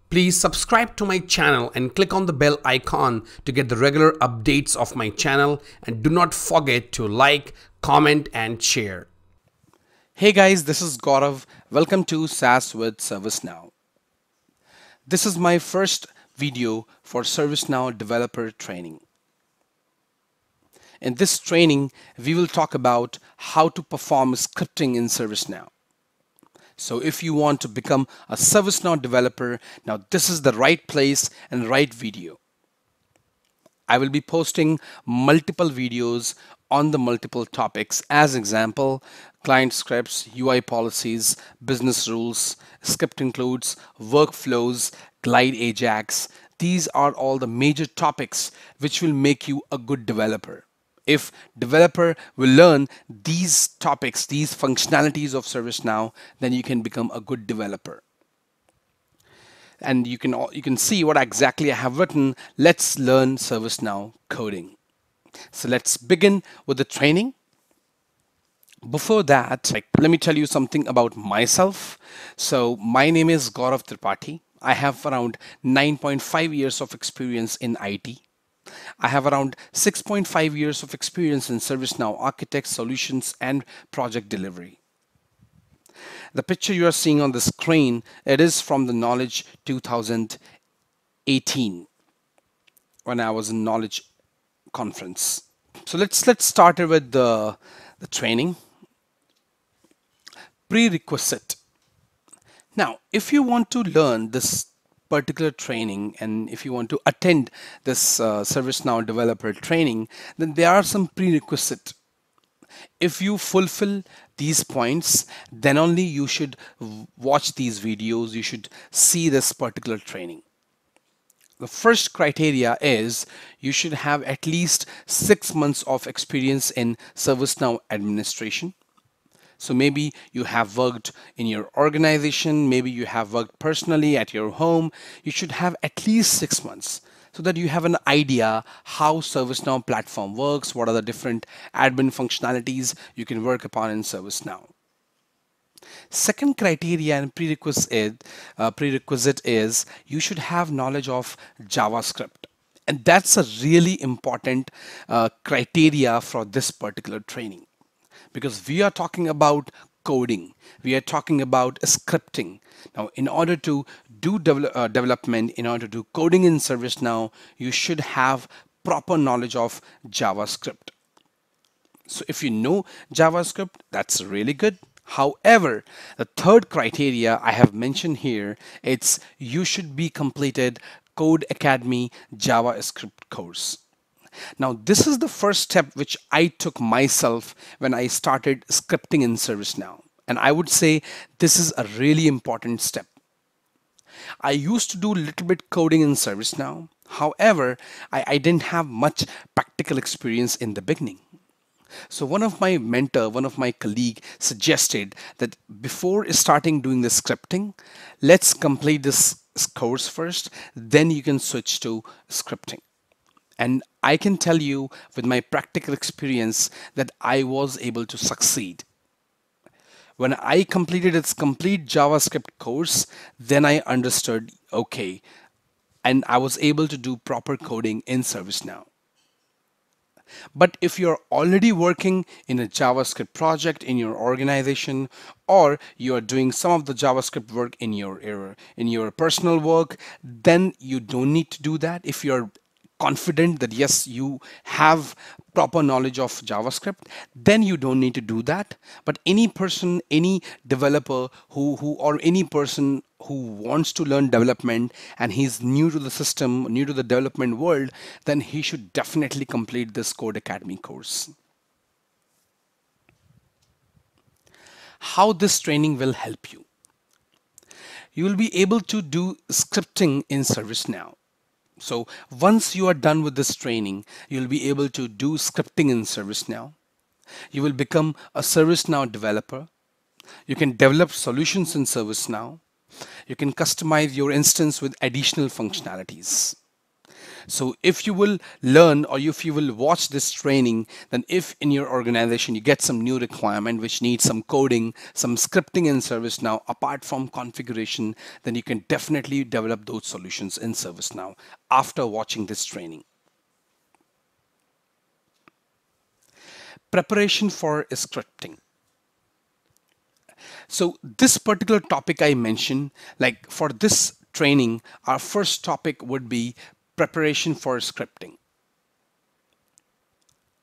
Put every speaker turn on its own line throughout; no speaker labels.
Please subscribe to my channel and click on the bell icon to get the regular updates of my channel, and do not forget to like, comment and share.
Hey guys, this is Gaurav. Welcome to SaaS with ServiceNow. This is my first video for ServiceNow Developer training. In this training, we will talk about how to perform scripting in ServiceNow. So if you want to become a ServiceNow developer, now this is the right place and right video. I will be posting multiple videos on the multiple topics. As example, client scripts, UI policies, business rules, script includes, workflows, Glide Ajax. These are all the major topics which will make you a good developer. If developer will learn these topics, these functionalities of ServiceNow, then you can become a good developer. And you can see what exactly I have written. Let's learn ServiceNow coding. So let's begin with the training. Before that, let me tell you something about myself. So my name is Gaurav Tripathi. I have around 9.5 years of experience in IT. I have around 6.5 years of experience in ServiceNow architect solutions and project delivery. The picture you are seeing on the screen, it is from the Knowledge 2018 when I was in Knowledge conference. So let's start with the training. Prerequisite. Now, if you want to learn this particular training and if you want to attend this ServiceNow developer training, then there are some prerequisites. If you fulfill these points, then only you should watch these videos, you should see this particular training. The first criteria is you should have at least 6 months of experience in ServiceNow administration. So maybe you have worked in your organization, maybe you have worked personally at your home. You should have at least 6 months so that you have an idea how ServiceNow platform works, what are the different admin functionalities you can work upon in ServiceNow. Second criteria and prerequisite is you should have knowledge of JavaScript. And that's a really important criteria for this particular training. Because we are talking about coding, we are talking about scripting. Now, in order to do development, in order to do coding in ServiceNow, you should have proper knowledge of JavaScript. So if you know JavaScript, that's really good. However, the third criteria I have mentioned here, it's you should be completed Code Academy JavaScript course. Now, this is the first step which I took myself when I started scripting in ServiceNow. And I would say this is a really important step. I used to do a little bit coding in ServiceNow. However, I didn't have much practical experience in the beginning. So one of my mentor, one of my colleague suggested that before starting doing the scripting, let's complete this course first, then you can switch to scripting. And I can tell you with my practical experience that I was able to succeed. When I completed its complete JavaScript course, then I understood, okay, and I was able to do proper coding in ServiceNow. But if you're already working in a JavaScript project in your organization, or you are doing some of the JavaScript work in your personal work, then you don't need to do that. If you're confident that yes, you have proper knowledge of JavaScript, then you don't need to do that. But any person, any developer or any person who wants to learn development and he's new to the system, new to the development world, then he should definitely complete this Code Academy course. How this training will help you. You will be able to do scripting in ServiceNow. So once you are done with this training, you'll be able to do scripting in ServiceNow. You will become a ServiceNow developer. You can develop solutions in ServiceNow. You can customize your instance with additional functionalities. So if you will learn or if you will watch this training, then if in your organization you get some new requirement which needs some coding, some scripting in ServiceNow apart from configuration, then you can definitely develop those solutions in ServiceNow after watching this training. Preparation for scripting. So this particular topic I mentioned, like for this training, our first topic would be preparation for scripting.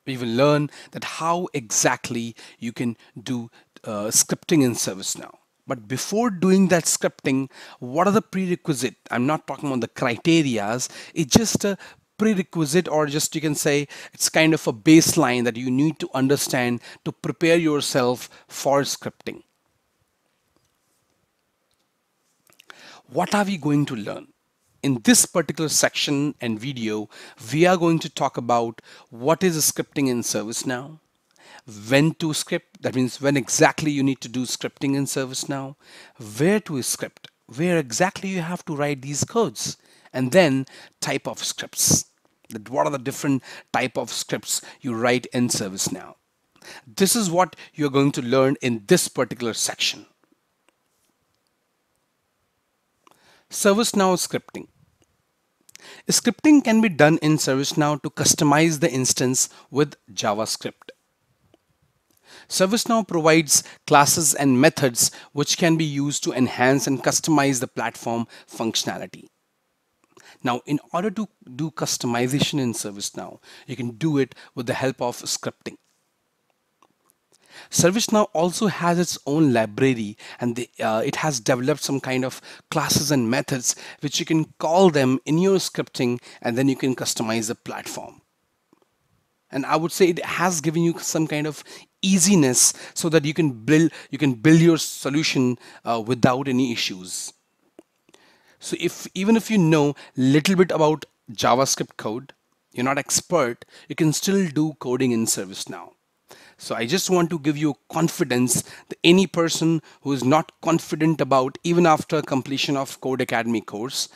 We will learn that how exactly you can do scripting in ServiceNow. But before doing that scripting, what are the prerequisite? I'm not talking about the criterias. It's just a prerequisite, or just you can say it's kind of a baseline that you need to understand to prepare yourself for scripting. What are we going to learn? In this particular section and video, we are going to talk about what is scripting in ServiceNow, when to script, that means when exactly you need to do scripting in ServiceNow, where to script, where exactly you have to write these codes, and then type of scripts. That what are the different type of scripts you write in ServiceNow. This is what you're going to learn in this particular section. ServiceNow scripting. Scripting can be done in ServiceNow to customize the instance with JavaScript. ServiceNow provides classes and methods which can be used to enhance and customize the platform functionality. Now, in order to do customization in ServiceNow, you can do it with the help of scripting. ServiceNow also has its own library, and it has developed some kind of classes and methods which you can call them in your scripting, and then you can customize the platform. And I would say it has given you some kind of easiness so that you can build your solution without any issues. So even if you know little bit about JavaScript code, you're not expert, you can still do coding in ServiceNow. So I just want to give you confidence that any person who is not confident about, even after completion of Code Academy course,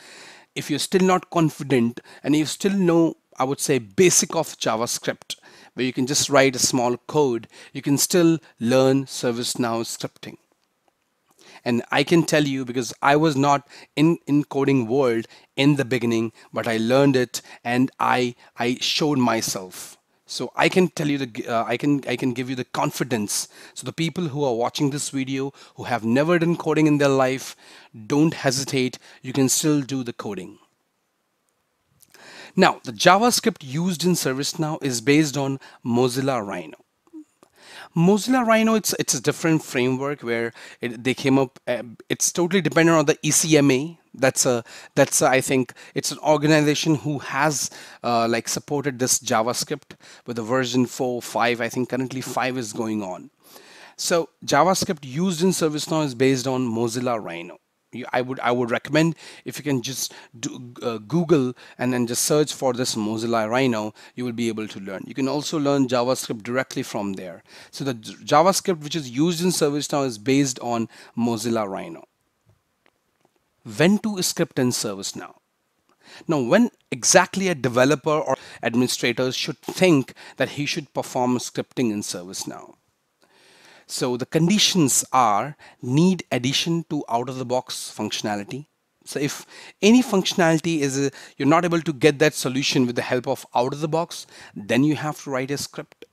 if you're still not confident and you still know, I would say, basic of JavaScript, where you can just write a small code, you can still learn ServiceNow scripting. And I can tell you, because I was not in coding world in the beginning, but I learned it and I showed myself. So I can tell you I can give you the confidence. So the people who are watching this video who have never done coding in their life, don't hesitate. You can still do the coding. Now, the JavaScript used in ServiceNow is based on Mozilla Rhino. Mozilla Rhino, it's a different framework where they came up. It's totally dependent on the ECMA. I think it's an organization who has like supported this JavaScript with the version 4, 5. I think currently 5 is going on. So JavaScript used in ServiceNow is based on Mozilla Rhino. I would recommend if you can just do Google and then just search for this Mozilla Rhino, you will be able to learn. You can also learn JavaScript directly from there. So the JavaScript which is used in ServiceNow is based on Mozilla Rhino. When to script in ServiceNow? Now, when exactly a developer or administrator should think that he should perform scripting in ServiceNow? So the conditions are need addition to out-of-the-box functionality. So if any functionality is you're not able to get that solution with the help of out-of-the-box, then you have to write a script.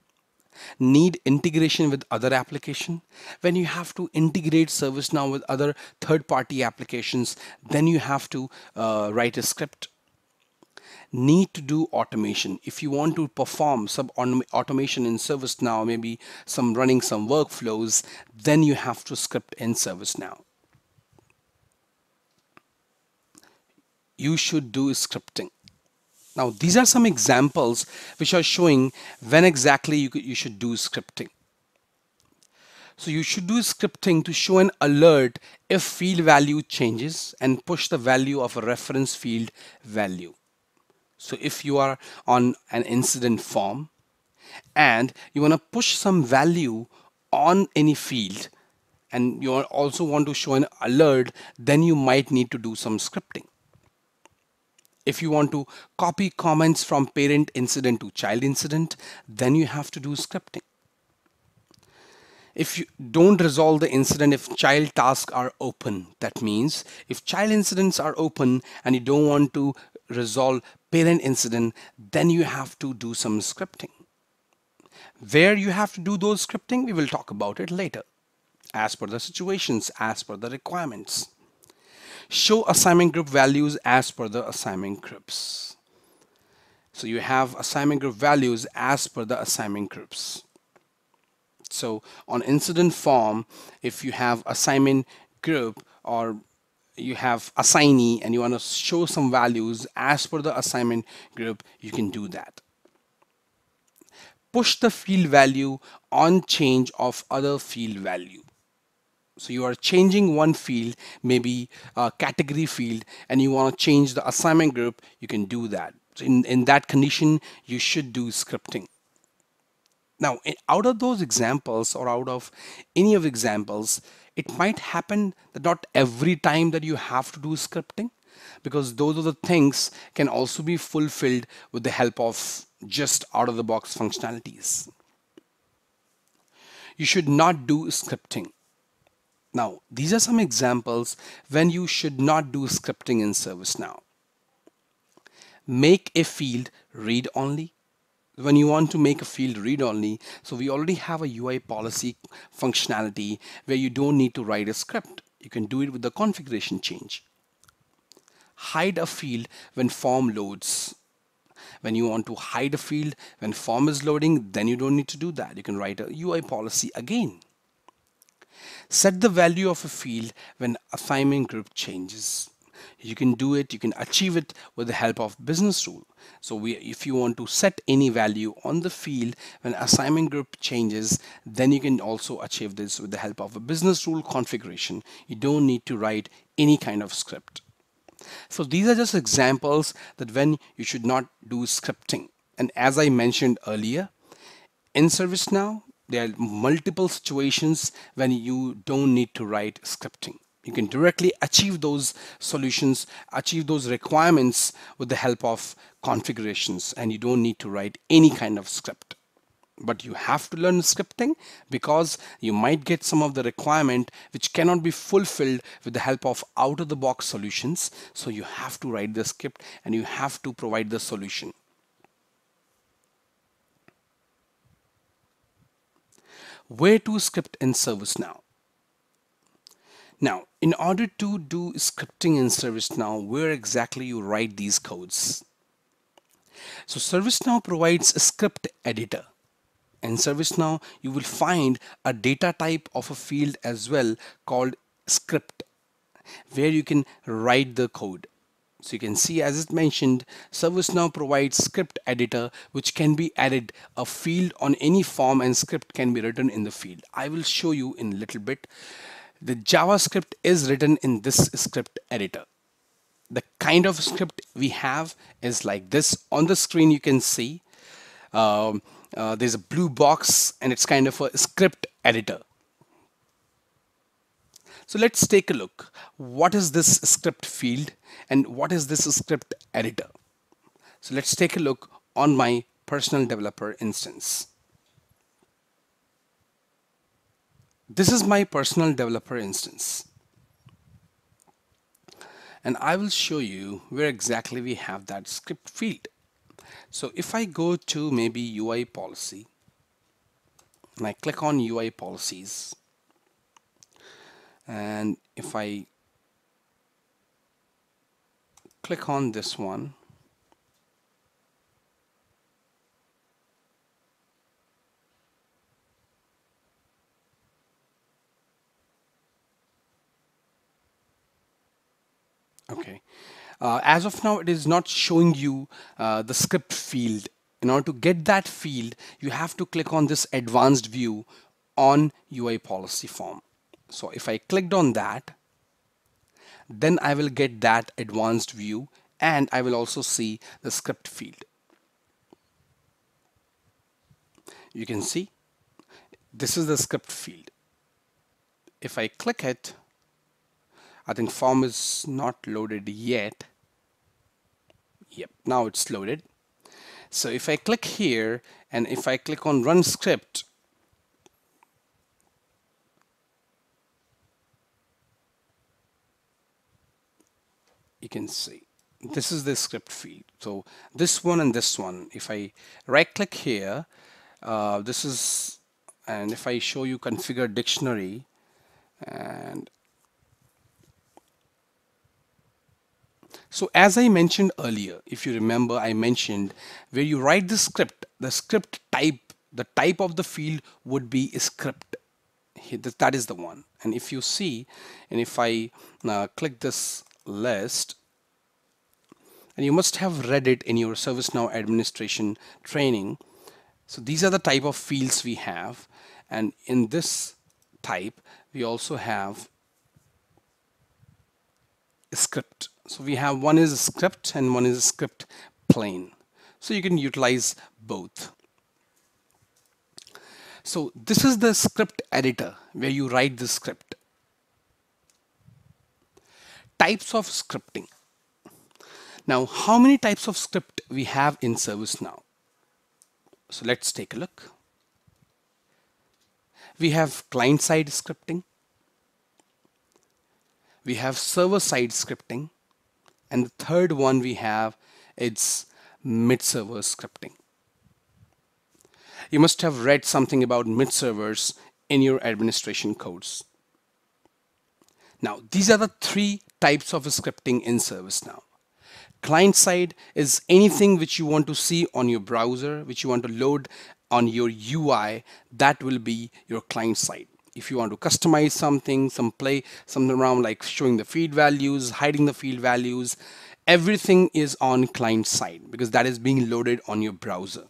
Need integration with other application. When you have to integrate ServiceNow with other third-party applications, then you have to write a script. Need to do automation. If you want to perform some automation in ServiceNow, maybe running some workflows, then you have to script in ServiceNow. You should do scripting. Now, these are some examples which are showing when exactly you should do scripting. So you should do scripting to show an alert if field value changes and push the value of a reference field value. So if you are on an incident form and you want to push some value on any field and you also want to show an alert, then you might need to do some scripting. If you want to copy comments from parent incident to child incident, then you have to do scripting. If you don't resolve the incident if child tasks are open, that means if child incidents are open and you don't want to resolve parent incident, then you have to do some scripting. Where you have to do those scripting, we will talk about it later, as per the situations, as per the requirements. Show assignment group values as per the assignment groups. So you have assignment group values as per the assignment groups. So on incident form, if you have assignment group or you have assignee and you want to show some values as per the assignment group, you can do that. Push the field value on change of other field value. So you are changing one field, maybe a category field, and you want to change the assignment group, you can do that. So in that condition, you should do scripting. Now, out of those examples or out of any of the examples, it might happen that not every time that you have to do scripting, because those are the things can also be fulfilled with the help of just out of the box functionalities. You should not do scripting. Now, these are some examples when you should not do scripting in ServiceNow. Make a field read only. When you want to make a field read only, so we already have a UI policy functionality where you don't need to write a script. You can do it with the configuration change. Hide a field when form loads. When you want to hide a field when form is loading, then you don't need to do that. You can write a UI policy again. Set the value of a field when assignment group changes. You can do it, you can achieve it with the help of business rule. So if you want to set any value on the field when assignment group changes, then you can also achieve this with the help of a business rule configuration. You don't need to write any kind of script. So these are just examples that when you should not do scripting. And as I mentioned earlier, in ServiceNow, there are multiple situations when you don't need to write scripting. You can directly achieve those solutions, achieve those requirements with the help of configurations, and you don't need to write any kind of script. But you have to learn scripting because you might get some of the requirement which cannot be fulfilled with the help of out-of-the-box solutions. So you have to write the script and you have to provide the solution. Where to script in ServiceNow? Now, in order to do scripting in ServiceNow, where exactly you write these codes? So ServiceNow provides a script editor. In ServiceNow, you will find a data type of a field as well called script, where you can write the code. So you can see, as it mentioned, ServiceNow provides script editor, which can be added a field on any form and script can be written in the field. I will show you in a little bit. The JavaScript is written in this script editor. The kind of script we have is like this. On the screen, you can see there's a blue box and it's kind of a script editor. So let's take a look. What is this script field and what is this script editor? So let's take a look on my personal developer instance. This is my personal developer instance. And I will show you where exactly we have that script field. So if I go to maybe UI policy and I click on UI policies, and if I click on this one, okay. As of now, it is not showing you the script field. In order to get that field, you have to click on this advanced view on UI policy form. So if I clicked on that, then I will get that advanced view and I will also see the script field. You can see this is the script field. If I click it, I think form is not loaded yet. Yep, now it's loaded. So if I click here and if I click on run script, you can see this is the script field. So this one and this one, if I right click here, this is, and if I show you configure dictionary, and so as I mentioned earlier, if you remember, I mentioned where you write the script type, the type of the field would be a script. That is the one. And if you see, and if I click this list, and you must have read it in your ServiceNow administration training. So these are the type of fields we have. And in this type, we also have a script. So we have one is a script and one is a script plain. So you can utilize both. So this is the script editor where you write the script. Types of scripting. Now, how many types of script we have in ServiceNow? So let's take a look. We have client-side scripting. We have server-side scripting. And the third one we have is mid-server scripting. You must have read something about mid-servers in your administration codes. Now, these are the three types of scripting in ServiceNow. Client side is anything which you want to see on your browser, which you want to load on your UI, that will be your client side. If you want to customize something, play something around like showing the field values, hiding the field values, everything is on client side because that is being loaded on your browser.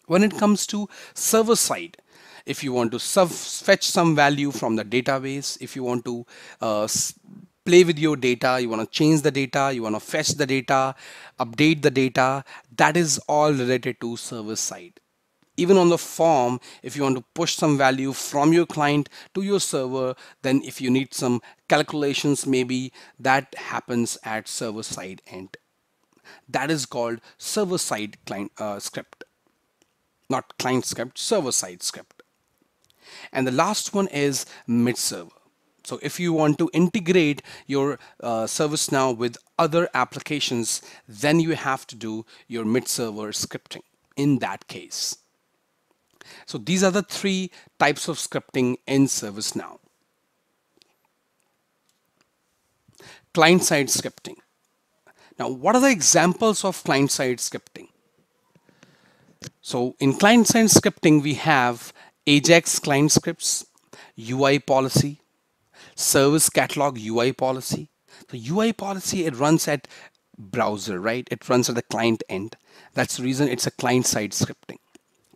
When it comes to server side, if you want to fetch some value from the database, if you want to play with your data, you want to change the data, you want to fetch the data, update the data, that is all related to server side. Even on the form, if you want to push some value from your client to your server, then if you need some calculations, maybe that happens at server side end. That is called server side client script. Not client script, server side script. And the last one is mid-server. So if you want to integrate your ServiceNow with other applications, then you have to do your mid-server scripting in that case. So these are the three types of scripting in ServiceNow. Client-side scripting. Now, what are the examples of client-side scripting? So in client-side scripting, we have Ajax client scripts, UI policy, service catalog UI policy. The UI policy, it runs at browser, right? It runs at the client end. That's the reason it's a client-side scripting.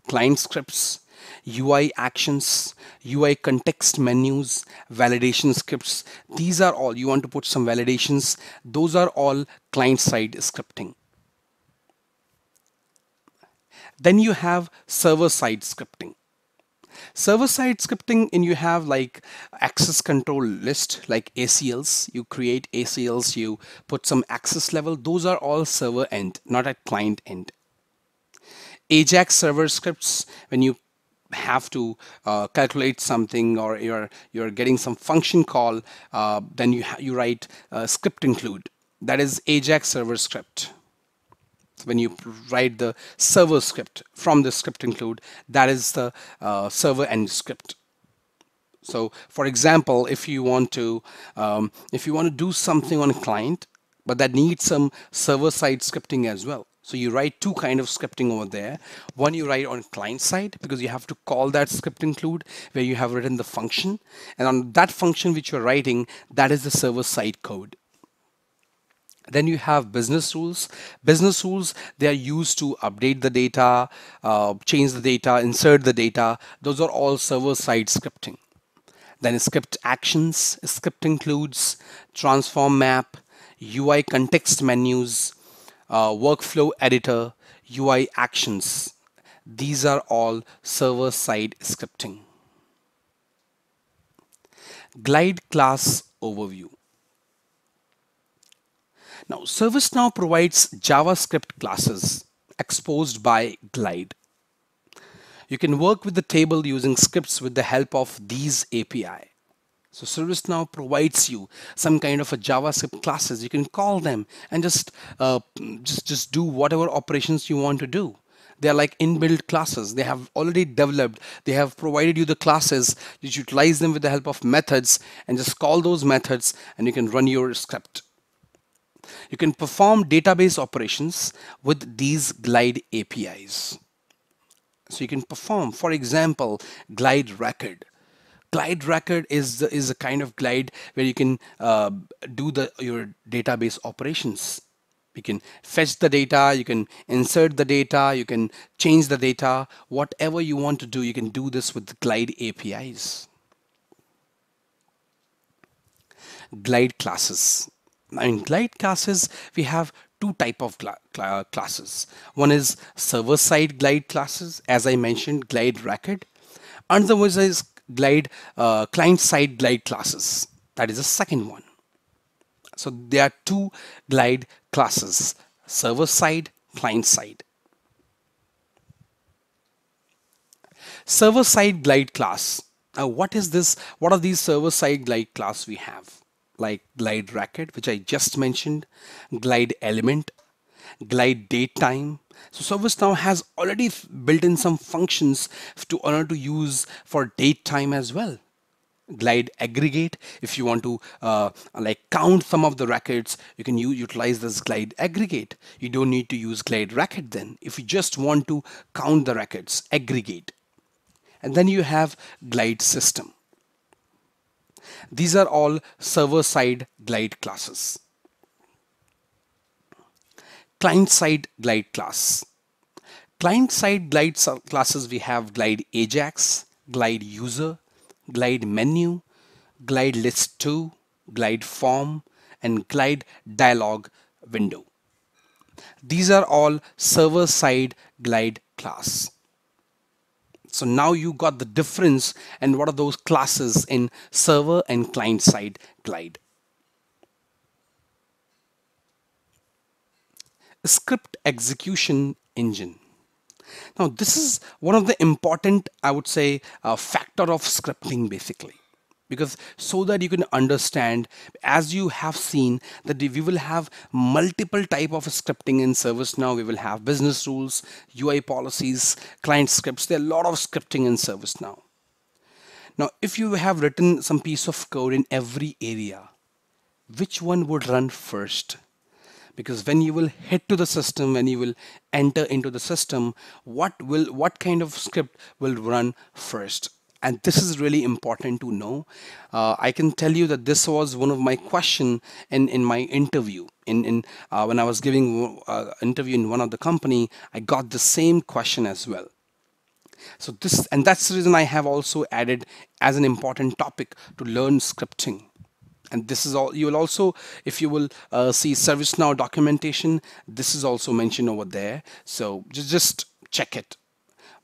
Client scripts, UI actions, UI context menus, validation scripts. These are all, you want to put some validations. Those are all client-side scripting. Then you have server-side scripting. Server-side scripting, and you have like access control list, like ACLs. You create ACLs, you put some access level. Those are all server end, not at client end. Ajax server scripts, when you have to calculate something or you're getting some function call, then you write script include. That is Ajax server script. When you write the server script from the script include, that is the server end script. So for example, if you want to do something on a client, but that needs some server side scripting as well. So you write two kind of scripting over there. One you write on client side because you have to call that script include where you have written the function, and on that function which you're writing, that is the server side code. Then you have business rules. Business rules, they are used to update the data, change the data, insert the data. Those are all server-side scripting. Then script actions, script includes, transform map, UI context menus, workflow editor, UI actions. These are all server-side scripting. Glide class overview. Now, ServiceNow provides JavaScript classes exposed by Glide. You can work with the table using scripts with the help of these API. So ServiceNow provides you some kind of a JavaScript classes. You can call them and just do whatever operations you want to do. They are like inbuilt classes. They have already developed. They have provided you the classes. You utilize them with the help of methods and just call those methods and you can run your script. You can perform database operations with these Glide APIs. So you can perform, for example, Glide Record. Glide Record is a kind of Glide where you can do your database operations. You can fetch the data, you can insert the data, you can change the data, whatever you want to do, you can do this with the Glide APIs. Glide classes. Now in Glide classes, we have two type of classes. One is server-side Glide classes, as I mentioned, Glide Record. Another one is Glide client-side Glide classes. That is the second one. So there are two Glide classes, server-side, client-side. Server-side Glide class. Now what is this? What are these server-side Glide class we have? Like Glide Record, which I just mentioned, Glide Element, Glide Datetime. So ServiceNow has already built in some functions to use for datetime as well. Glide Aggregate, if you want to like count some of the records, you can utilize this Glide Aggregate. You don't need to use Glide Record then. If you just want to count the records, aggregate. And then you have Glide System. These are all server-side Glide classes. Client-side Glide class. Client-side Glide classes, we have Glide Ajax, Glide User, Glide Menu, Glide List 2, Glide Form, and Glide Dialog Window. These are all server-side Glide class. So now you got the difference and what are those classes in server and client-side Glide. Script execution engine. Now this is one of the important, I would say, factor of scripting basically. Because so that you can understand, as you have seen, that we will have multiple type of scripting in ServiceNow. We will have business rules, UI policies, client scripts. There are a lot of scripting in ServiceNow. Now, if you have written some piece of code in every area, which one would run first? Because when you will hit to the system, when you will enter into the system, what kind of script will run first? And this is really important to know. I can tell you that this was one of my question in my interview. When I was giving an interview in one of the company, I got the same question as well. So that's the reason I have also added as an important topic to learn scripting. And this is all, you will also, if you will see ServiceNow documentation, this is also mentioned over there. So just check it.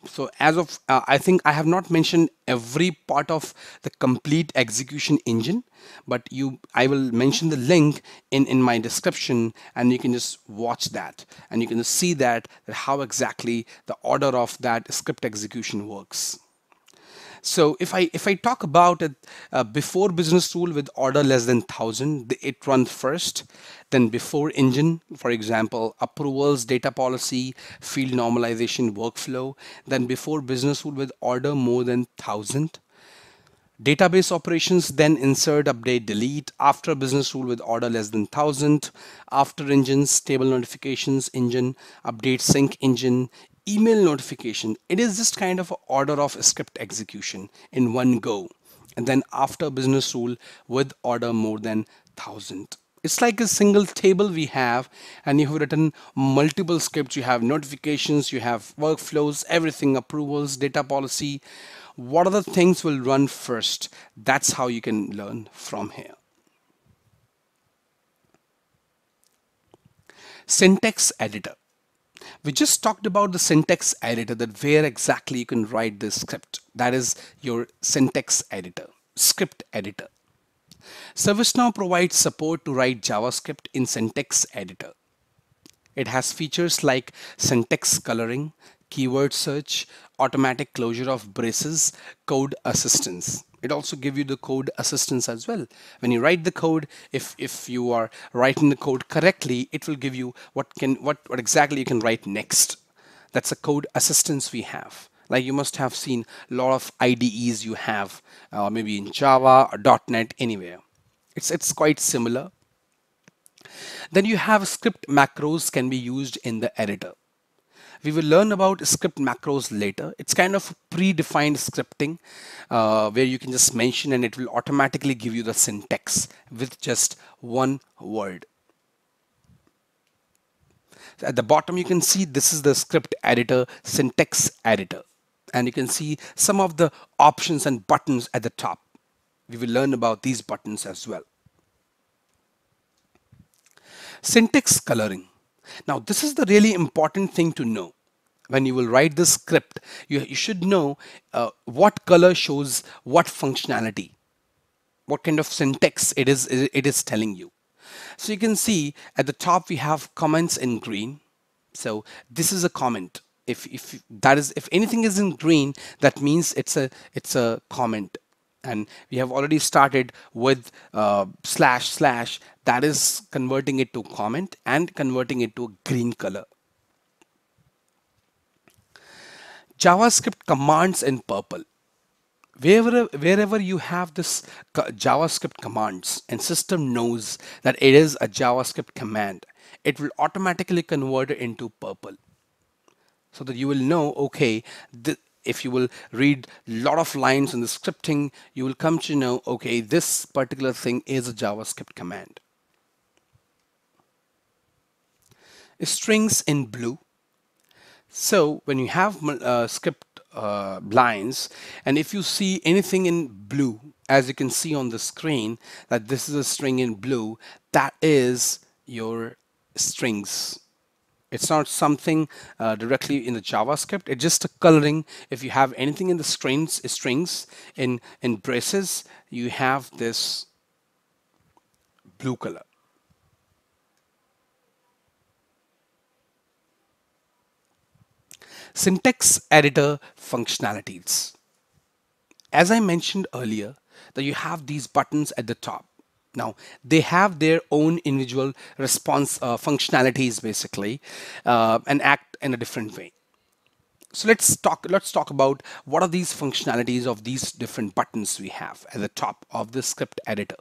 So as of, I think I have not mentioned every part of the complete execution engine, but I will mention the link in my description and you can just watch that and you can just see that how exactly the order of that script execution works. So if I talk about it, before business rule with order less than 1000, it runs first. Then before engine, for example, approvals, data policy, field normalization, workflow. Then before business rule with order more than 1000. Database operations, then insert, update, delete. After business rule with order less than 1000. After engines, table notifications, engine, update, sync engine, email notification. It is just kind of an order of script execution in one go. And then after business rule with order more than 1000. It's like a single table we have, and you have written multiple scripts. You have notifications, you have workflows, everything, approvals, data policy. What are the things will run first? That's how you can learn from here. Syntax editor. We just talked about the syntax editor, that where exactly you can write this script. That is your syntax editor, script editor. ServiceNow provides support to write JavaScript in syntax editor. It has features like syntax coloring, keyword search, automatic closure of braces, code assistance. It also gives you the code assistance as well. When you write the code, if you are writing the code correctly, it will give you what exactly you can write next. That's a code assistance we have. Like you must have seen a lot of IDEs you have, maybe in Java or .NET, anywhere. It's quite similar. Then you have script macros can be used in the editor. We will learn about script macros later. It's kind of predefined scripting where you can just mention and it will automatically give you the syntax with just one word. So at the bottom, you can see this is the script editor, syntax editor. And you can see some of the options and buttons at the top. We will learn about these buttons as well. Syntax coloring. Now, this is the really important thing to know. When you will write this script, you should know what color shows what functionality, what kind of syntax it is telling you. So you can see at the top we have comments in green. So this is a comment. If anything is in green, that means it's a comment. And we have already started with / that is converting it to comment and converting it to a green color. JavaScript commands in purple. Wherever you have this JavaScript commands and system knows that it is a JavaScript command, it will automatically convert it into purple. So that you will know, okay, if you will read a lot of lines in the scripting, you will come to know, okay, this particular thing is a JavaScript command. Strings in blue. So when you have script lines, and if you see anything in blue, as you can see on the screen, that this is a string in blue, that is your strings. It's not something directly in the JavaScript. It's just a coloring. If you have anything in the strings in braces, you have this blue color. Syntax editor functionalities. As I mentioned earlier, that you have these buttons at the top. Now, they have their own individual response functionalities basically and act in a different way. So let's talk about what are these functionalities of these different buttons we have at the top of the script editor.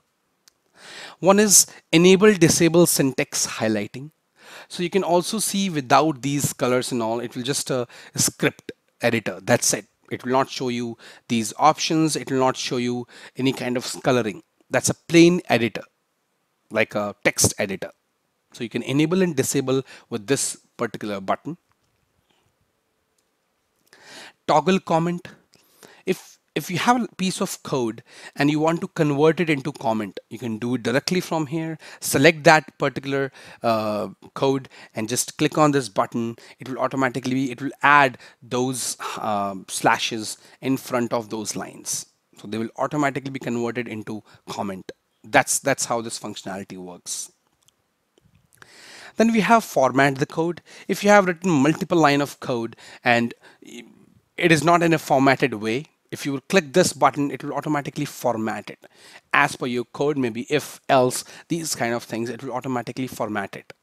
One is enable disable syntax highlighting. So you can also see without these colors and all, it will just a script editor. That's it. It will not show you these options. It will not show you any kind of coloring. That's a plain editor, like a text editor. So you can enable and disable with this particular button. Toggle comment. If you have a piece of code and you want to convert it into comment, you can do it directly from here. Select that particular code and just click on this button. It will add those slashes in front of those lines. So they will automatically be converted into comment. That's how this functionality works. Then we have format the code. If you have written multiple line of code and it is not in a formatted way, if you will click this button, it will automatically format it as per your code, maybe if, else, these kind of things, it will automatically format it.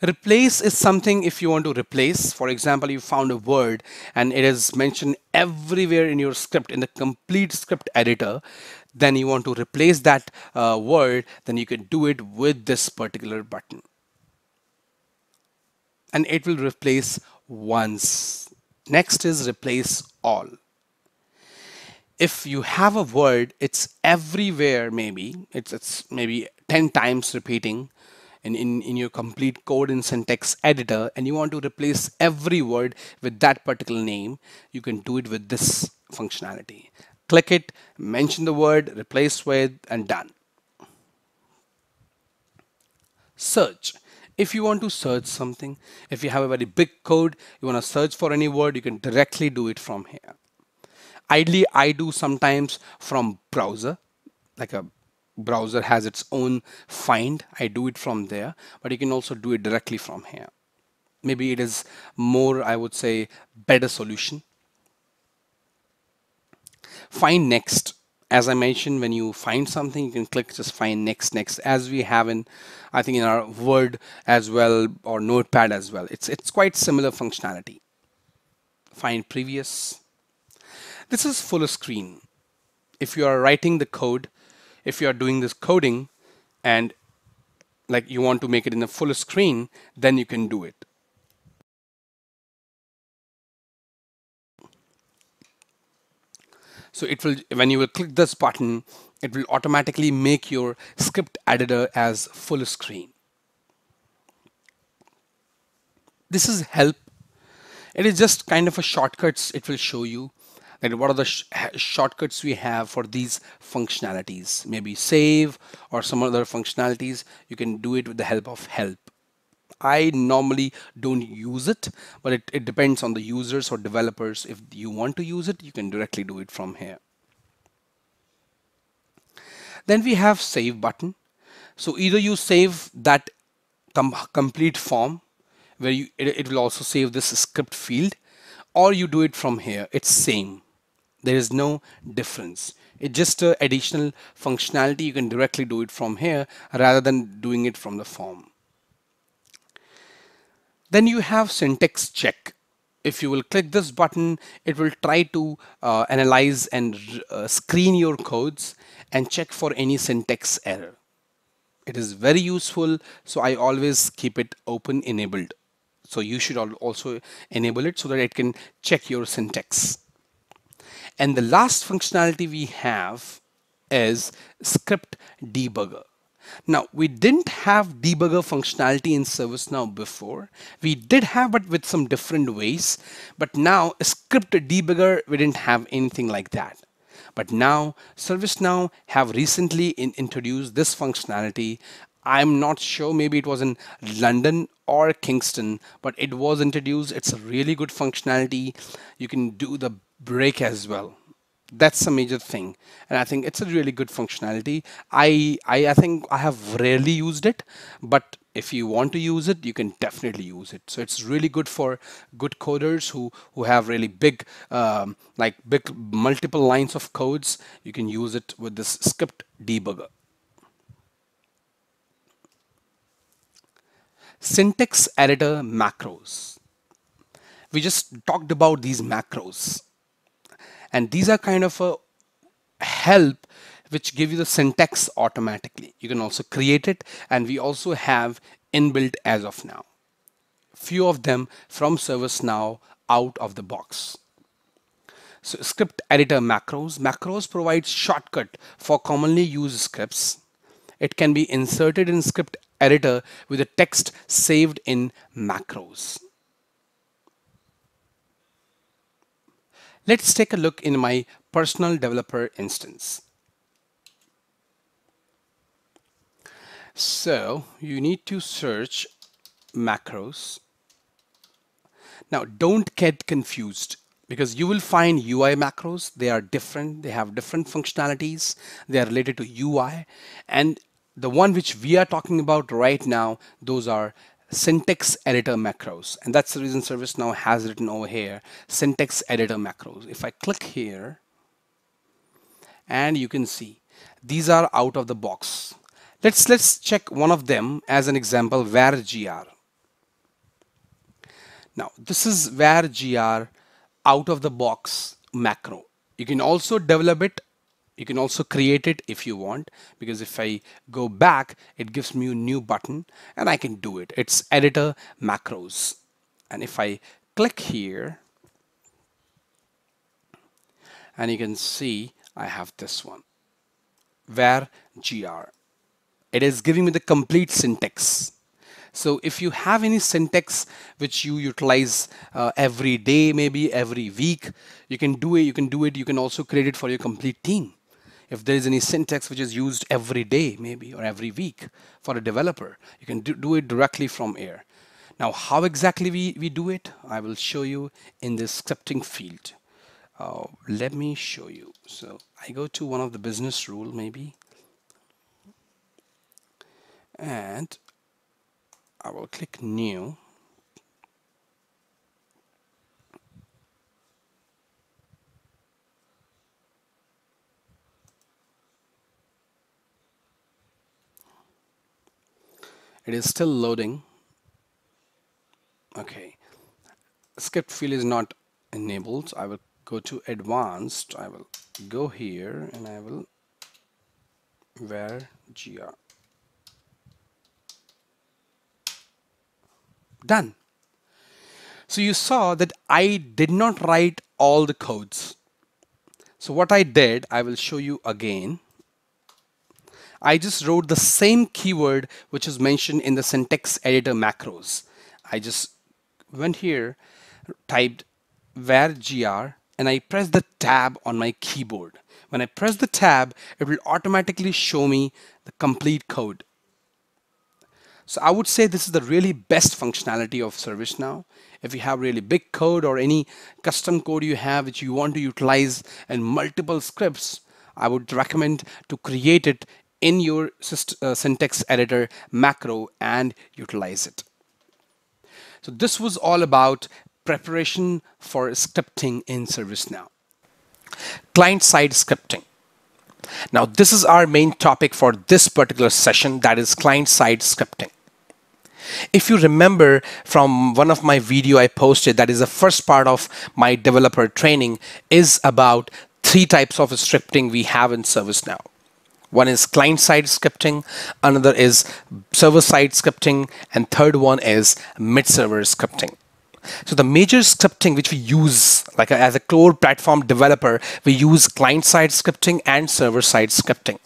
Replace is something if you want to replace. For example, you found a word and it is mentioned everywhere in your script, in the complete script editor, then you want to replace that word, then you can do it with this particular button. And it will replace once. Next is replace all. If you have a word, it's everywhere, maybe it's maybe 10 times repeating in your complete code in syntax editor, and you want to replace every word with that particular name, you can do it with this functionality. Click it, mention the word, replace with, and done. Search. If you want to search something, if you have a very big code, you want to search for any word, you can directly do it from here. Ideally, I do sometimes from browser, like a browser has its own find. I do it from there, but you can also do it directly from here. Maybe it is more, I would say, better solution. Find next. As I mentioned, when you find something, you can click just find next, next, as we have in, I think in our Word as well, or Notepad as well. It's quite similar functionality. Find previous. This is full screen. If you are writing the code, if you are doing this coding and like you want to make it in a full screen, then you can do it. So it will, when you will click this button, it will automatically make your script editor as full screen. This is help. It is just kind of a shortcuts. It will show you that what are the shortcuts we have for these functionalities. Maybe save or some other functionalities. You can do it with the help of help. I normally don't use it, but it depends on the users or developers. If you want to use it, you can directly do it from here. Then we have save button. So either you save that complete form where it will also save this script field, or you do it from here. It's same. There is no difference. It's just an additional functionality. You can directly do it from here rather than doing it from the form. Then you have syntax check. If you will click this button, it will try to analyze and screen your codes and check for any syntax error. It is very useful, so I always keep it open enabled. So you should also enable it so that it can check your syntax. And the last functionality we have is script debugger. Now, we didn't have debugger functionality in ServiceNow before. We did have, but with some different ways. But now, script debugger, we didn't have anything like that. But now, ServiceNow have recently introduced this functionality. I'm not sure, maybe it was in London or Kingston, but it was introduced. It's a really good functionality. You can do the break as well. That's a major thing, and I think it's a really good functionality. I think I have rarely used it, but if you want to use it, you can definitely use it. So it's really good for good coders who have really big like big multiple lines of codes. You can use it with this script debugger. Syntax editor macros. We just talked about these macros. And these are kind of a help which give you the syntax automatically. You can also create it, and we also have inbuilt as of now. Few of them from ServiceNow out of the box. So script editor macros. Macros provides shortcut for commonly used scripts. It can be inserted in script editor with the text saved in macros. Let's take a look in my personal developer instance. So you need to search macros. Now don't get confused because you will find UI macros. They are different. They have different functionalities. They are related to UI. And the one which we are talking about right now, those are syntax editor macros, and that's the reason ServiceNow has written over here syntax editor macros. If I click here, and you can see these are out of the box. Let's check one of them as an example, var_gr. Now this is var_gr out of the box macro. You can also develop it. You can also create it if you want, because if I go back, it gives me a new button and I can do it. It's editor macros. And if I click here, and you can see I have this one, var_gr. It is giving me the complete syntax. So if you have any syntax which you utilize every day, maybe every week, you can do it. You can also create it for your complete team. If there is any syntax which is used every day, maybe, or every week for a developer, you can do it directly from here. Now, how exactly we do it? I will show you in the scripting field. Let me show you. So I go to one of the business rule maybe, and I will click new. It is still loading. Okay, script field is not enabled. I will go to advanced. I will go here and I will var gr. Done. So you saw that I did not write all the codes. So what I did, I will show you again. I just wrote the same keyword which is mentioned in the syntax editor macros. I just went here, typed var gr, and I pressed the tab on my keyboard. When I press the tab, it will automatically show me the complete code. So I would say this is the really best functionality of ServiceNow. If you have really big code or any custom code you have which you want to utilize in multiple scripts, I would recommend to create it in your syntax editor macro and utilize it. So this was all about preparation for scripting in ServiceNow. Client-side scripting. Now this is our main topic for this particular session, that is client-side scripting. If you remember from one of my video I posted, that is the first part of my developer training, is about 3 types of scripting we have in ServiceNow. One is client-side scripting, another is server-side scripting, and third one is mid-server scripting. So the major scripting which we use, like as a core platform developer, we use client-side scripting and server-side scripting.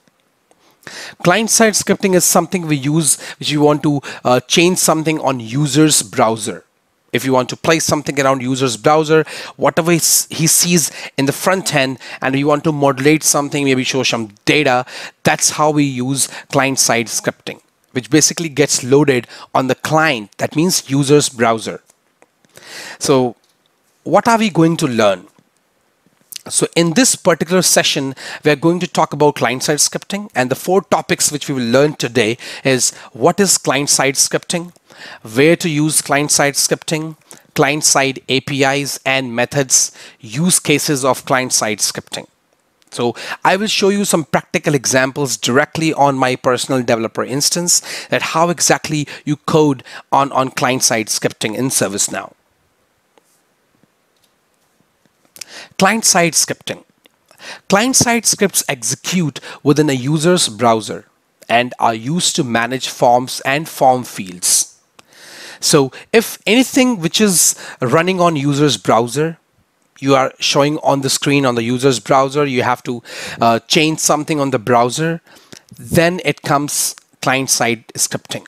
Client-side scripting is something we use which you want to change something on user's browser. If you want to place something around user's browser, whatever he sees in the front end, and we want to modulate something, maybe show some data, that's how we use client-side scripting, which basically gets loaded on the client. That means user's browser. So what are we going to learn? So in this particular session, we are going to talk about client-side scripting, and the 4 topics which we will learn today is what is client-side scripting, where to use client-side scripting, client-side APIs and methods, use cases of client-side scripting. So I will show you some practical examples directly on my personal developer instance, that how exactly you code on client-side scripting in ServiceNow. Client-side scripting. Client-side scripts execute within a user's browser and are used to manage forms and form fields. So if anything which is running on user's browser, you are showing on the screen on the user's browser, you have to change something on the browser, then it comes client-side scripting.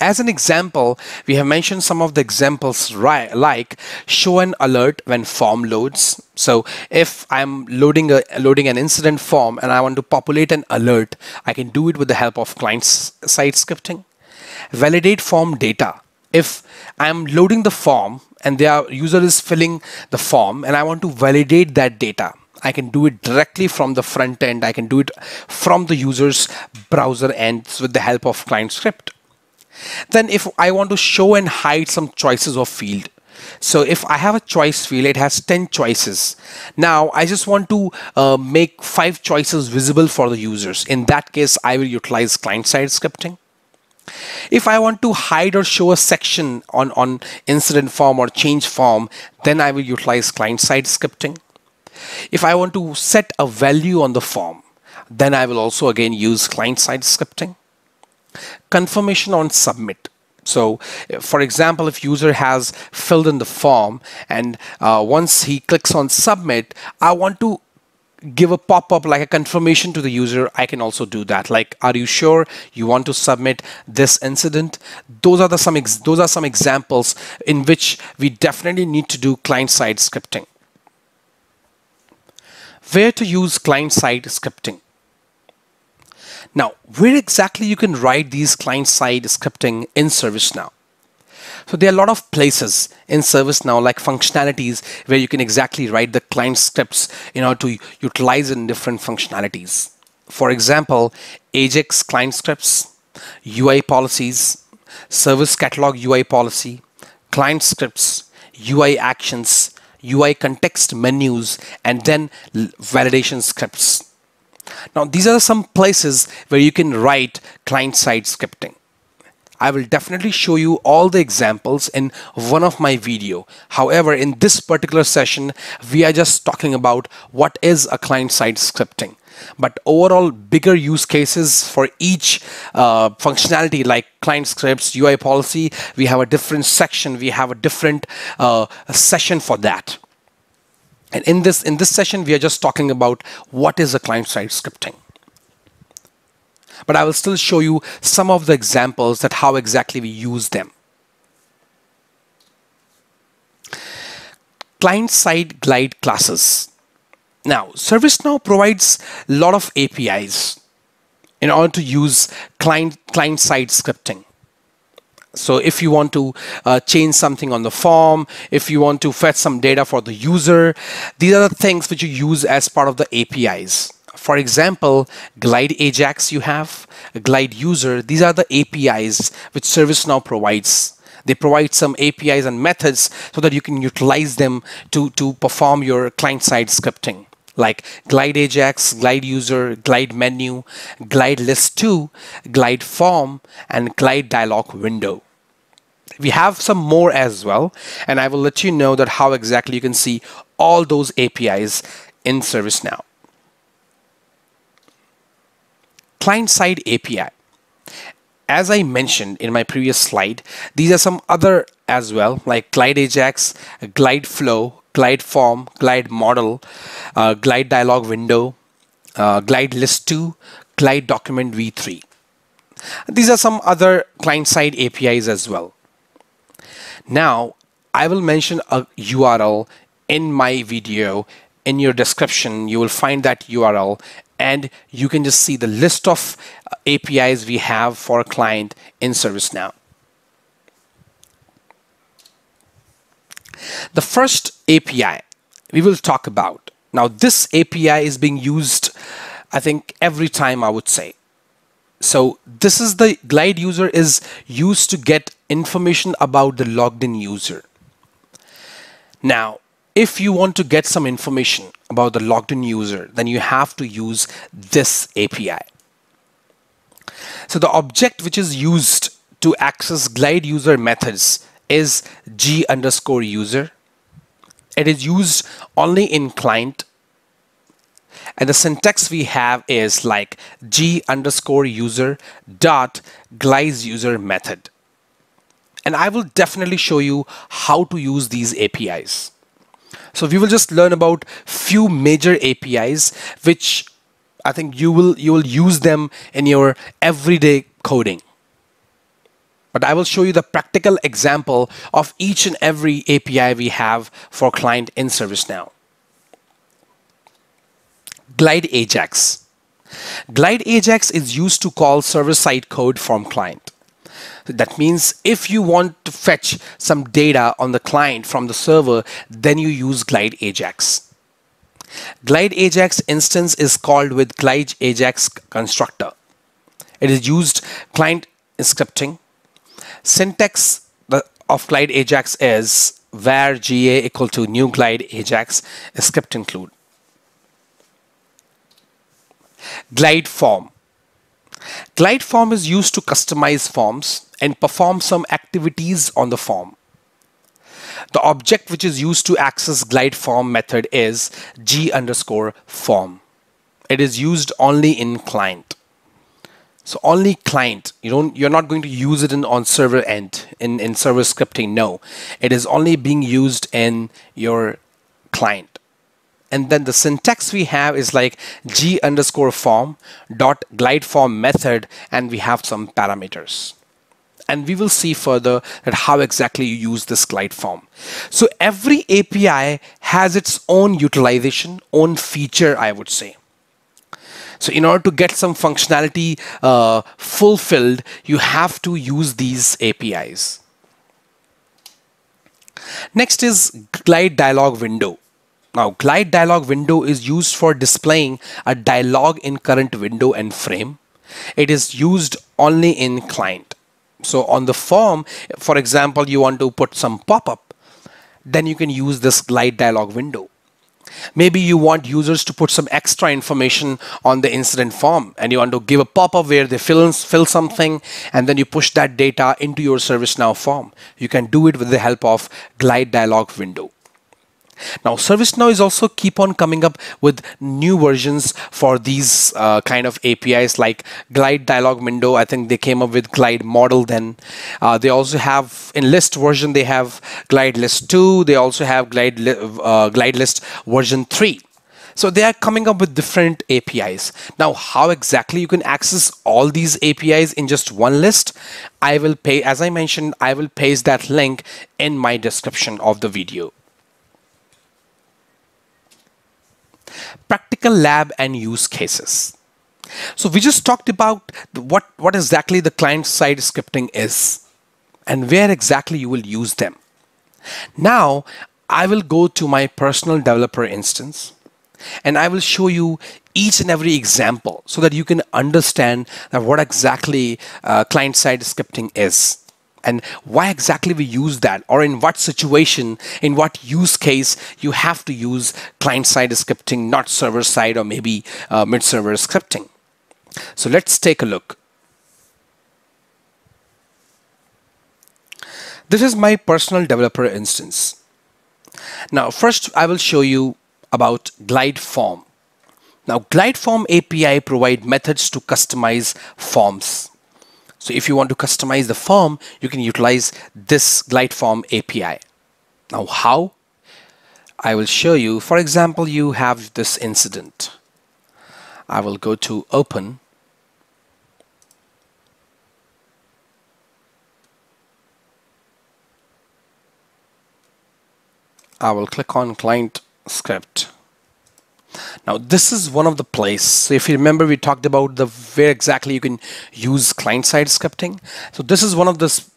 As an example, we have mentioned some of the examples like show an alert when form loads. So if I'm loading an incident form and I want to populate an alert, I can do it with the help of client-side scripting. Validate form data. If I'm loading the form and the user is filling the form and I want to validate that data, I can do it directly from the front end. I can do it from the user's browser end with the help of client script. Then if I want to show and hide some choices of field, so if I have a choice field, it has 10 choices. Now I just want to make 5 choices visible for the users. In that case, I will utilize client-side scripting. If I want to hide or show a section on incident form or change form, then I will utilize client-side scripting. If I want to set a value on the form, then I will also again use client-side scripting. Confirmation on submit. So for example, if user has filled in the form and once he clicks on submit, I want to give a pop-up like a confirmation to the user. I can also do that, like, are you sure you want to submit this incident? Those are some examples in which we definitely need to do client-side scripting. Where to use client-side scripting? Now, where exactly you can write these client-side scripting in ServiceNow? So there are a lot of places in ServiceNow, like functionalities, where you can exactly write the client scripts in order to utilize in different functionalities. For example, Ajax client scripts, UI policies, service catalog UI policy, client scripts, UI actions, UI context menus, and then validation scripts. Now, these are some places where you can write client-side scripting. I will definitely show you all the examples in one of my video. However, in this particular session, we are just talking about what is a client-side scripting. But overall, bigger use cases for each functionality, like client scripts, UI policy, we have a different section. We have a different session for that. And in this session, we are just talking about what is a client-side scripting. But I will still show you some of the examples that how exactly we use them. Client-side glide classes. Now, ServiceNow provides a lot of APIs in order to use client-side scripting. So if you want to change something on the form, if you want to fetch some data for the user, these are the things which you use as part of the APIs. For example, Glide Ajax you have, Glide User, these are the APIs which ServiceNow provides. They provide some APIs and methods so that you can utilize them to perform your client-side scripting, like Glide Ajax, Glide User, Glide Menu, Glide List 2, Glide Form, and Glide Dialog Window. We have some more as well, and I will let you know that how exactly you can see all those APIs in ServiceNow. Client-side API. As I mentioned in my previous slide, these are some other as well, like Glide Ajax, Glide Flow, Glide Form, Glide Model, Glide Dialog Window, Glide List 2, Glide Document V3. These are some other client-side APIs as well. Now, I will mention a URL in my video. In your description, you will find that URL, and you can just see the list of APIs we have for a client in ServiceNow. The first API we will talk about. Now, this API is being used, I think, every time, I would say. So this is the Glide User is used to get information about the logged in user. Now, if you want to get some information about the logged in user, then you have to use this API. So the object which is used to access Glide User methods is G_user. It is used only in client. And the syntax we have is like G_user dot Glide User method. And I will definitely show you how to use these APIs. So we will just learn about few major APIs, which I think you will use them in your everyday coding. But I will show you the practical example of each and every API we have for client in ServiceNow. Glide Ajax. Glide Ajax is used to call server-side code from client. That means if you want to fetch some data on the client from the server, then you use Glide Ajax. Glide Ajax instance is called with Glide Ajax constructor. It is used client scripting. Syntax of Glide Ajax is var GA equal to new Glide Ajax script include. Glide Form. Glide Form is used to customize forms and perform some activities on the form. The object which is used to access Glide Form method is G_form. It is used only in client. So only client. You're not going to use it on server end in server scripting. No, it is only being used in your client. And then the syntax we have is like G_form dot glide form method, and we have some parameters. And we will see further that how exactly you use this glide form. So every API has its own utilization, own feature, I would say. So in order to get some functionality fulfilled, you have to use these APIs. Next is glide dialog window. Now, glide dialog window is used for displaying a dialog in current window and frame. It is used only in client. So on the form, for example, you want to put some pop-up, then you can use this glide dialog window. Maybe you want users to put some extra information on the incident form and you want to give a pop-up where they fill something and then you push that data into your ServiceNow form. You can do it with the help of glide dialog window. Now, ServiceNow is also keep on coming up with new versions for these kind of APIs like glide dialog window. I think they came up with glide model then. They also have in list version, they have glide list 2. They also have glide list version 3. So they are coming up with different APIs. Now, how exactly you can access all these APIs in just one list? As I mentioned, I will paste that link in my description of the video. Practical lab and use cases. So we just talked about what exactly the client-side scripting is and where exactly you will use them. Now I will go to my personal developer instance and I will show you each and every example so that you can understand that what exactly client-side scripting is. And why exactly we use that, or in what situation, in what use case you have to use client-side scripting, not server-side or maybe mid-server scripting. So let's take a look. This is my personal developer instance. Now, first I will show you about glide form. Now, glide form API provide methods to customize forms. So if you want to customize the form, you can utilize this glide form API. Now, how? I will show you. For example, you have this incident. I will go to open. I will click on client script. Now, this is one of the places. So if you remember, we talked about where exactly you can use client-side scripting. So this is one of this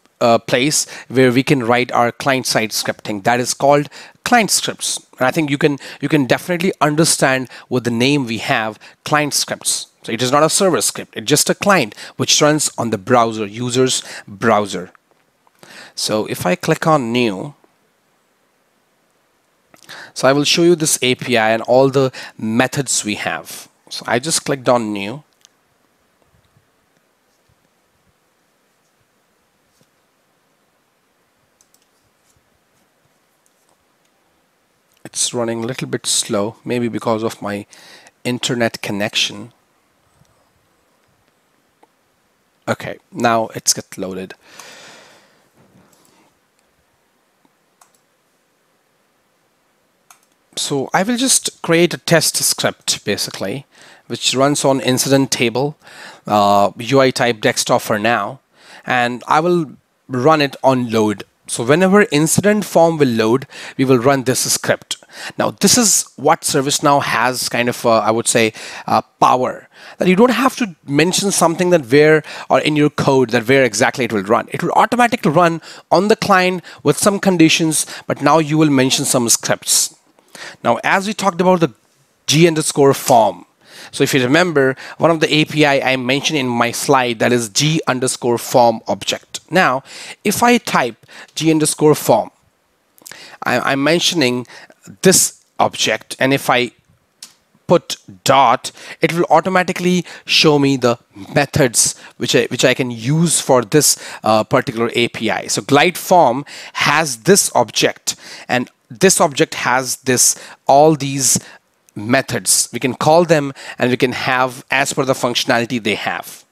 place where we can write our client-side scripting. That is called client scripts. And I think you can definitely understand with the name we have, client scripts. So it is not a server script. It's just a client which runs on the browser, user's browser. So if I click on new, so I will show you this API and all the methods we have. So I just clicked on new. It's running a little bit slow, maybe because of my internet connection. Okay, now it's get loaded. So I will just create a test script basically, which runs on incident table, UI type desktop for now, and I will run it on load. So whenever incident form will load, we will run this script. Now this is what ServiceNow has kind of, I would say, power. That you don't have to mention something that where or in your code that where exactly it will run. It will automatically run on the client with some conditions, but now you will mention some scripts. Now, as we talked about the G_form, so if you remember, one of the API I mentioned in my slide, that is G_form object. Now, if I type G_form, I'm mentioning this object, and if I put dot, it will automatically show me the methods which I can use for this particular API. So glide form has this object, and this object has all these methods. We can call them and we can have as per the functionality they have.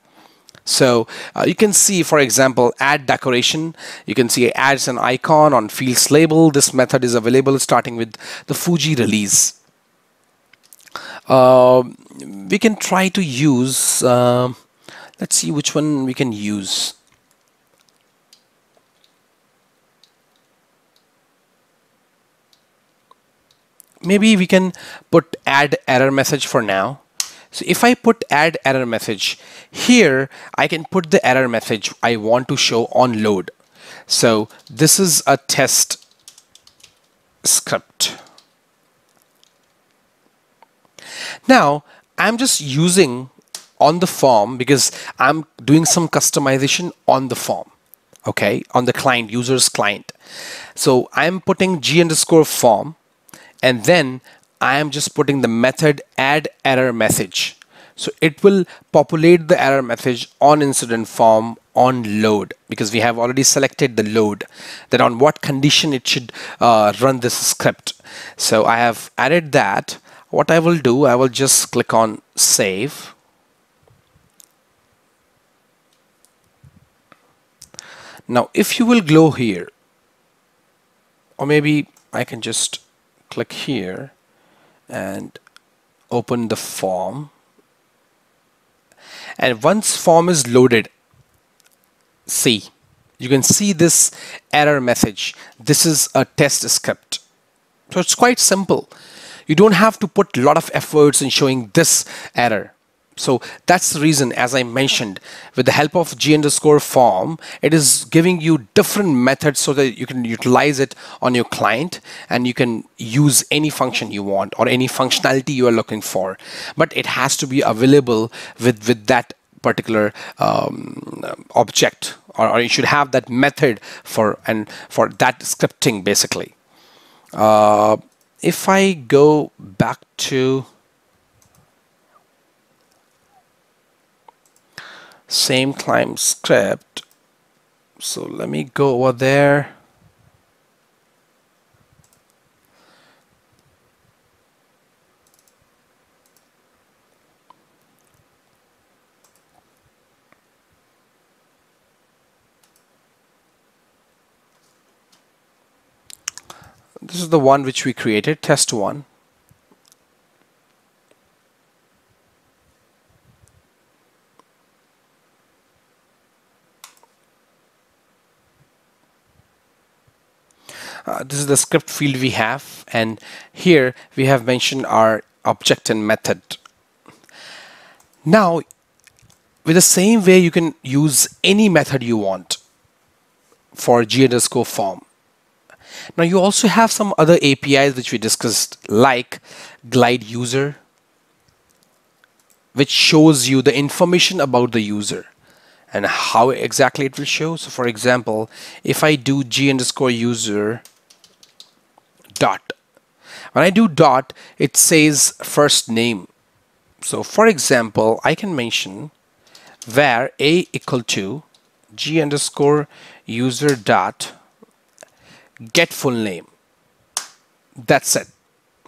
So you can see, for example, add decoration. You can see it adds an icon on fields label. This method is available starting with the Fuji release. We can try to use, let's see which one we can use. Maybe we can put add error message for now. So if I put add error message here, I can put the error message I want to show on load. So this is a test script. Now I'm just using on the form because I'm doing some customization on the form, okay, on the client, user's client. So I'm putting g underscore form, and then I am just putting the method add error message. So it will populate the error message on incident form on load, because we have already selected the load, that on what condition it should run this script. So I have added that. What I will do, I will just click on save. Now if you will go here, or maybe I can just click here and open the form, and once form is loaded, see, you can see this error message. This is a test script. So it's quite simple. You don't have to put a lot of efforts in showing this error. So that's the reason, as I mentioned, with the help of g underscore form, it is giving you different methods so that you can utilize it on your client, and you can use any function you want or any functionality you are looking for. But it has to be available with that particular object, or you should have that method for that scripting basically. If I go back to same climb script, so let me go over there. This is the one which we created, test one. This is the script field we have, and here we have mentioned our object and method. Now, with the same way, you can use any method you want for g underscore form. Now, you also have some other APIs which we discussed, like glide user, which shows you the information about the user and how exactly it will show. So for example, if I do g underscore user dot, when I do dot, it says first name. So for example, I can mention var a equal to g underscore user dot get full name. That's it.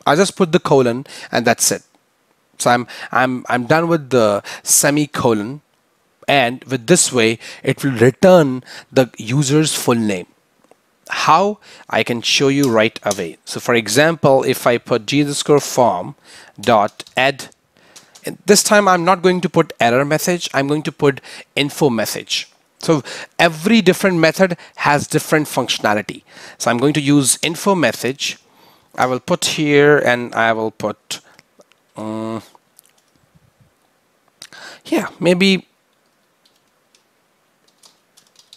I just put the colon and that's it. So I'm done with the semicolon, and with this way it will return the user's full name. How? I can show you right away. So for example, if I put g underscore form dot add, this time I'm not going to put error message, I'm going to put info message. So every different method has different functionality. So I'm going to use info message. I will put here, and I will put yeah, maybe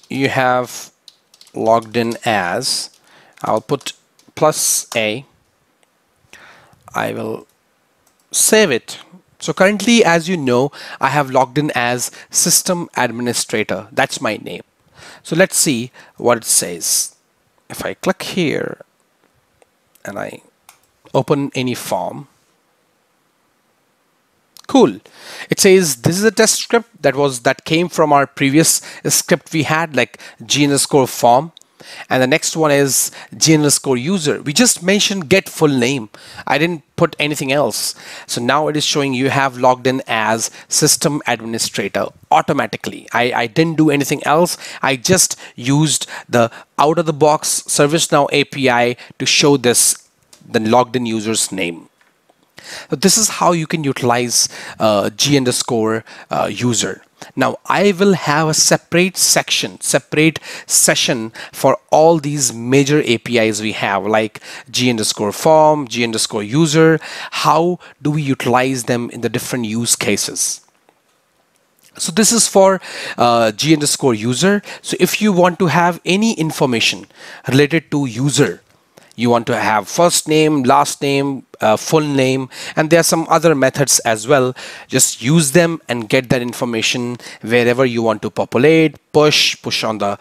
you have logged in as, I'll put plus a. I will save it. So currently, as you know, I have logged in as system administrator. That's my name. So let's see what it says. If I click here and I open any form, cool. It says this is a test script that came from our previous script we had, like g underscore form. And the next one is g underscore user. We just mentioned get full name. I didn't put anything else. So now it is showing you have logged in as system administrator automatically. I didn't do anything else. I just used the out of the box ServiceNow API to show this, the logged in user's name. So this is how you can utilize g underscore user. Now I will have a separate session for all these major APIs we have, like g underscore form, g underscore user. How do we utilize them in the different use cases? So this is for g underscore user. So if you want to have any information related to user, You want to have first name, last name, full name, and there are some other methods as well. Just use them and get that information wherever you want to populate, push on the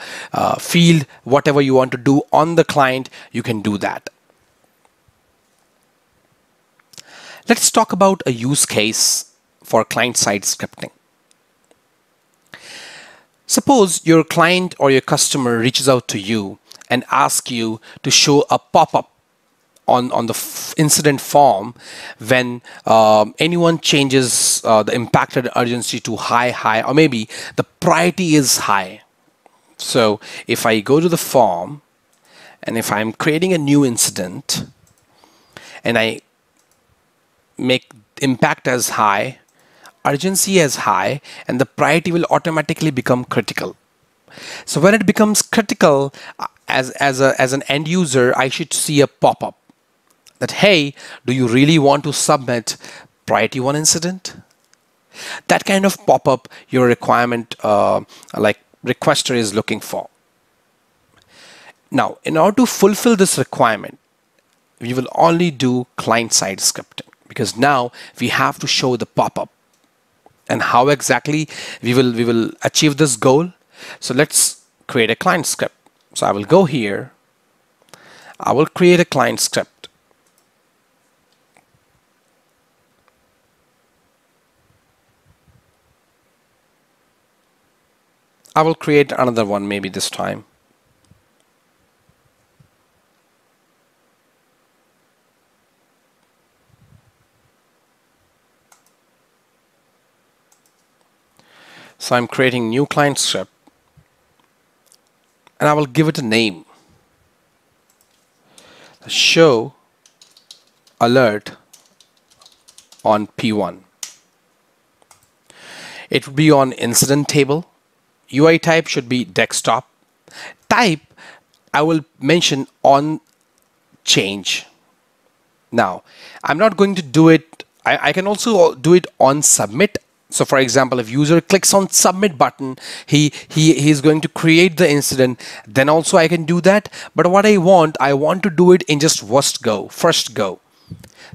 field, whatever you want to do on the client, you can do that. Let's talk about a use case for client-side scripting. Suppose your client or your customer reaches out to you and asks you to show a pop-up on the incident form when anyone changes the impacted urgency to high, or maybe the priority is high. So if I go to the form and if I'm creating a new incident and I make impact as high, urgency as high, and the priority will automatically become critical. So when it becomes critical, as an end user, I should see a pop-up that, hey, do you really want to submit priority 1 incident? That kind of pop-up your requirement like requester is looking for. Now, in order to fulfill this requirement, we will only do client-side scripting, because now we have to show the pop-up. And how exactly we will achieve this goal? So let's create a client script. So I will go here. I will create a client script. I will create another one maybe this time. So I'm creating new client script and I will give it a name. Show alert on P1. It would be on incident table. UI type should be desktop. Type I will mention on change. Now I'm not going to do it. I can also do it on submit. So for example, if user clicks on submit button, he is going to create the incident. Then also I can do that. But what I want to do it in just first go.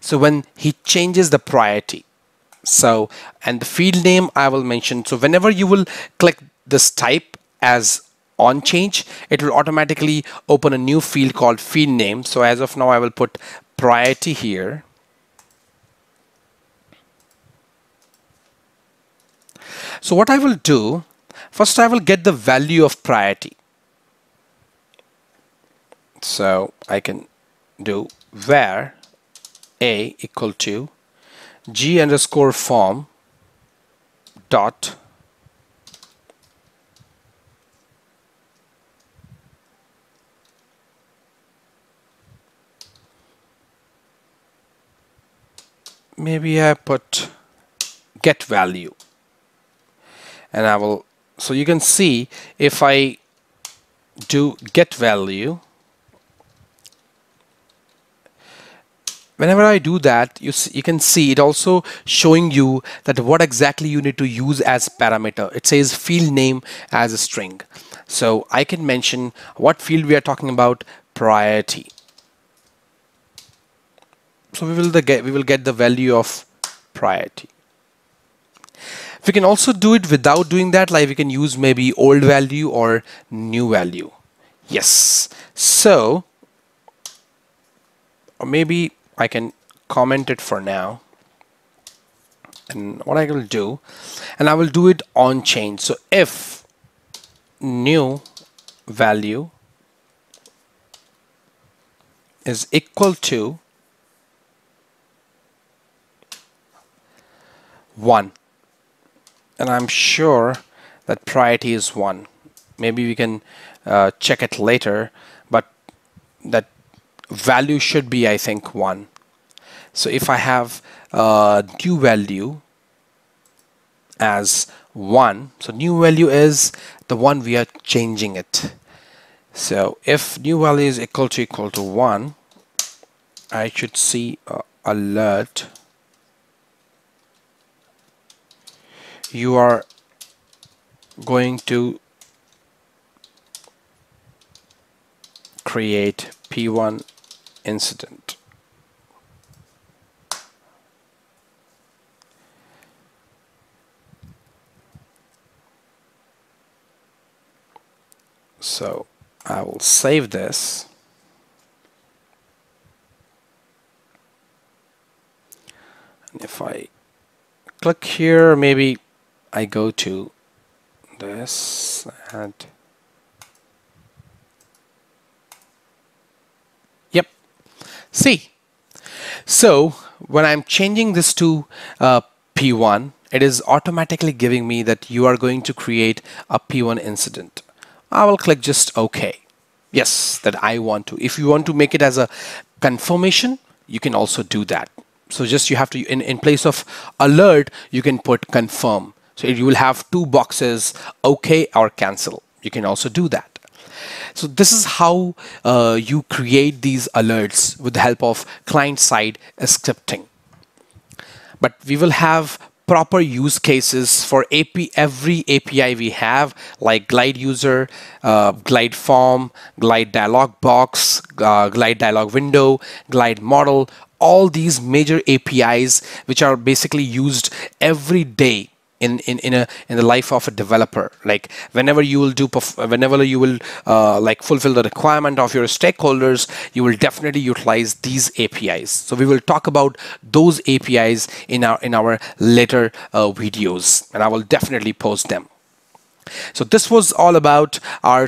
So when he changes the priority. So, and the field name I will mention. So whenever you will click this type as on change, it will automatically open a new field called field name. So as of now, I will put priority here. So what I will do, first I will get the value of priority. So I can do var a equal to g underscore form dot maybe I put get value. And I will, so you can see if I do get value, whenever I do that, you can see it also showing you that what exactly you need to use as parameter. It says field name as a string. So I can mention what field we are talking about, priority. So we will get the value of priority. We can also do it without doing that, like we can use maybe old value or new value. Yes. So, or maybe I can comment it for now. And what I will do, and I will do it on change. So if new value is equal to 1. And I'm sure that priority is 1. Maybe we can check it later, but that value should be, I think, 1. So if I have new value as 1, so new value is the one we are changing it. So if new value is equal to 1, I should see alert. You are going to create P1 incident. So I will save this. And if I click here, maybe I go to this and yep. See, so when I'm changing this to P1, it is automatically giving me that you are going to create a P1 incident. I will click just OK. Yes, that I want to. If you want to make it as a confirmation, you can also do that. So just you have to, in place of alert, you can put confirm. So you will have two boxes, OK or cancel. You can also do that. So this is how you create these alerts with the help of client-side scripting. But we will have proper use cases for every API we have, like glide user, glide form, glide dialog box, glide dialog window, glide model, all these major APIs which are basically used every day in the life of a developer. Like whenever you will like fulfill the requirement of your stakeholders, you will definitely utilize these APIs. So we will talk about those APIs in our later videos, and I will definitely post them. So this was all about our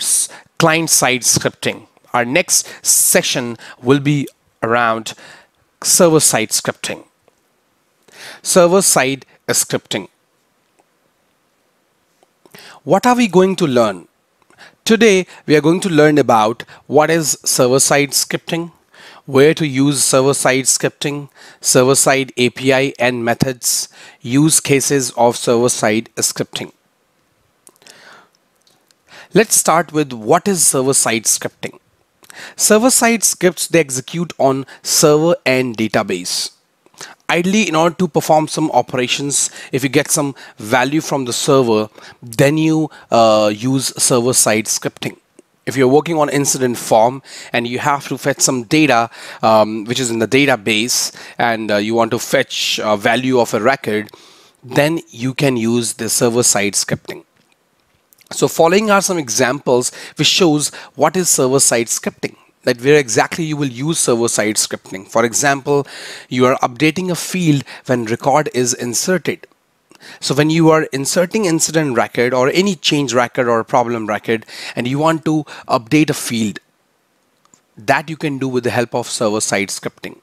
client-side scripting. Our next session will be around server-side scripting. Server-side scripting. What are we going to learn? Today, we are going to learn about what is server-side scripting, where to use server-side scripting, server-side API and methods, use cases of server-side scripting. Let's start with what is server-side scripting. Server-side scripts, they execute on server and database. Ideally, in order to perform some operations, if you get some value from the server, then you use server-side scripting. If you're working on incident form and you have to fetch some data which is in the database, and you want to fetch a value of a record, then you can use the server-side scripting. So following are some examples which shows what is server-side scripting, that where exactly you will use server-side scripting. For example, you are updating a field when record is inserted. So when you are inserting incident record or any change record or problem record and you want to update a field, that you can do with the help of server-side scripting.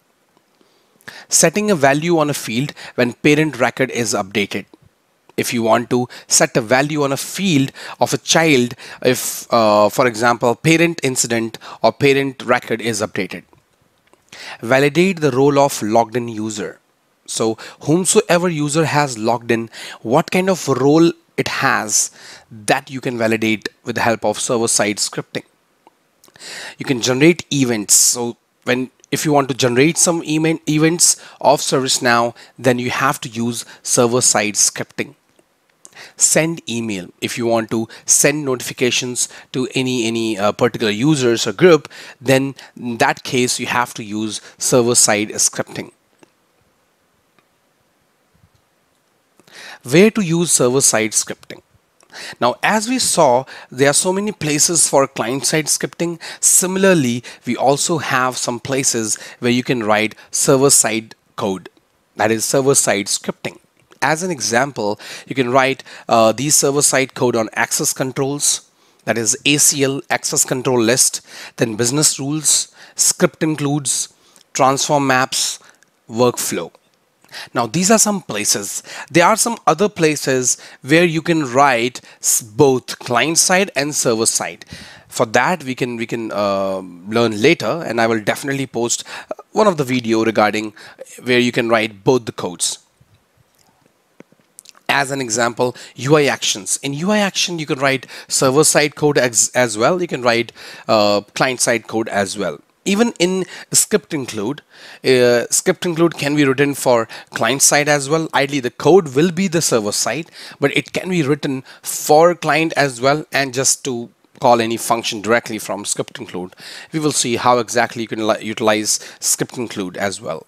Setting a value on a field when parent record is updated. If you want to set a value on a field of a child, if for example parent incident or parent record is updated. Validate the role of logged in user. So whomsoever user has logged in, what kind of role it has, that you can validate with the help of server-side scripting. You can generate events. So if you want to generate some events of ServiceNow, then you have to use server-side scripting. Send email. If you want to send notifications to any particular users or group, then in that case you have to use server-side scripting. Where to use server-side scripting? Now, as we saw, there are so many places for client-side scripting. Similarly, we also have some places where you can write server-side code, that is server-side scripting. As an example, you can write these server-side code on access controls, that is ACL, access control list, then business rules, script includes, transform maps, workflow. Now these are some places. There are some other places where you can write both client-side and server-side. For that we can learn later, and I will definitely post one of the video regarding where you can write both the codes. As an example, UI actions. In UI action, you can write server-side code as well. You can write client-side code as well. Even in script include can be written for client-side as well. Ideally, the code will be the server-side, but it can be written for client as well, and just to call any function directly from script include, we will see how exactly you can utilize script include as well.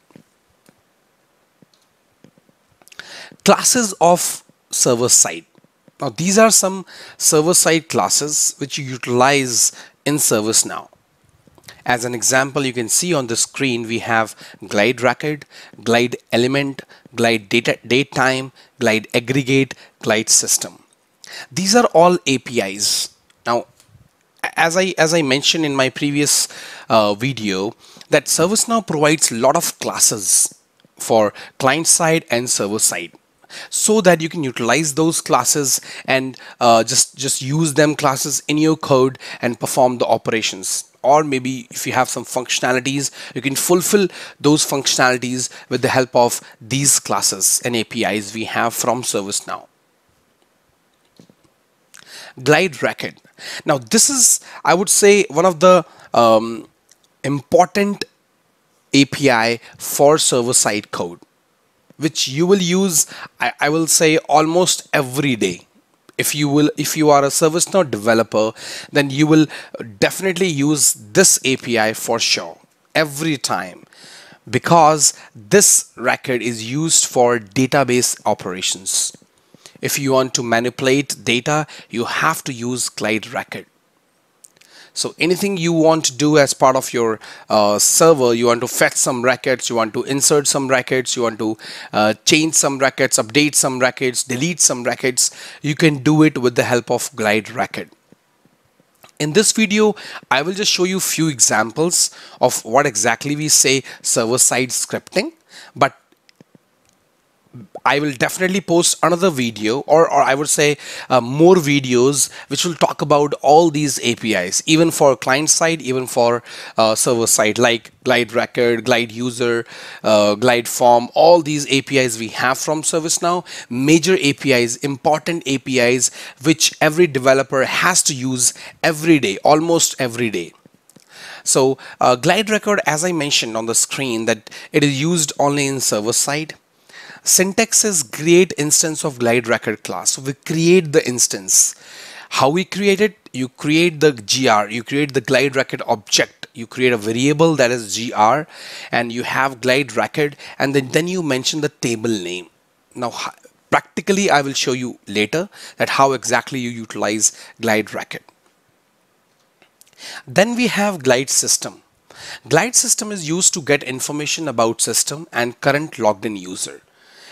Classes of server side. Now these are some server side classes which you utilize in ServiceNow. As an example, you can see on the screen we have glide record, glide element, glide date time, glide aggregate, glide system. These are all APIs. Now, as I mentioned in my previous video, that ServiceNow provides a lot of classes for client side and server side, so that you can utilize those classes and just use them classes in your code and perform the operations. Or maybe if you have some functionalities, you can fulfill those functionalities with the help of these classes and APIs we have from ServiceNow. Glide record. Now this is, I would say, one of the important API for server-side code, which you will use, I will say, almost every day. If you are a ServiceNow developer, then you will definitely use this API for sure every time, because this record is used for database operations. If you want to manipulate data, you have to use glide record. So anything you want to do as part of your server, you want to fetch some records, you want to insert some records, you want to change some records, update some records, delete some records, you can do it with the help of glide record. In this video, I will just show you few examples of what exactly we say server-side scripting, but I will definitely post another video, or I would say more videos which will talk about all these APIs, even for client side, even for server side, like glide record, glide user, glide form. All these APIs we have from ServiceNow, major APIs, important APIs which every developer has to use every day, almost every day. So glide record, as I mentioned on the screen, that it is used only in server side. Syntax is create instance of glide record class. So we create the instance. How we create it? You create the GR, you create the glide record object, you create a variable that is GR, and you have glide record, and then you mention the table name. Now practically I will show you later that how exactly you utilize glide record. Then we have glide system. Glide system is used to get information about system and current logged in user.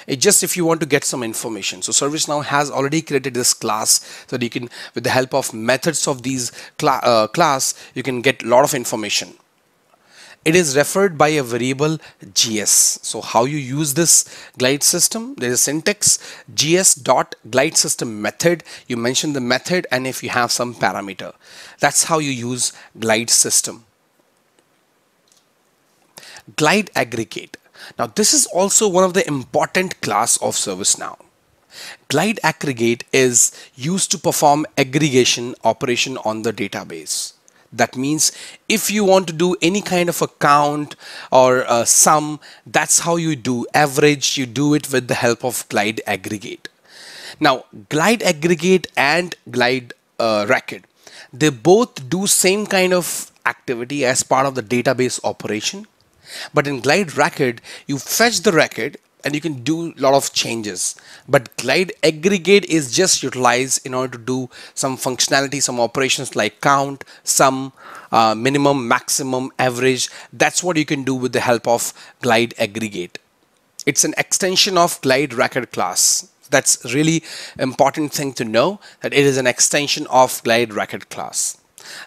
It's just if you want to get some information. So ServiceNow has already created this class so that you can, with the help of methods of these class, you can get a lot of information. It is referred by a variable GS. So how you use this glide system? There is a syntax gs.glide system method. You mention the method, and if you have some parameter, that's how you use glide system. Glide aggregate. Now this is also one of the important class of ServiceNow. Glide aggregate is used to perform aggregation operation on the database. That means if you want to do any kind of a count or a sum, that's how you do average. You do it with the help of glide aggregate. Now glide aggregate and glide record, they both do same kind of activity as part of the database operation. But in glide record, you fetch the record and you can do a lot of changes. But glide aggregate is just utilized in order to do some functionality, some operations like count, sum, minimum, maximum, average. That's what you can do with the help of glide aggregate. It's an extension of glide record class. That's really important thing to know, that it is an extension of glide record class.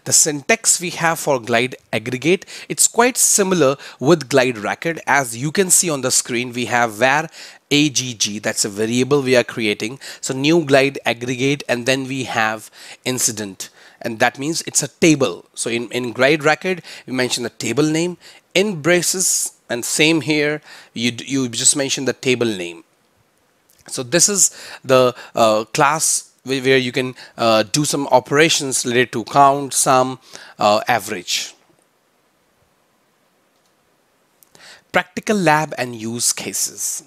The syntax we have for glide aggregate, it's quite similar with glide record. As you can see on the screen, we have var agg, that's a variable we are creating. So new glide aggregate, and then we have incident, and that means it's a table. So in glide record, we mention the table name, in braces, and same here, you just mention the table name. So this is the class where you can do some operations related to count, sum, average. Practical lab and use cases.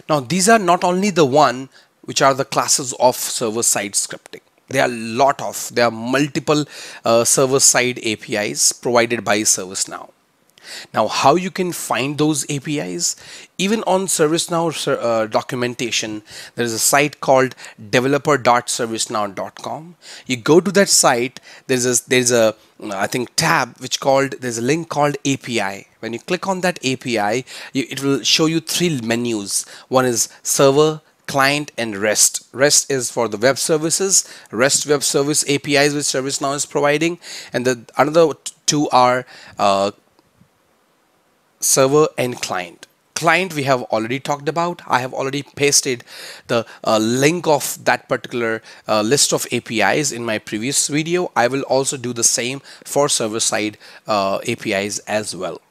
Now these are not only the one which are the classes of server-side scripting.
There are multiple server-side APIs provided by ServiceNow. Now, how you can find those APIs? Even on ServiceNow documentation, there is a site called developer.servicenow.com. You go to that site. There's a I think tab there's a link called API. When you click on that API, it will show you three menus. One is server, client, and REST. REST is for the web services, REST web service APIs which ServiceNow is providing, and the another two are server and client. Client we have already talked about. I have already pasted the link of that particular list of APIs in my previous video. I will also do the same for server-side APIs as well.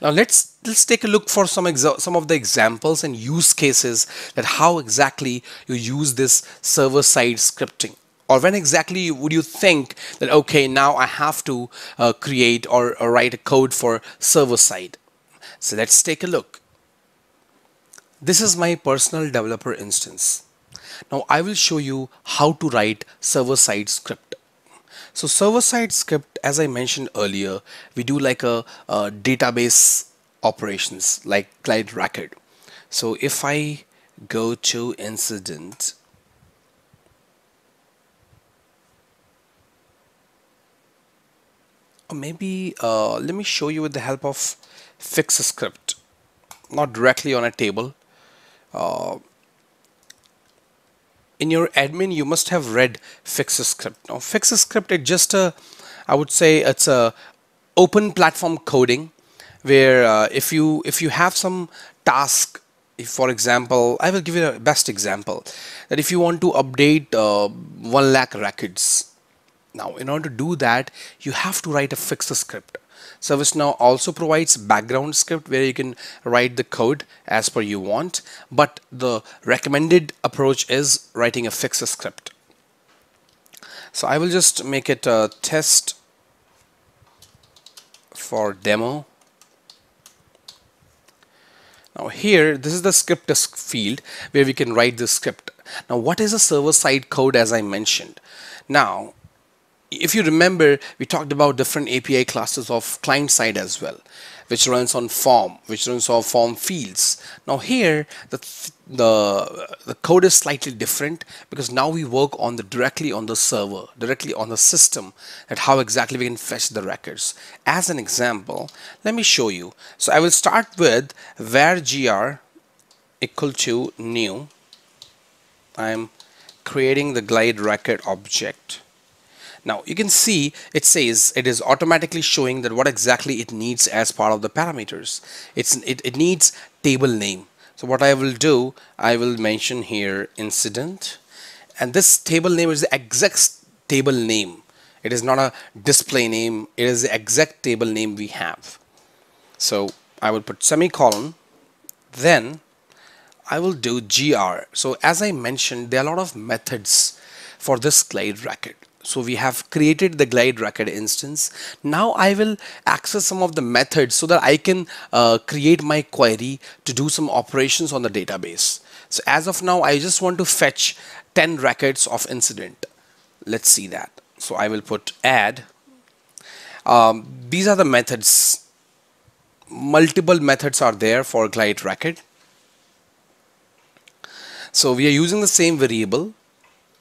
Now let's take a look for some of the examples and use cases that how exactly you use this server-side scripting. Or when exactly would you think that, okay, now I have to create or write a code for server side? So let's take a look. This is my personal developer instance. Now I will show you how to write server side script. So server side script, as I mentioned earlier, we do like a database operations like client record. So if I go to incident, or maybe let me show you with the help of fix script, not directly on a table. In your admin, you must have read fix script. Now, fix script is just I would say it's a open platform coding where if you have some task, if for example, I will give you a best example that if you want to update 1 lakh records. Now, in order to do that, you have to write a fix script. ServiceNow also provides background script where you can write the code as per you want, but the recommended approach is writing a fix script. So I will just make it a test for demo. Now here, this is the script field where we can write the script. Now, what is a server-side code, as I mentioned? Now, if you remember, we talked about different API classes of client side as well, which runs on form, which runs on form fields. Now here, the code is slightly different because now we work on directly on the server, directly on the system, that how exactly we can fetch the records. As an example, let me show you. So I will start with var gr equal to new. I'm creating the glide record object. Now you can see it says it is automatically showing that what exactly it needs as part of the parameters. It needs table name. So what I will do, I will mention here incident, and this table name is the exact table name. It is not a display name. It is the exact table name we have. So I will put semicolon, then I will do gr. So as I mentioned, there are a lot of methods for this glide record. So we have created the glide record instance. Now I will access some of the methods so that I can create my query to do some operations on the database. So as of now, I just want to fetch 10 records of incident. Let's see that. So I will put add. These are the methods. Multiple methods are there for glide record. So we are using the same variable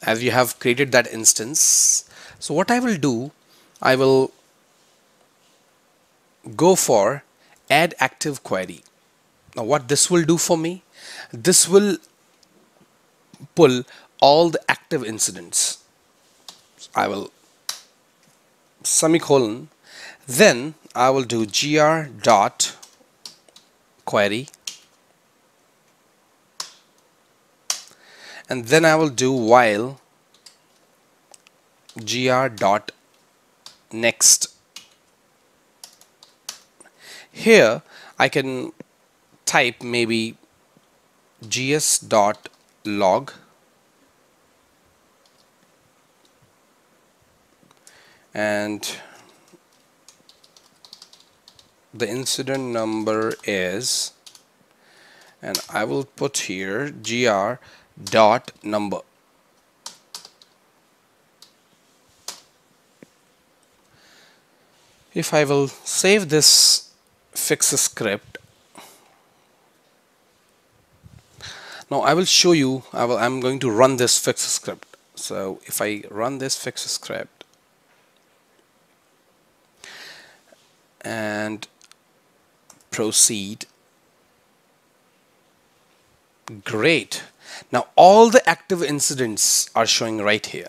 as we have created that instance. So what I will do, I will go for add active query. Now what this will do for me, this will pull all the active incidents. So I will semicolon, then I will do gr dot query, and then I will do while gr dot next. Here I can type maybe gs dot log, and the incident number is, and I will put here gr dot number. If I will save this fix script, now I will show you, I'm going to run this fix script. So if I run this fix script and proceed, great. Now all the active incidents are showing right here.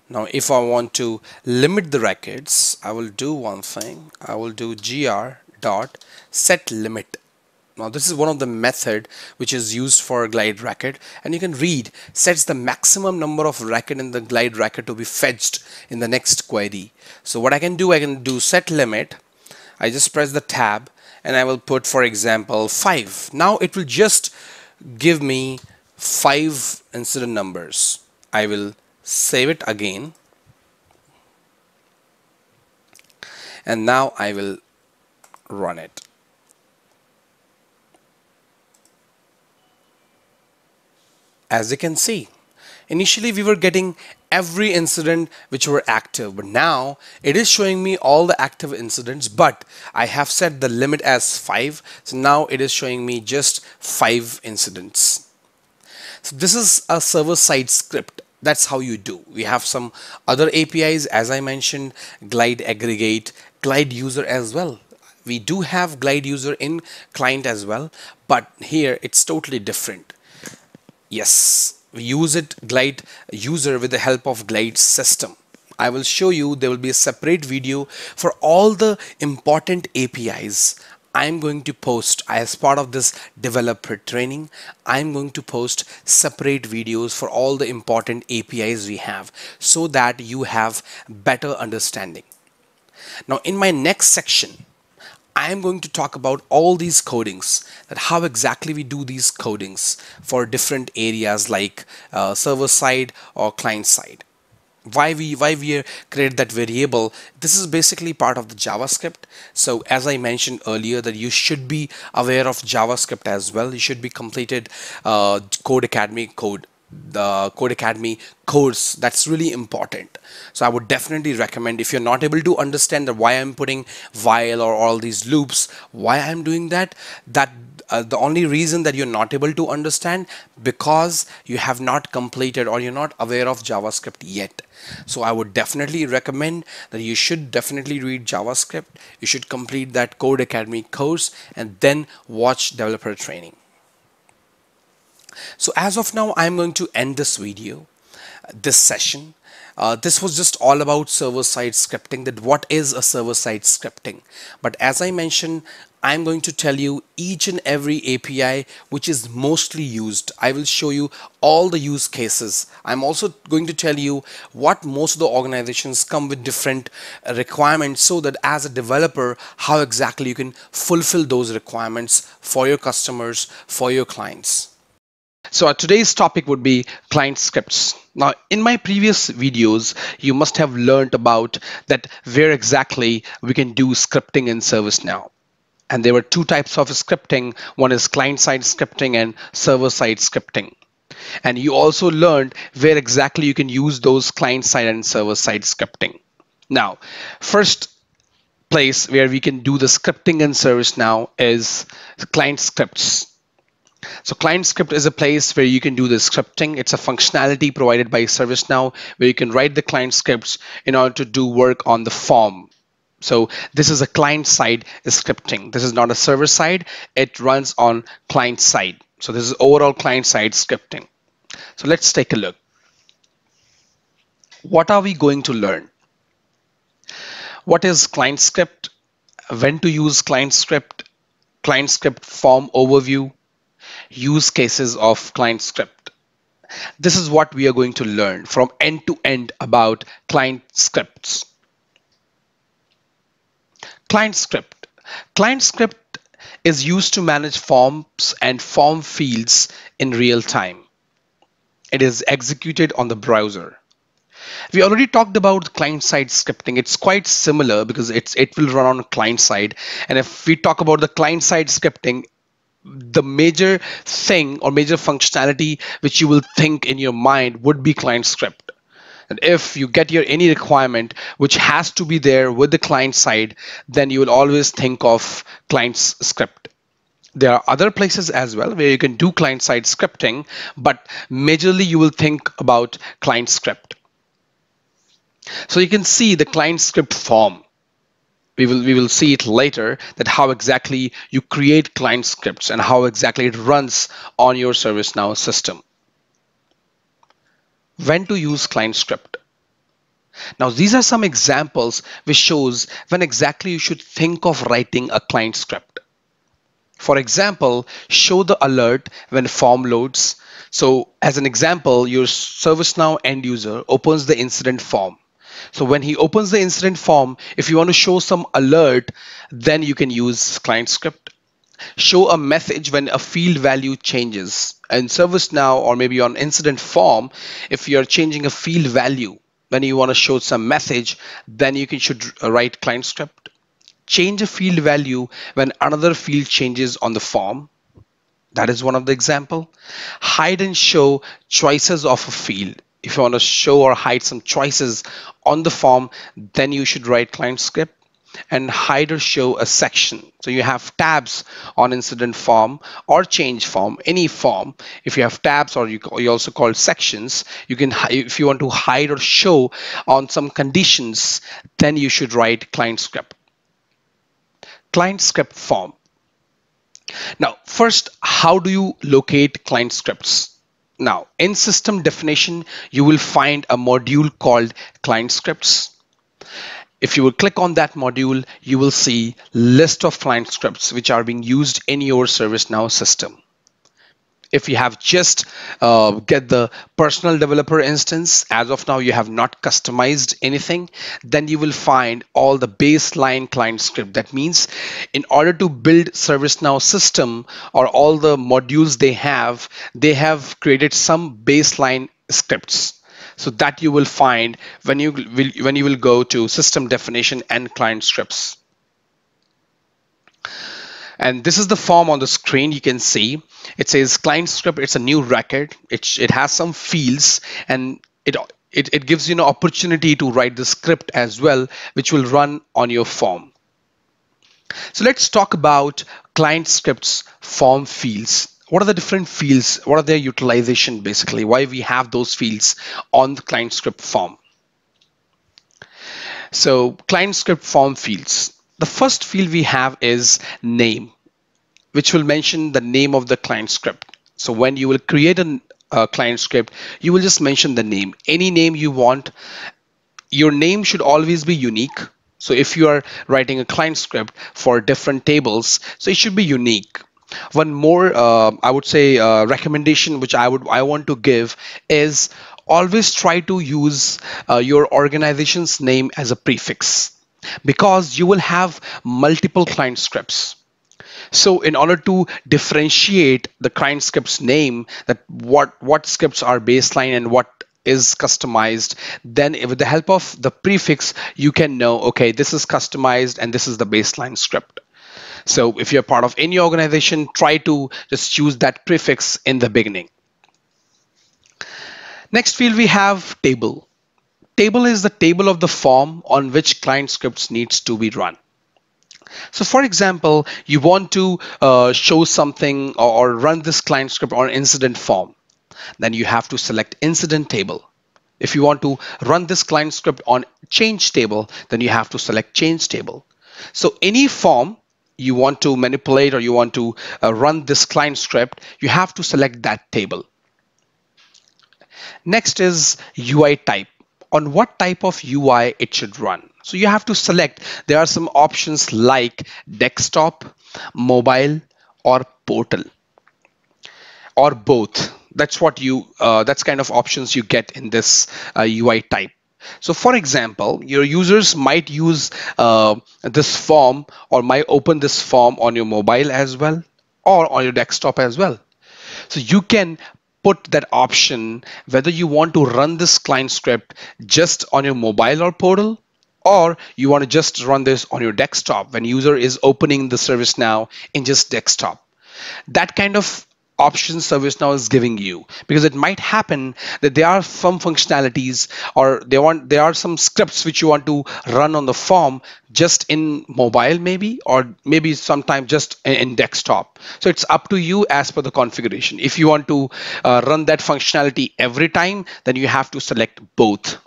Now if I want to limit the records, I will do one thing. I will do gr dot set limit. Now this is one of the method which is used for glide record, and you can read sets the maximum number of record in the glide record to be fetched in the next query. So what I can do set limit. I just press the tab and I will put, for example, 5. Now it will just give me 5 incident numbers. I will save it again, and now I will run it. As you can see, initially we were getting every incident which were active, but now it is showing me all the active incidents, but I have set the limit as 5, so now it is showing me just 5 incidents. So this is a server-side script. That's how you do. We have some other APIs, as I mentioned, glide aggregate, glide user as well. We do have glide user in client as well, but here it's totally different. Yes, we use it glide user with the help of glide system. I will show you, there will be a separate video for all the important APIs. I'm going to post as part of this developer training. I'm going to post separate videos for all the important APIs we have so that you have better understanding. Now in my next section, I am going to talk about all these codings, that how exactly we do these codings for different areas like server side or client side. Why we create that variable. This is basically part of the JavaScript. So as I mentioned earlier, that you should be aware of JavaScript as well. You should be completed Code Academy the Code Academy course. That's really important. So I would definitely recommend, if you're not able to understand that why I'm putting while or all these loops, why I'm doing that, the only reason that you're not able to understand because you have not completed or you're not aware of JavaScript yet. So I would definitely recommend that you should definitely read JavaScript. You should complete that Code Academy course and then watch developer training. So as of now, I'm going to end this video, this session. This was just all about server-side scripting, that what is a server-side scripting. But as I mentioned, I'm going to tell you each and every API which is mostly used. I will show you all the use cases. I'm also going to tell you what most of the organizations come with different requirements, so that as a developer, how exactly you can fulfill those requirements for your customers, for your clients. So today's topic would be client scripts. Now, in my previous videos, you must have learned about that where exactly we can do scripting in ServiceNow. And there were two types of scripting. One is client-side scripting and server-side scripting. And you also learned where exactly you can use those client-side and server-side scripting. Now, first place where we can do the scripting in ServiceNow is client scripts. So client script is a place where you can do the scripting. It's a functionality provided by ServiceNow where you can write the client scripts in order to do work on the form. So this is a client side scripting. This is not a server side. It runs on client side. So this is overall client side scripting. So let's take a look. What are we going to learn? What is client script? When to use client script form overview, use cases of client script. This is what we are going to learn from end to end about client scripts. Client script. Client script is used to manage forms and form fields in real time. It is executed on the browser. We already talked about client-side scripting. It's quite similar because it will run on client side. And if we talk about the client-side scripting, the major thing or major functionality which you will think in your mind would be client script. And if you get your any requirement which has to be there with the client side, then you will always think of client's script. There are other places as well where you can do client-side scripting, but majorly you will think about client script. So you can see the client script form. We will see it later that how exactly you create client scripts and how exactly it runs on your ServiceNow system. When to use client script. Now these are some examples which shows when exactly you should think of writing a client script. For example, show the alert when form loads. So as an example, your ServiceNow end user opens the incident form. So when he opens the incident form, if you want to show some alert, then you can use client script. Show a message when a field value changes. In ServiceNow or maybe on incident form, if you're changing a field value, when you want to show some message, then you should write client script. Change a field value when another field changes on the form. That is one of the example. Hide and show choices of a field. If you want to show or hide some choices on the form, then you should write client script. And hide or show a section. So you have tabs on incident form or change form, any form. If you have tabs, or you also call sections, you can, if you want to hide or show on some conditions, then you should write client script. Client script form. Now, first, how do you locate client scripts? Now, in system definition, you will find a module called client scripts. If you will click on that module, you will see list of client scripts which are being used in your ServiceNow system. If you have just get the personal developer instance, as of now you have not customized anything, then you will find all the baseline client script. That means in order to build ServiceNow system or all the modules they have created some baseline scripts. So that you will find when you will go to system definition and client scripts. And this is the form on the screen. You can see it says client script. It's a new record. It has some fields, and it gives you an opportunity to write the script as well, which will run on your form. So let's talk about client scripts form fields. What are the different fields? What are their utilization basically? Why we have those fields on the client script form? So client script form fields. The first field we have is name, which will mention the name of the client script. So when you will create a client script, you will just mention the name, any name you want. Your name should always be unique. So if you are writing a client script for different tables, so it should be unique. One more, I would say, recommendation which I want to give is always try to use your organization's name as a prefix, because you will have multiple client scripts. So in order to differentiate the client script's name, that what scripts are baseline and what is customized, then with the help of the prefix, you can know, okay, this is customized and this is the baseline script. So if you're part of any organization, try to just choose that prefix in the beginning. Next field we have table. Table is the table of the form on which client scripts needs to be run. So for example, you want to show something or run this client script on incident form, then you have to select incident table. If you want to run this client script on change table, then you have to select change table. So any form you want to manipulate or you want to run this client script, you have to select that table. Next is UI type. On what type of UI it should run. So you have to select, there are some options like desktop, mobile, or portal, or both. That's what that's kind of options you get in this UI type. So for example, your users might use this form or might open this form on your mobile as well or on your desktop as well. So you can put that option whether you want to run this client script just on your mobile or portal, or you want to just run this on your desktop when user is opening the ServiceNow in just desktop. That kind of options ServiceNow is giving you, because it might happen that there are some functionalities or there are some scripts which you want to run on the form just in mobile maybe, or maybe sometime just in desktop. So it's up to you as per the configuration. If you want to run that functionality every time, then you have to select both.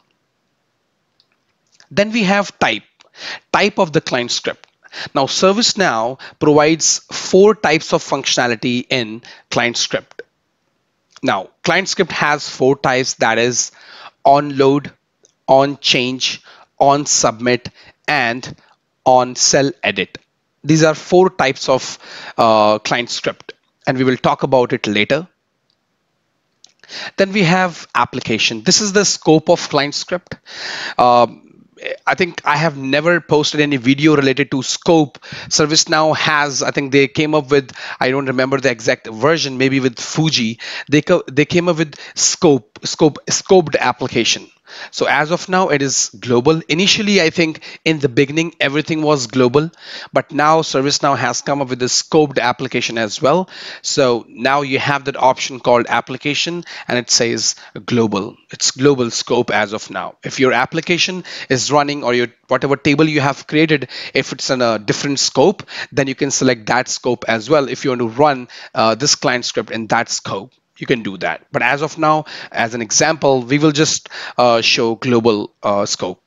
Then we have type of the client script. Now, ServiceNow provides 4 types of functionality in client script. Now, client script has 4 types, that is on load, on change, on submit, and on cell edit. These are 4 types of client script, and we will talk about it later. Then we have application. This is the scope of client script. I think I have never posted any video related to scope. ServiceNow has, I think they came up with, I don't remember the exact version, maybe with Fuji, they came up with scoped application. So as of now, it is global. Initially, I think in the beginning, everything was global, but now ServiceNow has come up with the scoped application as well. So now you have that option called application, and it says global. It's global scope as of now. If your application is running, or your whatever table you have created, if it's in a different scope, then you can select that scope as well. If you want to run this client script in that scope, you can do that. But as of now, as an example, we will just show global scope.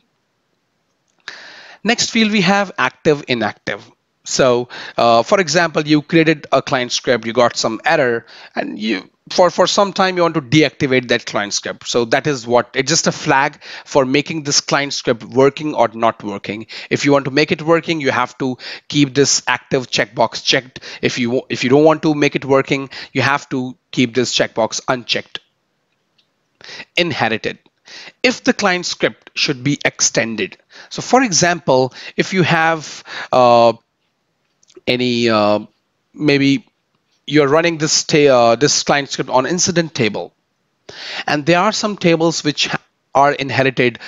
Next field we have active, inactive. So for example, you created a client script, you got some error, and you for some time you want to deactivate that client script. So that is what it's just a flag for making this client script working or not working. If you want to make it working, you have to keep this active checkbox checked. If you don't want to make it working, you have to keep this checkbox unchecked. Inherited. If the client script should be extended. So for example, if you have any maybe you're running this client script on incident table, and there are some tables which are inherited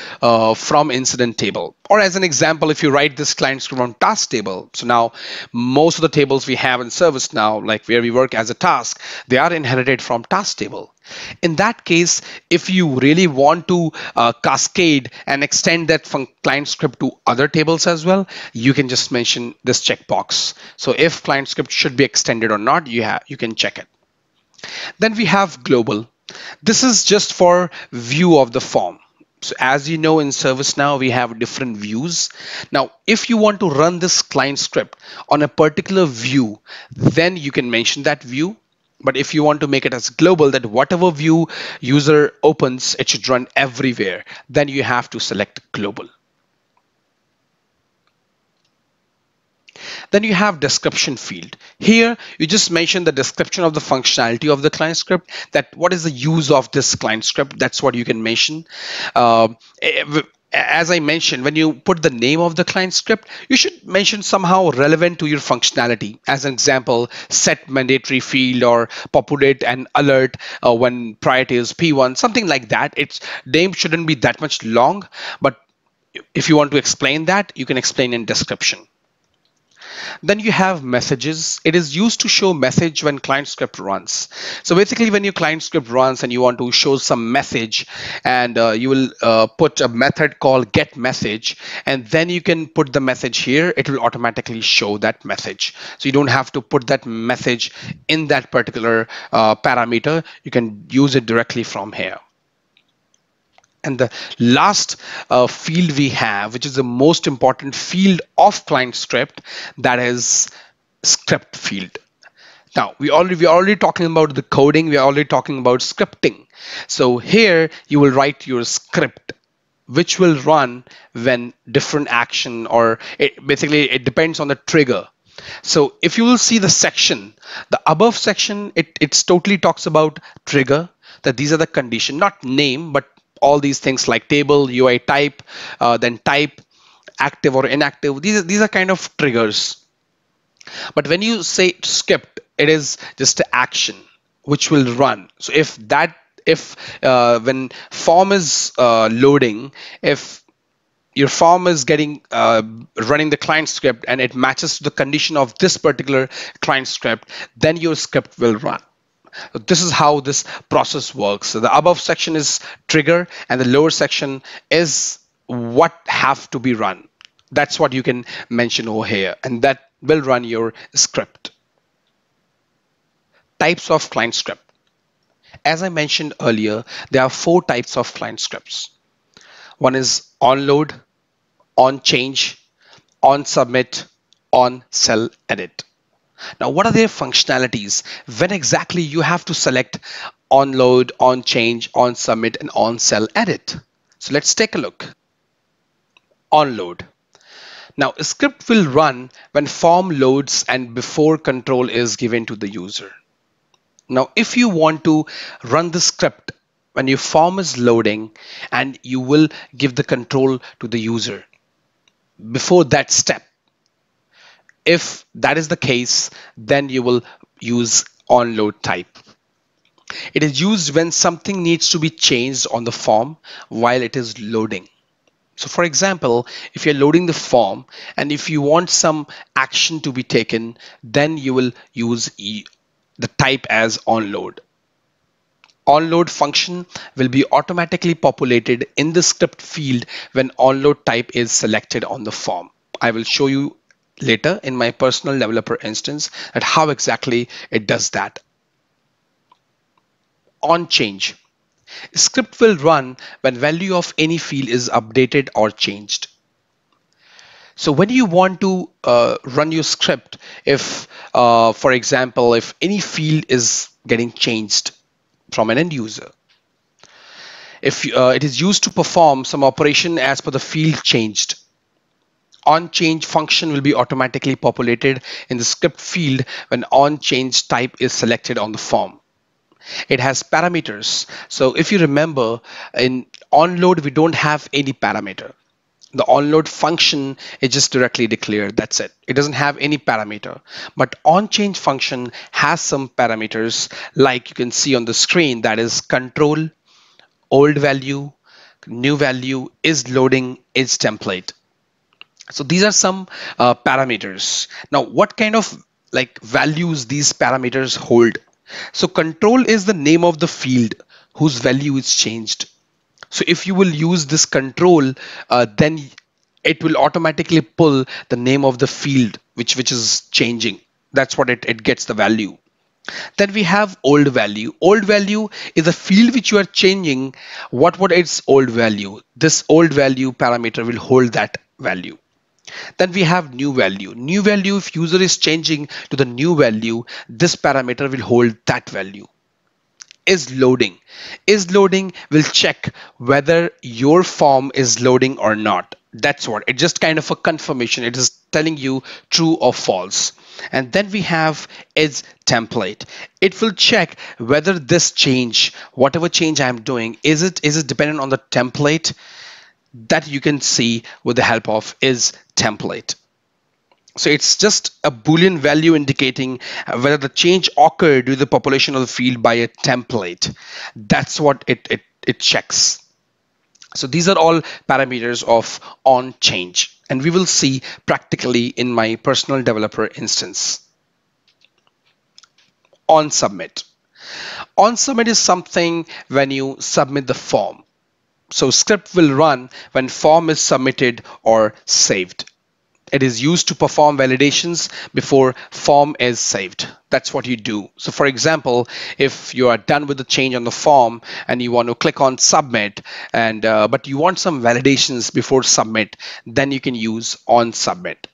from incident table. Or as an example, if you write this client script on task table, so now most of the tables we have in ServiceNow, like where we work as a task, they are inherited from task table. In that case, if you really want to cascade and extend that client script to other tables as well, you can just mention this checkbox. So if client script should be extended or not, you can check it. Then we have global. This is just for view of the form. So as you know, in ServiceNow, we have different views. Now, if you want to run this client script on a particular view, then you can mention that view. But if you want to make it as global, that whatever view user opens, it should run everywhere, then you have to select global. Then you have description field. Here, you just mention the description of the functionality of the client script, that what is the use of this client script, that's what you can mention. As I mentioned, when you put the name of the client script, you should mention somehow relevant to your functionality. As an example, set mandatory field or populate an alert when priority is P1, something like that. Its name shouldn't be that much long, but if you want to explain that, you can explain in description. Then you have messages. It is used to show message when client script runs. So basically, when your client script runs and you want to show some message, and you will put a method called get message, and then you can put the message here. It will automatically show that message. So you don't have to put that message in that particular parameter. You can use it directly from here. And the last field we have, which is the most important field of client script, that is script field. Now, we're already talking about the coding. We are already talking about scripting. So here you will write your script, which will run when different action, or basically it depends on the trigger. So if you will see the section, the above section, it totally talks about trigger, that these are the condition, not name, but all these things like table, UI type, then type, active or inactive. These are kind of triggers. But when you say script, it is just an action which will run. So if when form is loading, if your form is getting running the client script and it matches to the condition of this particular client script, then your script will run. This is how this process works. So the above section is trigger and the lower section is what have to be run. That's what you can mention over here, and that will run your script. Types of client script. As I mentioned earlier, there are 4 types of client scripts. One is on load, on change, on submit, on cell edit. Now, what are their functionalities? When exactly you have to select on load, on change, on submit, and on cell edit? So let's take a look. On load. Now, a script will run when form loads and before control is given to the user. Now, if you want to run the script when your form is loading and you will give the control to the user before that step, if that is the case, then you will use onload type. It is used when something needs to be changed on the form while it is loading. So for example, if you're loading the form and if you want some action to be taken, then you will use the type as onload. Onload function will be automatically populated in the script field when onload type is selected on the form. I will show you later in my personal developer instance at how exactly it does that. On change. Script will run when value of any field is updated or changed. So when you want to run your script, if for example, if any field is getting changed from an end user, if it is used to perform some operation as per the field changed, on change function will be automatically populated in the script field when on change type is selected on the form. It has parameters. So if you remember, in onload we don't have any parameter. The onload function is just directly declared. That's it. It doesn't have any parameter. But on change function has some parameters, like you can see on the screen, that is control, old value, new value, is loading, is template. So these are some parameters. Now, what kind of values these parameters hold? So control is the name of the field whose value is changed. So if you will use this control, then it will automatically pull the name of the field which is changing. That's what it gets the value. Then we have old value. Old value is a field which you are changing. What its old value? This old value parameter will hold that value. Then we have new value. New value, if user is changing to the new value, this parameter will hold that value. Is loading. Is loading will check whether your form is loading or not. That's what. It's just kind of a confirmation. It is telling you true or false. And then we have is template. It will check whether this change, whatever change I'm doing, is it dependent on the template that you can see with the help of is template. So it's just a Boolean value indicating whether the change occurred due to the population of the field by a template. That's what it checks. So these are all parameters of on change, and we will see practically in my personal developer instance. On submit. On submit is something when you submit the form. So script will run when form is submitted or saved. It is used to perform validations before form is saved. That's what you do. So for example, if you are done with the change on the form and you want to click on submit, and but you want some validations before submit, then you can use on submit.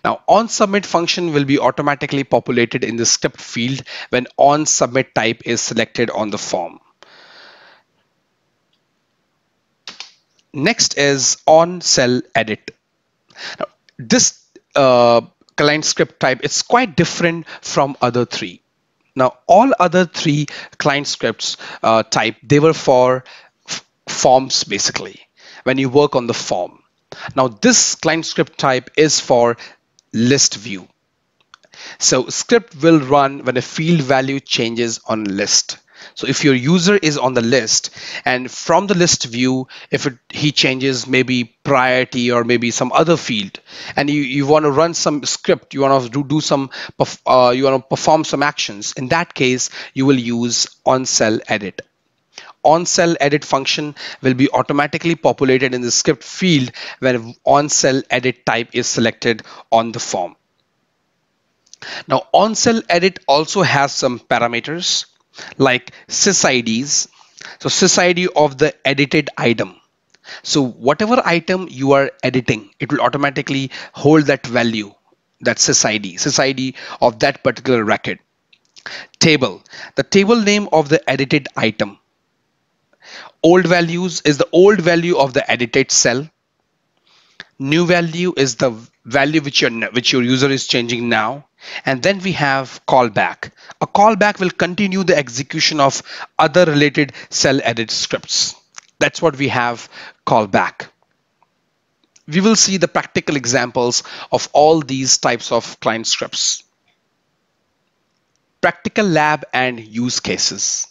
Now on submit function will be automatically populated in the script field when on submit type is selected on the form. Next is on cell edit. Now, this client script type is quite different from other 3. Now, all other 3 client scripts type, they were for forms basically, when you work on the form. Now, this client script type is for list view. So script will run when a field value changes on list. So if your user is on the list, and from the list view, if he changes maybe priority or maybe some other field, and you want to run some script, you want to do some, you want to perform some actions, in that case, you will use on-cell edit. On-cell edit function will be automatically populated in the script field when on-cell edit type is selected on the form. Now, on-cell edit also has some parameters like sysids. So sysid of the edited item. So whatever item you are editing, it will automatically hold that value, that sysid of that particular record. Table, the table name of the edited item. Old values is the old value of the edited cell. New value is the value which your user is changing now. And then we have callback. A callback will continue the execution of other related cell edit scripts. That's what we have callback. We will see the practical examples of all these types of client scripts. Practical lab and use cases.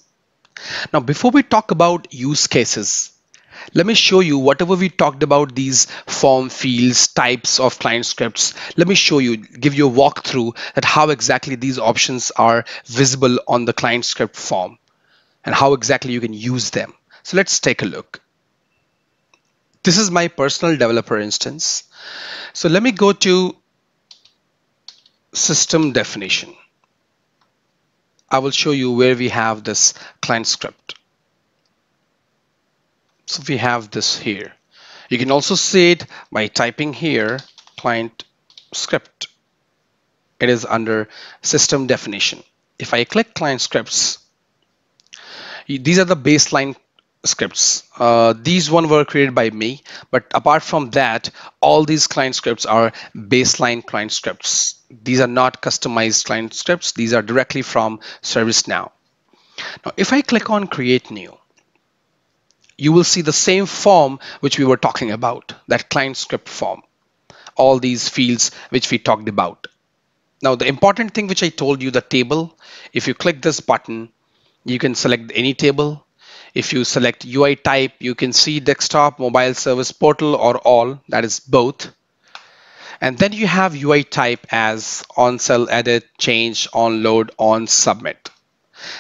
Now, before we talk about use cases, let me show you whatever we talked about, these form fields, types of client scripts. Let me show you, give you a walkthrough that how exactly these options are visible on the client script form and how exactly you can use them. So let's take a look. This is my personal developer instance. So let me go to system definition. I will show you where we have this client script. So we have this here. You can also see it by typing here client script. It is under system definition. If I click client scripts, these are the baseline scripts. These one were created by me, but apart from that, all these client scripts are baseline client scripts. These are not customized client scripts. These are directly from ServiceNow. Now, if I click on create new, you will see the same form which we were talking about, that client script form, all these fields which we talked about. Now, the important thing which I told you, the table, if you click this button, you can select any table. If you select UI type, you can see desktop, mobile service portal, or all, that is both. And then you have UI type as on-cell edit, change, on load, on submit.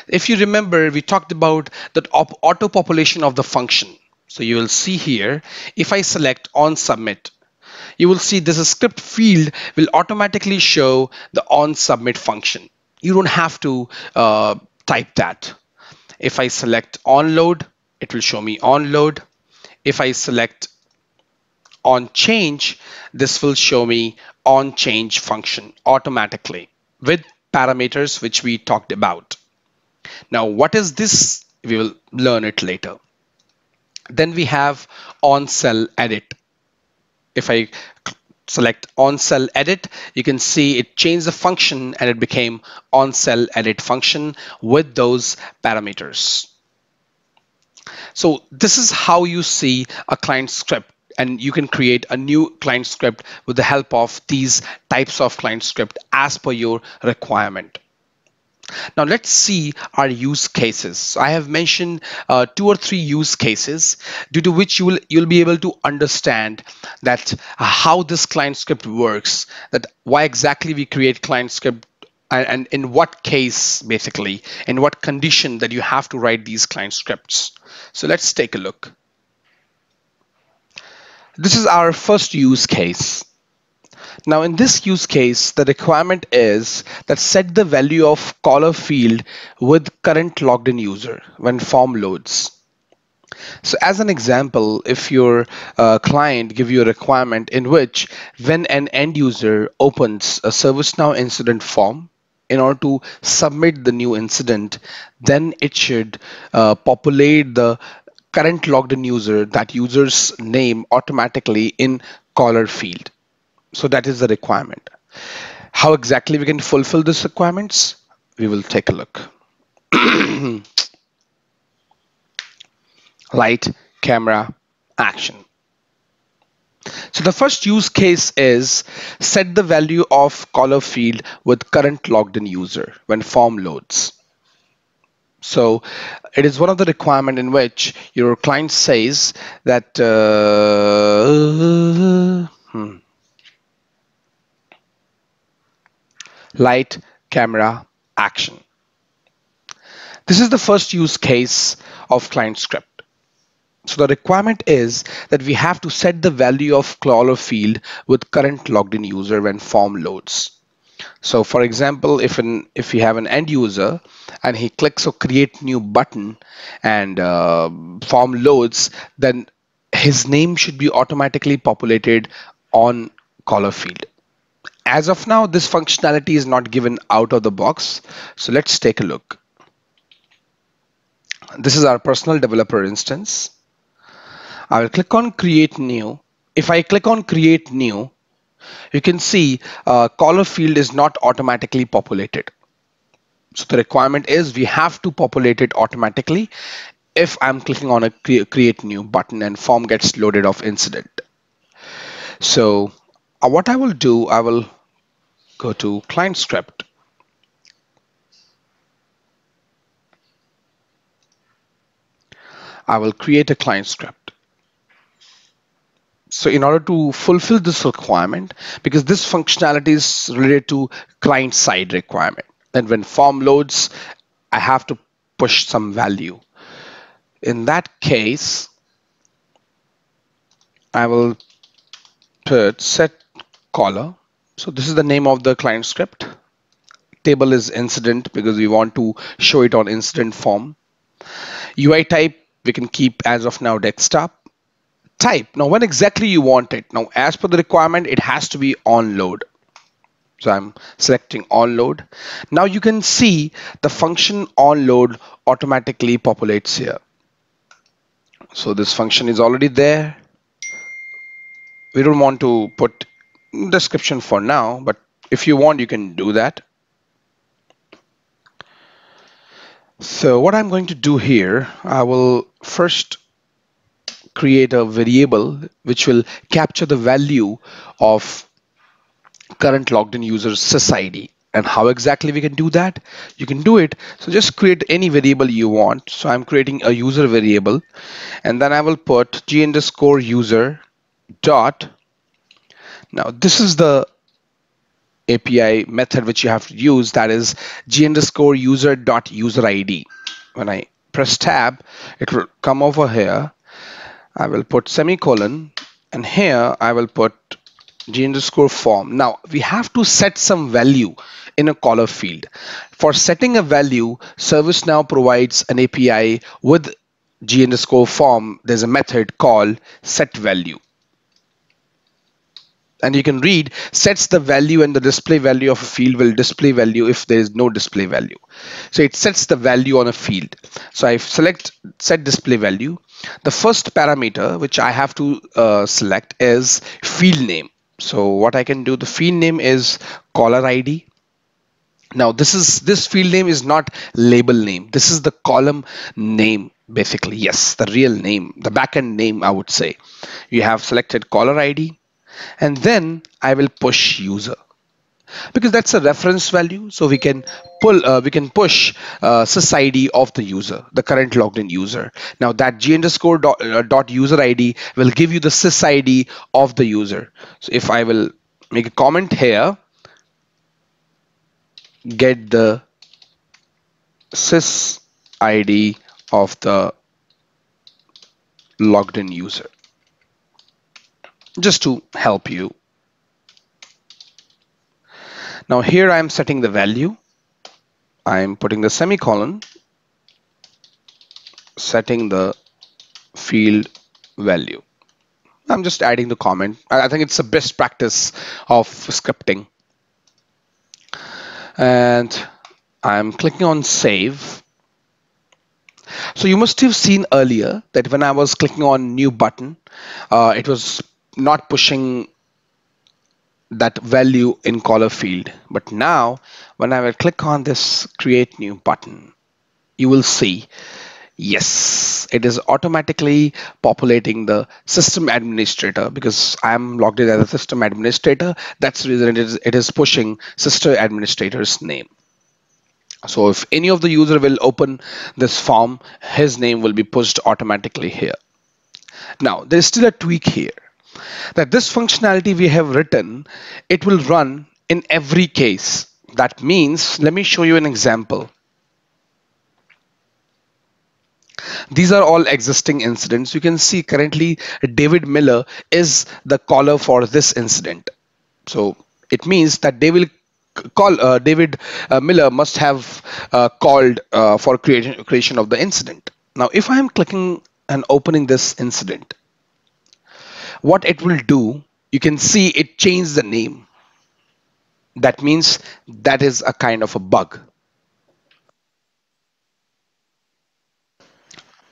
If you remember, we talked about that auto population of the function. So you will see here, if I select on submit, you will see this script field will automatically show the on submit function. You don't have to type that. If I select on load, it will show me on load. If I select on change, this will show me on change function automatically with parameters which we talked about. Now, what is this? We will learn it later. Then we have on cell edit. If I select on cell edit, you can see it changed the function and it became on cell edit function with those parameters. So this is how you see a client script, and you can create a new client script with the help of these types of client script as per your requirement. Now let's see our use cases. So I have mentioned 2 or 3 use cases due to which you'll be able to understand that how this client script works, that why exactly we create client script, and in what case, basically, in what condition that you have to write these client scripts. So let's take a look. This is our first use case. Now in this use case, the requirement is that set the value of caller field with current logged in user when form loads. So as an example, if your client give you a requirement in which when an end user opens a ServiceNow incident form in order to submit the new incident, then it should populate the current logged in user, that user's name automatically in caller field. So that is the requirement. How exactly we can fulfill these requirements? We will take a look. Light, camera, action. So the first use case is set the value of caller field with current logged in user when form loads. So it is one of the requirement in which your client says that light, camera, action. This is the first use case of client script. So the requirement is that we have to set the value of caller field with current logged in user when form loads. So for example, if you have an end user and he clicks or create new button and form loads, then his name should be automatically populated on caller field. As of now, this functionality is not given out of the box. So let's take a look. This is our personal developer instance. I will click on create new. If I click on create new, you can see caller field is not automatically populated. So the requirement is we have to populate it automatically if I'm clicking on a create new button and form gets loaded off incident. So what I will do, I will go to client script. I will create a client script. So in order to fulfill this requirement, because this functionality is related to client side requirement, then when form loads, I have to push some value. In that case, I will put set caller. So this is the name of the client script. Table is incident because we want to show it on incident form. UI type, we can keep as of now desktop. Type, now when exactly you want it. Now as per the requirement, it has to be on load. So I'm selecting on load. Now you can see the function on load automatically populates here. So this function is already there. We don't want to put description for now, but if you want, you can do that. So what I'm going to do here, I will first create a variable which will capture the value of current logged in user's SysID. And how exactly we can do that? You can do it. So just create any variable you want. So I'm creating a user variable, and then I will put g underscore user dot. Now this is the API method which you have to use, that is g underscore user dot user ID. When I press tab, it will come over here. I will put semicolon, and here I will put g underscore form. Now we have to set some value in a caller field. For setting a value, ServiceNow provides an API with g underscore form. There's a method called set value. And you can read sets the value, and the display value of a field will display value if there is no display value. So it sets the value on a field. So I select set display value. The first parameter which I have to select is field name. So what I can do, the field name is caller ID. Now this field name is not label name. This is the column name basically. Yes, the real name, the backend name, I would say. You have selected caller ID. And then I will push user, because that's a reference value. So we can push SysID of the user, the current logged in user. Now that g underscore dot user ID will give you the SysID of the user. So if I will make a comment here, get the SysID of the logged in user, just to help you. Now here I am setting the value. I am putting the semicolon, setting the field value. I'm just adding the comment. I think it's a best practice of scripting. And I'm clicking on save. So you must have seen earlier that when I was clicking on new button, it was not pushing that value in caller field. But now when I will click on this create new button, you will see, yes, it is automatically populating the system administrator, because I'm logged in as a system administrator. That's the reason it is pushing system administrator's name. So if any of the user will open this form, his name will be pushed automatically here. Now there's still a tweak here, that this functionality we have written, it will run in every case. That means, let me show you an example. These are all existing incidents. You can see currently David Miller is the caller for this incident. So it means that they will call David Miller must have called for creation of the incident. Now, if I am clicking and opening this incident, what it will do, you can see it changed the name. That means that is a kind of a bug,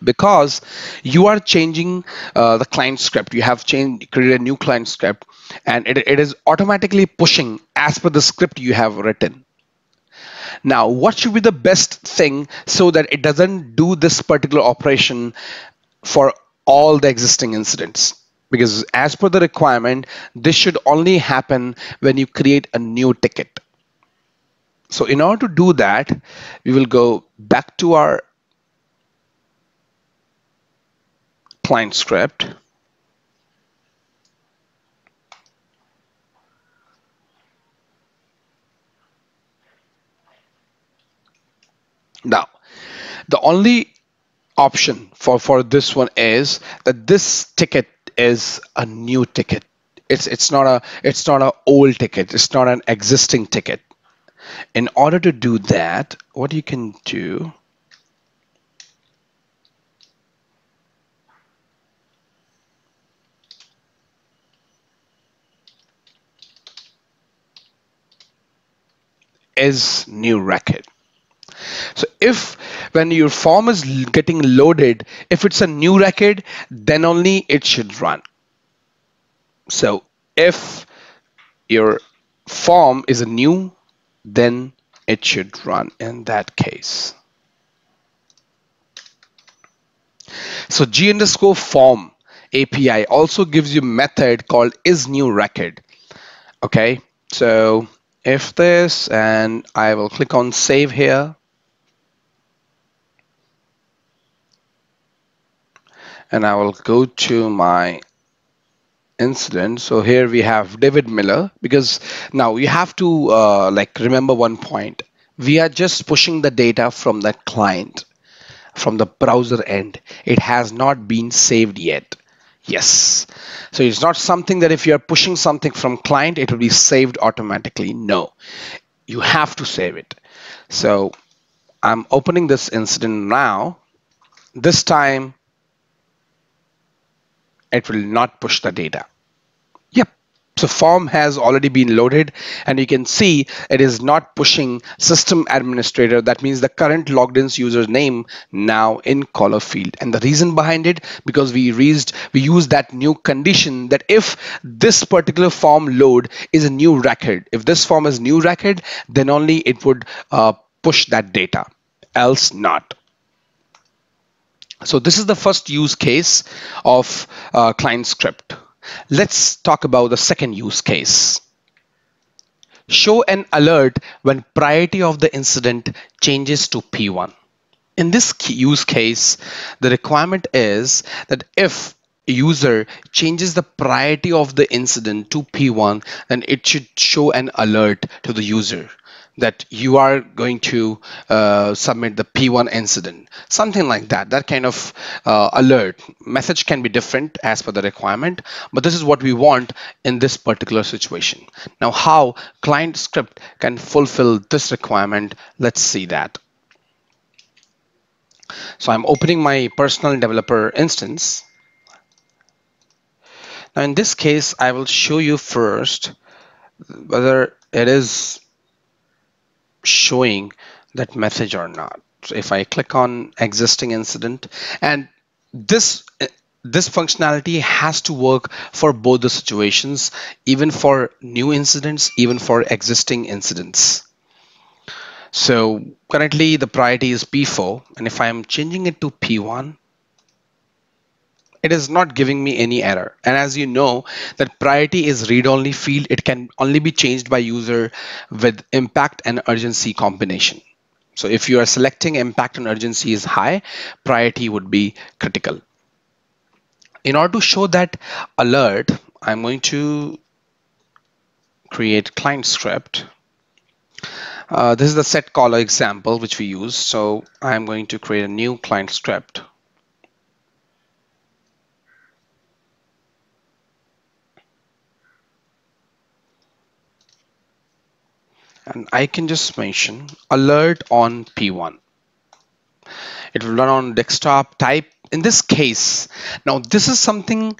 because you are changing the client script. You have created a new client script, and it is automatically pushing as per the script you have written. Now, what should be the best thing so that it doesn't do this particular operation for all the existing incidents? Because as per the requirement, this should only happen when you create a new ticket. So in order to do that, we will go back to our client script. Now, the only option for this one is that this ticket is a new ticket. It's not a old ticket. It's not an existing ticket. In order to do that, what you can do is new record. So if when your form is getting loaded, if it's a new record, then only it should run. So if your form is a new, then it should run in that case. So G underscore form API also gives you method called is new record. Okay, so if this, and I will click on save here, and I will go to my incident. So here we have David Miller, because now you have to like remember one point. We are just pushing the data from the client, from the browser end. It has not been saved yet. Yes. So it's not something that if you are pushing something from client, it will be saved automatically. No, you have to save it. So I'm opening this incident now. This time it will not push the data. Yep. So form has already been loaded, and you can see it is not pushing system administrator. That means the current logged in user name now in caller field. And the reason behind it, because we used that new condition that if this particular form load is a new record, if this form is new record, then only it would push that data, else not. So this is the first use case of client script. Let's talk about the second use case. Show an alert when priority of the incident changes to P1. In this use case, the requirement is that if a user changes the priority of the incident to P1, then it should show an alert to the user that you are going to submit the P1 incident, something like that. That kind of alert message can be different as per the requirement, but this is what we want in this particular situation. Now, how client script can fulfill this requirement, let's see that. So I'm opening my personal developer instance. Now in this case, I will show you first whether it is showing that message or not. So if I click on existing incident, and this functionality has to work for both the situations, even for new incidents, even for existing incidents. So currently the priority is P4, and if I am changing it to P1, it is not giving me any error. And as you know, that priority is read-only field. It can only be changed by user with impact and urgency combination. So if you are selecting impact and urgency is high, priority would be critical. In order to show that alert, I'm going to create client script. This is the set caller example which we use. So I'm going to create a new client script. And I can just mention alert on P1. It will run on desktop type. In this case, now this is something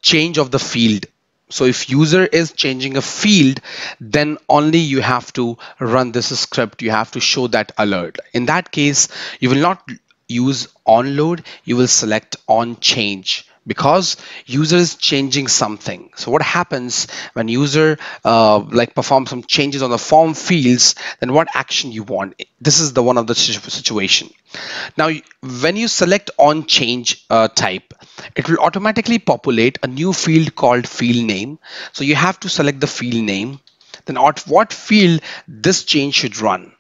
change of the field. So if user is changing a field, then only you have to run this script. You have to show that alert. In that case, you will not use on load. You will select on change because user is changing something. So what happens when user like perform some changes on the form fields, then what action you want? This is the one of the situation. Now, when you select on change type, it will automatically populate a new field called field name. So you have to select the field name, then what field this change should run.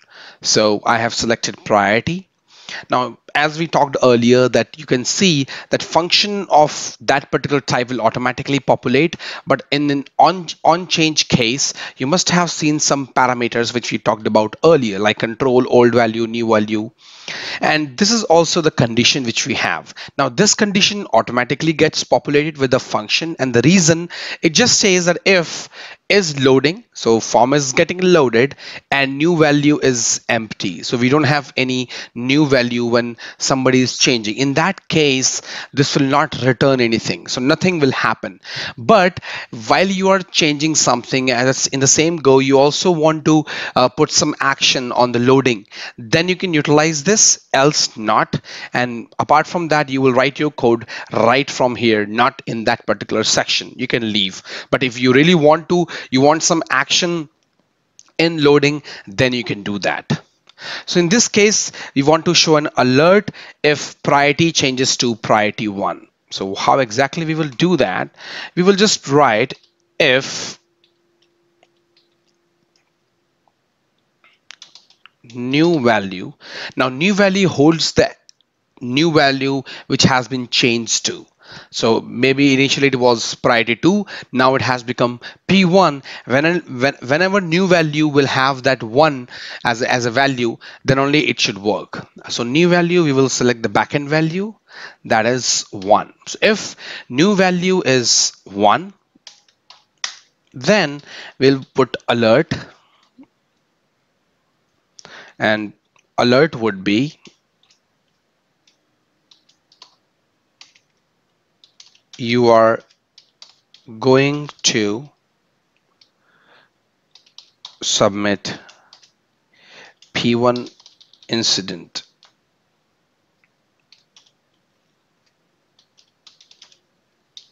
So I have selected priority. Now, as we talked earlier, that you can see that function of that particular type will automatically populate, but in an on change case, you must have seen some parameters which we talked about earlier, like control, old value, new value. And this is also the condition which we have. Now this condition automatically gets populated with the function, and the reason it just says that if is loading, so form is getting loaded and new value is empty, so we don't have any new value when somebody is changing. In that case, this will not return anything, so nothing will happen. But while you are changing something, as in the same go, you also want to put some action on the loading, then you can utilize this, else not. And apart from that, you will write your code right from here, not in that particular section. You can leave, but if you really want to, you want some action in loading, then you can do that. So in this case, we want to show an alert if priority changes to priority 1. So how exactly we will do that? We will just write if new value. Now new value holds the new value which has been changed to. So maybe initially it was priority 2, now it has become P1. Whenever new value will have that 1 as a value, then only it should work. So new value, we will select the backend value, that is 1. So if new value is 1, then we'll put alert, and alert would be you are going to submit P1 incident.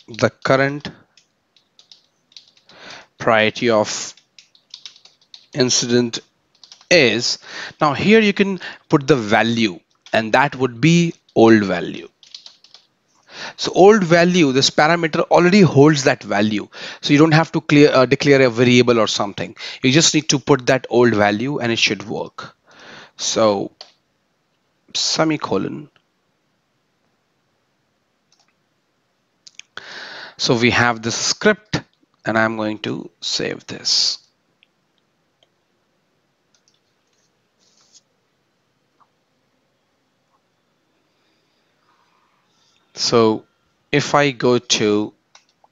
The current priority of incident is, now here you can put the value, and that would be old value. So old value, this parameter already holds that value. So you don't have to declare a variable or something. You just need to put that old value and it should work. So semicolon. So we have this script, and I'm going to save this. So if I go to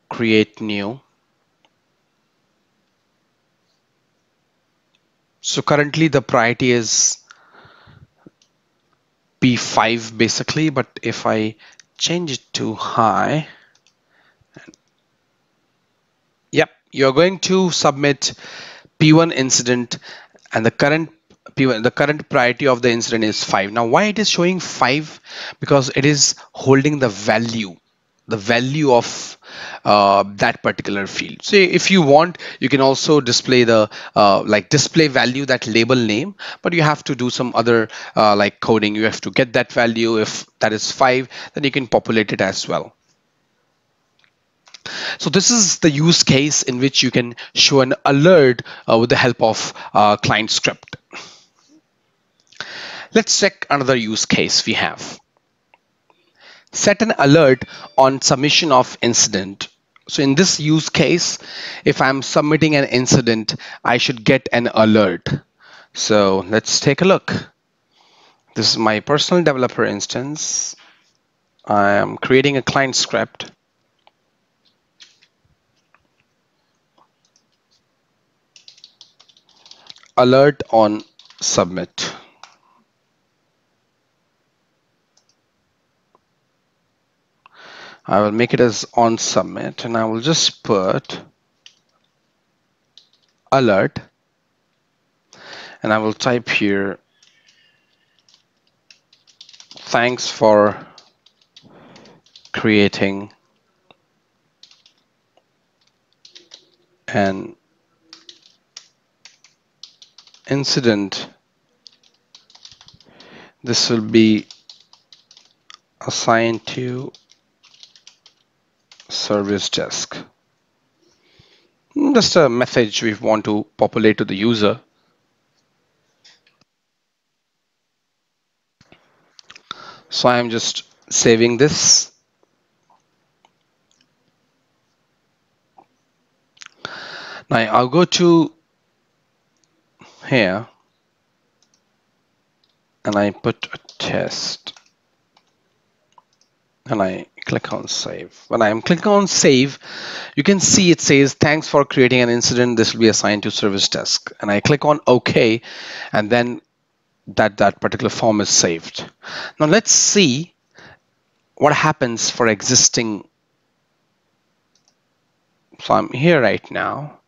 create new, so currently the priority is P5 basically, but if I change it to high, yep, you're going to submit P1 incident, and the current P1, the current priority of the incident is 5. Now why it is showing 5? Because it is holding the value of that particular field. So if you want, you can also display the like display value, that label name, but you have to do some other like coding. You have to get that value. If that is 5, then you can populate it as well. So this is the use case in which you can show an alert with the help of client script. Let's check another use case we have. Set an alert on submission of incident. So in this use case, if I'm submitting an incident, I should get an alert. So let's take a look. This is my personal developer instance. I am creating a client script. Alert on submit. I will make it as on submit, and I will just put alert, and I will type here, thanks for creating an incident. This will be assigned to service desk. Just a message we want to populate to the user. So I'm just saving this. Now I'll go to here and I put a test and I click on save. When I'm clicking on save, you can see it says thanks for creating an incident. This will be assigned to service desk, and I click on OK, and then that particular form is saved. Now let's see what happens for existing. So I'm here right now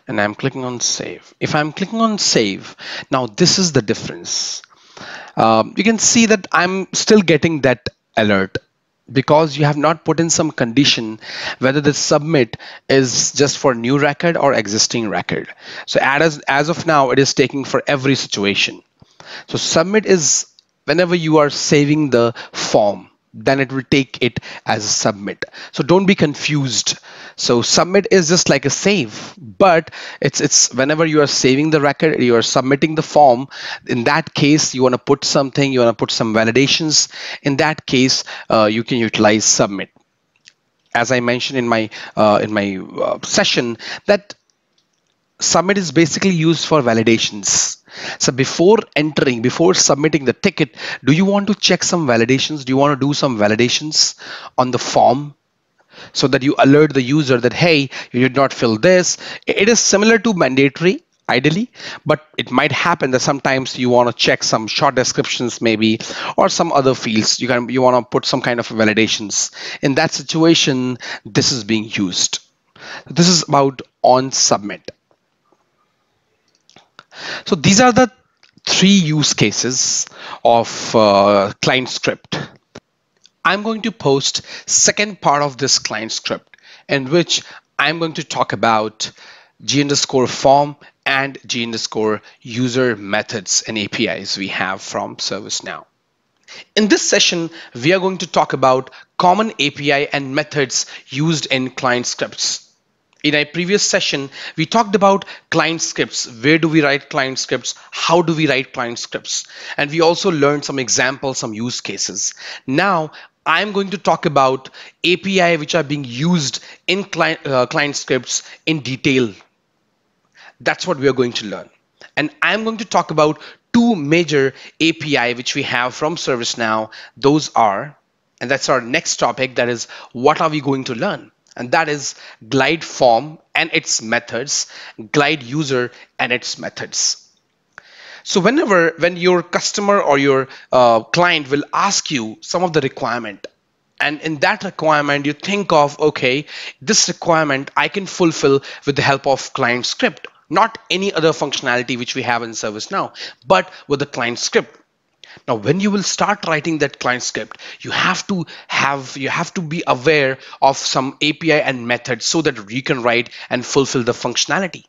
and I'm clicking on save. If I'm clicking on save, now this is the difference. You can see that I'm still getting that alert because you have not put in some condition whether the submit is just for new record or existing record. So as of now, it is taking for every situation. So submit is whenever you are saving the form, then it will take it as a submit. So don't be confused. So submit is just like a save, but it's whenever you are saving the record, you are submitting the form. In that case, you want to put something, you want to put some validations. In that case, you can utilize submit. As I mentioned in my session, that submit is basically used for validations. So before submitting the ticket, do you want to check some validations? Do you want to do some validations on the form so that you alert the user that, hey, you did not fill this? It is similar to mandatory ideally, but it might happen that sometimes you want to check some short descriptions maybe, or some other fields. You want to put some kind of validations. In that situation, this is being used. This is about on submit. So these are the three use cases of client script. I'm going to post second part of this client script in which I'm going to talk about G_form and G_user methods and APIs we have from ServiceNow. In this session, we are going to talk about common API and methods used in client scripts. In our previous session, we talked about client scripts. Where do we write client scripts? How do we write client scripts? And we also learned some examples, some use cases. Now, I'm going to talk about API which are being used in client scripts in detail. That's what we are going to learn. And I'm going to talk about two major API which we have from ServiceNow. Those are, and that's our next topic, that is, what are we going to learn? And that is glide form and its methods, glide user and its methods. So when your customer or your client will ask you some of the requirement, and in that requirement you think of, okay, this requirement I can fulfill with the help of client script, not any other functionality which we have in ServiceNow, but with the client script. Now, when you will start writing that client script, you have to be aware of some API and methods so that you can write and fulfill the functionality.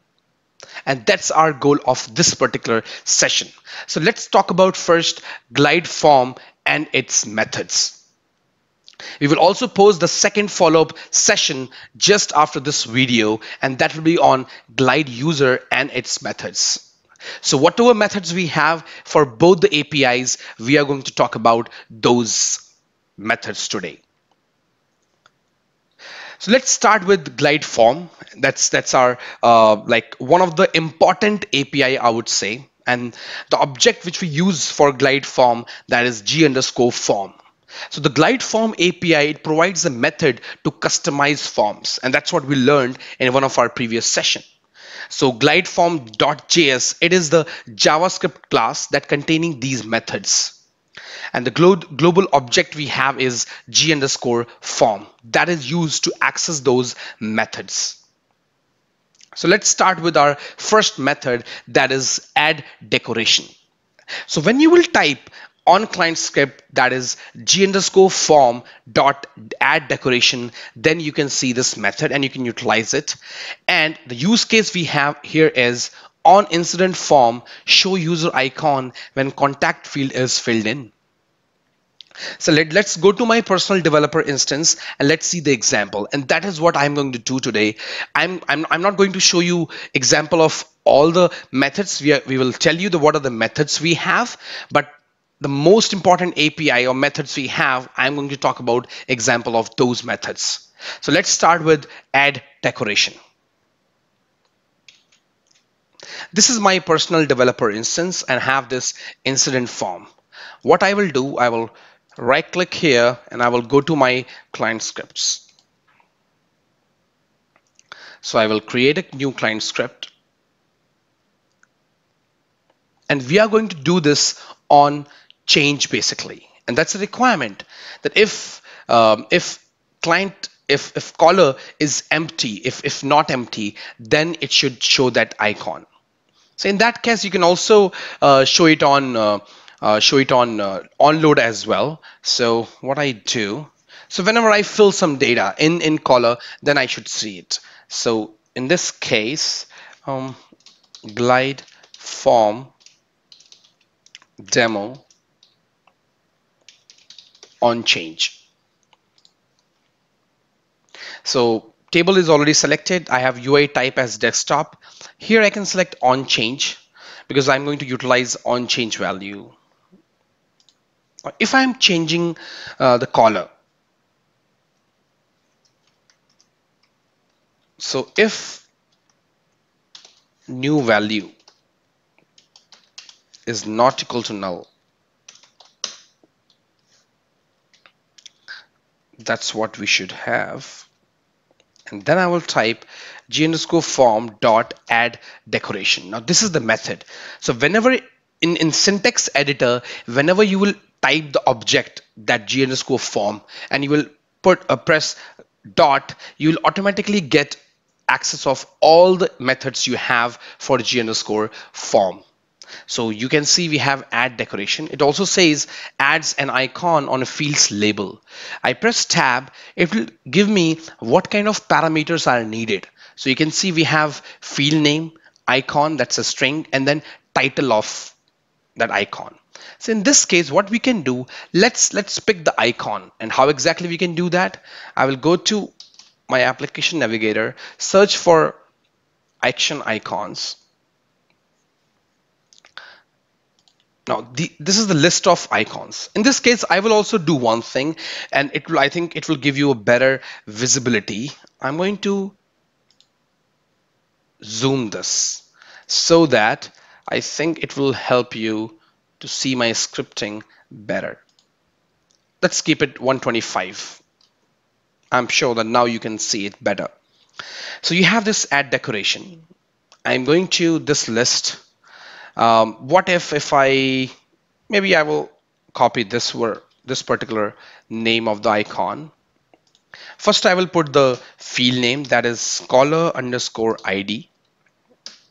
And that's our goal of this particular session. So let's talk about first glide form and its methods. We will also post the second follow-up session just after this video, and that will be on glide user and its methods. So whatever methods we have for both the APIs, we are going to talk about those methods today. So let's start with glide form. That's our like one of the important API, I would say, and the object which we use for glide form, that is G underscore form. So the glide form API, it provides a method to customize forms, and that's what we learned in one of our previous session. So glideform.js, it is the JavaScript class that containing these methods. And the global object we have is G underscore form that is used to access those methods. So let's start with our first method, that is add decoration. So when you will type on client script, that is G underscore form dot add decoration, then you can see this method and you can utilize it. And the use case we have here is on incident form, show user icon when contact field is filled in. So let's go to my personal developer instance and let's see the example. And that is what I'm going to do today. I'm not going to show you example of all the methods. We will tell you what are the methods we have, but the most important API or methods we have, I'm going to talk about example of those methods. So let's start with add decoration. This is my personal developer instance and have this incident form. What I will do, I will right click here and I will go to my client scripts. So I will create a new client script. And we are going to do this on change basically. And that's a requirement that if caller is empty, if not empty, then it should show that icon. So in that case, you can also show it on onload as well. So what I do, so whenever I fill some data in caller, then I should see it. So in this case, glide form demo on change. So table is already selected. I have UI type as desktop. Here I can select on change because I'm going to utilize on change value. If I'm changing the caller, so if new value is not equal to null, that's what we should have. And then I will type G underscore form dot add decoration. Now this is the method. So whenever in syntax editor, whenever you will type the object that G underscore form and you will press dot, you will automatically get access of all the methods you have for G underscore form. So you can see we have add decoration. It also says adds an icon on a field's label. I press tab, it will give me what kind of parameters are needed. So you can see we have field name, icon, that's a string, and then title of that icon. So in this case, what we can do, let's pick the icon. And how exactly we can do that? I will go to my application navigator, search for action icons. Now, this is the list of icons. In this case, I will also do one thing, and I think it will give you a better visibility. I'm going to zoom this so that I think it will help you to see my scripting better. Let's keep it 125. I'm sure that now you can see it better. So you have this add decoration. I'm going to this list. What if maybe I will copy this particular name of the icon. First, I will put the field name, that is caller underscore ID,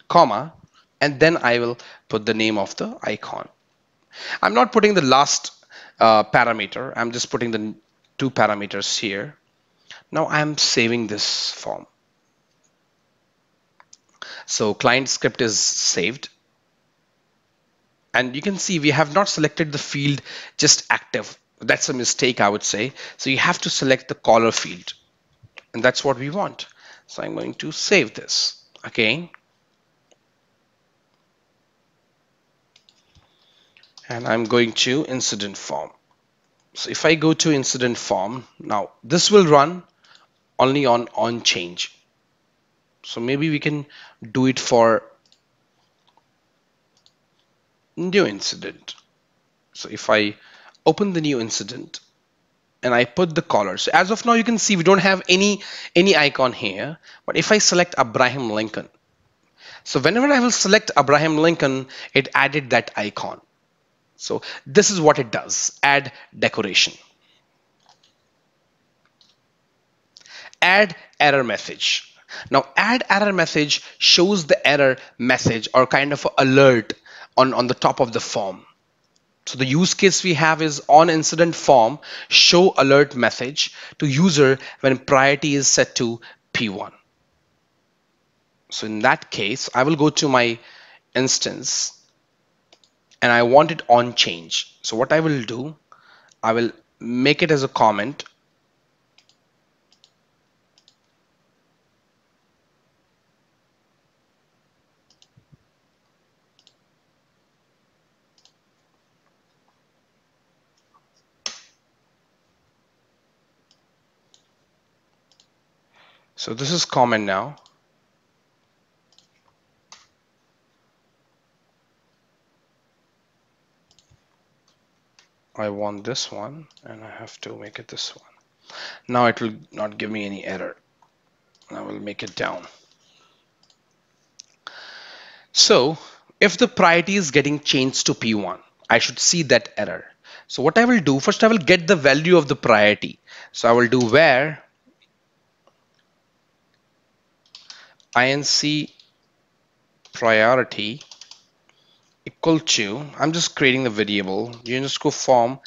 comma, and then I will put the name of the icon. I'm not putting the last parameter. I'm just putting the 2 parameters here. Now I'm saving this form. So client script is saved. And you can see we have not selected the field just active. That's a mistake, I would say. So you have to select the caller field. And that's what we want. So I'm going to save this again. and I'm going to incident form. So if I go to incident form, now this will run only on change. So maybe we can do it for new incident. So if I open the new incident and I put the color, so as of now you can see we don't have any icon here, but if I select Abraham Lincoln, so whenever I will select Abraham Lincoln, it added that icon. So this is what it does: add decoration, add error message. Now add error message shows the error message or kind of alert on the top of the form. So the use case we have is on incident form, show alert message to user when priority is set to P1. So in that case, I will go to my instance and I want it on change. So what I will do, I will make it as a comment. So this is comment now. I want this one and I have to make it this one. Now it will not give me any error. I will make it down. So if the priority is getting changed to P1, I should see that error. So what I will do, first I will get the value of the priority. So I will do where inc priority equal to, I'm just creating the variable, underscore form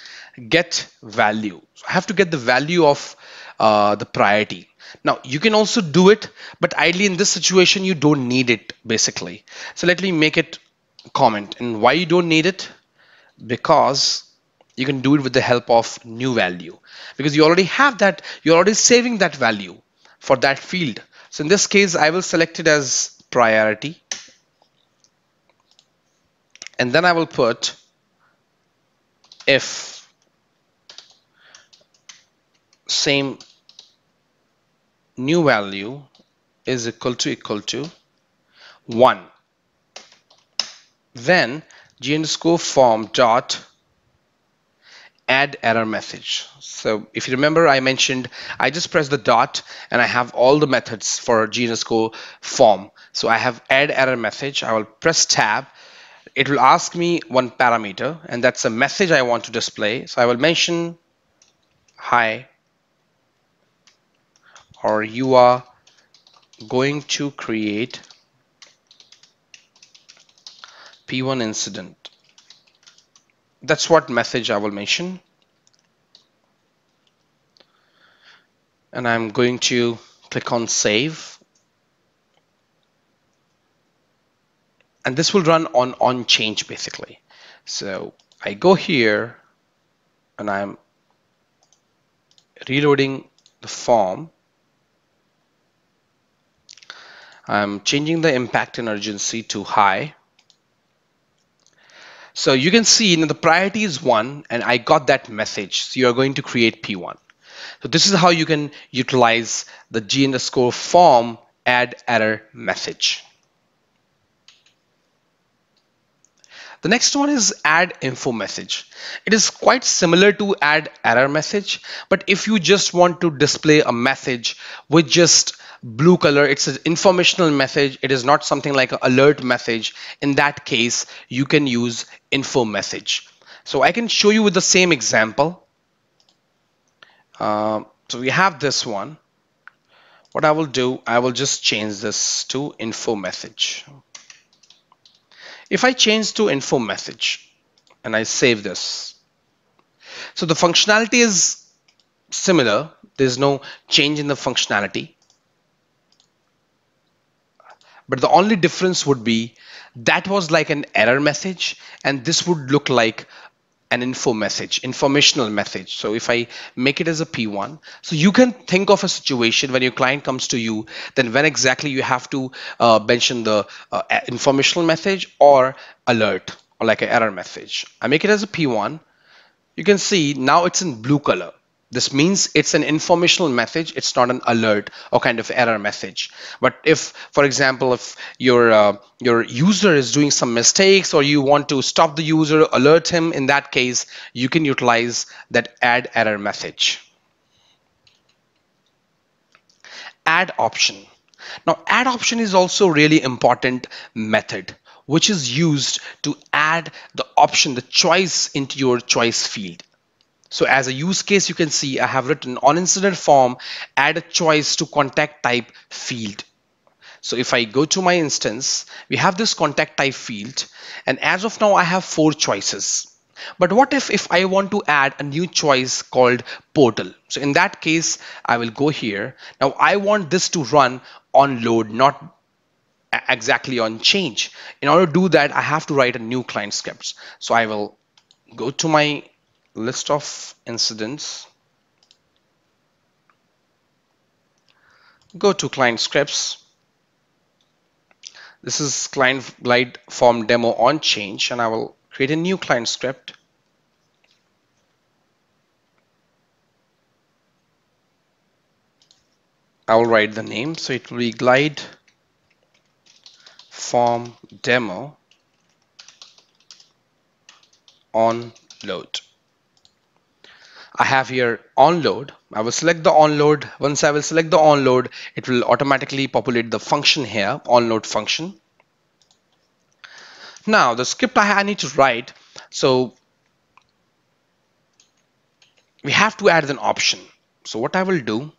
get value. So I have to get the value of the priority. Now you can also do it, but ideally in this situation you don't need it basically. So let me make it comment. And why you don't need it? Because you can do it with the help of new value, because you already have that, you're already saving that value for that field. So in this case I will select it as priority, and then I will put if same new value is equal to 1, then g underscore form dot add error message. So if you remember, I mentioned I just press the dot and I have all the methods for g underscore form. So I have add error message. I will press tab. It will ask me one parameter, and that's a message I want to display. So I will mention hi, or you are going to create P1 incident. That's what message I will mention. And I'm going to click on save. And this will run on change basically. So I go here and I'm reloading the form. I'm changing the impact and urgency to high. So you can see the priority is 1 and I got that message. So you're going to create P1. So this is how you can utilize the g underscore form add error message. The next one is add info message. It is quite similar to add error message, but if you just want to display a message with just blue color, it's an informational message. It is not something like an alert message. In that case, you can use info message. So I can show you with the same example. So we have this one. What I will do, I will just change this to info message. If I change to info message and I save this, so the functionality is similar. There's no change in the functionality. But the only difference would be that was like an error message and this would look like an info message, informational message. So if I make it as a P1, so you can think of a situation when your client comes to you, then when exactly you have to mention the informational message or alert. or like an error message. I make it as a P1. You can see now it's in blue color. This means it's an informational message. It's not an alert or kind of error message. But if, for example, if your user is doing some mistakes or you want to stop the user, alert him, in that case, you can utilize that add error message. Add option. Now, add option is also really important method, which is used to add the option, the choice into your choice field. So as a use case, you can see I have written on incident form, add a choice to contact type field. So if I go to my instance, we have this contact type field, and as of now, I have 4 choices. But what if I want to add a new choice called portal? So in that case, I will go here. Now I want this to run on load, not exactly on change. In order to do that, I have to write a new client scripts. So I will go to my list of incidents, go to client scripts. This is client glide form demo on change, and I will create a new client script. I will write the name, so it will be glide form demo on load. I have here on load. I will select the on load. Once I will select the on load, it will automatically populate the function here, on load function. Now the script I need to write, so we have to add an option. So what I will do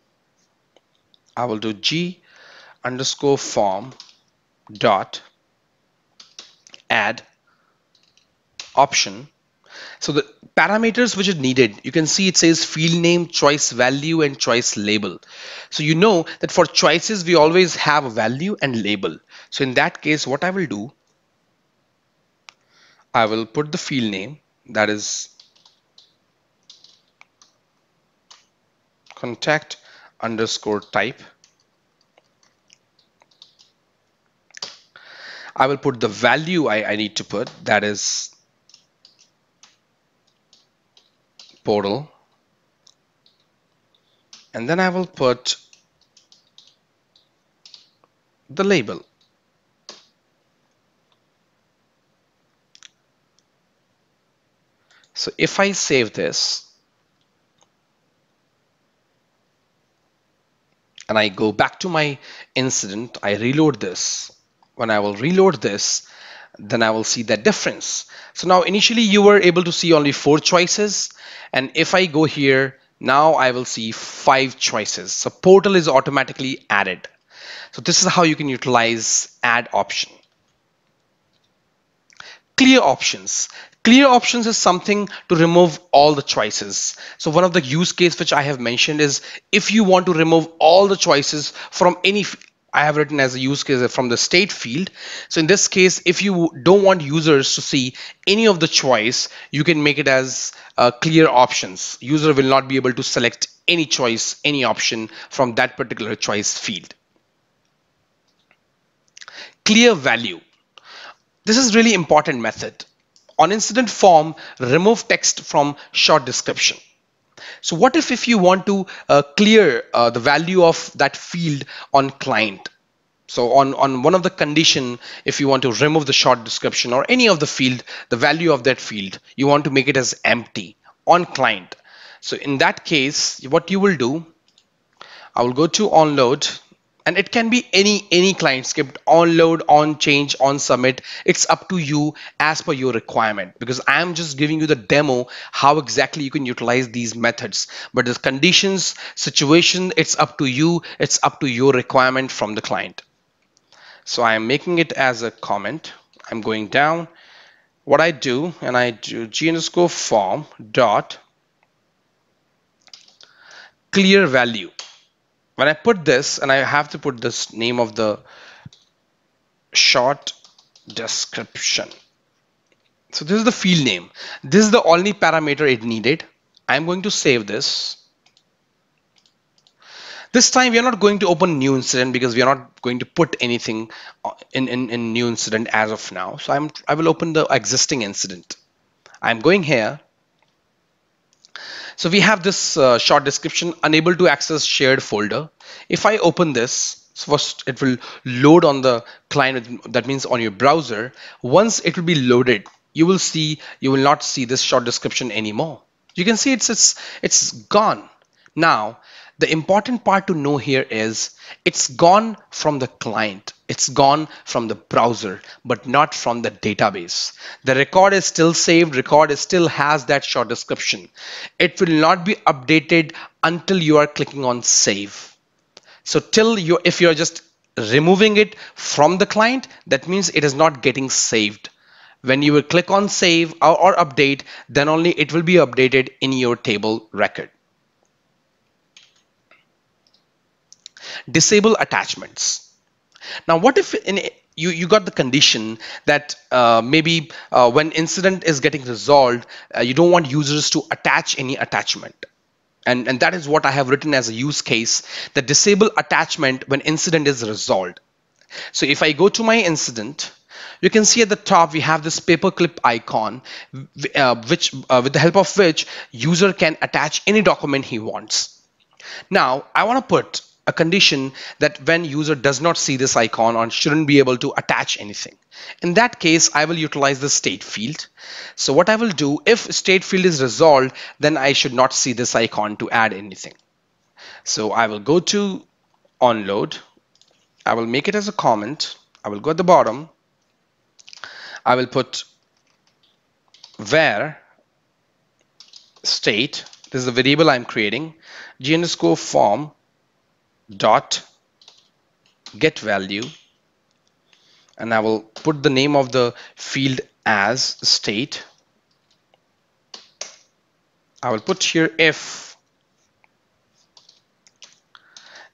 g underscore form dot add option. So the parameters which is needed, you can see it says field name, choice value, and choice label. So you know that for choices we always have a value and label. So in that case, what I will do, I will put the field name, that is contact underscore type. I will put the value I need to put, that is portal, and then I will put the label. So if I save this and I go back to my incident, I reload this. When I will reload this, then I will see that difference. So now initially you were able to see only 4 choices, and if I go here, now I will see 5 choices. So portal is automatically added. So this is how you can utilize add option. Clear options. Clear options is something to remove all the choices. So one of the use case which I have mentioned is if you want to remove all the choices from any, I have written as a use case from the state field. So in this case, if you don't want users to see any of the choice, you can make it as clear options. User will not be able to select any choice, any option from that particular choice field. Clear value. This is really important method. On incident form, remove text from short description. So what if you want to clear the value of that field on client? So on one of the condition, if you want to remove the short description or any of the field, the value of that field, you want to make it as empty on client. So in that case, what you will do, I will go to onload, and it can be any client script, on load, on change, on submit. It's up to you as per your requirement, because I am just giving you the demo how exactly you can utilize these methods. But the conditions, situation, it's up to you. It's up to your requirement from the client. So I am making it as a comment. I'm going down. What I do, and I do g underscore form dot clear value. When I put this, and I have to put this name of the short description. So this is the field name. This is the only parameter it needed. I'm going to save this. This time we are not going to open new incident because we are not going to put anything in new incident as of now. So I will open the existing incident. I'm going here. So we have this short description, unable to access shared folder. If I open this, so first it will load on the client, that means on your browser. Once it will be loaded, you will not see this short description anymore. You can see it's gone. Now, the important part to know here is it's gone from the client. It's gone from the browser, but not from the database. The record is still saved. Record is still has that short description. It will not be updated until you are clicking on save. So if you're just removing it from the client, that means it is not getting saved. When you will click on save or update, then only it will be updated in your table record. Disable attachments. Now, what if you got the condition that maybe when incident is getting resolved, you don't want users to attach any attachment. And that is what I have written as a use case, that disable attachment when incident is resolved. So if I go to my incident, you can see at the top we have this paperclip icon, with the help of which user can attach any document he wants. Now I want to put a condition that when user does not see this icon or shouldn't be able to attach anything. In that case, I will utilize the state field. So what I will do, if state field is resolved, then I should not see this icon to add anything. So I will go to onload. I will make it as a comment. I will go at the bottom. I will put var state. This is the variable I'm creating. G_form dot get value, and I will put the name of the field as state. I will put here if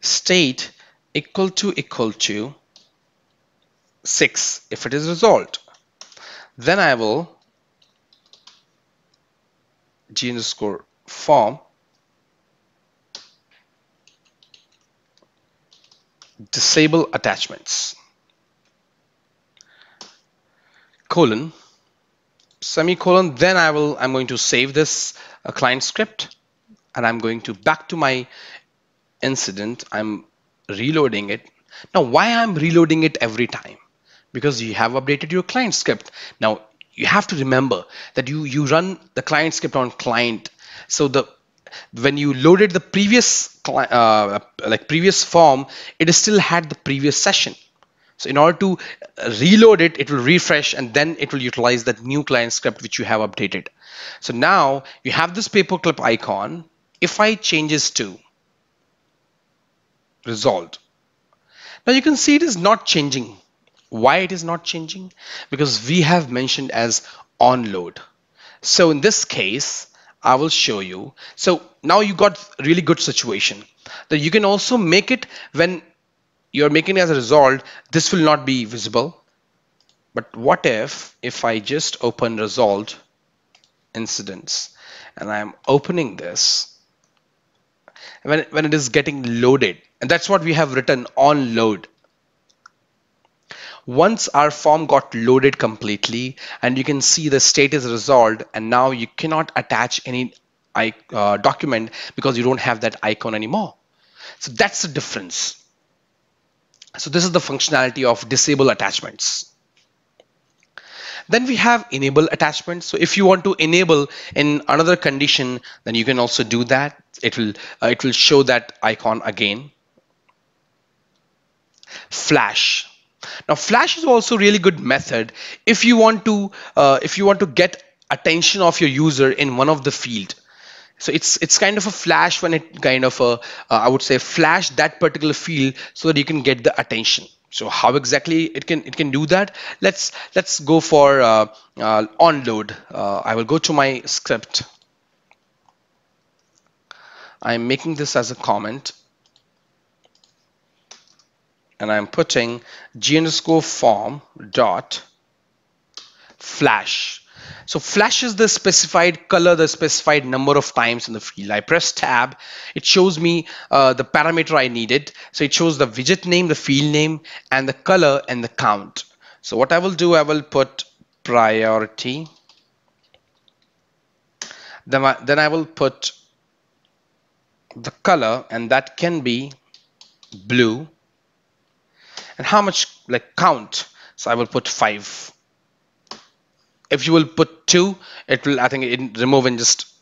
state equal to 6 if it is resolved. Then I will G_form disable attachments colon semicolon. Then I'm going to save this client script, and I'm going to back to my incident. I'm reloading it. Now why I'm reloading it every time? Because you have updated your client script. Now you have to remember that you run the client script on client. So when you loaded the previous previous form, it still had the previous session. So in order to reload it, it will refresh, and then it will utilize that new client script which you have updated. So now you have this paperclip icon. If I change this to resolved, now you can see it is not changing. Why it is not changing? Because we have mentioned as onload. So in this case, I will show you. So now you got really good situation that you can also make it when you're making it as a result. This will not be visible. But what if I just open resolved incidents and I'm opening this when it is getting loaded, and that's what we have written on load. Once our form got loaded completely, and you can see the state is resolved, and now you cannot attach any document because you don't have that icon anymore. So that's the difference. So this is the functionality of disable attachments. Then we have enable attachments. So if you want to enable in another condition, then you can also do that. It will show that icon again. Flash. Now flash is also really good method if you want to get attention of your user in one of the field. So it's kind of a flash when it kind of I would say flash that particular field so that you can get the attention. So how exactly it can do that? Let's go for onload. I will go to my script. I'm making this as a comment, and I'm putting G_form dot flash. So flashes the specified color, the specified number of times in the field. I press tab, it shows me the parameter I needed. So it shows the widget name, the field name, and the color and the count. So what I will do, I will put priority. Then I will put the color, and that can be blue. And how much, like count? So I will put 5. If you will put 2, it will, I think, it remove in just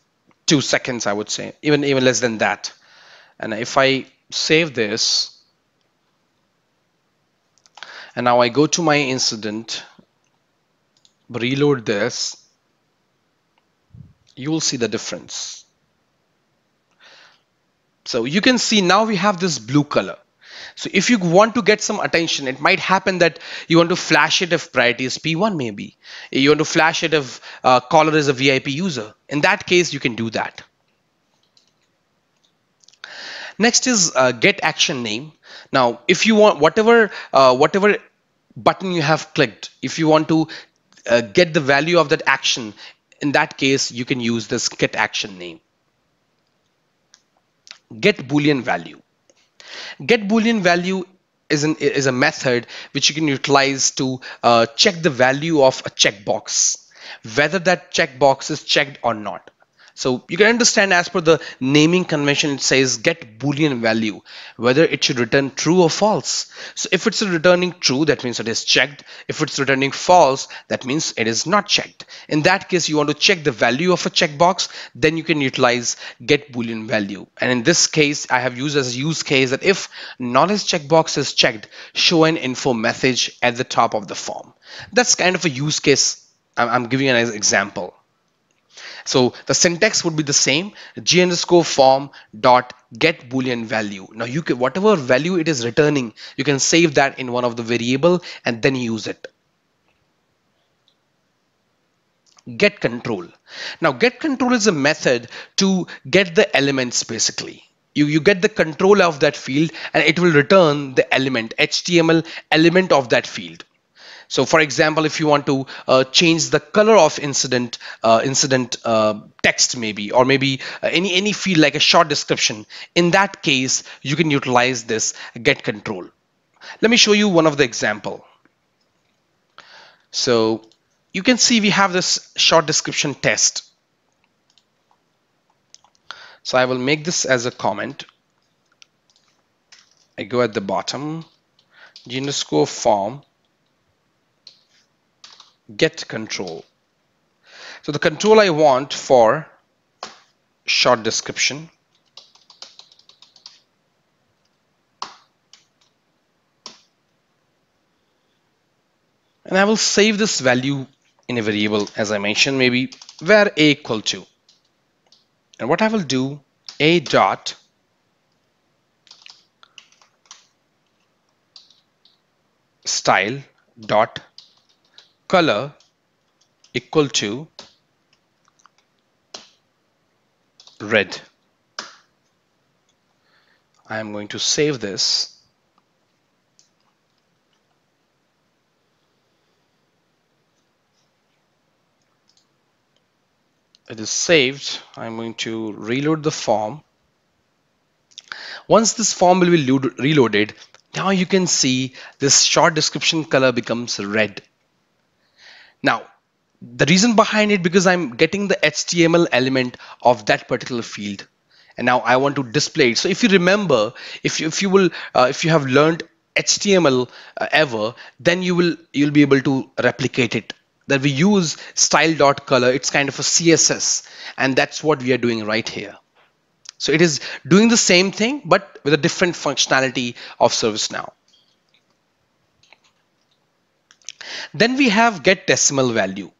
2 seconds, I would say, even less than that. And if I save this, and now I go to my incident, reload this, you will see the difference. So you can see now we have this blue color. So if you want to get some attention, it might happen that you want to flash it if priority is P1 maybe. You want to flash it if caller is a VIP user. In that case, you can do that. Next is get action name. Now, if you want whatever button you have clicked, if you want to get the value of that action, in that case, you can use this get action name. Get Boolean value. Get Boolean value is a method which you can utilize to check the value of a checkbox, whether that checkbox is checked or not. So you can understand, as per the naming convention, it says get Boolean value, whether it should return true or false. So if it's returning true, that means it is checked. If it's returning false, that means it is not checked. In that case, you want to check the value of a checkbox, then you can utilize get Boolean value. And in this case, I have used as a use case that if knowledge checkbox is checked, show an info message at the top of the form. That's kind of a use case. I'm giving an example. So the syntax would be the same, g_form dot get Boolean value. Now you can, whatever value it is returning, you can save that in one of the variable and then use it. Get control. Now get control is a method to get the elements basically. You get the control of that field and it will return the element, HTML element of that field. So for example, if you want to change the color of incident text maybe, or maybe any field like a short description, in that case, you can utilize this get control. Let me show you one of the example. So you can see we have this short description test. So I will make this as a comment. I go at the bottom, g_form get control. So the control I want for short description, and I will save this value in a variable, as I mentioned, maybe where a equal to, and what I will do, a dot style dot color equal to red. I am going to save this. It is saved. I'm going to reload the form. Once this form will be reloaded, now you can see this short description color becomes red. Now, the reason behind it, because I'm getting the HTML element of that particular field, and now I want to display it. So if you remember, if you have learned HTML ever, then you'll be able to replicate it. That we use style.color, it's kind of a CSS, and that's what we are doing right here. So it is doing the same thing, but with a different functionality of ServiceNow. Then we have get decimal value.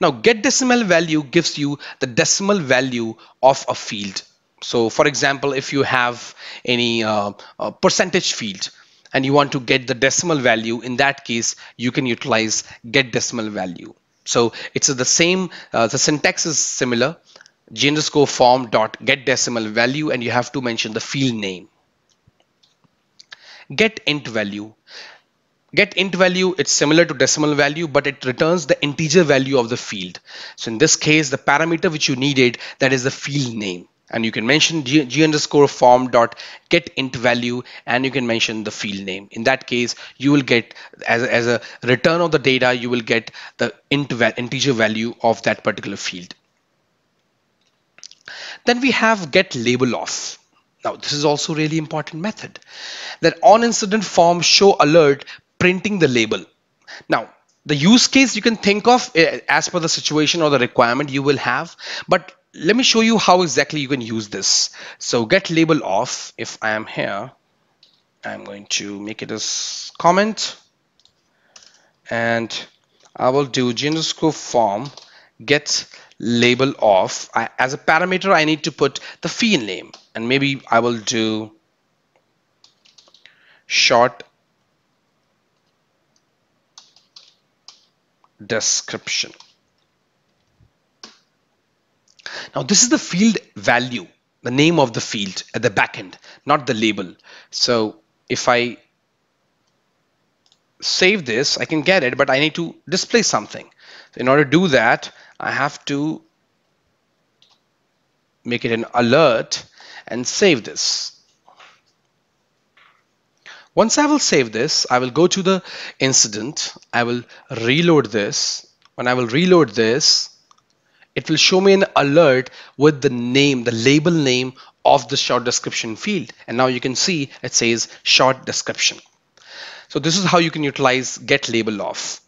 Now get decimal value gives you the decimal value of a field. So for example, if you have any percentage field and you want to get the decimal value, in that case, you can utilize get decimal value. So it's the same, the syntax is similar, g_form dot get decimal value, and you have to mention the field name. Get int value. Get int value, it's similar to decimal value, but it returns the integer value of the field. So in this case, the parameter which you needed, that is the field name. And you can mention g underscore form dot get int value, and you can mention the field name. In that case, you will get, as a return of the data, you will get the integer value of that particular field. Then we have get label off. Now this is also really important method. That on incident form show alert printing the label. Now the use case you can think of as per the situation or the requirement you will have, but let me show you how exactly you can use this. So get label off, if I am here, I'm going to make it as comment, and I will do g underscore form get label off. As a parameter, I need to put the field name, and maybe I will do short description. Now this is the field value, the name of the field at the back end, not the label. So if I save this, I can get it, but I need to display something. So in order to do that, I have to make it an alert and save this. Once I will save this, I will go to the incident. I will reload this. When I will reload this, it will show me an alert with the name, the label name of the short description field. And now you can see it says short description. So this is how you can utilize get label off.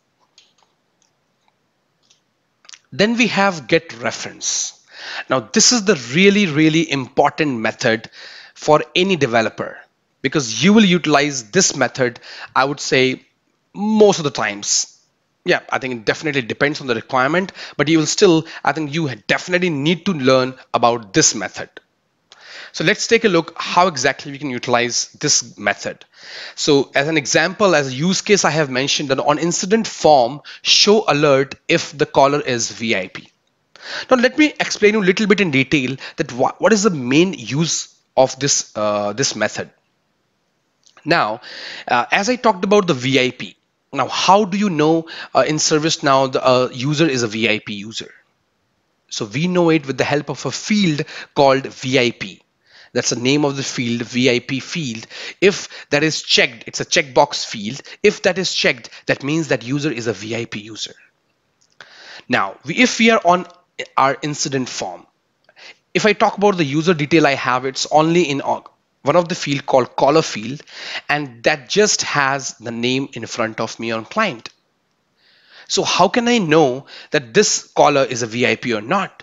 Then we have get reference. Now this is the really important method for any developer, because you will utilize this method, I would say, most of the times. Yeah, I think it definitely depends on the requirement, but you will still, I think you definitely need to learn about this method. So let's take a look how exactly we can utilize this method. So as an example, as a use case, I have mentioned that on incident form, show alert if the caller is VIP. Now let me explain you a little bit in detail that what is the main use of this, this method. Now, as I talked about the VIP, now how do you know in ServiceNow the user is a VIP user? So we know it with the help of a field called VIP. That's the name of the field, VIP field. If that is checked, it's a checkbox field. If that is checked, that means that user is a VIP user. Now, if we are on our incident form, if I talk about the user detail I have, it's only in one of the field called caller field, and that just has the name in front of me on client. So how can I know that this caller is a VIP or not?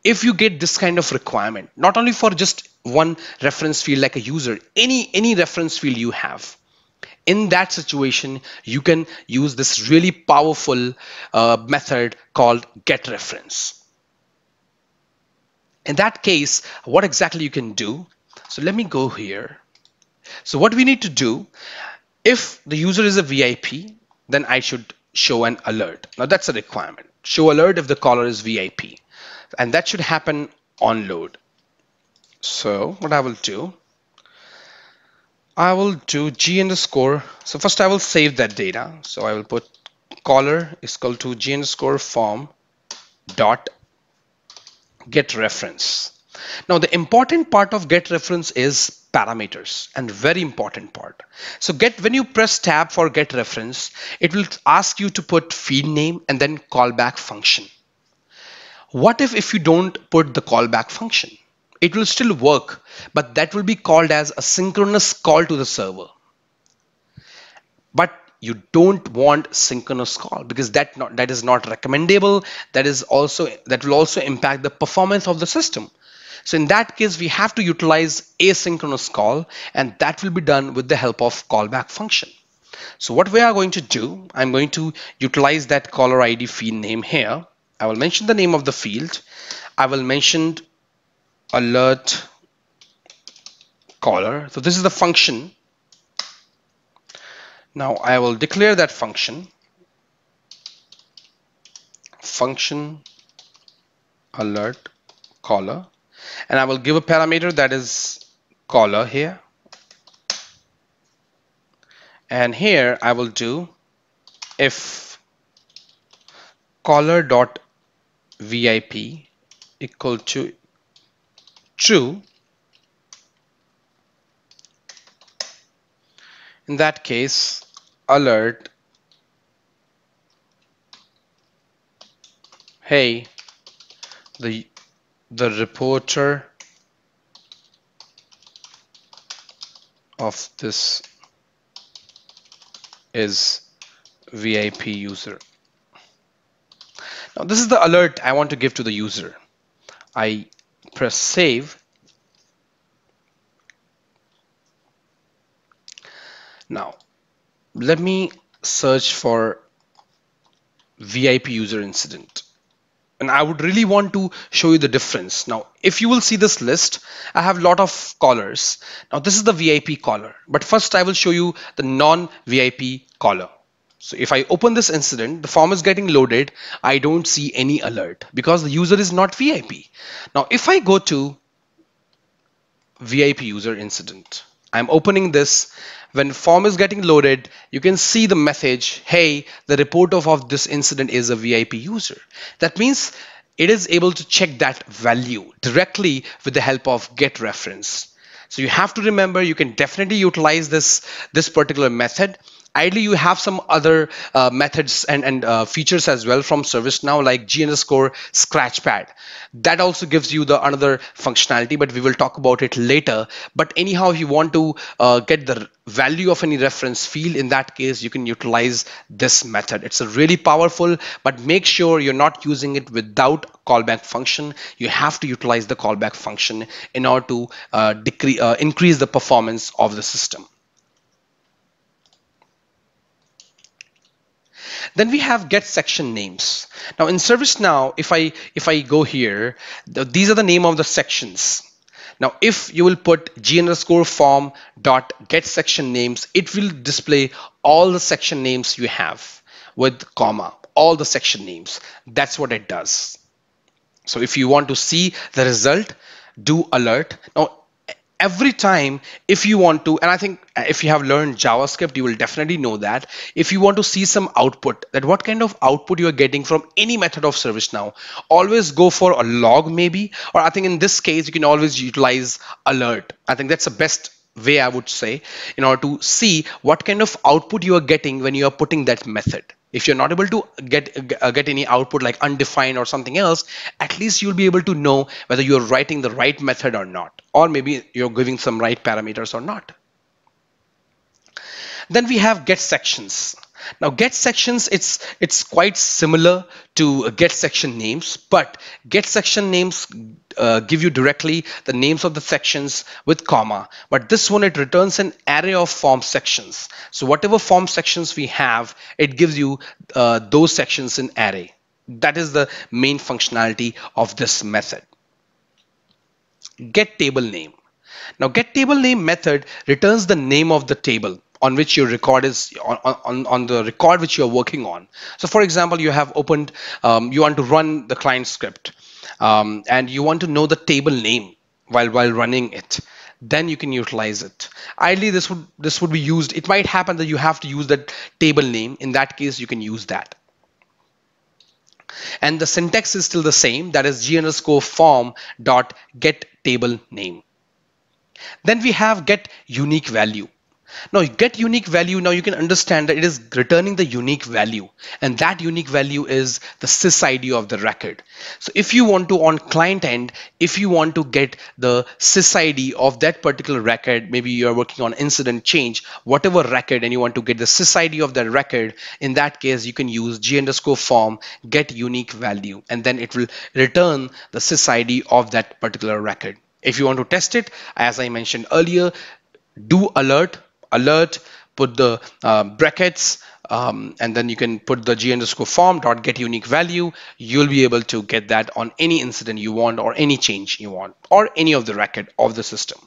If you get this kind of requirement, not only for just one reference field like a user, any reference field you have, in that situation, you can use this really powerful method called get reference. In that case, what exactly you can do? So let me go here. So what we need to do, if the user is a VIP, then I should show an alert. Now that's a requirement. Show alert if the caller is VIP. And that should happen on load. So what I will do g underscore. So first I will save that data. So I will put caller is equal to g underscore form dot get reference. Now the important part of get reference is parameters, and very important part. So when you press tab for get reference, it will ask you to put field name and then callback function. What if you don't put the callback function? It will still work, but that will be called as a synchronous call to the server. But you don't want synchronous call, because that is not recommendable. That will also impact the performance of the system. So in that case, we have to utilize asynchronous call, and that will be done with the help of callback function. So what we are going to do, I'm going to utilize that caller ID field name here. I will mention the name of the field. I will mention alert caller. So this is the function. Now I will declare that function alert caller, and I will give a parameter that is caller here, And here I will do if caller.vip equal to true. In that case, alert, hey, the reporter of this is VIP user. Now this is the alert I want to give to the user. I press save. Now let me search for VIP user incident. And I would really want to show you the difference. Now, if you will see this list, I have a lot of callers. Now, this is the VIP caller, but first I will show you the non-VIP caller. So if I open this incident, the form is getting loaded. I don't see any alert because the user is not VIP. Now, if I go to VIP user incident, I'm opening this. When form is getting loaded, you can see the message, hey, the reporter of this incident is a VIP user. That means it is able to check that value directly with the help of get reference. So you have to remember, you can definitely utilize this particular method. Ideally, you have some other methods and features as well from ServiceNow, like G_scratchpad. That also gives you the another functionality, but we will talk about it later. But anyhow, if you want to get the value of any reference field, in that case, you can utilize this method. It's a really powerful, but make sure you're not using it without callback function. You have to utilize the callback function in order to increase the performance of the system. Then we have get section names. Now in ServiceNow, if I go here, these are the name of the sections. Now if you will put g_form dot get section names, it will display all the section names you have with comma, all the section names. That's what it does. So if you want to see the result, do alert. Now every time, if you want to, and I think if you have learned JavaScript, you will definitely know that if you want to see some output, that what kind of output you are getting from any method of ServiceNow, always go for a log maybe, or I think in this case you can always utilize alert. I think that's the best way, I would say, in order to see what kind of output you are getting when you are putting that method. If you're not able to get any output like undefined or something else, at least you'll be able to know whether you're writing the right method or not, or maybe you're giving some right parameters or not. Then we have get sections. Now get sections, it's quite similar to get section names, but get section names give you directly the names of the sections with comma, but this one, it returns an array of form sections. So whatever form sections we have, it gives you those sections in array. That is the main functionality of this method. Get table name. Now get table name method returns the name of the table on which your record is on the record which you're working on. So for example, you have opened, you want to run the client script, and you want to know the table name while running it. Then you can utilize it. Ideally, this would be used. It might happen that you have to use that table name. In that case, you can use that. And the syntax is still the same. That is g_form dot get table name. Then we have get unique value. Now get unique value, now you can understand that it is returning the unique value, and that unique value is the sysID of the record. So if you want to, on client end, if you want to get the sysID of that particular record, maybe you're working on incident change, whatever record, and you want to get the sysID of that record, in that case you can use g_form get unique value, and then it will return the sysID of that particular record. If you want to test it, as I mentioned earlier, do alert, put the brackets, and then you can put the g_form dot get unique value. You'll be able to get that on any incident you want, or any change you want, or any of the record of the system.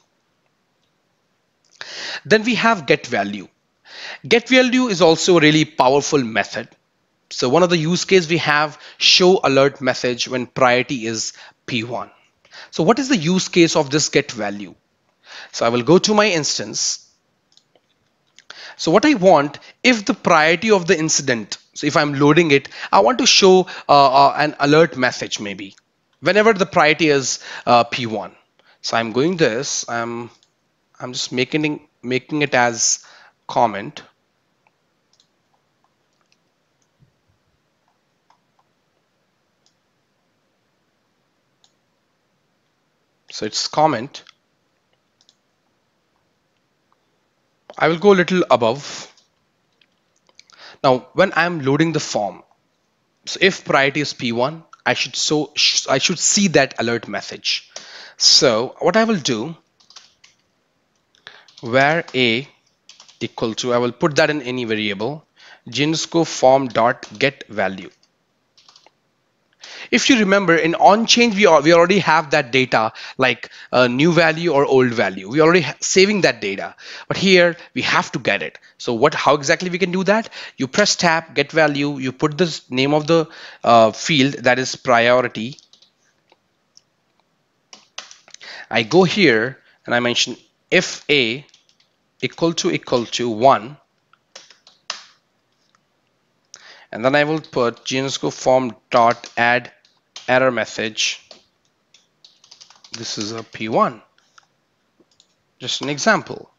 Then we have get value. Get value is also a really powerful method. So one of the use case we have, show alert message when priority is P1. So what is the use case of this get value? So I will go to my instance. So what I want, if the priority of the incident, so if I'm loading it, I want to show an alert message maybe whenever the priority is P1. So I'm going this, I'm just making it as comment. So it's comment. I will go a little above. Now, when I'm loading the form, so if priority is P1, I should see that alert message. So what I will do, where A equal to, I will put that in any variable, Ginsco form dot get value. If you remember, in on change we already have that data, like new value or old value. We already saving that data, but here we have to get it. So how exactly we can do that? You press tab, get value, you put the name of the field, that is priority. I go here and I mention if A equal to 1, and then I will put GNSCO form dot add error message. This is a P1. Just an example.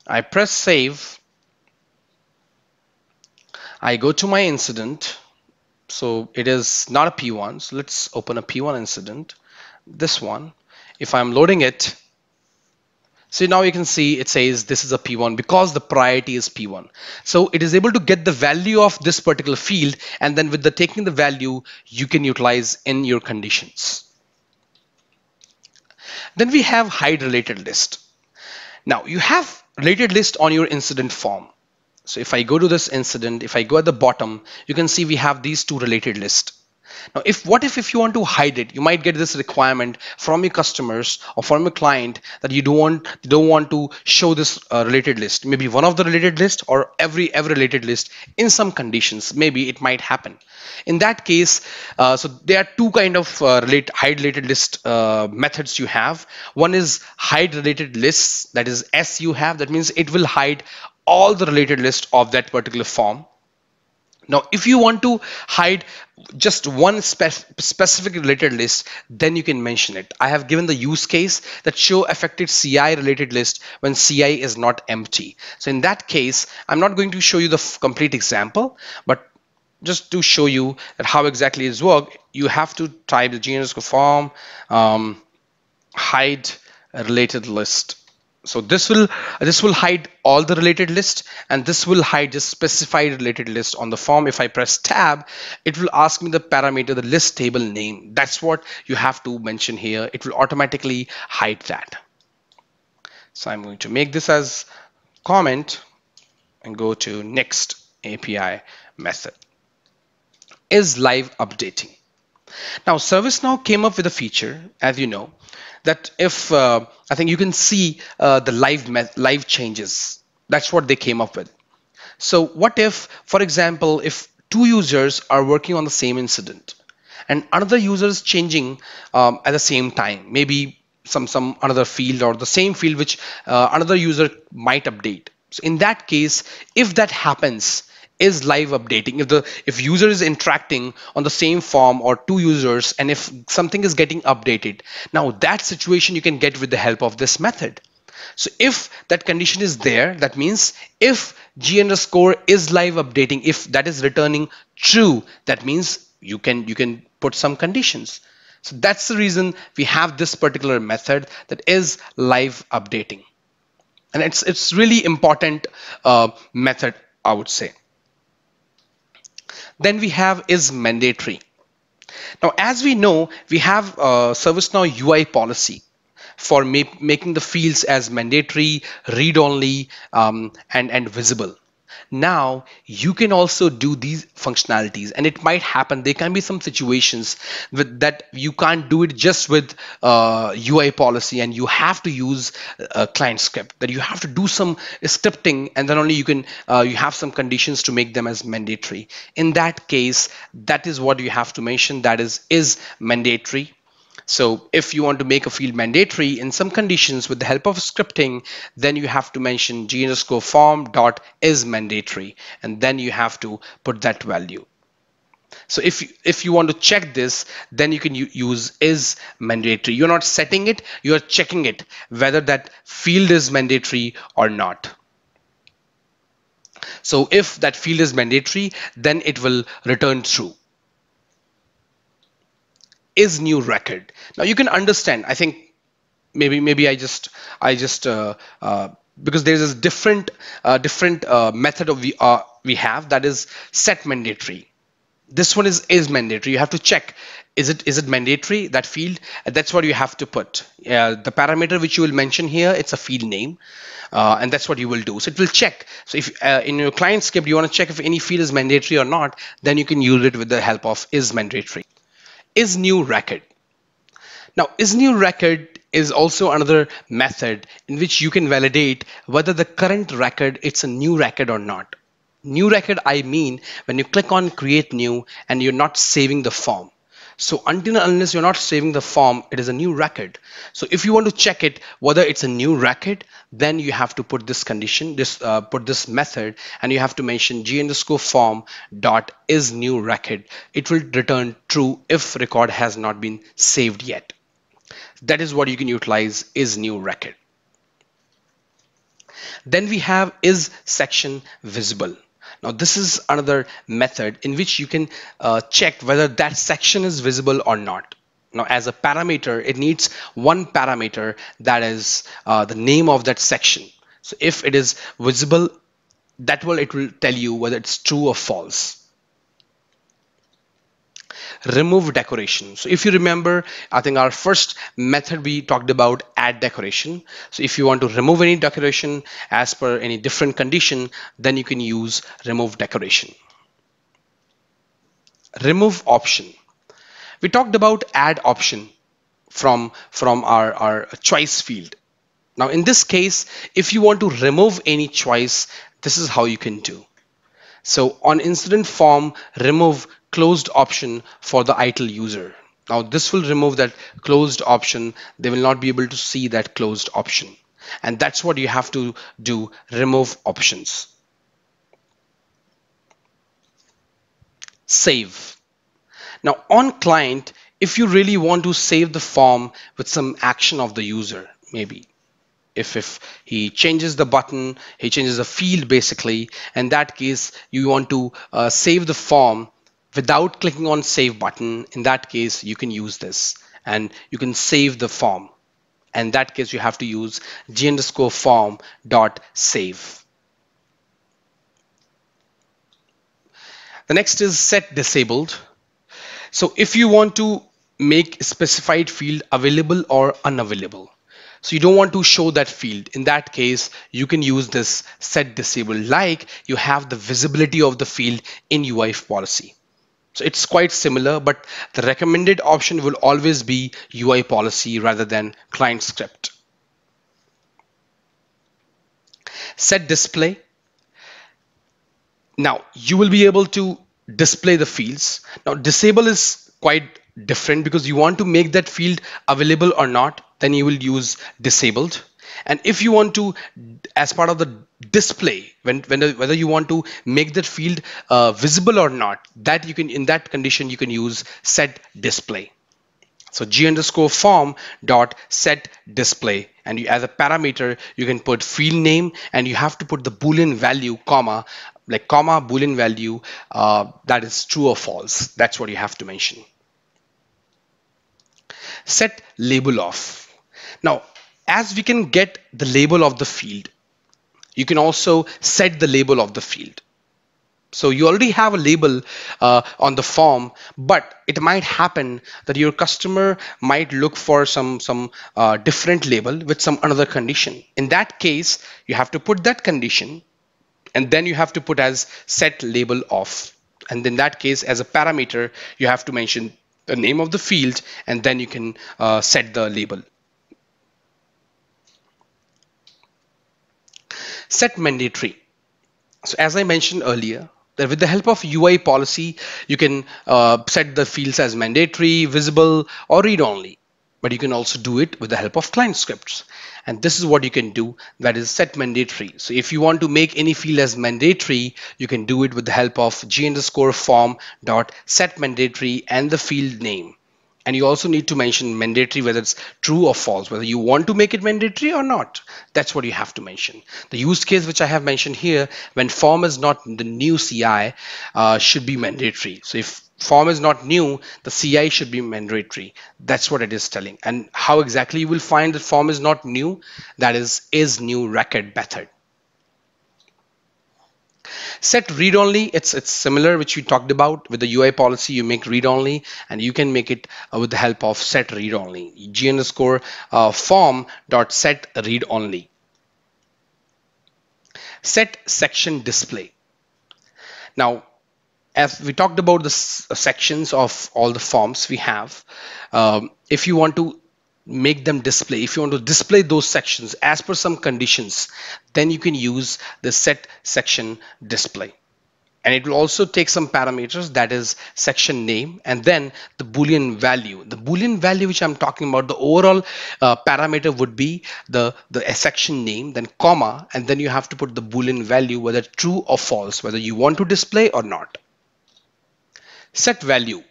I press save. I go to my incident. So it is not a P1. So let's open a P1 incident. This one. If I'm loading it, so now you can see it says this is a P1 because the priority is P1. So it is able to get the value of this particular field, and then with the taking the value, you can utilize in your conditions. Then we have hide related list. Now you have related list on your incident form. So if I go to this incident, if I go at the bottom, you can see we have these two related lists. Now, what if you want to hide it, you might get this requirement from your customers or from your client that you don't want to show this related list, maybe one of the related list or every related list in some conditions, maybe it might happen. In that case, so there are two kind of hide related list methods you have. One is hide related lists, that is S you have, that means it will hide all the related list of that particular form. Now, if you want to hide just one specific related list, then you can mention it. I have given the use case that show affected CI related list when CI is not empty. So in that case, I'm not going to show you the complete example, but just to show you that how exactly it's work, you have to type the GNSCO form hide a related list. So this will hide all the related list, and this will hide just specified related list on the form. If I press tab, it will ask me the parameter, the list table name. That's what you have to mention here. It will automatically hide that. So I'm going to make this as comment and go to next API method. Is live updating. Now ServiceNow came up with a feature, as you know, that if I think you can see the live changes. That's what they came up with. So what if, for example, if two users are working on the same incident and another user is changing at the same time, maybe some another field or the same field which another user might update. So in that case, if that happens, is live updating. If user is interacting on the same form or two users, and if something is getting updated, now that situation you can get with the help of this method. So if that condition is there, that means if G underscore is live updating, if that is returning true, that means you can put some conditions. So that's the reason we have this particular method that is live updating, and it's really important method, I would say. Then we have is mandatory. Now, as we know, we have ServiceNow UI policy for making the fields as mandatory, read-only, and visible. Now, you can also do these functionalities, and it might happen. There can be some situations that you can't do it just with UI policy, and you have to use a client script. That you have to do some scripting, and then only you can you have some conditions to make them as mandatory. In that case, that is what you have to mention. That is mandatory. So if you want to make a field mandatory in some conditions with the help of scripting, then you have to mention g underscore form dot is mandatory, and then you have to put that value. So if you want to check this, then you can use is mandatory. You're not setting it, you're checking it whether that field is mandatory or not. So if that field is mandatory, then it will return true. Is new record. Now you can understand, I think maybe I just because there's this different method of we have, that is set mandatory. This one is mandatory. You have to check, is it mandatory, that field? That's what you have to put. The parameter which you will mention here, it's a field name, and that's what you will do. So it will check. So if in your client script you want to check if any field is mandatory or not, then you can use it with the help of is mandatory. Is new record. Now, is new record is also another method in which you can validate whether the current record, it's a new record or not. New record, I mean when you click on create new and you're not saving the form. So until and unless you're not saving the form, it is a new record. So if you want to check it whether it's a new record, then you have to put this condition, put this method, and you have to mention g underscore form dot is new record. It will return true if record has not been saved yet. That is what you can utilize is new record. Then we have is section visible. Now this is another method in which you can check whether that section is visible or not. Now as a parameter, it needs one parameter, that is the name of that section. So if it is visible, it will tell you whether it's true or false. Remove decoration. So if you remember, I think our first method we talked about add decoration. So if you want to remove any decoration as per any different condition, then you can use remove decoration. Remove option. We talked about add option from our choice field. Now in this case, if you want to remove any choice, this is how you can do. So on incident form, remove closed option for the ITIL user. Now this will remove that closed option. They will not be able to see that closed option. And that's what you have to do, remove options. Save. Now on client, if you really want to save the form with some action of the user, maybe if he changes the button, he changes the field basically, in that case you want to save the form without clicking on save button, in that case you can use this and you can save the form. In that case you have to use g underscore form dot save. The next is set disabled. So if you want to make a specified field available or unavailable, so you don't want to show that field, in that case you can use this set disabled, like you have the visibility of the field in UI policy. So it's quite similar, but the recommended option will always be UI policy rather than client script. Set display. Now you will be able to display the fields. Now disable is quite different because you want to make that field available or not, then you will use disabled. And if you want to, as part of the display, whether you want to make that field visible or not, that you can, in that condition you can use set display. So g underscore form dot set display, and as a parameter you can put field name, and you have to put the boolean value comma, like comma boolean value that is true or false. That's what you have to mention. Set label off. Now as we can get the label of the field, you can also set the label of the field. So you already have a label on the form, but it might happen that your customer might look for some different label with some another condition. In that case, you have to put that condition, and then you have to put as set label off. And in that case, as a parameter, you have to mention the name of the field, and then you can set the label. Set mandatory. So as I mentioned earlier, that with the help of UI policy, you can set the fields as mandatory, visible, or read only. but you can also do it with the help of client scripts. And this is what you can do, that is set mandatory. So if you want to make any field as mandatory, you can do it with the help of g_form dot set mandatory and the field name. And you also need to mention mandatory, whether it's true or false, whether you want to make it mandatory or not. That's what you have to mention. The use case which I have mentioned here, when form is not the new CI, should be mandatory. So if form is not new, the CI should be mandatory. That's what it is telling. And how exactly you will find that form is not new? That is new record method. Set read only, it's similar, which we talked about with the UI policy. You make read only, and you can make it with the help of set read only. G_form dot set read only. Set section display. Now, as we talked about the sections of all the forms we have, if you want to make them display, if you want to display those sections as per some conditions, then you can use the set section display. And it will also take some parameters, that is section name, and then the Boolean value. The Boolean value which I'm talking about, the overall parameter would be the section name, then comma, and then you have to put the Boolean value, whether true or false, whether you want to display or not. Set value.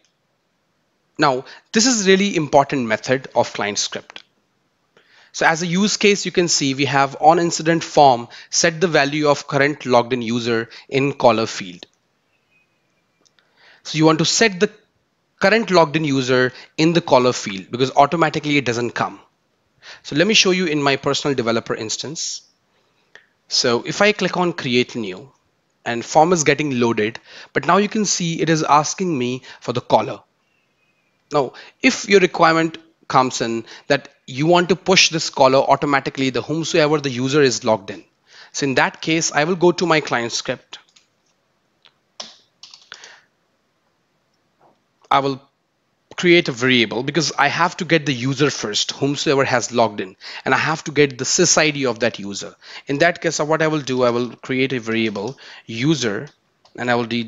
Now, this is really important method of client script. So as a use case, you can see we have on incident form, set the value of current logged in user in caller field. So you want to set the current logged in user in the caller field, because automatically it doesn't come. So let me show you in my personal developer instance. So if I click on create new, and form is getting loaded, but now you can see it is asking me for the caller. Now, if your requirement comes in that you want to push this caller automatically, the whomsoever the user is logged in. So in that case, I will go to my client script. I will create a variable, because I have to get the user first, whomsoever has logged in, and I have to get the sys ID of that user. In that case, what I will do, I will create a variable user, and I will do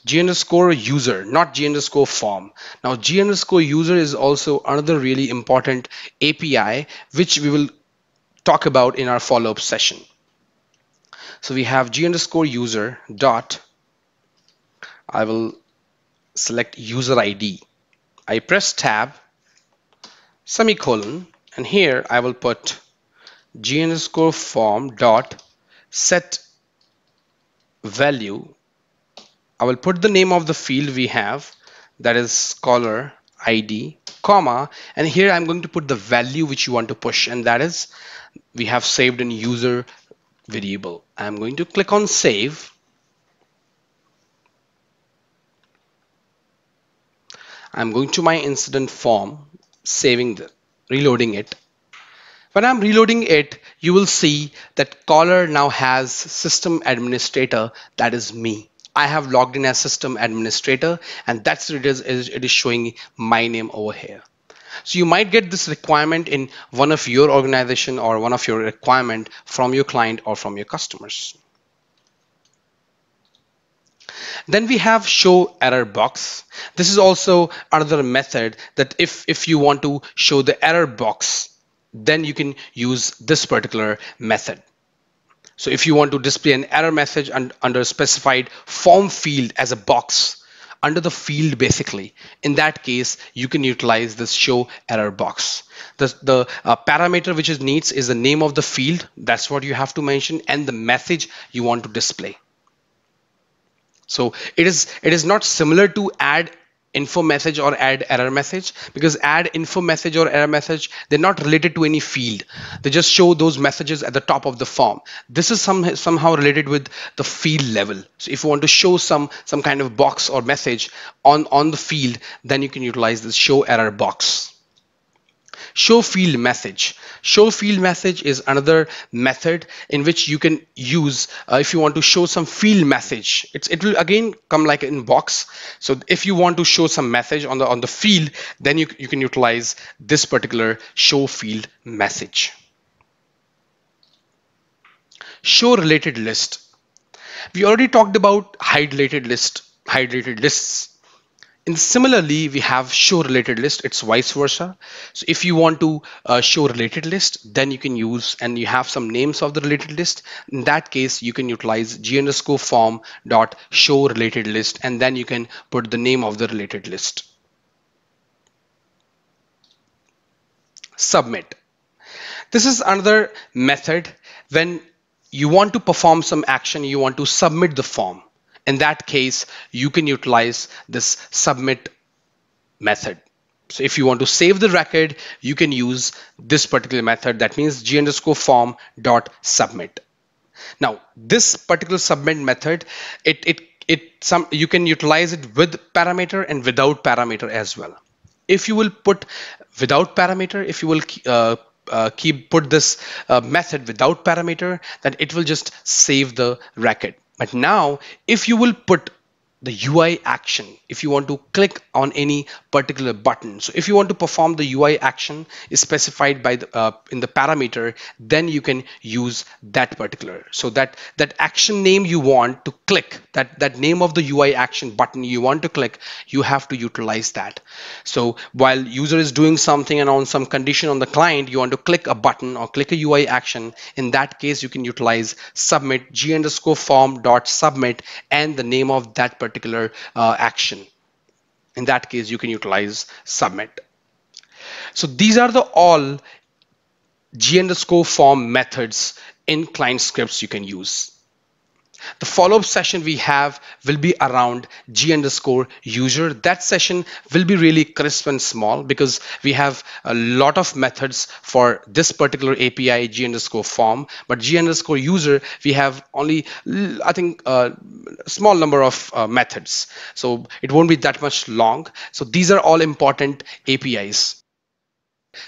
g_user, not g_form. Now g_user is also another really important API, which we will talk about in our follow-up session. So we have g_user dot, I will select user ID. I press tab, semicolon, and here I will put g_form dot set value. I will put the name of the field we have, that is caller ID, comma, and here I'm going to put the value which you want to push, and that is we have saved in user variable. I'm going to click on save. I'm going to my incident form, reloading it. When I'm reloading it, you will see that caller now has system administrator, that is me. I have logged in as system administrator, and that's it is showing my name over here. So you might get this requirement in one of your organization or one of your requirement from your client or from your customers. Then we have show error box. This is also another method that if you want to show the error box, then you can use this particular method. So if you want to display an error message under a specified form field as a box under the field, basically, in that case, you can utilize this show error box. The parameter which it needs is the name of the field. That's what you have to mention, and the message you want to display. So it is not similar to add info message or add error message, because add info message or error message, they're not related to any field. They just show those messages at the top of the form. This is somehow related with the field level. So if you want to show some kind of box or message on the field, then you can utilize this show error box. Show field message. Show field message is another method in which you can use if you want to show some field message. It will again come like in box. So if you want to show some message on the field, then you can utilize this particular show field message. Show related list. We already talked about hide related lists. And similarly, we have show related list. It's vice versa. So if you want to show related list, then you can use, and you have some names of the related list. In that case, you can utilize g underscore form dot show related list, and then you can put the name of the related list. Submit. This is another method when you want to perform some action, you want to submit the form. In that case, you can utilize this submit method. So if you want to save the record, you can use this particular method. That means g underscore form dot submit. Now, this particular submit method, you can utilize it with parameter and without parameter as well. If you will put without parameter, if you will put this method without parameter, then it will just save the record. But now, if you will put the UI action, if you want to click on any particular button, so if you want to perform the UI action is specified by the in the parameter, then you can use that particular. So that action name you want to click, that name of the UI action button you want to click, you have to utilize that. So while user is doing something and on some condition on the client, you want to click a button or click a UI action, in that case you can utilize submit g underscore form dot submit and the name of that particular action. In that case, you can utilize submit. So these are the all g underscore form methods in client scripts you can use. The follow-up session we have will be around g underscore user. That session will be really crisp and small because we have a lot of methods for this particular API g underscore form, but g underscore user we have only, I think, a small number of methods. So it won't be that much long. So these are all important APIs.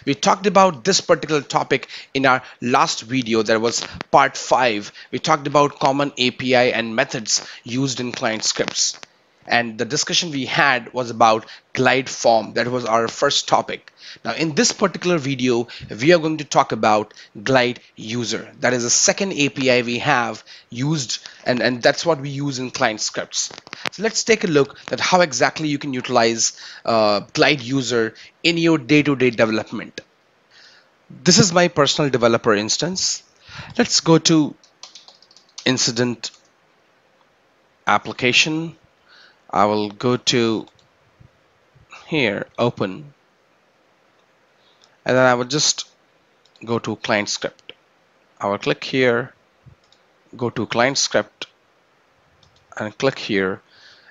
We talked about this particular topic in our last video. That was part 5. We talked about common API and methods used in client scripts. And the discussion we had was about glide form. That was our first topic. Now in this particular video, we are going to talk about glide user. That is the second API we have used, and that's what we use in client scripts. So let's take a look at how exactly you can utilize glide user in your day-to-day development. This is my personal developer instance. Let's go to incident application. I will go to here, open, and then I will just go to client script. I will click here, go to client script, and click here,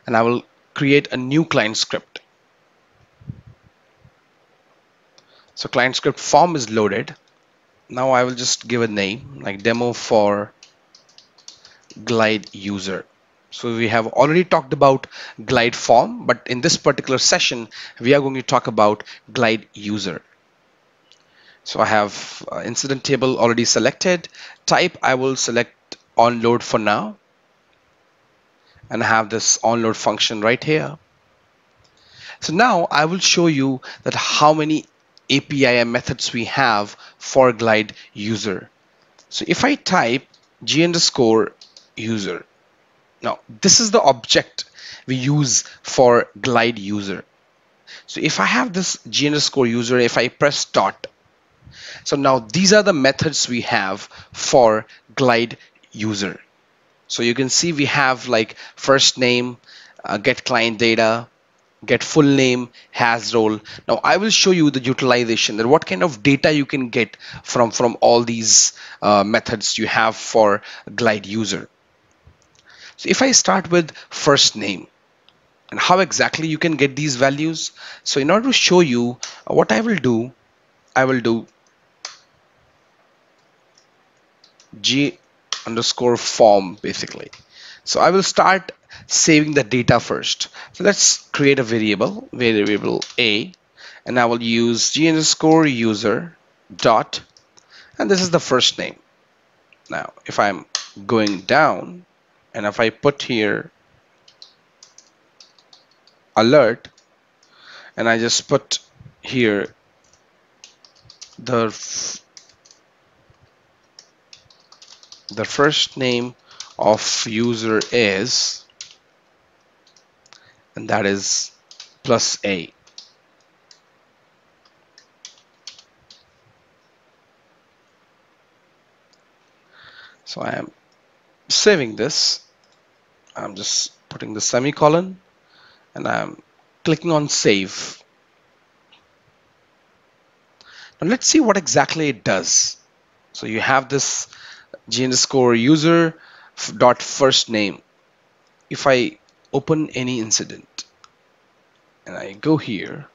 and I will create a new client script. So client script form is loaded. Now I will just give a name like demo for glide user. So we have already talked about glide form, but in this particular session, we are going to talk about glide user. So I have incident table already selected. Type, I will select onload for now. And I have this onload function right here. So now I will show you that how many API and methods we have for glide user. So if I type g underscore user, now this is the object we use for glide user. So if I have this g underscore user, if I press dot, so now these are the methods we have for glide user. So you can see we have like first name, get client data, get full name, has role. Now I will show you the utilization, that what kind of data you can get from all these methods you have for glide user. So if I start with first name, and how exactly you can get these values. So in order to show you what I will do g underscore form basically. So I will start saving the data first. So let's create a variable a, and I will use g underscore user dot, and this is the first name. Now if I'm going down and if I put here alert, and I just put here the first name of user is, and that is plus A. So I am saving this. I'm just putting the semicolon and I'm clicking on save. Now let's see what exactly it does. So you have this g underscore user dot first name. If I open any incident and I go here,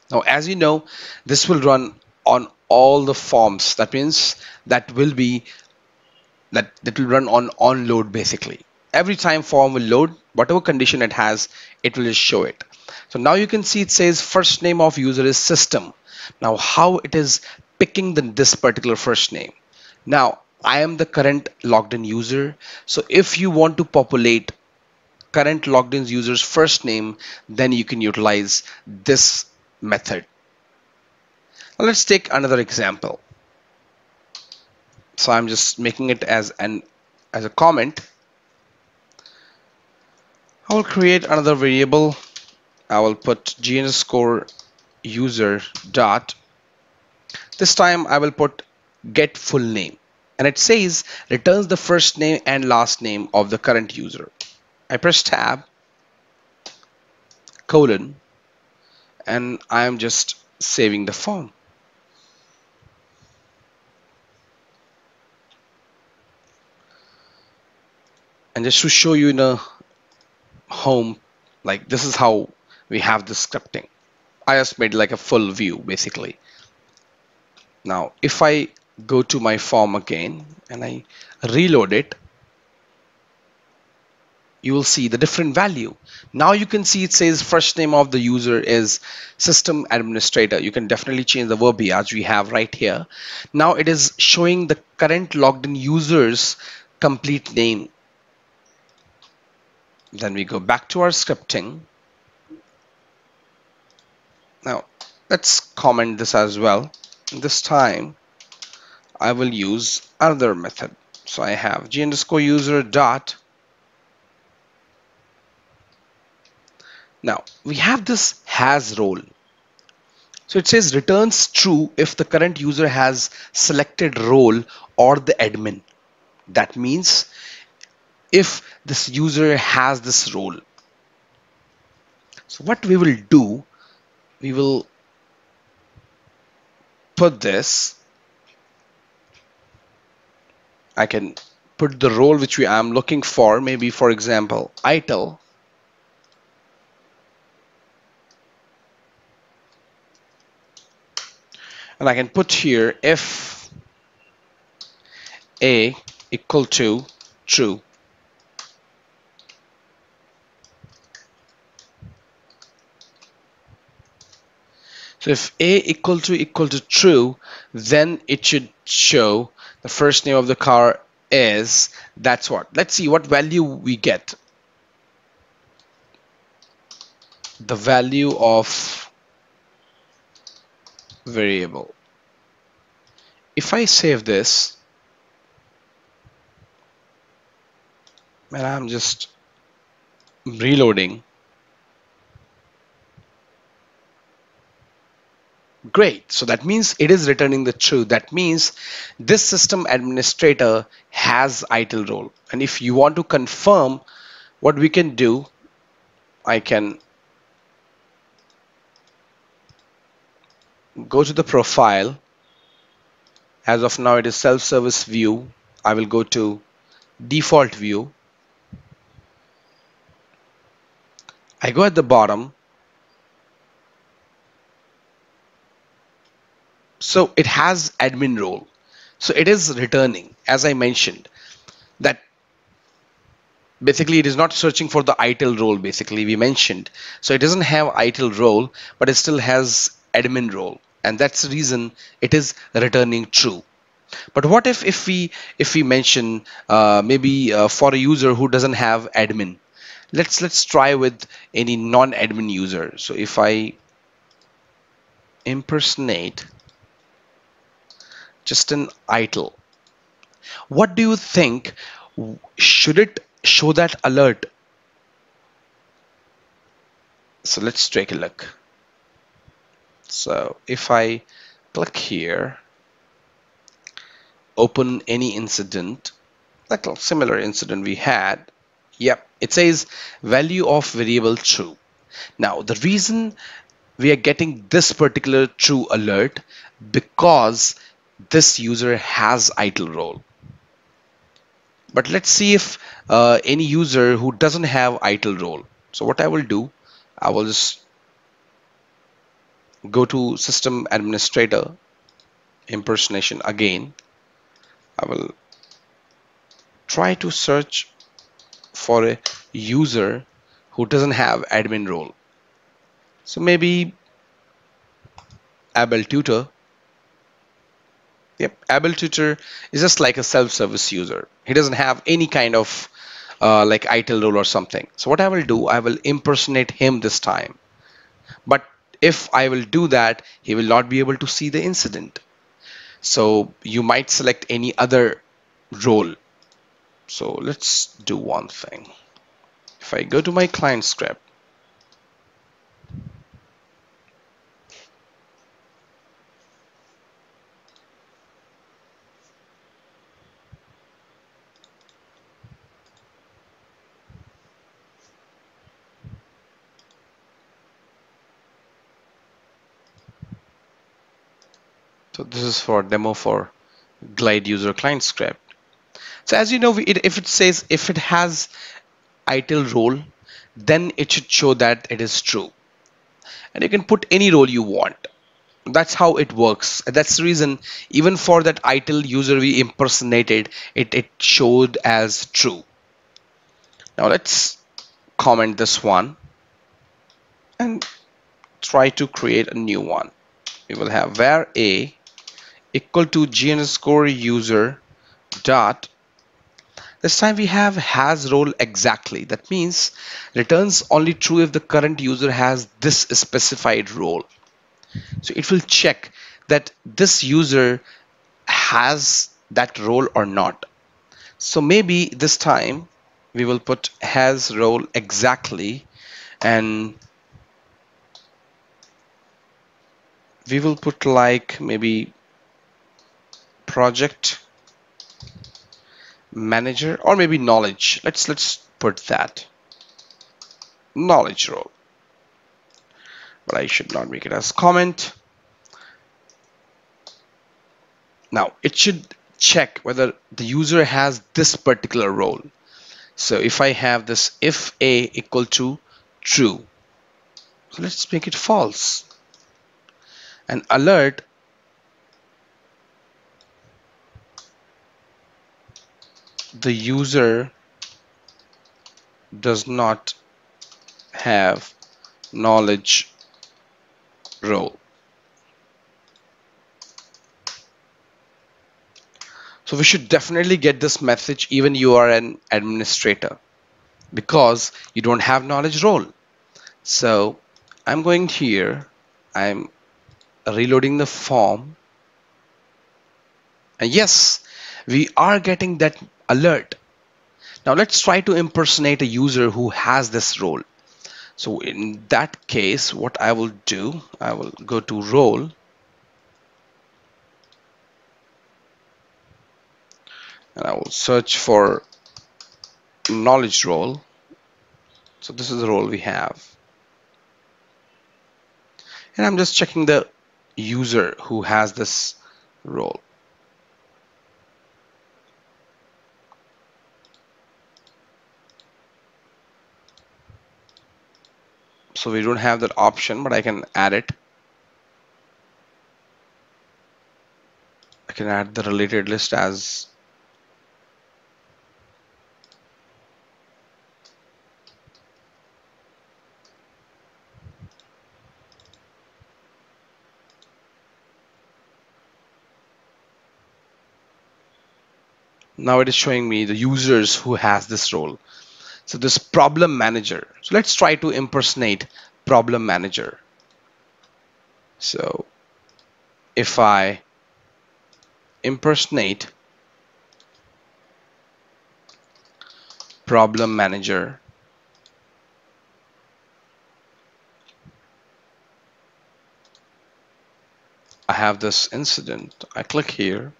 now as you know, this will run on all the forms. That means that will be that will run on load basically. Every time form will load, whatever condition it has, it will just show it. So now you can see it says first name of user is system. Now how it is picking this particular first name. Now I am the current logged in user. So if you want to populate current logged in user's first name, then you can utilize this method. Now let's take another example. So I'm just making it as a comment. I will create another variable. I will put g underscore user dot. This time I will put get full name, and it says returns the first name and last name of the current user. I press tab, colon, and I am just saving the form. And just to show you in a home, like this is how we have the scripting. I just made like a full view basically. Now if I go to my form again and I reload it, you will see the different value. Now you can see it says first name of the user is system administrator. You can definitely change the verbiage we have right here. Now it is showing the current logged in user's complete name. Then we go back to our scripting. Now let's comment this as well. This time I will use another method. So I have g underscore user dot. Now we have this has role. So it says returns true if the current user has selected role or the admin. That means if this user has this role. So what we will do, we will put this. I can put the role which I'm looking for, maybe for example, ITIL. And I can put here if A equal to true. So if A equal to true, then it should show the first name of the car is, that's what. Let's see what value we get. The value of variable. If I save this, and I'm just reloading. Great. So that means it is returning the true. That means this system administrator has ITIL role. And if you want to confirm, what we can do, I can go to the profile. As of now, it is self-service view. I will go to default view. I go at the bottom. So it has admin role. So it is returning, as I mentioned, that basically it is not searching for the ITIL role, basically we mentioned. So it doesn't have ITIL role, but it still has admin role. And that's the reason it is returning true. But what if we mention maybe for a user who doesn't have admin? Let's try with any non-admin user. So if I impersonate just an ITIL, what do you think? Should it show that alert? So let's take a look. So if I click here, open any incident, like a similar incident we had, yep, it says value of variable true. Now the reason we are getting this particular true alert because this user has idle role. But let's see if any user who doesn't have idle role. So what I will do, I will just go to system administrator impersonation again. I will try to search for a user who doesn't have admin role. So maybe Abel Tutor. Yep, Abel Tutor is just like a self-service user. He doesn't have any kind of like ITIL role or something. So what I will do, I will impersonate him this time. But if I will do that, he will not be able to see the incident. So you might select any other role. So let's do one thing. If I go to my client script, so this is for demo for Glide user client script. So as you know, if it says if it has ITIL role, then it should show that it is true. And you can put any role you want. That's how it works. That's the reason even for that ITIL user we impersonated, it showed as true. Now let's comment this one and try to create a new one. We will have var a equal to g underscore user dot. This time we have has role exactly. That means returns only true if the current user has this specified role. So it will check that this user has that role or not. So maybe this time we will put has role exactly, and we will put like maybe project manager or maybe knowledge. Let's put that knowledge role, but I should not make it as comment. Now it should check whether the user has this particular role. So if I have this if a equal to true, so let's make it false, and alert the user does not have knowledge role. So we should definitely get this message even you are an administrator, because you don't have knowledge role. So I'm going here, I'm reloading the form, and yes, we are getting that alert. Now let's try to impersonate a user who has this role. So in that case, what I will do, I will go to role, and I will search for knowledge role. So this is the role we have, and I'm just checking the user who has this role. So we don't have that option, but I can add it. I can add the related list as now it is showing me the users who has this role. So this problem manager. So let's try to impersonate problem manager. So if I impersonate problem manager, have this incident. I click here.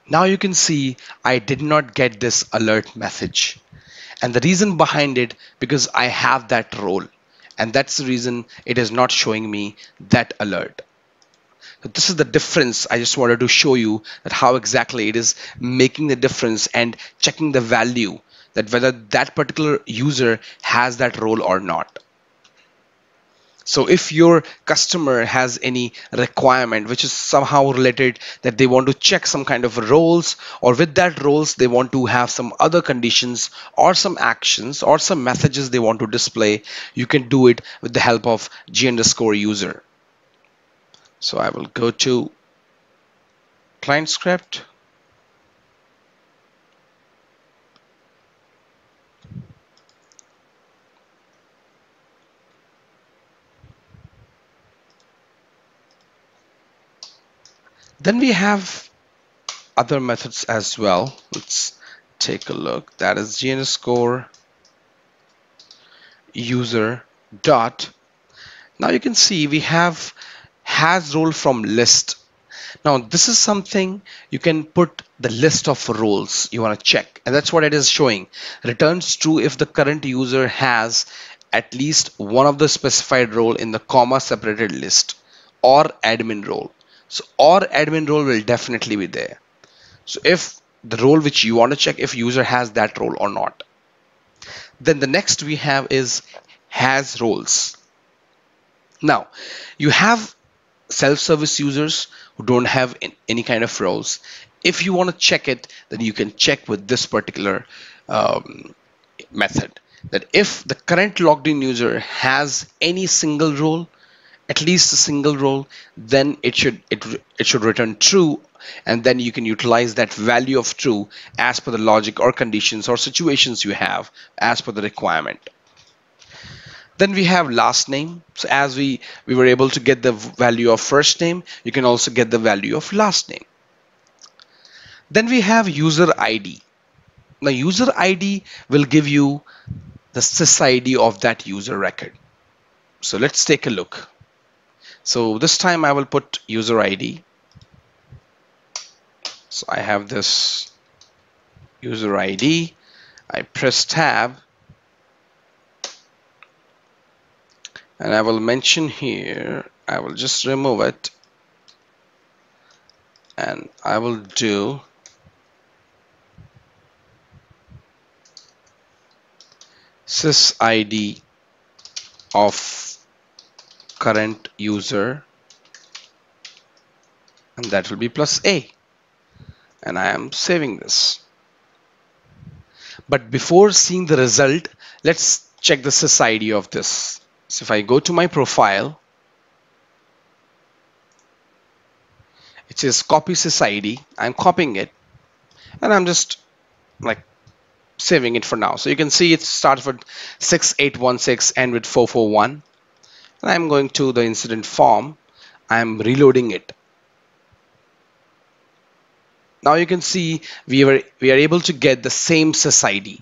Now you can see I did not get this alert message. And the reason behind it, because I have that role. And that's the reason it is not showing me that alert. So this is the difference. I just wanted to show you that how exactly it is making the difference and checking the value, that whether that particular user has that role or not. So if your customer has any requirement which is somehow related, that they want to check some kind of roles, or with that roles they want to have some other conditions or some actions or some messages they want to display, you can do it with the help of g_user. So I will go to client script. Then we have other methods as well. Let's take a look. That is g_user dot. Now you can see we have has role from list. Now this is something you can put the list of roles you want to check, and that's what it is showing. Returns true if the current user has at least one of the specified role in the comma separated list, or admin role. So or admin role will definitely be there. So if the role which you want to check if user has that role or not. Then the next we have is has roles. Now you have self-service users who don't have any kind of roles. If you want to check it, then you can check with this particular method, that if the current logged in user has any single role, at least a single role, then it should return true, and then you can utilize that value of true as per the logic or conditions or situations you have as per the requirement. Then we have last name. So as we were able to get the value of first name, you can also get the value of last name. Then we have user ID. Now user ID will give you the SysID of that user record. So let's take a look. So this time I will put user ID. So I have this user ID. I press tab. And I will mention here, I will just remove it, and I will do SysID of current user, and that will be +A, and I am saving this. But before seeing the result, let's check the SysID of this. So if I go to my profile, it says copy SysID. I'm copying it, and I'm just like saving it for now. So you can see it starts with 6816 and with 441. And I'm going to the incident form. I'm reloading it. Now you can see we are able to get the same SysID.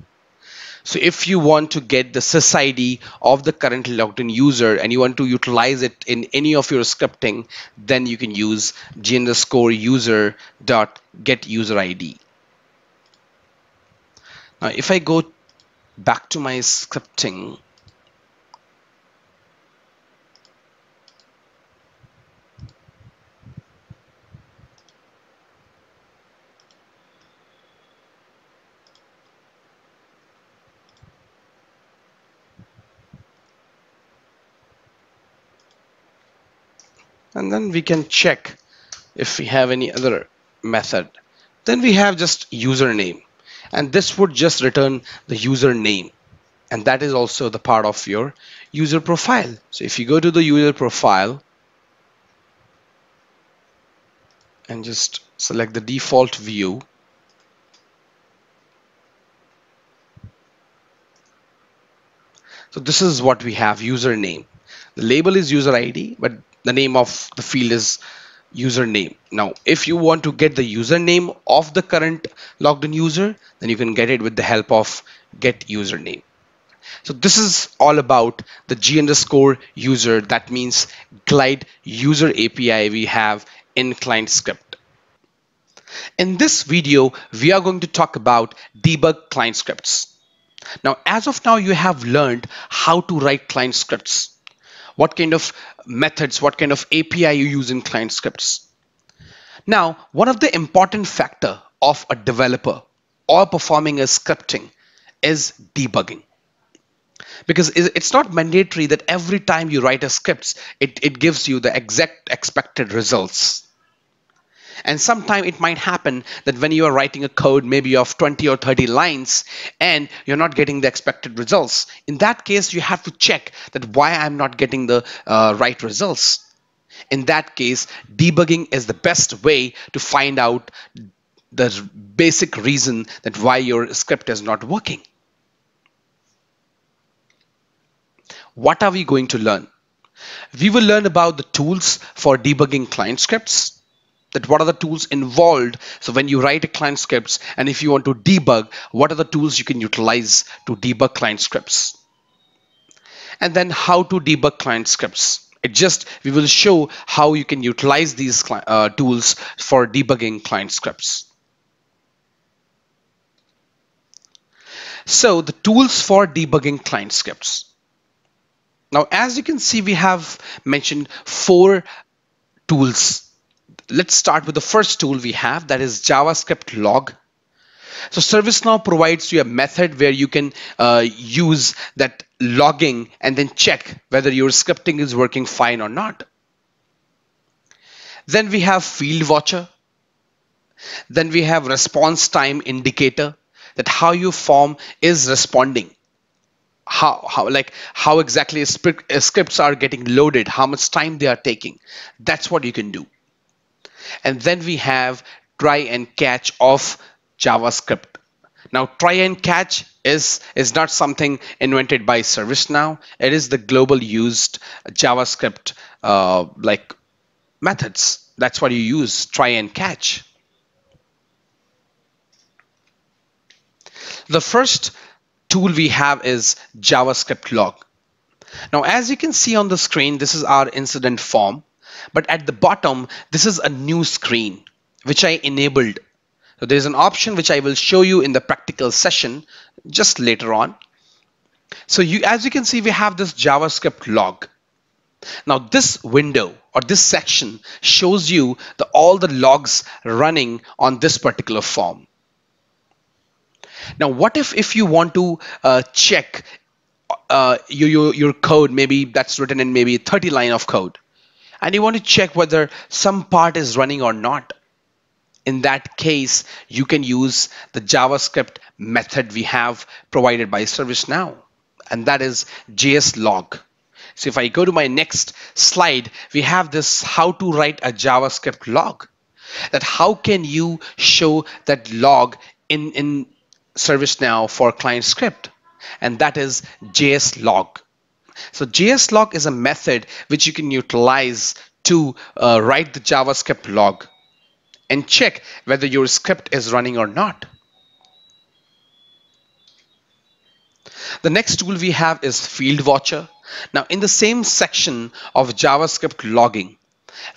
So if you want to get the SysID of the current logged in user and you want to utilize it in any of your scripting, then you can use g_user dot get user ID. Now if I go back to my scripting, and then we can check if we have any other method. Then we have just username, and this would just return the username, and that is also the part of your user profile. So if you go to the user profile and just select the default view, so this is what we have: username. The label is user ID, but the name of the field is username. Now if you want to get the username of the current logged in user, then you can get it with the help of get username. So this is all about the G underscore user. That means glide user API we have in client script. In this video, we are going to talk about debug client scripts. Now, as of now, you have learned how to write client scripts, what kind of methods, what kind of API you use in client scripts. Now, one of the important factor of a developer or performing a scripting is debugging. Because it's not mandatory that every time you write a script, it gives you the exact expected results. And sometimes it might happen that when you are writing a code maybe of 20 or 30 lines and you're not getting the expected results. In that case, you have to check that why I'm not getting the right results. In that case, debugging is the best way to find out the basic reason that why your script is not working. What are we going to learn? We will learn about the tools for debugging client scripts. That what are the tools involved. So when you write a client scripts and if you want to debug, what are the tools you can utilize to debug client scripts? And then how to debug client scripts. We will show how you can utilize these tools for debugging client scripts. So the tools for debugging client scripts. Now, as you can see, we have mentioned 4 tools. Let's start with the first tool we have, that is JavaScript log. So ServiceNow provides you a method where you can use that logging and then check whether your scripting is working fine or not. Then we have field watcher. Then we have response time indicator, that how your form is responding. How exactly scripts are getting loaded, how much time they are taking. That's what you can do. And then we have try and catch of JavaScript. Now, try and catch is not something invented by ServiceNow. It is the global used JavaScript like methods. That's what you use, try and catch. The first tool we have is JavaScript log. Now, as you can see on the screen, this is our incident form. But at the bottom, this is a new screen, which I enabled. So there's an option which I will show you in the practical session just later on. So as you can see, we have this JavaScript log. Now this window or this section shows you all the logs running on this particular form. Now, what if you want to check your code, maybe that's written in maybe 30 line of code, and you want to check whether some part is running or not. In that case, you can use the JavaScript method we have provided by ServiceNow, and that is JSLog. So if I go to my next slide, we have this how to write a JavaScript log. That how can you show that log in ServiceNow for client script, and that is JSLog. So JSLog is a method which you can utilize to write the JavaScript log and check whether your script is running or not. The next tool we have is field watcher. Now, in the same section of JavaScript logging,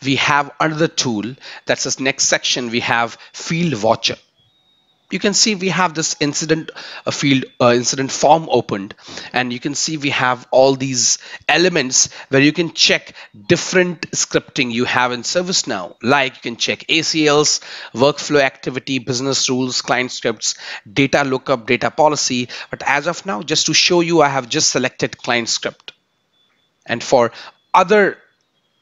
we have another tool. That's this next section. We have field watcher. You can see we have this incident form opened, and you can see we have all these elements where you can check different scripting you have in ServiceNow. Like you can check ACLs, workflow activity, business rules, client scripts, data lookup, data policy. But as of now, just to show you, I have just selected client script. And for other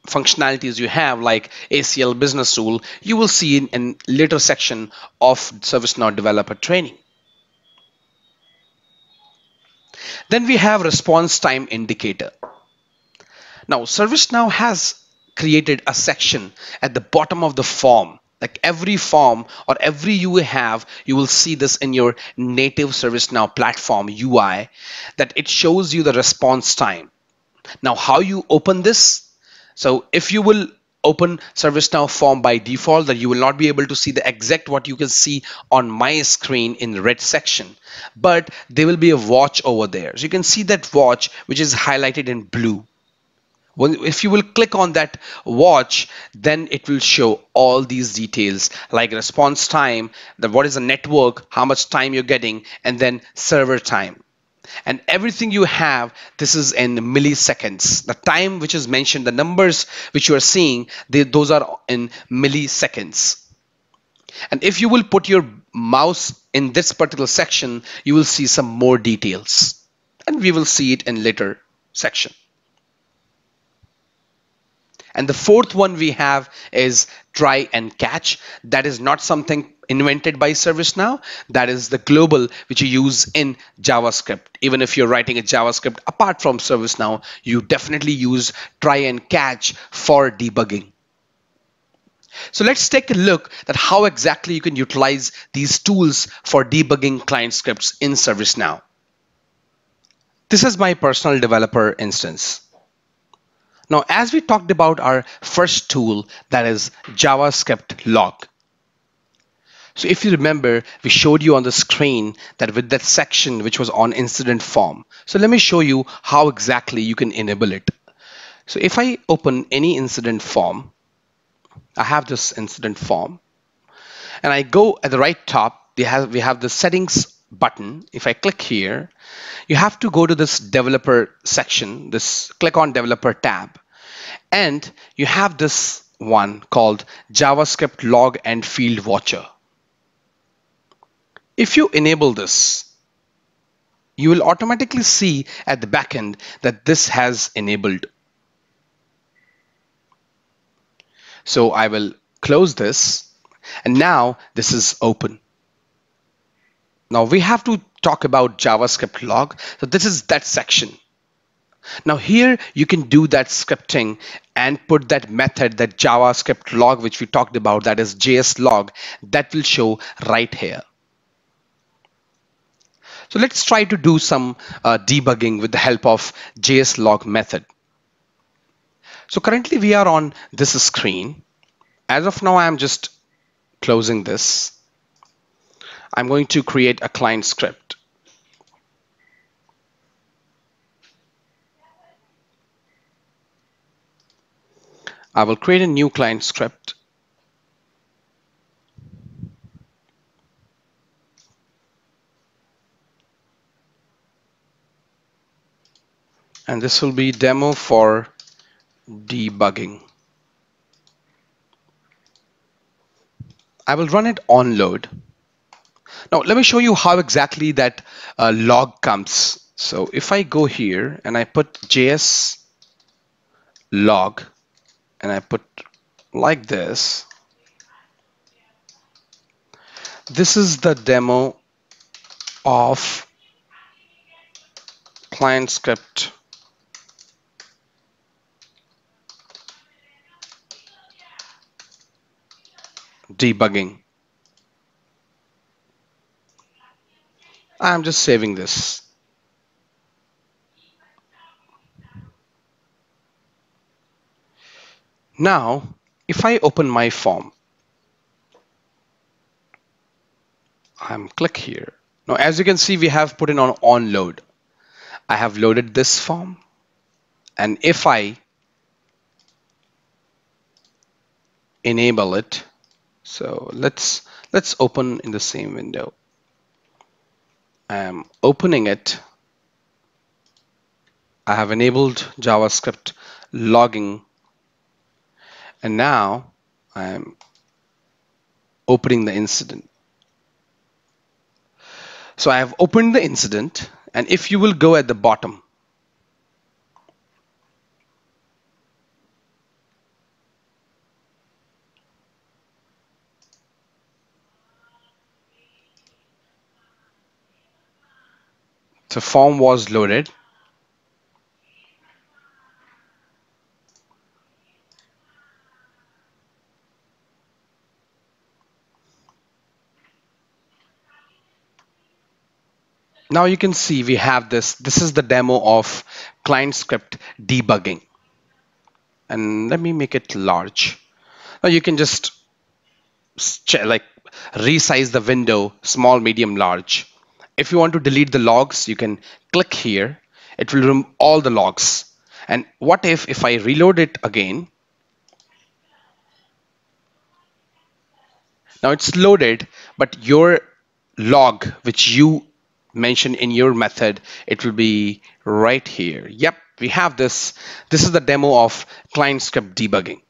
functionalities you have like ACL business rule, you will see in later section of ServiceNow Developer training. Then we have response time indicator. Now, ServiceNow has created a section at the bottom of the form. Like every form or every UI you will see this in your native ServiceNow platform UI, that it shows you the response time. Now, how you open this? So if you will open ServiceNow form by default, that you will not be able to see the exact what you can see on my screen in the red section, but there will be a watch over there. So you can see that watch which is highlighted in blue. If you will click on that watch, then it will show all these details like response time, what is the network, how much time you're getting, and then server time. And everything you have, this is in milliseconds. The time which is mentioned, the numbers which you are seeing, those are in milliseconds. And if you will put your mouse in this particular section, you will see some more details. And we will see it in later section. And the fourth one we have is try and catch. That is not something invented by ServiceNow. That is the global which you use in JavaScript. Even if you're writing a JavaScript apart from ServiceNow, you definitely use try and catch for debugging. So let's take a look at how exactly you can utilize these tools for debugging client scripts in ServiceNow. This is my personal developer instance. Now, as we talked about our first tool, that is JavaScript log. So if you remember, we showed you on the screen that with that section which was on incident form. So let me show you how exactly you can enable it. So if I open any incident form, I have this incident form, and I go at the right top, we have the settings button. If I click here, you have to go to this developer section, click on developer tab, and you have this one called JavaScript log and field watcher. If you enable this, you will automatically see at the back end that this has enabled. So I will close this, and now this is open. Now we have to talk about JavaScript log. So this is that section. Now here you can do that scripting and put that method, that JavaScript log which we talked about, that is JS log, that will show right here. So let's try to do some debugging with the help of JS log method. So currently we are on this screen. As of now, I'm just closing this. I'm going to create a client script. I will create a new client script. And this will be demo for debugging. I will run it on load. Now let me show you how exactly that log comes. So if I go here and I put JS log and I put like this, this is the demo of client script debugging. I'm just saving this. Now, if I open my form, I'm click here. Now, as you can see, we have put in on load. I have loaded this form, and if I enable it, so let's open in the same window. I am opening it. I have enabled JavaScript logging, and now I am opening the incident. So I have opened the incident, and if you will go at the bottom, the form was loaded. Now you can see we have this. This is the demo of client script debugging. and let me make it large. Now you can just like resize the window, small, medium, large. If you want to delete the logs, you can click here. It will remove all the logs. And what if I reload it again? Now it's loaded, but your log, which you mentioned in your method, it will be right here. Yep, we have this. This is the demo of client script debugging.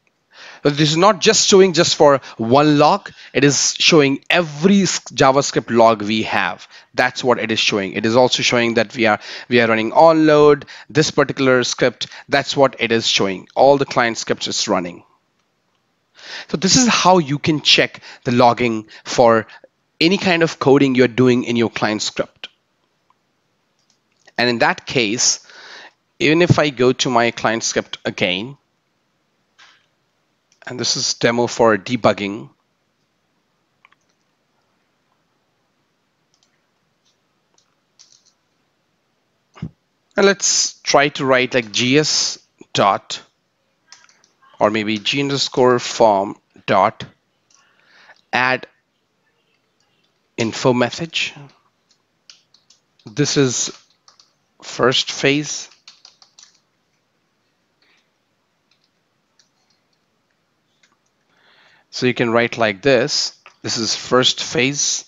But this is not just showing just for one log. It is showing every JavaScript log we have. That's what it is showing. It is also showing that we are running onload, this particular script. That's what it is showing. All the client scripts is running. So this is how you can check the logging for any kind of coding you're doing in your client script. And in that case, even if I go to my client script again, and this is demo for debugging. And let's try to write like gs dot, or maybe g_form dot add info message. This is first phase. So you can write like this. This is first phase.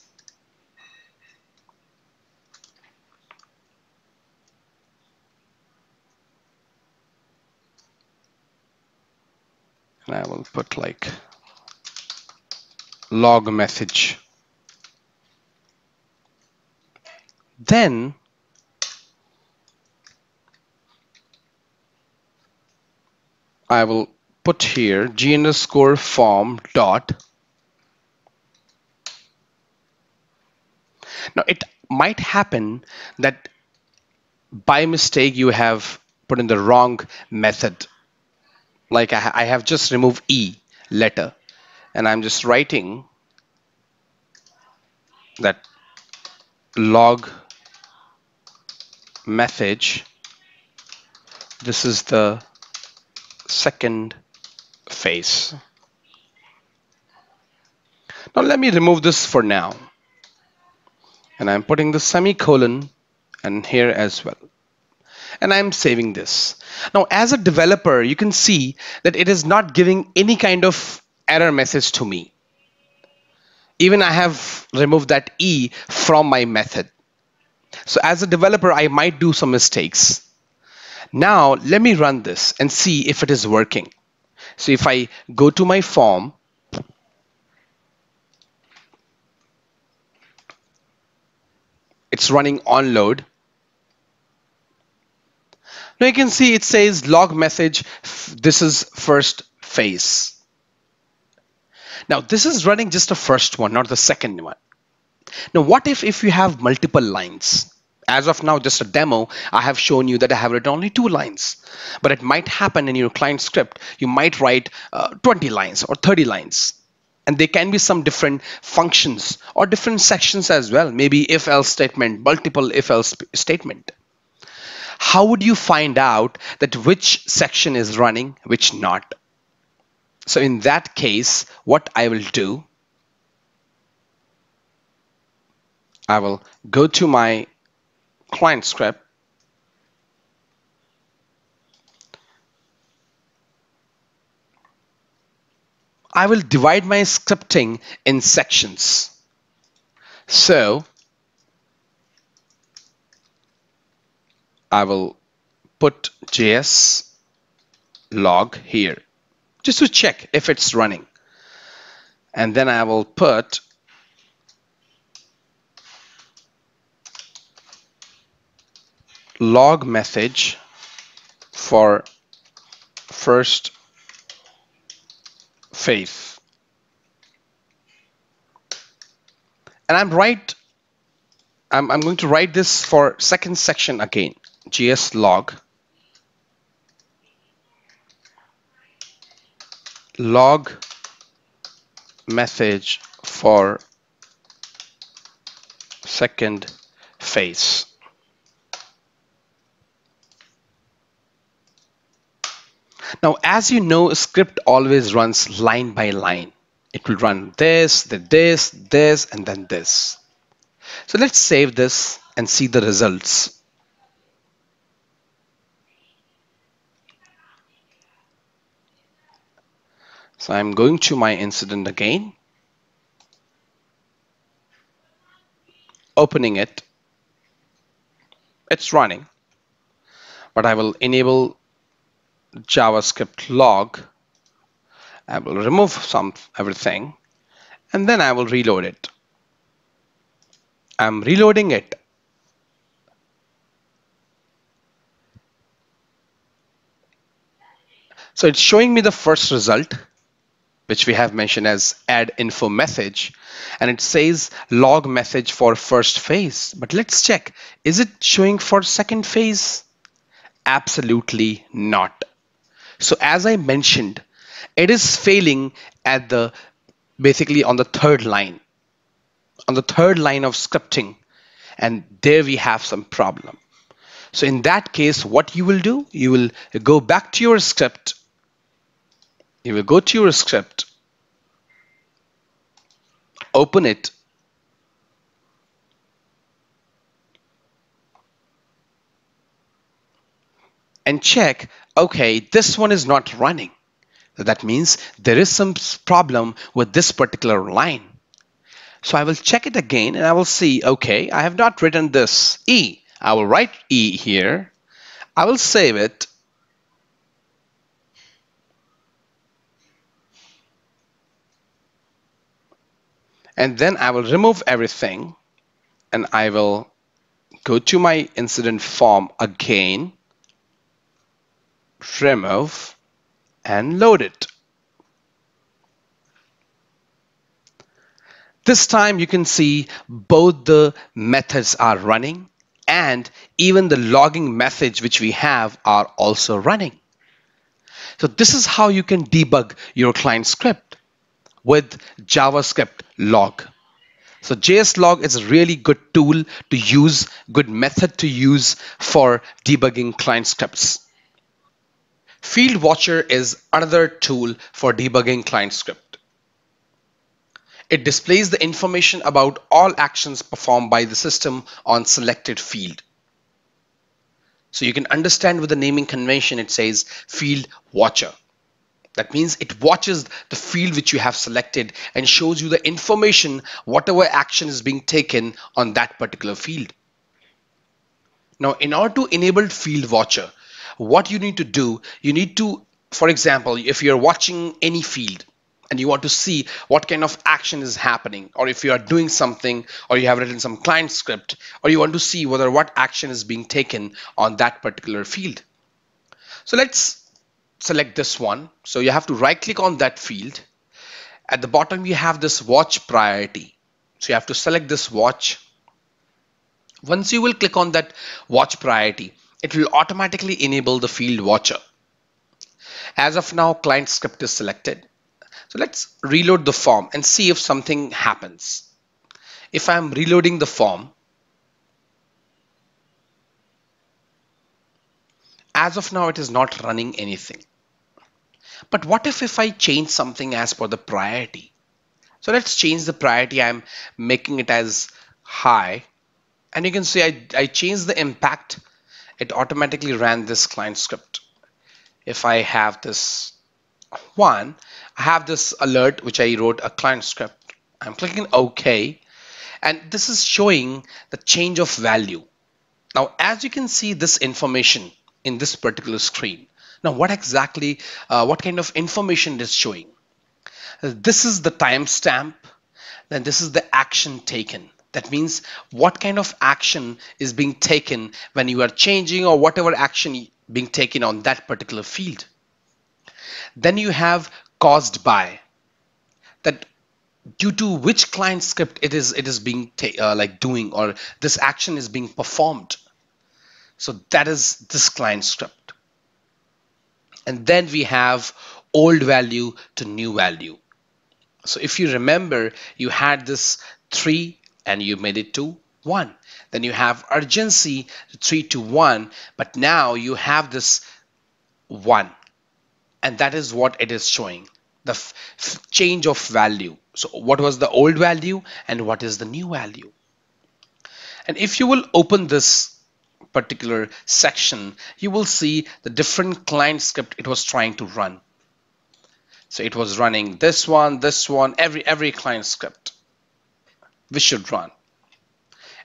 And I will put like log message. Then I will put here g_form dot. Now it might happen that by mistake you have put in the wrong method. Like I have just removed E letter, and I'm just writing that log message. This is the second phase. Now let me remove this for now. And I'm putting the semicolon and here as well. And I'm saving this. Now, as a developer, you can see that it is not giving any kind of error message to me. Even I have removed that E from my method. So as a developer, I might do some mistakes. Now, let me run this and see if it is working. So if I go to my form, it's running onload. Now you can see it says log message. This is first phase. Now this is running just the first one, not the second one. Now what if you have multiple lines? As of now, just a demo, I have shown you that I have written only 2 lines. But it might happen in your client script. You might write 20 lines or 30 lines. And there can be some different functions or different sections as well. Maybe if-else statement, multiple if-else statement. How would you find out that which section is running, which not? So in that case, what I will do, I will go to my client script. I will divide my scripting in sections. So I will put JS log here just to check if it's running. And then I will put log message for first phase. And I'm going to write this for second section again. JS log message for second phase. Now, as you know, a script always runs line by line. It will run this, then this, and then this. So let's save this and see the results. So I'm going to my incident again, opening it. It's running, but I will enable JavaScript log. I will remove everything, and then I will reload it. I'm reloading it. So it's showing me the first result, which we have mentioned as add info message, and it says log message for first phase. But let's check, is it showing for second phase? Absolutely not. So as I mentioned, it is failing at the basically on the third line of scripting, and there we have some problem. So in that case, what you will do, you will go back to your script. You will go to your script, open it, and check, okay, this one is not running. So that means there is some problem with this particular line. So I will check it again and I will see, okay, I have not written this E. I will write E here. I will save it. And then I will remove everything and I will go to my incident form again, remove, and load it. This time you can see both the methods are running and even the logging message which we have are also running. So this is how you can debug your client script with JavaScript log. So JS log is a really good tool to use, good method to use for debugging client scripts. Field Watcher is another tool for debugging client script. It displays the information about all actions performed by the system on selected field. So you can understand with the naming convention, it says Field Watcher. That means it watches the field which you have selected and shows you the information, whatever action is being taken on that particular field. Now, in order to enable Field Watcher, what you need to do, you need to, for example, if you're watching any field and you want to see what kind of action is happening, or if you are doing something, or you have written some client script, or you want to see whether what action is being taken on that particular field. So let's select this one. So you have to right click on that field. At the bottom, you have this watch priority. So you have to select this watch. Once you will click on that watch priority, it will automatically enable the field watcher. As of now, client script is selected. So let's reload the form and see if something happens. If I'm reloading the form, as of now, it is not running anything. But what if I change something as per the priority? So let's change the priority. I'm making it as high. And you can see I changed the impact. It automatically ran this client script. If I have this one, I have this alert which I wrote a client script. I'm clicking OK. And this is showing the change of value. Now, as you can see this information in this particular screen. Now, what kind of information it is showing? This is the timestamp, then this is the action taken. That means what kind of action is being taken when you are changing or whatever action being taken on that particular field. Then you have caused by, that due to which client script it is being doing, or this action is being performed. So that is this client script. And then we have old value to new value. So if you remember, you had this 3 and you made it to 1. Then you have urgency 3 to 1, but now you have this 1. and that is what it is showing, the change of value. So what was the old value and what is the new value? And if you will open this particular section, you will see the different client script it was trying to run. So it was running this one, every client script we should run.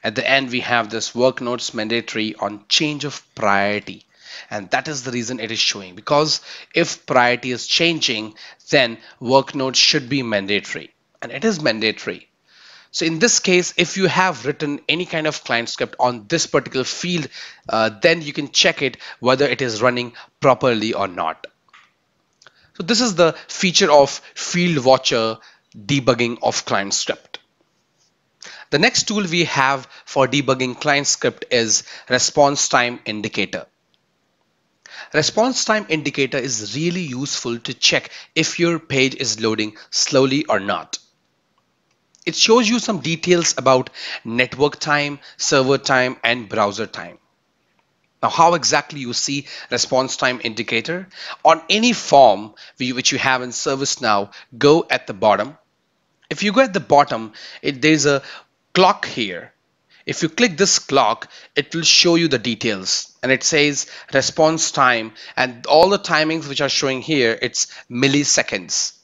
At the end, we have this work notes mandatory on change of priority. And that is the reason it is showing, because if priority is changing, then work notes should be mandatory, and it is mandatory. So in this case, if you have written any kind of client script on this particular field, then you can check it whether it is running properly or not. So this is the feature of field watcher debugging of client script. The next tool we have for debugging client script is response time indicator. Response time indicator is really useful to check if your page is loading slowly or not. It shows you some details about network time, server time, and browser time. Now, how exactly you see response time indicator? On any form which you have in ServiceNow, go at the bottom. If you go at the bottom, there's a clock here. If you click this clock, it will show you the details, and it says response time, and all the timings which are showing here, it's milliseconds.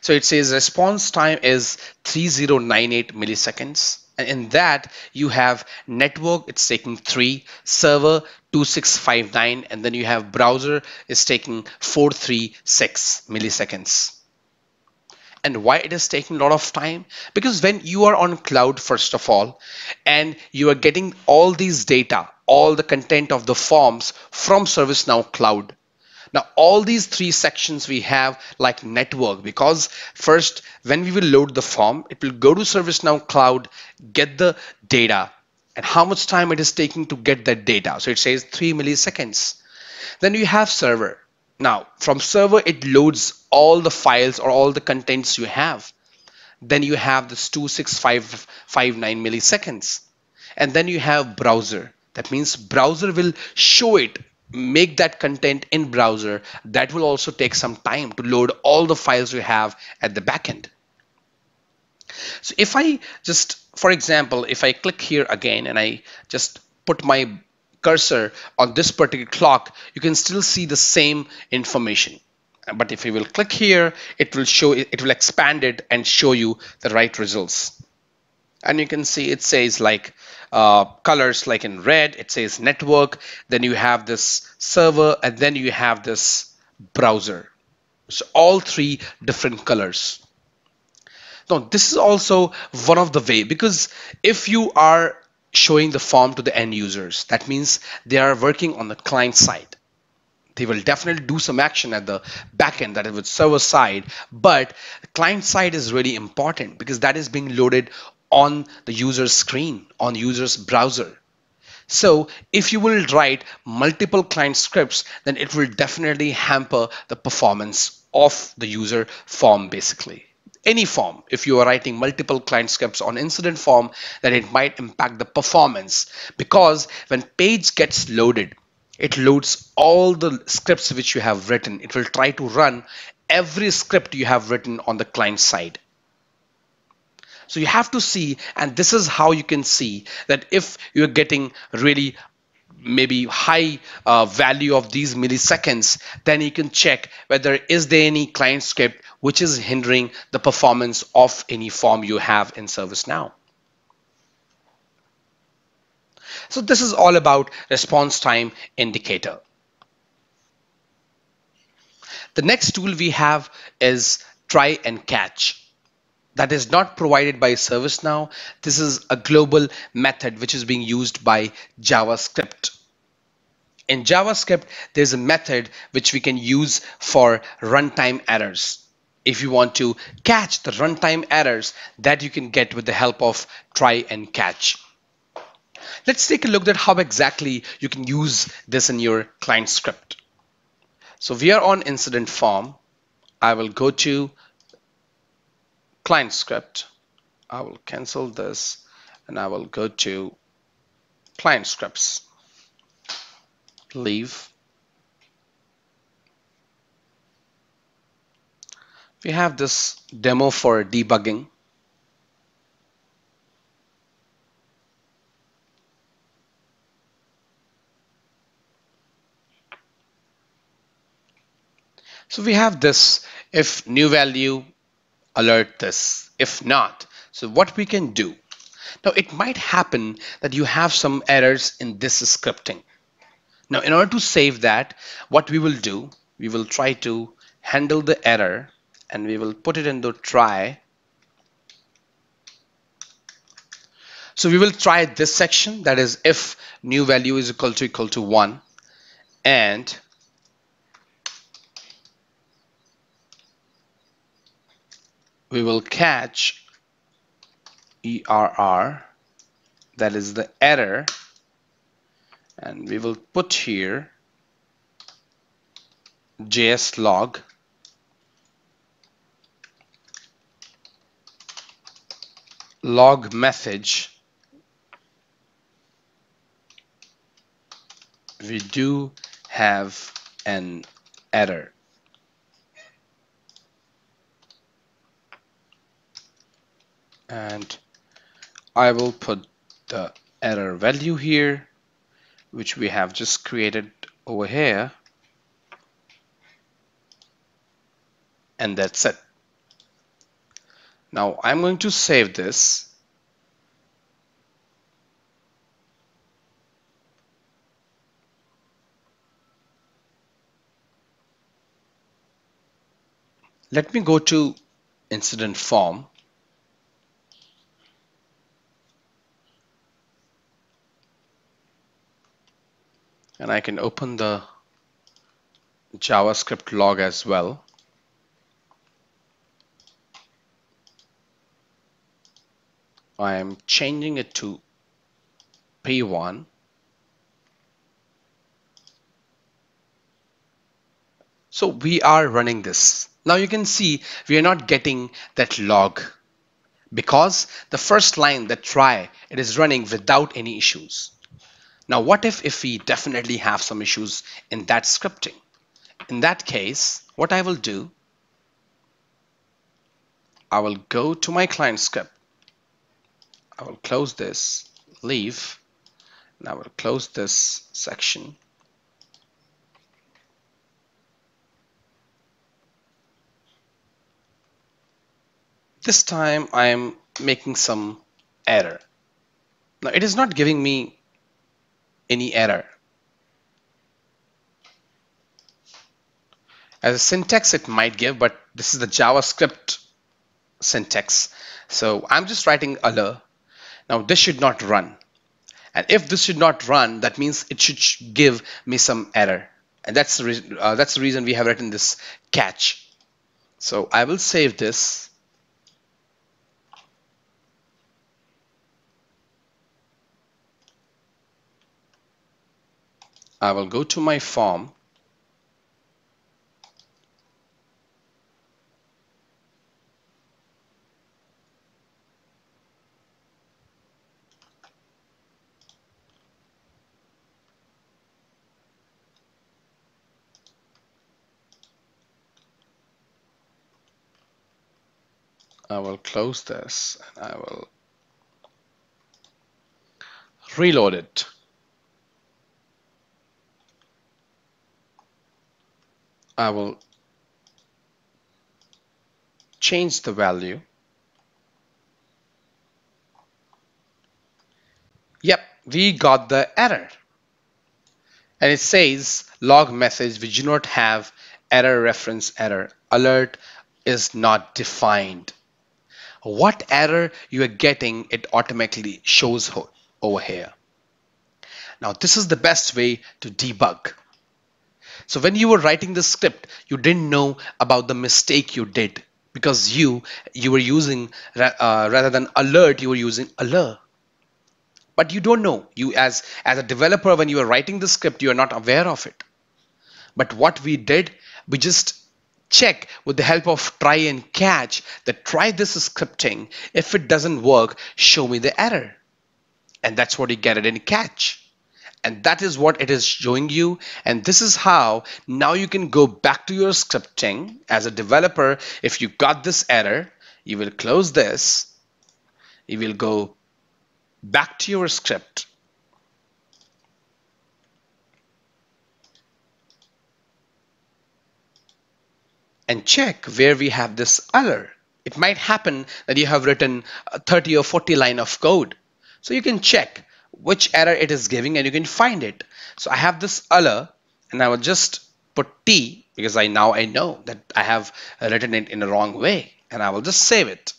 So it says response time is 3098 milliseconds. And in that you have network, it's taking 3, server 2659, and then you have browser is taking 436 milliseconds. And why it is taking a lot of time? Because when you are on cloud, first of all, and you are getting all these data, all the content of the forms from ServiceNow Cloud. Now, all these 3 sections we have like network, because first, when we will load the form, it will go to ServiceNow Cloud, get the data, and how much time it is taking to get that data. So it says 3 milliseconds. Then you have server. Now, from server, it loads all the files or all the contents you have. Then you have this 26559 milliseconds. And then you have browser. That means browser will show it, make that content in browser. That will also take some time to load all the files you have at the backend. So if I just, for example, if I click here again and I just put my cursor on this particular clock, you can still see the same information. But if you will click here, it will show, it will expand it and show you the right results. And you can see it says like colors, like in red, it says network, then you have this server, and then you have this browser. So all 3 different colors. Now, this is also one of the way, because if you are showing the form to the end users, that means they are working on the client side. They will definitely do some action at the backend, that is with server side, but the client side is really important because that is being loaded on the user's screen, on user's browser. So if you will write multiple client scripts, then it will definitely hamper the performance of the user form. Basically, any form, if you are writing multiple client scripts on incident form, then it might impact the performance, because when page gets loaded, it loads all the scripts which you have written. It will try to run every script you have written on the client side. So you have to see, and this is how you can see that if you're getting really maybe high value of these milliseconds, then you can check whether is there any client script which is hindering the performance of any form you have in ServiceNow. So this is all about response time indicator. The next tool we have is try and catch. That is not provided by ServiceNow. This is a global method which is being used by JavaScript. In JavaScript, there's a method which we can use for runtime errors. If you want to catch the runtime errors, that you can get with the help of try and catch. Let's take a look at how exactly you can use this in your client script. So we are on incident form. I will go to client script. I will cancel this and I will go to client scripts. Leave. We have this demo for debugging. So we have this, if new value, alert this, if not. So what we can do, now it might happen that you have some errors in this scripting. Now in order to save that, what we will do, we will try to handle the error and we will put it into try. So we will try this section, that is if new value is equal to 1, and we will catch error, that is the error, and we will put here JS log message. We do have an error. And I will put the error value here, which we have just created over here. And that's it. Now I'm going to save this. Let me go to incident form. And I can open the JavaScript log as well. I am changing it to P1. So we are running this. Now you can see we are not getting that log because the first line, that try, it is running without any issues. Now what if we definitely have some issues in that scripting? In that case, what I will do, I will go to my client script. I will close this, leave, and I will close this section. This time I am making some error. Now it is not giving me any error. As a syntax it might give, but this is the JavaScript syntax. So I'm just writing alert. Now this should not run. And if this should not run, that means it should give me some error. And that's the reason we have written this catch. So I will save this. I will go to my form. I will close this and I will reload it. I will change the value. Yep, we got the error. And it says log message, we do not have error reference error. Alert is not defined. What error you are getting, it automatically shows over here. Now this is the best way to debug. So when you were writing the script, you didn't know about the mistake you did because you were using rather than alert, you were using alert. But you don't know. You as a developer, when you are writing the script, you are not aware of it. But what we did, we just check with the help of try and catch that try this scripting. If it doesn't work, show me the error. And that's what you get it in catch. And that is what it is showing you. And this is how now you can go back to your scripting as a developer. If you got this error, you will close this. You will go back to your script. And check where we have this error. It might happen that you have written 30 or 40 line of code. So you can check which error it is giving and you can find it. So I have this error and I will just put T because now I know that I have written it in the wrong way, and I will just save it.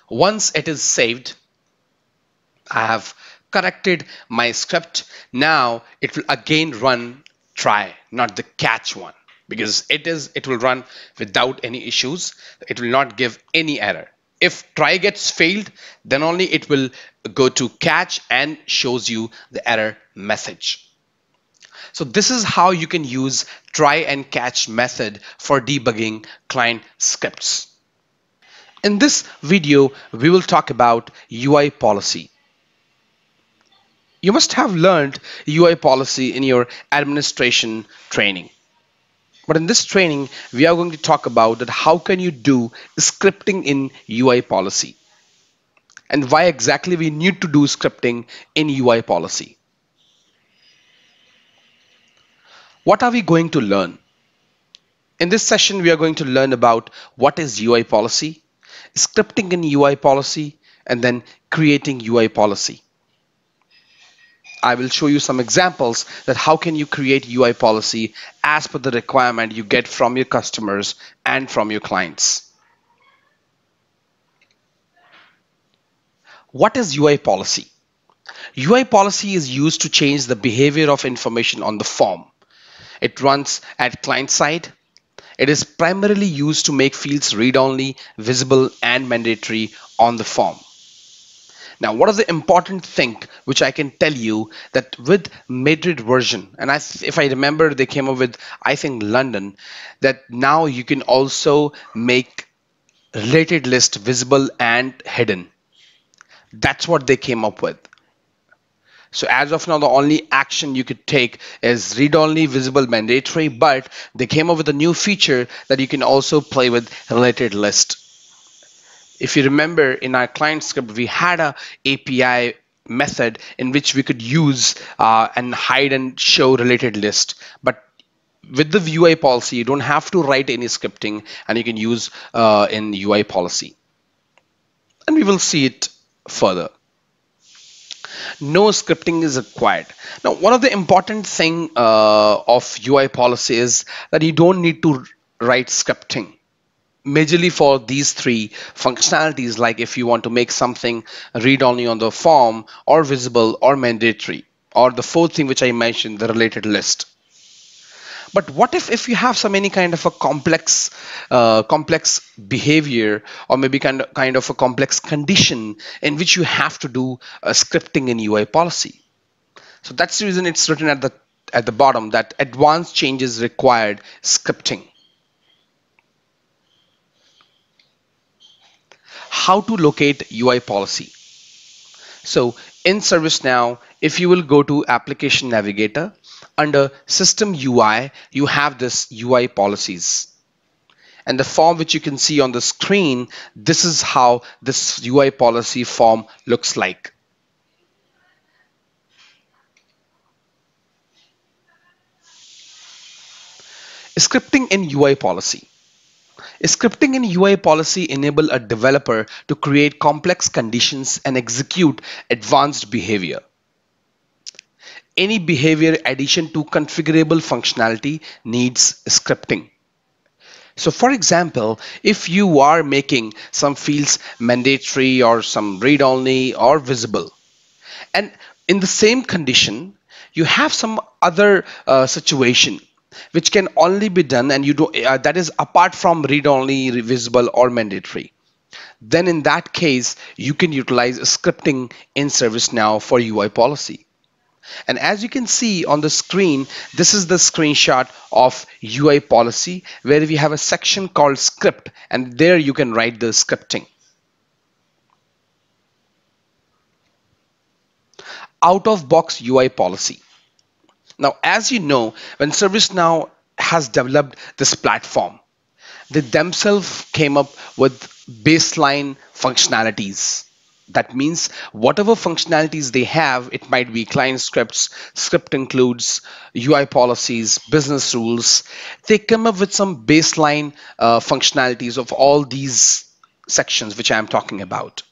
Once it is saved, I have corrected my script. Now it will again run try, not the catch one, because it will run without any issues. It will not give any error. If try gets failed, then only it will go to catch and shows you the error message. So this is how you can use try and catch method for debugging client scripts. In this video, we will talk about UI policy. You must have learned UI policy in your administration training. But in this training, we are going to talk about that how can you do scripting in UI policy and why exactly we need to do scripting in UI policy. What are we going to learn? In this session, we are going to learn about what is UI policy, scripting in UI policy, and then creating UI policy. I will show you some examples that how can you create UI policy as per the requirement you get from your customers and from your clients. What is UI policy? UI policy is used to change the behavior of information on the form. It runs at client side. It is primarily used to make fields read-only, visible, and mandatory on the form. Now, what is the important thing which I can tell you that with Madrid version, and if I remember, they came up with, I think, London, that now you can also make related list visible and hidden. That's what they came up with. So as of now, the only action you could take is read-only, visible, mandatory, but they came up with a new feature that you can also play with related list. If you remember, in our client script, we had a API method in which we could use and hide and show related list. But with the UI policy, you don't have to write any scripting, and you can use in UI policy. And we will see it further. No scripting is required. Now, one of the important thing of UI policy is that you don't need to write scripting. Majorly for these three functionalities, like if you want to make something read only on the form or visible or mandatory, or the fourth thing which I mentioned, the related list. But what if you have any kind of a complex behavior, or maybe kind of a complex condition in which you have to do scripting in UI policy? So that's the reason it's written at the bottom that advanced changes required scripting. How to locate UI policy? So in ServiceNow, if you will go to Application Navigator, under System UI, you have this UI policies. And the form which you can see on the screen, this is how this UI policy form looks like. Scripting in UI policy. Scripting in UI policy enable a developer to create complex conditions and execute advanced behavior. Any behavior addition to configurable functionality needs scripting. So for example, if you are making some fields mandatory or some read-only or visible, and in the same condition, you have some other situation which can only be done and you do that is apart from read-only, visible or mandatory, then in that case you can utilize scripting in ServiceNow for UI policy. And as you can see on the screen, this is the screenshot of UI policy where we have a section called script, and there you can write the scripting. out-of-box UI policy. Now, as you know, when ServiceNow has developed this platform, they themselves came up with baseline functionalities. That means whatever functionalities they have, it might be client scripts, script includes, UI policies, business rules. They come up with some baseline functionalities of all these sections which I am talking about.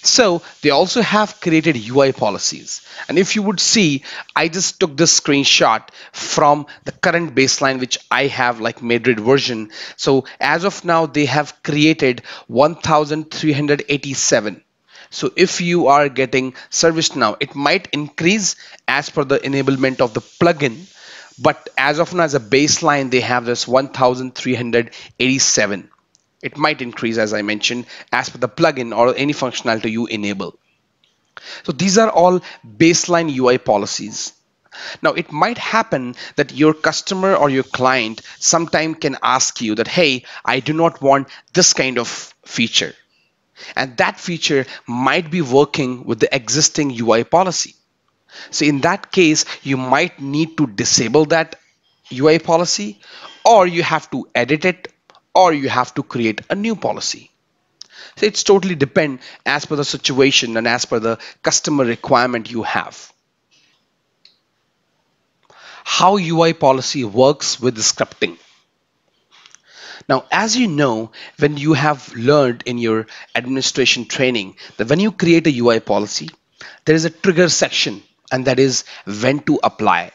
So they also have created UI policies. And if you would see, I just took this screenshot from the current baseline, which I have like Madrid version. So as of now, they have created 1387. So if you are getting ServiceNow, it might increase as per the enablement of the plugin. But as of now, as a baseline, they have this 1387. It might increase, as I mentioned, as per the plugin or any functionality you enable. So these are all baseline UI policies. Now, it might happen that your customer or your client sometime can ask you that, hey, I do not want this kind of feature. And that feature might be working with the existing UI policy. So in that case, you might need to disable that UI policy, or you have to edit it, or you have to create a new policy. So it's totally depend as per the situation and as per the customer requirement you have. How UI policy works with the scripting. Now, as you know, when you have learned in your administration training that when you create a UI policy, there is a trigger section, and that is when to apply.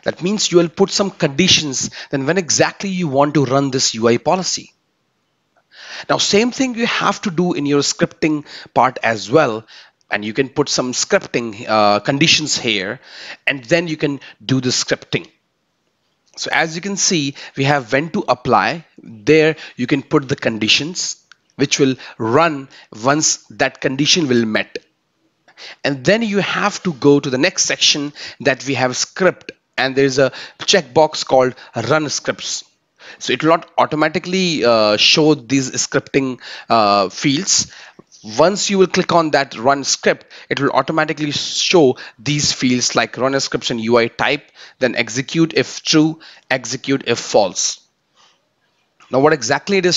That means you will put some conditions then when exactly you want to run this UI policy. Now, same thing you have to do in your scripting part as well. And you can put some scripting conditions here, and then you can do the scripting. So as you can see, we have when to apply. There you can put the conditions which will run once that condition will met. And then you have to go to the next section that we have script, and there is a checkbox called run scripts. So it will not automatically show these scripting fields. Once you will click on that run script, it will automatically show these fields like run scripts and UI type, then execute if true, execute if false. Now what exactly it is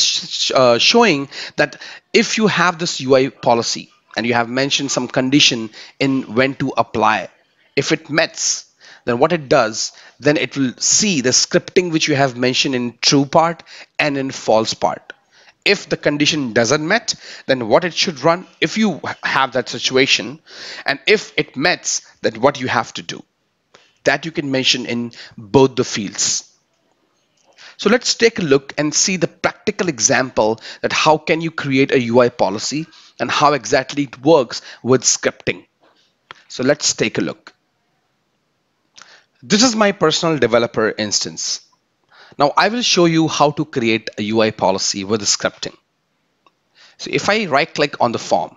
showing that if you have this UI policy and you have mentioned some condition in when to apply, if it meets, then what it does, then it will see the scripting which you have mentioned in true part and in false part. If the condition doesn't met, then what it should run if you have that situation, and if it meets, then what you have to do. That you can mention in both the fields. So let's take a look and see the practical example that how can you create a UI policy and how exactly it works with scripting. So let's take a look. This is my personal developer instance. Now I will show you how to create a UI policy with scripting. So if I right click on the form,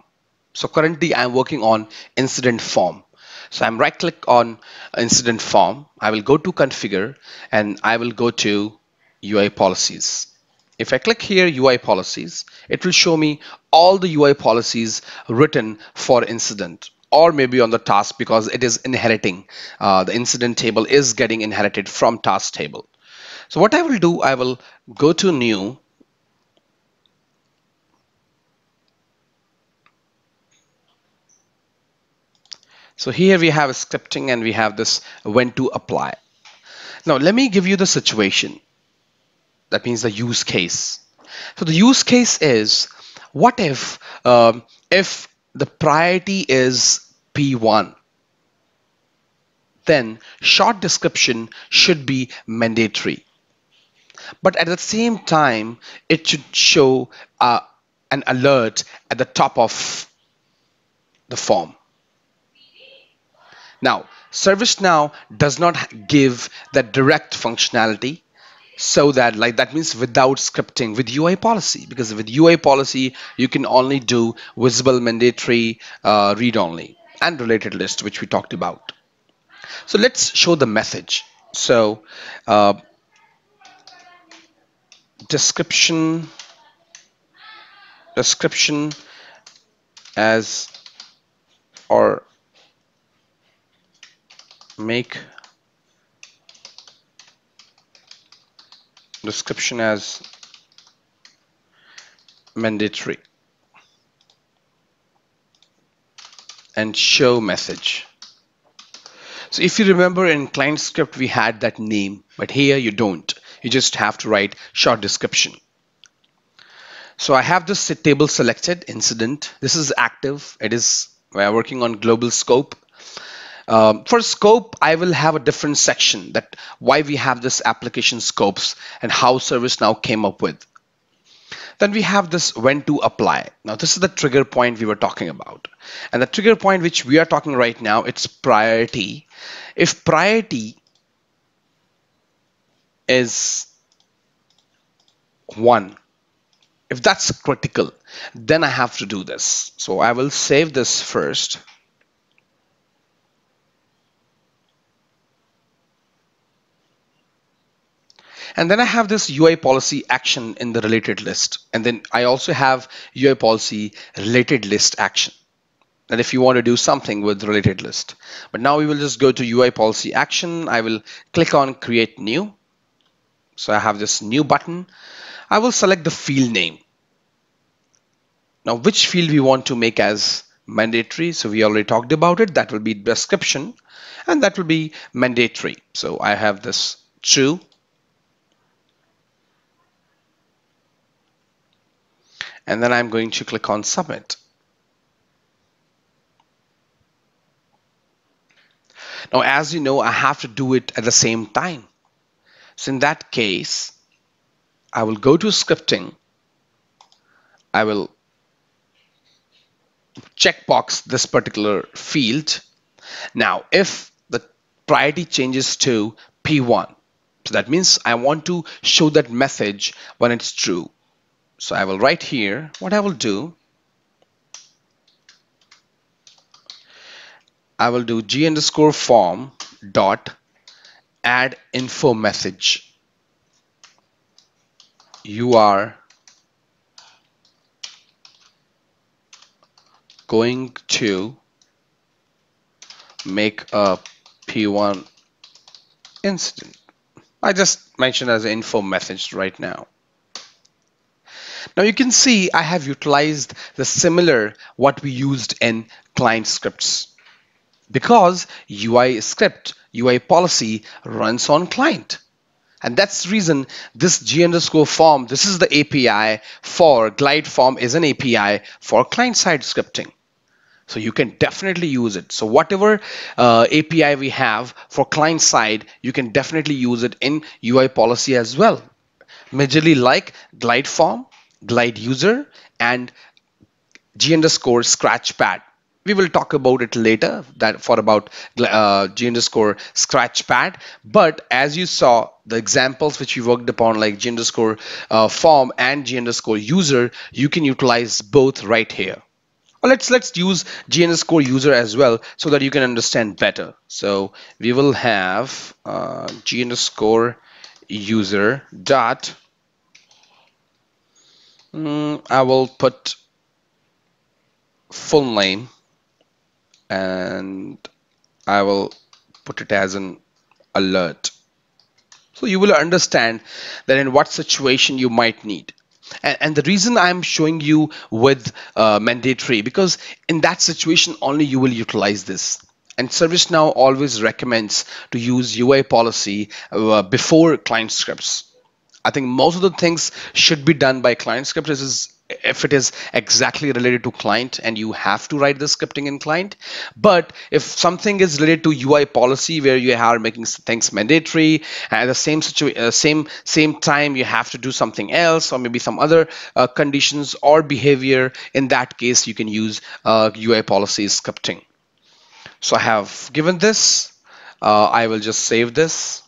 so currently I'm working on incident form. So I'm right click on incident form. I will go to configure and I will go to UI policies. If I click here UI policies, it will show me all the UI policies written for incident, or maybe on the task because it is inheriting. The incident table is getting inherited from task table. So what I will do, I will go to new. So here we have scripting and we have this when to apply. Now let me give you the situation. That means the use case. So the use case is, what if the priority is P1, then short description should be mandatory. But at the same time, it should show an alert at the top of the form. Now, ServiceNow does not give that direct functionality. So that that means without scripting with UI policy, because with UI policy you can only do visible, mandatory, read only, and related list, which we talked about. So let's show the message. So description as or make description as mandatory and show message. So if you remember in client script we had that name, but here you don't. You just have to write short description. So I have this table selected, incident. This is active. It is we are working on global scope. For scope, I will have a different section that why we have this application scopes and how ServiceNow came up with. Then we have this when to apply. Now this is the trigger point we were talking about. And the trigger point which we are talking right now, it's priority. If priority is 1, if that's critical, then I have to do this. So I will save this first. And then I have this UI policy action in the related list. And then I also have UI policy related list action. And if you want to do something with related list. But now we will just go to UI policy action. I will click on create new. So I have this new button. I will select the field name. Now which field we want to make as mandatory. So we already talked about it. That will be description and that will be mandatory. So I have this true. And then I'm going to click on submit. Now, as you know, I have to do it at the same time. So in that case, I will go to scripting. I will checkbox this particular field. Now, if the priority changes to P1, so that means I want to show that message when it's true. So I will write here, what I will do, I will do g underscore form dot add info message. You are going to make a P1 incident. I just mentioned as an info message right now. Now you can see I have utilized the similar what we used in client scripts because UI script, UI policy runs on client. And that's the reason this G underscore form, this is the API for glide form is an API for client side scripting. So you can definitely use it. So whatever API we have for client side, you can definitely use it in UI policy as well. Majorly like glide form, glide user, and G underscore scratch pad. We will talk about it later that for about G underscore scratch pad. But as you saw, the examples which we worked upon like G underscore form and G underscore user, you can utilize both right here. Let's use G underscore user as well so that you can understand better. So we will have G underscore user dot. I will put full name and I will put it as an alert. So you will understand that in what situation you might need. And the reason I'm showing you with mandatory because in that situation only you will utilize this. And ServiceNow always recommends to use UI policy before client scripts. I think most of the things should be done by client script if it is exactly related to client and you have to write the scripting in client. But if something is related to UI policy where you are making things mandatory and at the same time you have to do something else or maybe some other conditions or behavior, in that case you can use UI policy scripting. So I have given this. I will just save this.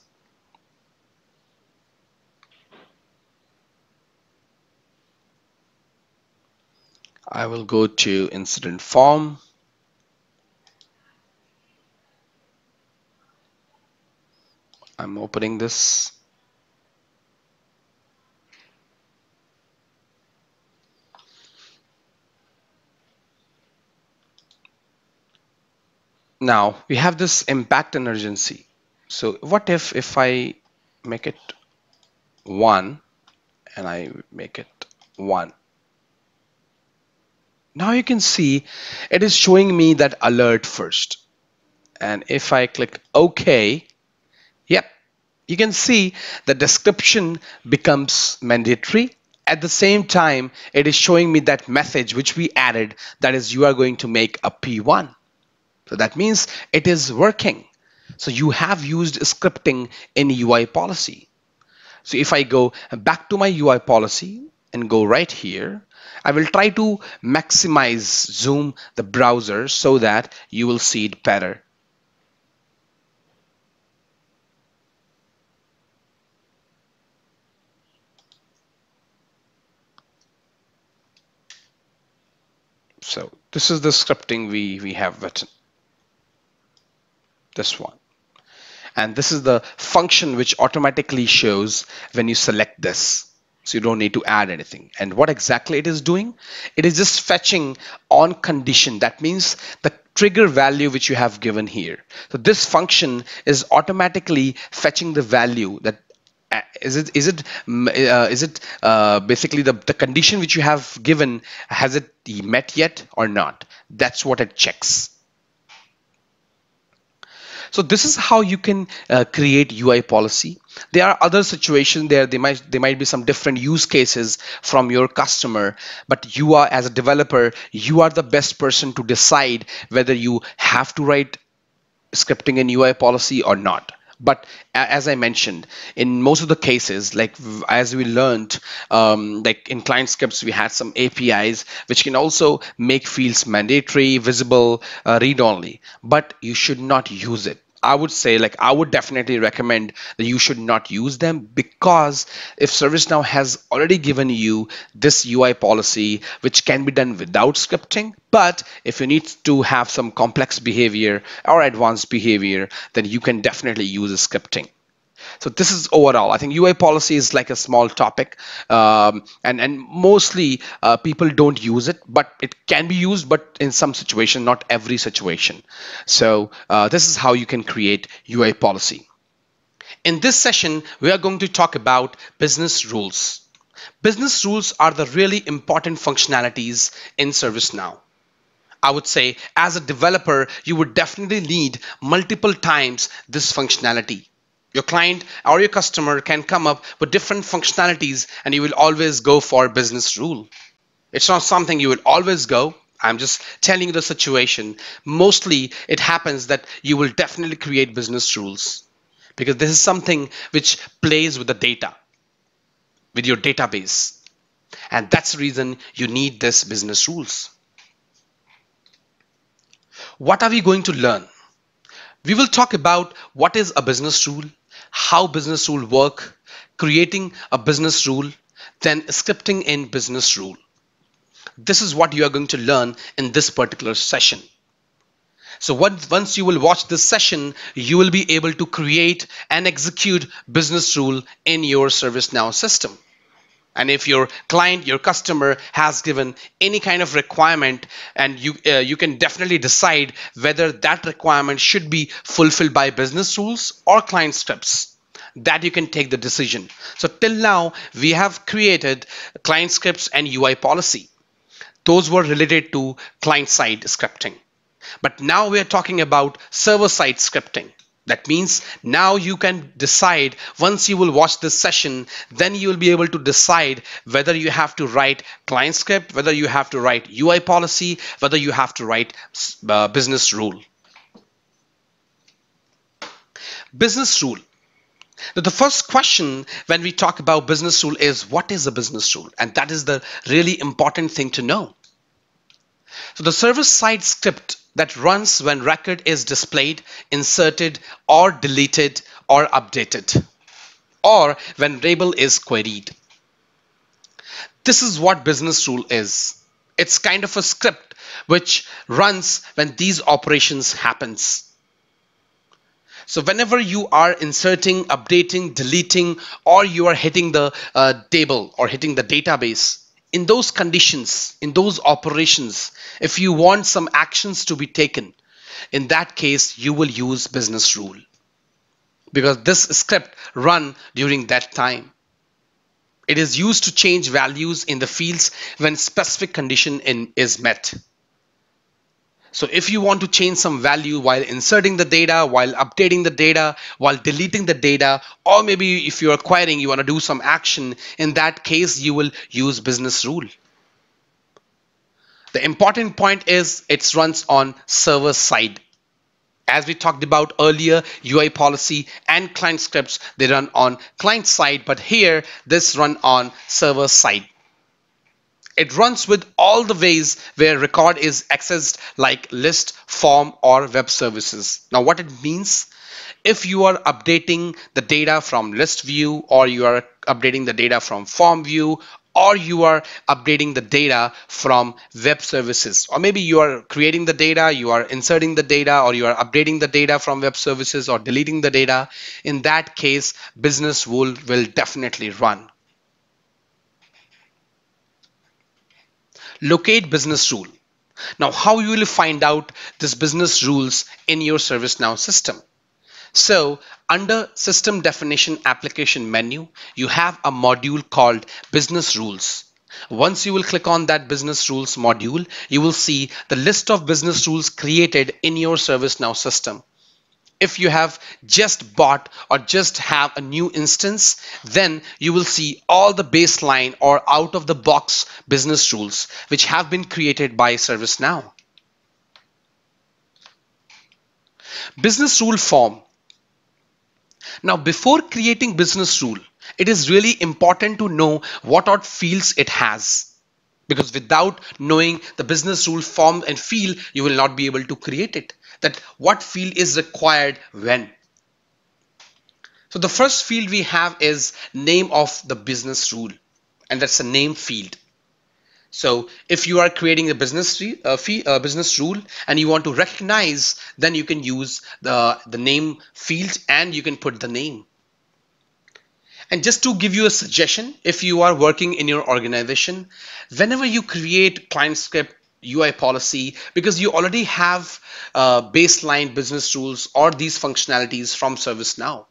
I will go to incident form. I'm opening this. Now we have this impact and urgency. So what if I make it 1 and I make it 1? Now you can see it is showing me that alert first. And if I click OK, yep, you can see the description becomes mandatory. At the same time, it is showing me that message which we added, that is you are going to make a P1. So that means it is working. So you have used scripting in UI policy. So if I go back to my UI policy and go right here, I will try to maximize zoom the browser so that you will see it better. So this is the scripting we have written, this one. And this is the function which automatically shows when you select this. So you don't need to add anything. And what exactly it is doing? It is just fetching on condition. That means the trigger value which you have given here. So this function is automatically fetching the value that is it basically the condition which you have given, has it met yet or not? That's what it checks. So this is how you can create UI policy. There are other situations there. There might be some different use cases from your customer, but you are, as a developer, you are the best person to decide whether you have to write scripting in UI policy or not. But as I mentioned, in most of the cases, like as we learned, like in client scripts, we had some APIs which can also make fields mandatory, visible, read only, but you should not use it. I would say, like, I would definitely recommend that you should not use them, because if ServiceNow has already given you this UI policy, which can be done without scripting, but if you need to have some complex behavior or advanced behavior, then you can definitely use scripting. So this is overall, I think UI policy is like a small topic, and mostly people don't use it, but it can be used, but in some situation, not every situation. So this is how you can create UI policy. In this session, we are going to talk about business rules. Business rules are the really important functionalities in ServiceNow. I would say as a developer, you would definitely need multiple times this functionality. Your client or your customer can come up with different functionalities, and you will always go for business rule. It's not something you will always go. I'm just telling you the situation. Mostly it happens that you will definitely create business rules, because this is something which plays with the data, with your database. And that's the reason you need this business rules. What are we going to learn? We will talk about what is a business rule, how business rule work, creating a business rule, then scripting in business rule. This is what you are going to learn in this particular session. So once you will watch this session, you will be able to create and execute business rule in your ServiceNow system. And if your client, your customer has given any kind of requirement, and you can definitely decide whether that requirement should be fulfilled by business rules or client scripts, that you can take the decision. So till now, we have created client scripts and UI policy. Those were related to client-side scripting. But now we are talking about server-side scripting. That means now you can decide, once you will watch this session, then you will be able to decide whether you have to write client script, whether you have to write UI policy, whether you have to write business rule. Business rule. The first question when we talk about business rule is, what is a business rule? And that is the really important thing to know. So the server-side script that runs when record is displayed, inserted, or deleted, or updated, or when label is queried. This is what business rule is. It's kind of a script which runs when these operations happens. So whenever you are inserting, updating, deleting, or you are hitting the table or hitting the database, in those conditions, in those operations, if you want some actions to be taken, In that case, you will use business rule because this script run during that time. It is used to change values in the fields when specific condition is met. So if you want to change some value while inserting the data, while updating the data, while deleting the data, or maybe if you're querying, you want to do some action, in that case, you will use business rule. The important point is it runs on server side. As we talked about earlier, UI policy and client scripts, they run on client side, but here this run on server side. It runs with all the ways where record is accessed like list, form, or web services. Now what it means, if you are updating the data from list view, or you are updating the data from form view, or you are updating the data from web services, or maybe you are creating the data, you are inserting the data, or you are updating the data from web services or deleting the data, in that case, business rule will definitely run. Locate business rule. Now, how you will find out this business rules in your ServiceNow system? So under system definition application menu, you have a module called business rules. Once you will click on that business rules module, you will see the list of business rules created in your ServiceNow system. If you have just bought or just have a new instance, then you will see all the baseline or out of the box business rules which have been created by ServiceNow. Business rule form. Now, before creating business rule, it is really important to know what all fields it has. Because without knowing the business rule form and field, you will not be able to create it. That what field is required when. So the first field we have is name of the business rule, and that's a name field. So if you are creating a business rule and you want to recognize, then you can use the name field and you can put the name. And just to give you a suggestion, if you are working in your organization, whenever you create client script, UI policy, because you already have baseline business rules or these functionalities from ServiceNow,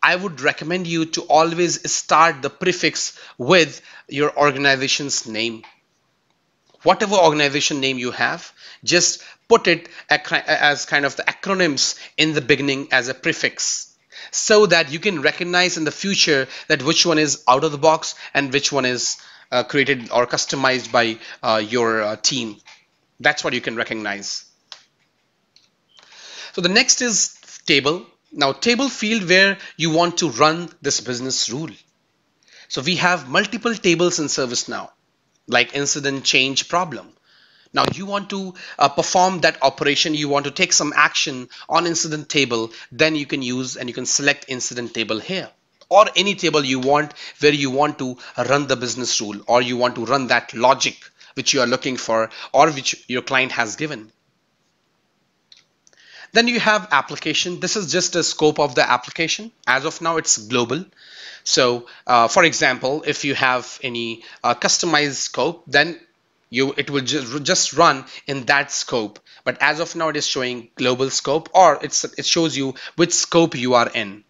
I would recommend you to always start the prefix with your organization's name. Whatever organization name you have, just put it as kind of the acronyms in the beginning as a prefix, so that you can recognize in the future that which one is out of the box and which one is created or customized by your team. That's what you can recognize. So the next is table. Now table field where you want to run this business rule. So we have multiple tables in ServiceNow, like incident, change, problem. Now you want to perform that operation, you want to take some action on incident table, then you can use and you can select incident table here, or any table you want where you want to run the business rule, or you want to run that logic which you are looking for or which your client has given. Then you have application. This is just a scope of the application. As of now, it's global. So for example, if you have any customized scope, then it will just run in that scope. But as of now, it is showing global scope, or it shows you which scope you are in.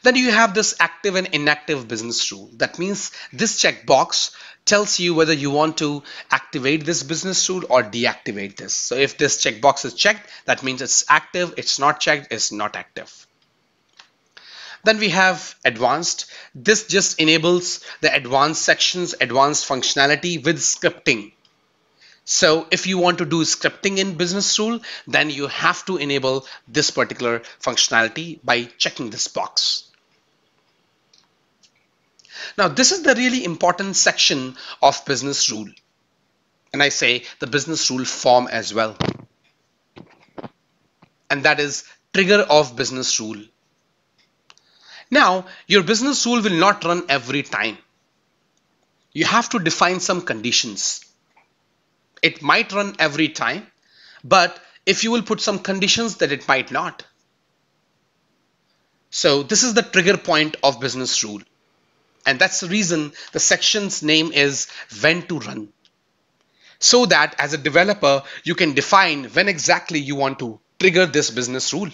Then you have this active and inactive business rule. That means this checkbox tells you whether you want to activate this business rule or deactivate this. So if this checkbox is checked, that means it's active. It's not checked, it's not active. Then we have advanced. This just enables the advanced sections, advanced functionality with scripting. So if you want to do scripting in business rule, then you have to enable this particular functionality by checking this box. Now this is the really important section of business rule, and I say the business rule form as well, and that is trigger of business rule. Now your business rule will not run every time. You have to define some conditions. It might run every time, but if you will put some conditions, that it might not. So this is the trigger point of business rule. And that's the reason the section's name is when to run. so that as a developer, you can define when exactly you want to trigger this business rule.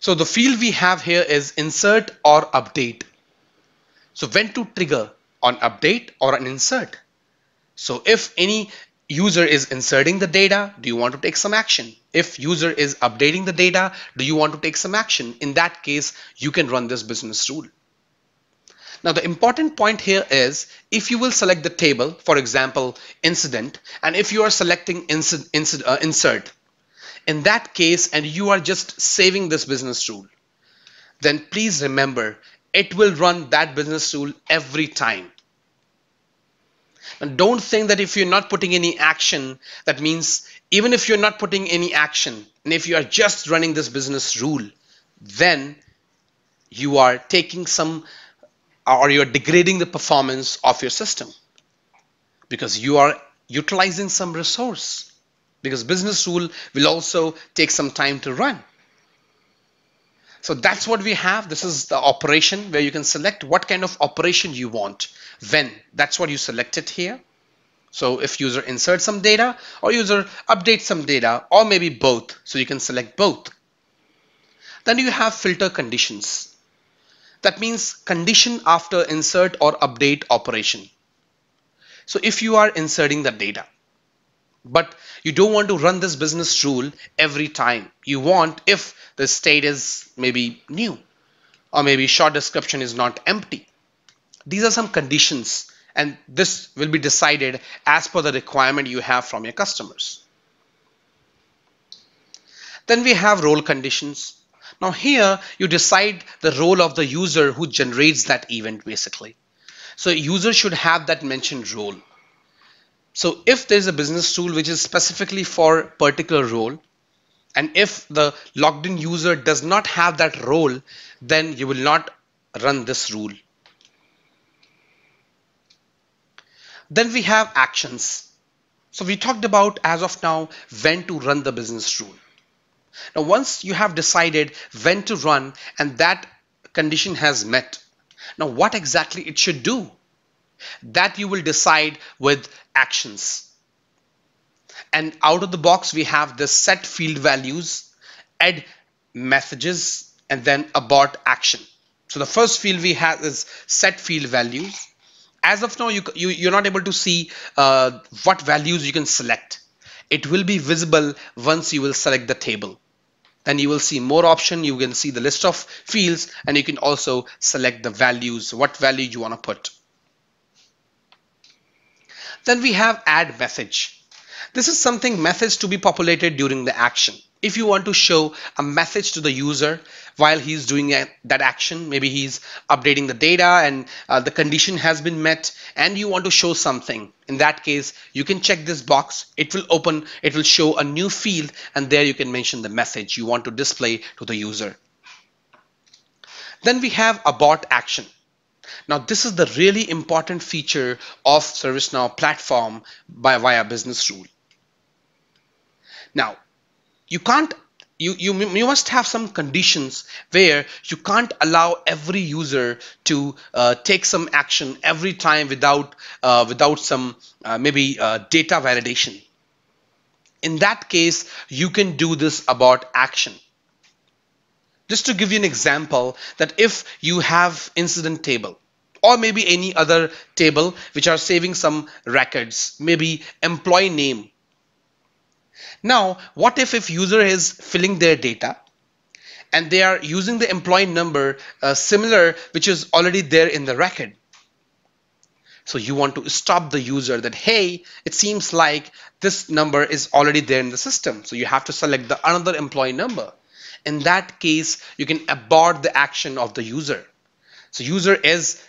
So the field we have here is insert or update. So when to trigger, on update or an insert. So if any user is inserting the data, do you want to take some action? If user is updating the data, do you want to take some action? In that case, you can run this business rule. Now the important point here is if you will select the table, for example, incident, and if you are selecting insert, in that case, and you are just saving this business rule, then please remember it will run that business rule every time. And don't think that if you're not putting any action, that means even if you're not putting any action, and if you are just running this business rule, then you are taking some, or you're degrading the performance of your system because you are utilizing some resource, because business rule will also take some time to run. So that's what we have. This is the operation where you can select what kind of operation you want. When, that's what you selected here. So if user inserts some data or user updates some data, or maybe both, so you can select both. Then you have filter conditions. That means condition after insert or update operation. So if you are inserting the data, but you don't want to run this business rule every time. You want if the state is maybe new, or maybe short description is not empty. These are some conditions, and this will be decided as per the requirement you have from your customers. Then we have role conditions. Now here you decide the role of the user who generates that event basically. So user should have that mentioned role. So if there's a business rule which is specifically for particular role, and if the logged in user does not have that role, then you will not run this rule. Then we have actions. So we talked about as of now when to run the business rule. Now once you have decided when to run and that condition has met, now what exactly it should do? That you will decide with actions. And out of the box we have the set field values, add messages, and then abort action. So the first field we have is set field values. As of now you're not able to see what values you can select. It will be visible once you will select the table. Then you will see more option, you can see the list of fields, and you can also select the values, what value you want to put. Then we have add message. This is something message to be populated during the action. If you want to show a message to the user while he's doing that action, maybe he's updating the data and the condition has been met, and you want to show something, in that case you can check this box. It will open, it will show a new field, and there you can mention the message you want to display to the user. Then we have abort action. Now this is the really important feature of ServiceNow platform via business rule. Now you must have some conditions where you can't allow every user to take some action every time without some maybe data validation. In that case, you can do this abort action. Just to give you an example, that if you have incident table or maybe any other table which are saving some records, maybe employee name. Now, what if user is filling their data and they are using the employee number similar which is already there in the record? So you want to stop the user that, hey, it seems like this number is already there in the system. So you have to select the another employee number. In that case, you can abort the action of the user. So user is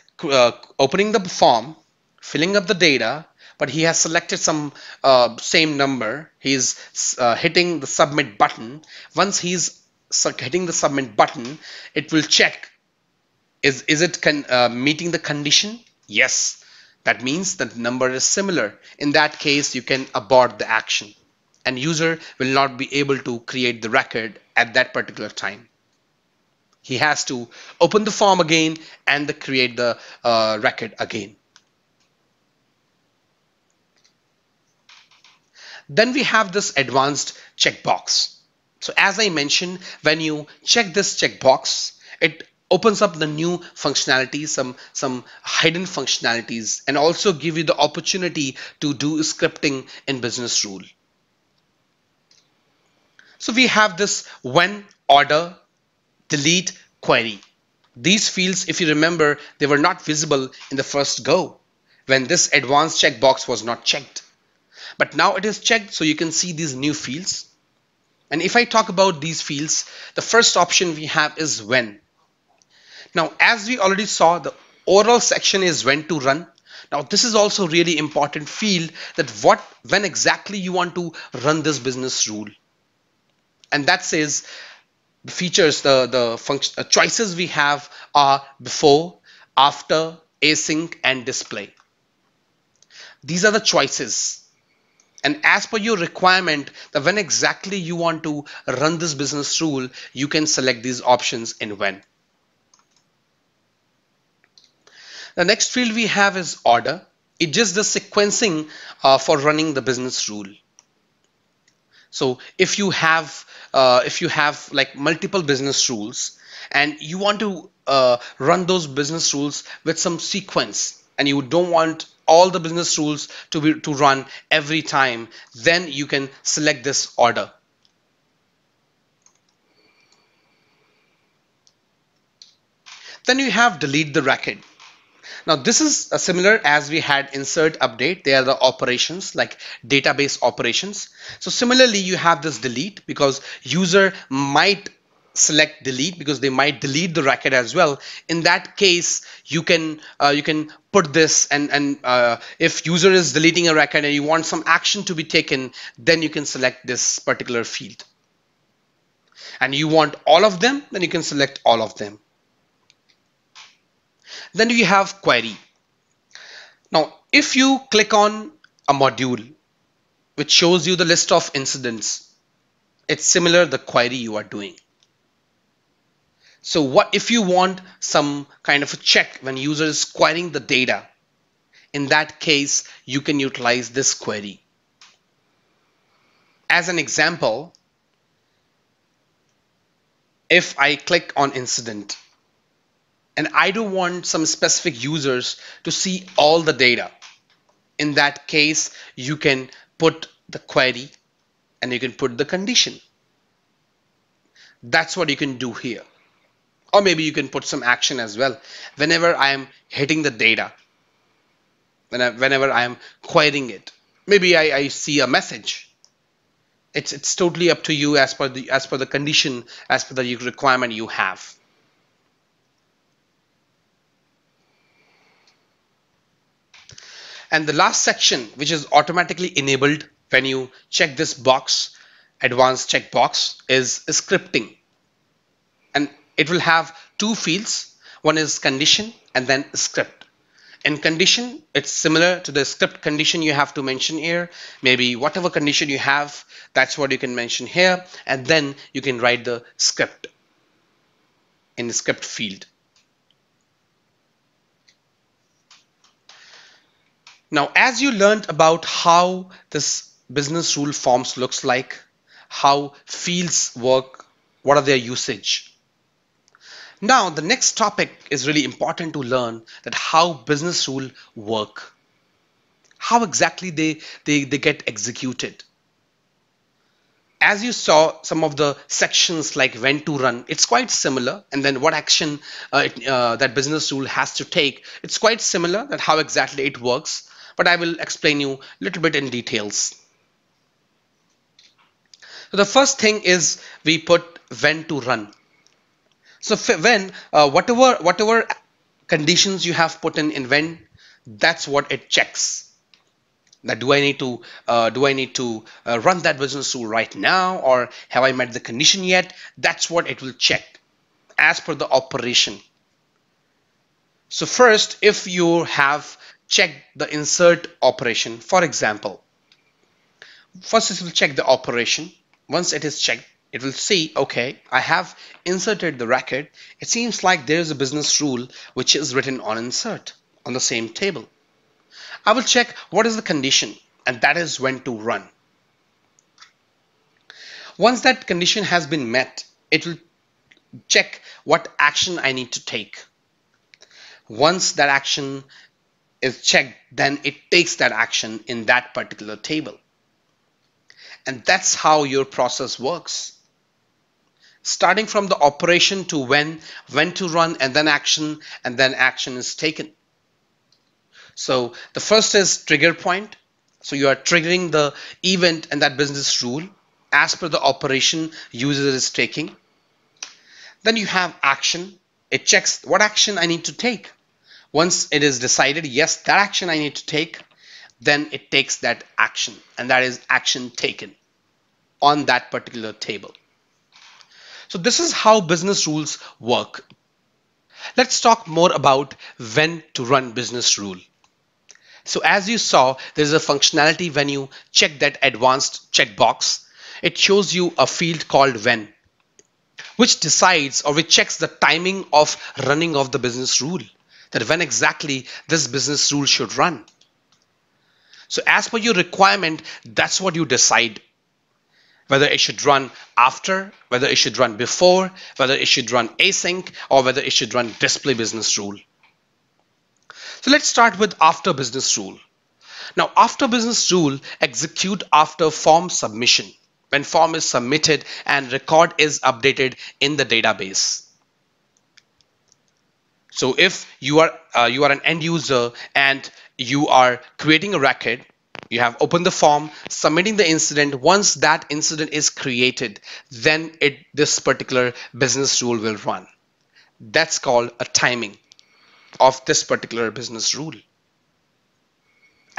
opening the form, filling up the data, but he has selected some same number. He's hitting the submit button. Once he's hitting the submit button, it will check, is it meeting the condition? Yes. That means that the number is similar. In that case, you can abort the action, and user will not be able to create the record at that particular time. He has to open the form again and create the record again. Then we have this advanced checkbox. So as I mentioned, when you check this checkbox, it opens up the new functionalities, some hidden functionalities, and also give you the opportunity to do scripting in business rule. So we have this when, order, delete, query. These fields, if you remember, they were not visible in the first go when this advanced checkbox was not checked. But now it is checked, so you can see these new fields. And if I talk about these fields, the first option we have is when. Now, as we already saw, the overall section is when to run. Now, this is also really important field that when exactly you want to run this business rule. And that says the features, the function choices we have are before, after, async, and display. These are the choices. And as per your requirement, that when exactly you want to run this business rule, you can select these options in when. The next field we have is order. It just the sequencing for running the business rule. So if you have like multiple business rules and you want to run those business rules with some sequence, and you don't want all the business rules to run every time, then you can select this order. Then you have delete the record. Now this is similar as we had insert, update. They are the operations like database operations. So similarly, you have this delete because user might select delete because they might delete the record as well. In that case, you can put this and if user is deleting a record and you want some action to be taken, then you can select this particular field. And you want all of them, then you can select all of them. Then you have query. Now, if you click on a module which shows you the list of incidents, it's similar the query you are doing. So what if you want some kind of a check when user is querying the data? In that case, you can utilize this query. As an example, if I click on incident, and I don't want some specific users to see all the data. In that case, you can put the query and you can put the condition. That's what you can do here. Or maybe you can put some action as well. Whenever I am hitting the data, whenever I am querying it, maybe I see a message. It's totally up to you as per the condition, as per the requirement you have. And the last section, which is automatically enabled when you check this box, advanced checkbox, is scripting. And it will have two fields. One is condition and then script. In condition, it's similar to the script condition you have to mention here. Maybe whatever condition you have, that's what you can mention here. And then you can write the script in the script field. Now, as you learned about how this business rule forms looks like, how fields work, what are their usage. Now, the next topic is really important to learn, that how business rule work, how exactly they get executed. As you saw, some of the sections like when to run, it's quite similar. And then what action that business rule has to take, it's quite similar, that how exactly it works. But I will explain you a little bit in details. So the first thing is we put when to run. So when whatever conditions you have put in when, that's what it checks. That do I need to run that business rule right now, or have I met the condition yet? That's what it will check as per the operation. So first, if you have checked the insert operation, for example, first it will check the operation. Once it is checked, it will see, okay, I have inserted the record. It seems like there is a business rule which is written on insert on the same table. I will check what is the condition, and that is when to run. Once that condition has been met, it will check what action I need to take. Once that action is checked, then it takes that action in that particular table. And that's how your process works. Starting from the operation to when to run, and then action is taken. So the first is trigger point. So you are triggering the event and that business rule as per the operation user is taking. Then you have action. It checks what action I need to take. Once it is decided, yes, that action I need to take, then it takes that action, and that is action taken on that particular table. So this is how business rules work. Let's talk more about when to run business rule. So as you saw, there's a functionality when you check that advanced checkbox. It shows you a field called when, which decides or which checks the timing of running of the business rule, that when exactly this business rule should run. So as per your requirement, that's what you decide. Whether it should run after, whether it should run before, whether it should run async, or whether it should run display business rule. So let's start with after business rule. Now, after business rule execute after form submission, when form is submitted and record is updated in the database. So if you are an end user and you are creating a record, you have opened the form, submitting the incident. Once that incident is created, then this particular business rule will run. That's called a timing of this particular business rule.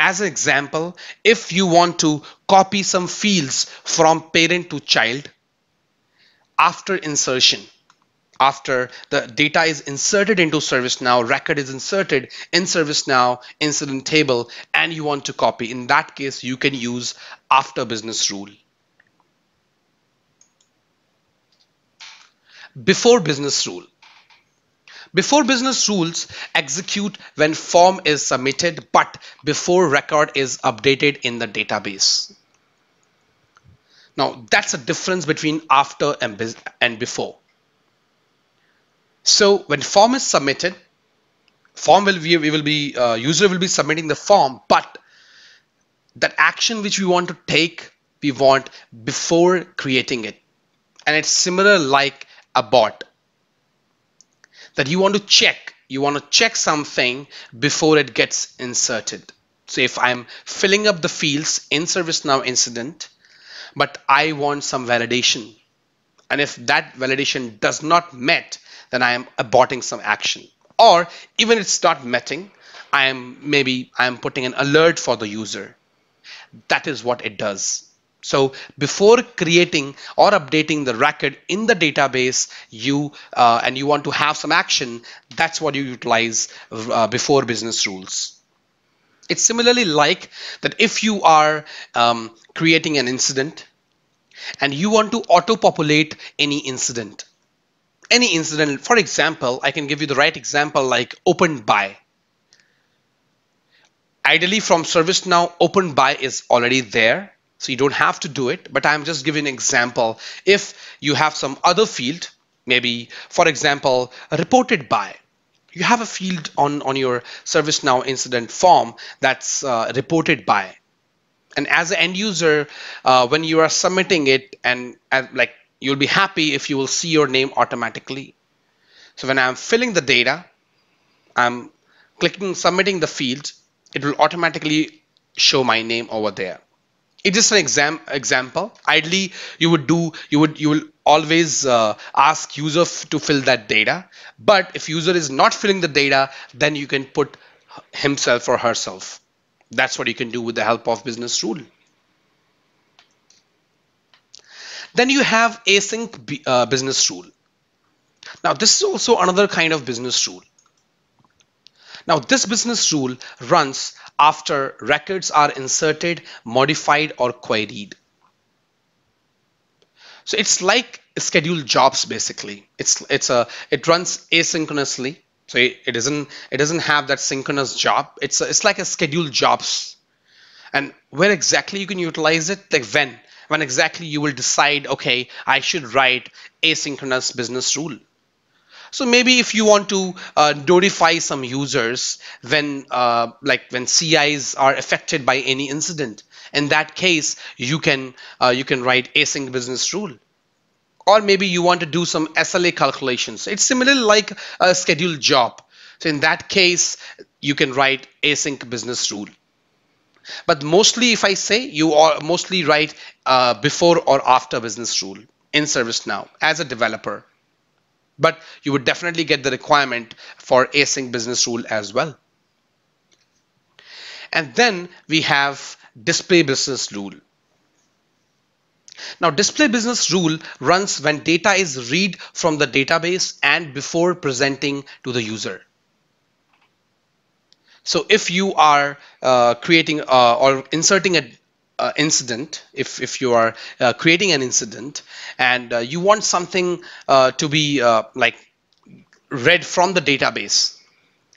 As an example, if you want to copy some fields from parent to child after insertion, after the data is inserted into ServiceNow, record is inserted in ServiceNow incident table, and you want to copy, in that case, you can use after business rule. Before business rule. Before business rules execute when form is submitted, but before record is updated in the database. Now, that's a difference between after and before. So when form is submitted, user will be submitting the form, but that action which we want to take, we want before creating it. And it's similar like a bot, that you want to check something before it gets inserted. So if I'm filling up the fields in ServiceNow incident, but I want some validation, and if that validation does not met, then I am aborting some action. Or even it's not meeting, I am putting an alert for the user. That is what it does. So before creating or updating the record in the database, and you want to have some action, that's what you utilize before business rules. It's similarly like that if you are creating an incident and you want to auto-populate any incident. For example, I can give you the right example like opened by. Ideally from ServiceNow, opened by is already there, so you don't have to do it, but I'm just giving an example. If you have some other field, maybe for example, reported by. You have a field on your ServiceNow incident form that's reported by. And as an end user, when you are submitting it, and like you'll be happy if you will see your name automatically. So when I'm filling the data, I'm clicking submitting the field, it will automatically show my name over there. It's just an example. Ideally, you will always ask user to fill that data. But if user is not filling the data, then you can put himself or herself. That's what you can do with the help of business rule. Then you have async business rule. Now this is also another kind of business rule. Now this business rule runs after records are inserted, modified, or queried. So it's like scheduled jobs basically. It runs asynchronously. So it doesn't have that synchronous job. It's like a scheduled jobs. And where exactly you can utilize it? Like when exactly you will decide, okay, I should write asynchronous business rule. So maybe if you want to notify some users when when CIs are affected by any incident, in that case you can write async business rule. Or maybe you want to do some SLA calculations. It's similar like a scheduled job. So in that case, you can write async business rule. But mostly, if I say, you are mostly write before or after business rule in ServiceNow as a developer. But you would definitely get the requirement for async business rule as well. And then we have display business rule. Now, display business rule runs when data is read from the database and before presenting to the user. So if you are creating or inserting an incident, if you are creating an incident and you want something to be read from the database,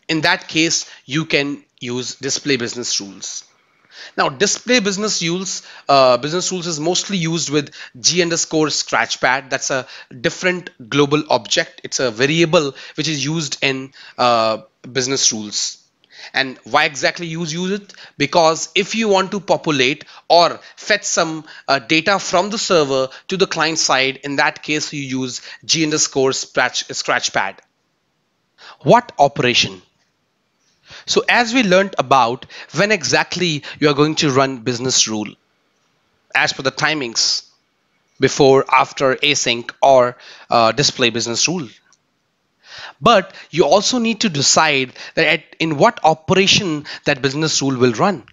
in that case, you can use display business rules. Now, display business rules is mostly used with G underscore scratchpad. That's a different global object. It's a variable which is used in business rules. And why exactly use it? Because if you want to populate or fetch some data from the server to the client side, in that case, you use G underscore scratchpad. What operation? So as we learned about when exactly you are going to run business rule as per the timings before, after async or display business rule. But you also need to decide that in what operation that business rule will run.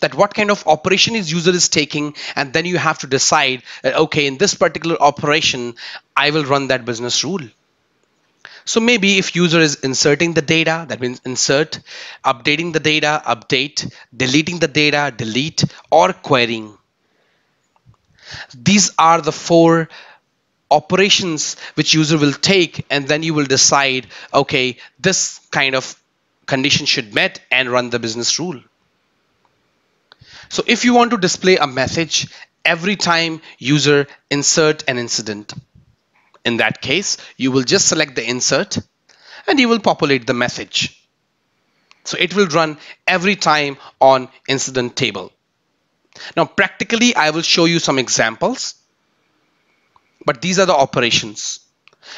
That what kind of operation is user is taking, and then you have to decide that, okay, in this particular operation, I will run that business rule. So maybe if user is inserting the data, that means insert, updating the data, update, deleting the data, delete, or querying. These are the 4 operations which user will take, and then you will decide, okay, this kind of condition should met and run the business rule. So if you want to display a message every time user insert an incident, in that case, you will just select the insert and you will populate the message. So it will run every time on incident table. Now, practically, I will show you some examples, but these are the operations.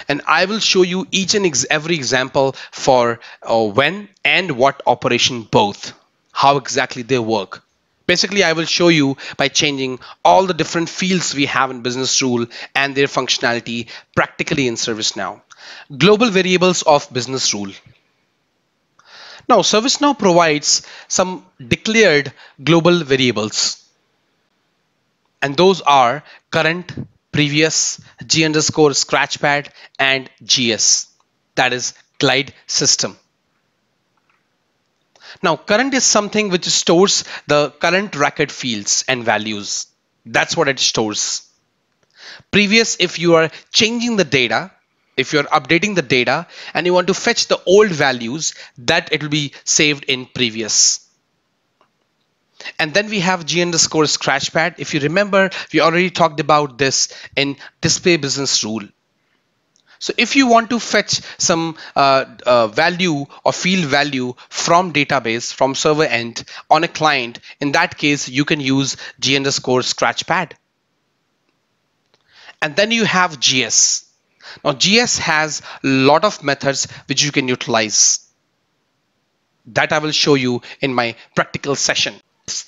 And I will show you each and every example for when and what operation both, how exactly they work. Basically, I will show you by changing all the different fields we have in business rule and their functionality practically in ServiceNow. Global variables of business rule. Now, ServiceNow provides some declared global variables. And those are current, previous, G underscore scratchpad, and GS. That is glide system. Now, current is something which stores the current record fields and values. That's what it stores. Previous, if you are changing the data, if you're updating the data and you want to fetch the old values, that it will be saved in previous. And then we have G underscore scratchpad. If you remember, we already talked about this in display business rule. So if you want to fetch some value or field value from database, from server end on a client, in that case, you can use G underscore scratchpad. And then you have GS. Now GS has a lot of methods which you can utilize. That I will show you in my practical session.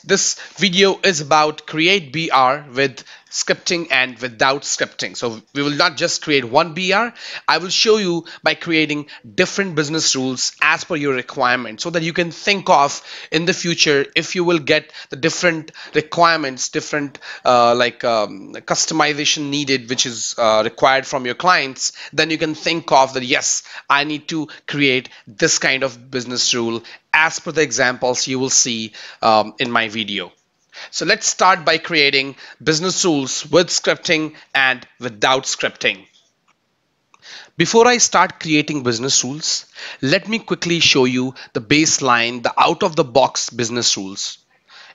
This video is about create BR with scripting and without scripting. So we will not just create one BR. I will show you by creating different business rules as per your requirement, so that you can think of in the future if you will get the different requirements, different customization needed, which is required from your clients. Then you can think of that, yes, I need to create this kind of business rule as per the examples you will see in my video. So let's start by creating business rules with scripting and without scripting. Before I start creating business rules, let me quickly show you the baseline, the out-of-the-box business rules.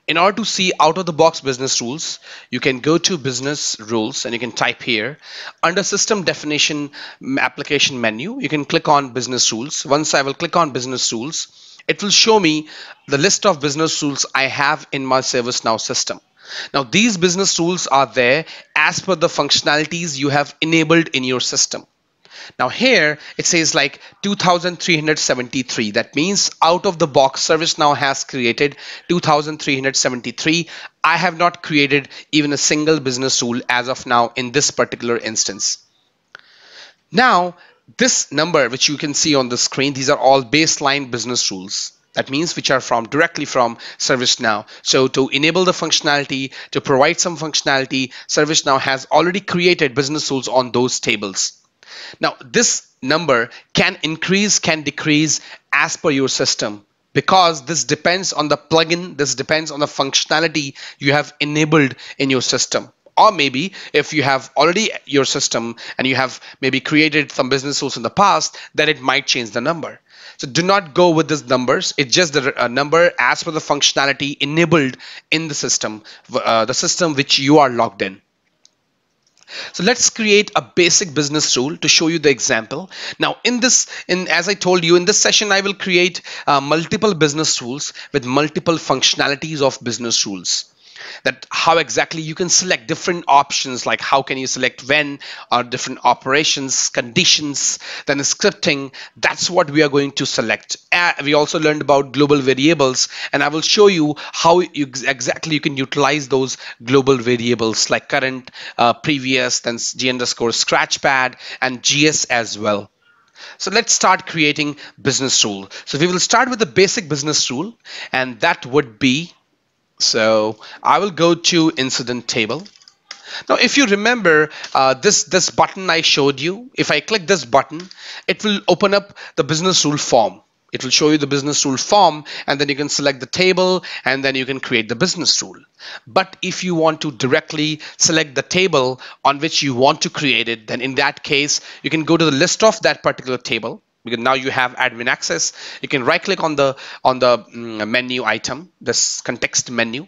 In order to see out of the box business rules, you can go to business rules and you can type here under system definition application menu. You can click on business rules. Once I will click on business rules, it will show me the list of business rules I have in my ServiceNow system. Now, these business rules are there as per the functionalities you have enabled in your system. Now here it says like 2373. That means out of the box ServiceNow has created 2373. I have not created even a single business rule as of now in this particular instance. Now this number which you can see on the screen, these are all baseline business rules. That means which are directly from ServiceNow. So to enable the functionality, to provide some functionality, ServiceNow has already created business rules on those tables. Now, this number can increase, can decrease as per your system because this depends on the plugin, this depends on the functionality you have enabled in your system. Or maybe if you have already your system and you have maybe created some business rules in the past, then it might change the number. So do not go with these numbers. It's just the number as per the functionality enabled in the system which you are logged in. So let's create a basic business rule to show you the example. Now as I told you, in this session, I will create multiple business rules with multiple functionalities of business rules. That how exactly you can select different options, like how can you select when or different operations, conditions, then the scripting. That's what we are going to select. We also learned about global variables, and I will show you how exactly you can utilize those global variables like current, previous, then g_scratchpad and GS as well. So let's start creating business rule. So we will start with the basic business rule, and that would be, so I will go to incident table. Now, if you remember this button I showed you, if I click this button, it will open up the business rule form. It will show you the business rule form, and then you can select the table, and then you can create the business rule. But if you want to directly select the table on which you want to create it, then in that case, you can go to the list of that particular table. Because now you have admin access. You can right click on the menu item, this context menu.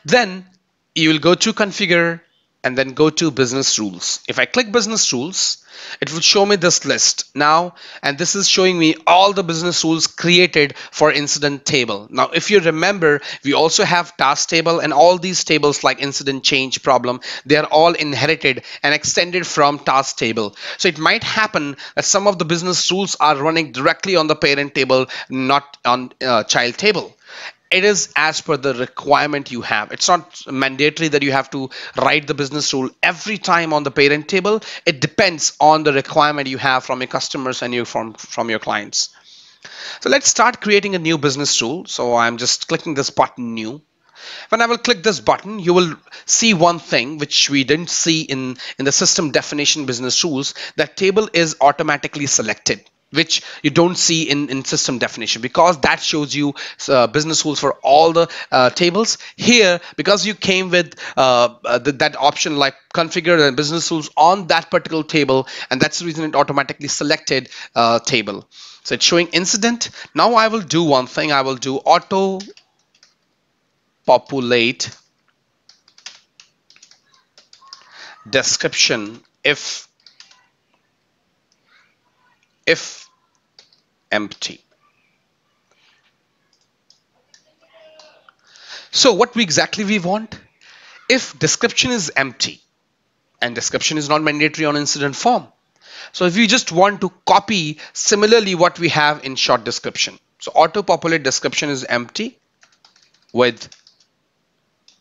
Then you will go to configure and then go to business rules. If I click business rules, it will show me this list now, and this is showing me all the business rules created for incident table. Now, if you remember, we also have task table, and all these tables like incident, change, problem, they are all inherited and extended from task table. So it might happen that some of the business rules are running directly on the parent table, not on child table. It is as per the requirement you have. It's not mandatory that you have to write the business rule every time on the parent table. It depends on the requirement you have from your customers and from your clients. So let's start creating a new business rule. So I'm just clicking this button, new. When I will click this button, you will see one thing which we didn't see in the system definition business rules. That table is automatically selected, which you don't see in system definition, because that shows you business rules for all the tables. Here, because you came with that option like configure and business rules on that particular table, and that's the reason it automatically selected table. So it's showing incident. Now I will do one thing. I will do auto populate description if empty. So what exactly we want? If description is empty, and description is not mandatory on incident form. So if you just want to copy similarly what we have in short description. So auto populate description is empty with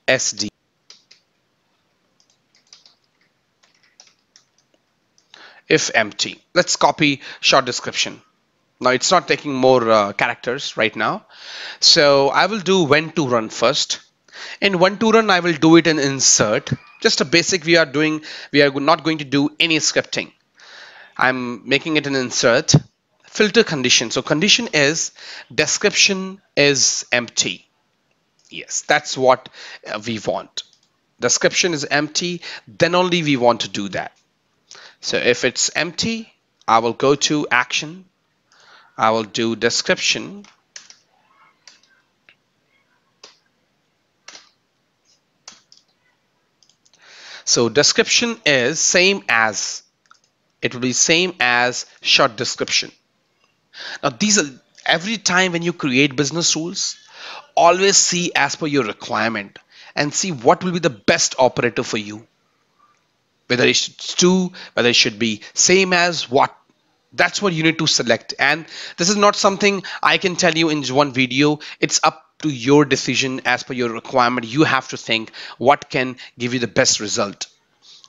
SD. If empty, let's copy short description. Now it's not taking more characters right now. So I will do when to run first. In when to run, I will do it in insert. Just a basic we are not going to do any scripting. I'm making it an insert. Filter condition. So condition is description is empty. Yes, that's what we want. Description is empty, then only we want to do that. So if it's empty, I will go to action. I will do description So description is same as, it will be same as short description. Now these are, every time when you create business rules, always see as per your requirement and see what will be the best operator for you. Whether it's two, whether it should be same as what. That's what you need to select. And this is not something I can tell you in one video. It's up to your decision as per your requirement. You have to think what can give you the best result.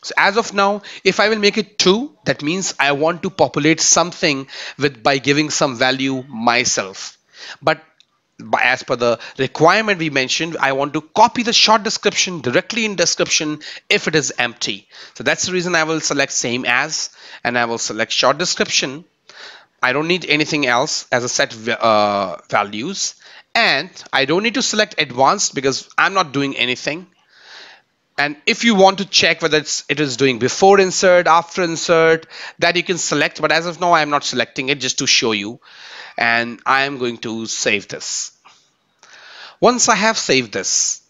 So as of now, if I will make it 2, that means I want to populate something with by giving some value myself. But as per the requirement we mentioned, I want to copy the short description directly in description if it is empty. So that's the reason I will select same as, and I will select short description. I don't need anything else as a set values, and I don't need to select advanced because I'm not doing anything. And if you want to check whether it is doing before insert, after insert, that you can select. But as of now, I'm not selecting it, just to show you. And I am going to save this. Once I have saved this,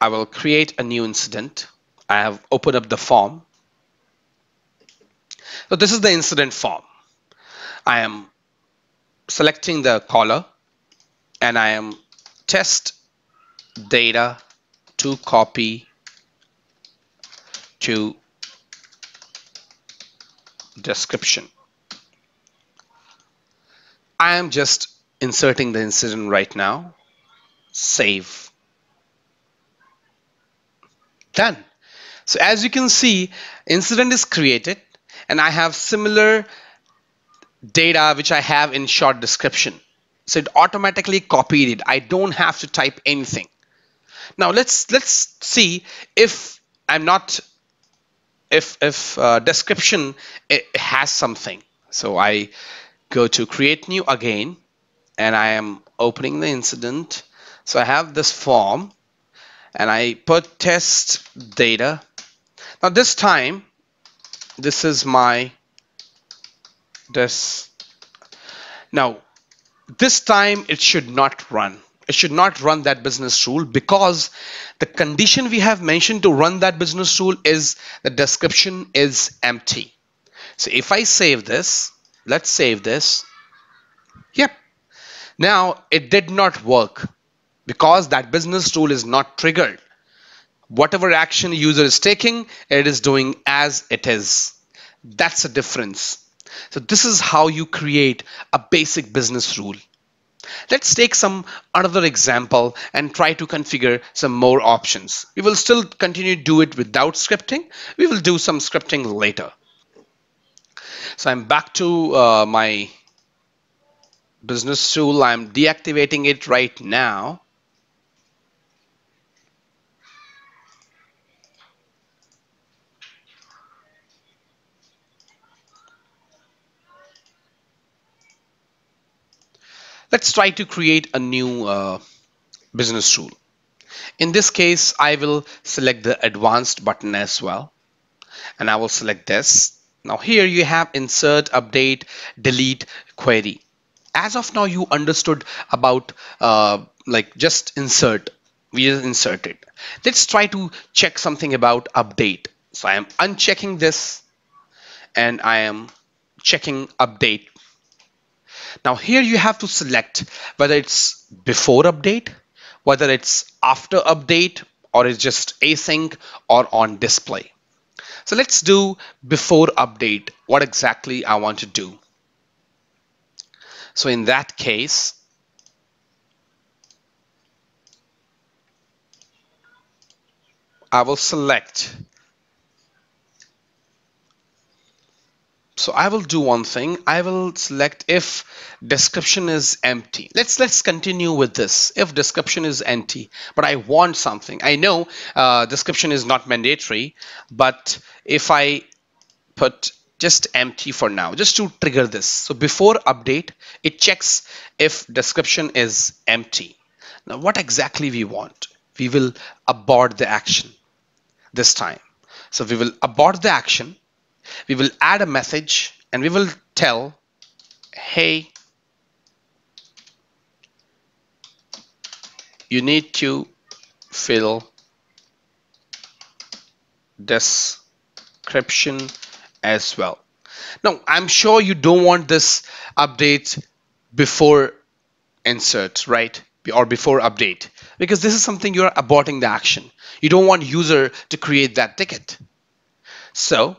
I will create a new incident. I have opened up the form. So this is the incident form. I am selecting the caller, and I am test data to copy to description. I am just inserting the incident right now. Save. Done. So as you can see, incident is created, and I have similar data which I have in short description. So it automatically copied it. I don't have to type anything. Now let's see if I'm not, if description it has something. So I go to create new again, and I am opening the incident. So I have this form, and I put test data. Now this time, this is my this. Now this time it should not run. It should not run that business rule, because the condition we have mentioned to run that business rule is the description is empty. So if I save this, let's save this. Yep. Now it did not work because that business rule is not triggered. Whatever action user is taking, it is doing as it is. That's the difference. So this is how you create a basic business rule. Let's take some another example and try to configure some more options. We will still continue to do it without scripting. We will do some scripting later. So I'm back to my business rule. I'm deactivating it right now. Let's try to create a new business rule. In this case, I will select the advanced button as well, and I will select this. Now here you have insert, update, delete, query. As of now, you understood about like just insert. We just inserted. Let's try to check something about update. So I am unchecking this, and I am checking update. Now here you have to select whether it's before update, whether it's after update, or it's just async or on display. So let's do before update, what exactly I want to do. So in that case, I will select. So I will do one thing. I will select if description is empty. Let's continue with this. If description is empty, but I want something. I know description is not mandatory, but if I put just empty for now, just to trigger this. So before update, it checks if description is empty. Now what exactly we want? We will abort the action this time. So we will abort the action. We will add a message, and we will tell, hey, you need to fill description as well. Now, I'm sure you don't want this update before insert, right? Or before update, because this is something you're aborting the action. You don't want user to create that ticket. So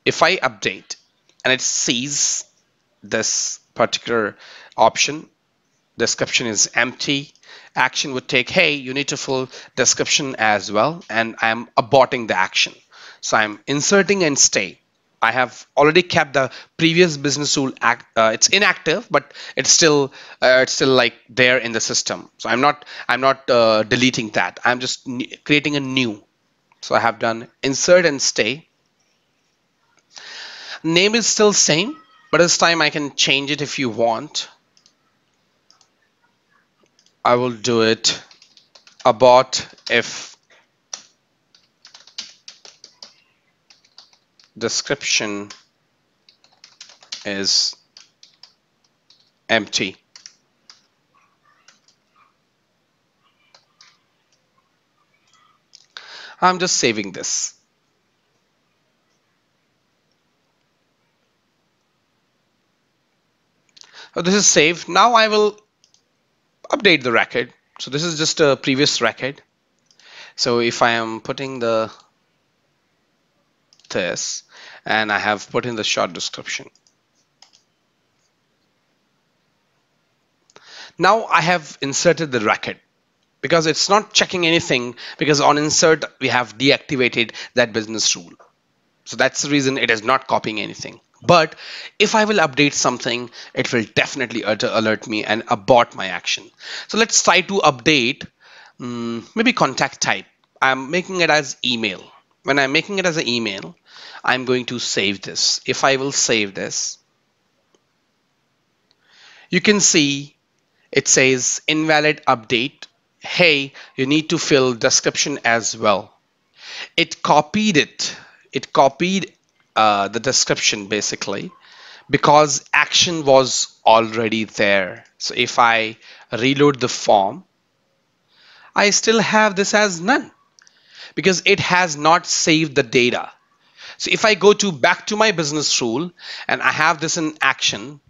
if I update and it sees this particular option, description is empty, action would take, hey, you need to fill description as well, and I'm aborting the action. So I'm inserting and stay. I have already kept the previous business rule it's inactive, but it's still like there in the system. So I'm not deleting that. I'm just creating a new. So I have done insert and stay. Name is still same, but this time I can change it if you want. I will do it abort if description is empty. I'm just saving this. So this is saved. Now I will update the record. So this is just a previous record. So if I am putting this and I have put in the short description. Now I have inserted the record because it's not checking anything, because on insert we have deactivated that business rule. So that's the reason it is not copying anything. But if I will update something, it will definitely alert me and abort my action. So let's try to update maybe contact type. I'm making it as email. When I'm making it as an email, I'm going to save this. If I will save this, you can see it says invalid update. Hey, you need to fill description as well. It copied it. It copied the description basically because action was already there. So if I reload the form, I still have this as none because it has not saved the data. So if I go to back to my business rule and I have this in action,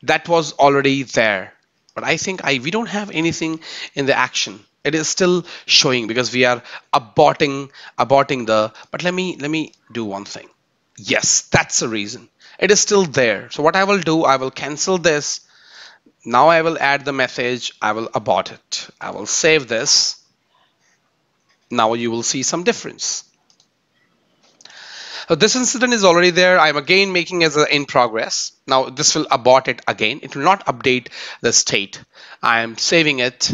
that was already there. But I think we don't have anything in the action. It is still showing because we are aborting the, but let me do one thing. Yes, that's the reason. It is still there. So what I will do, I will cancel this. Now I will add the message. I will abort it. I will save this. Now you will see some difference. So this incident is already there. I'm again making as a in progress. Now this will abort it again. It will not update the state. I am saving it.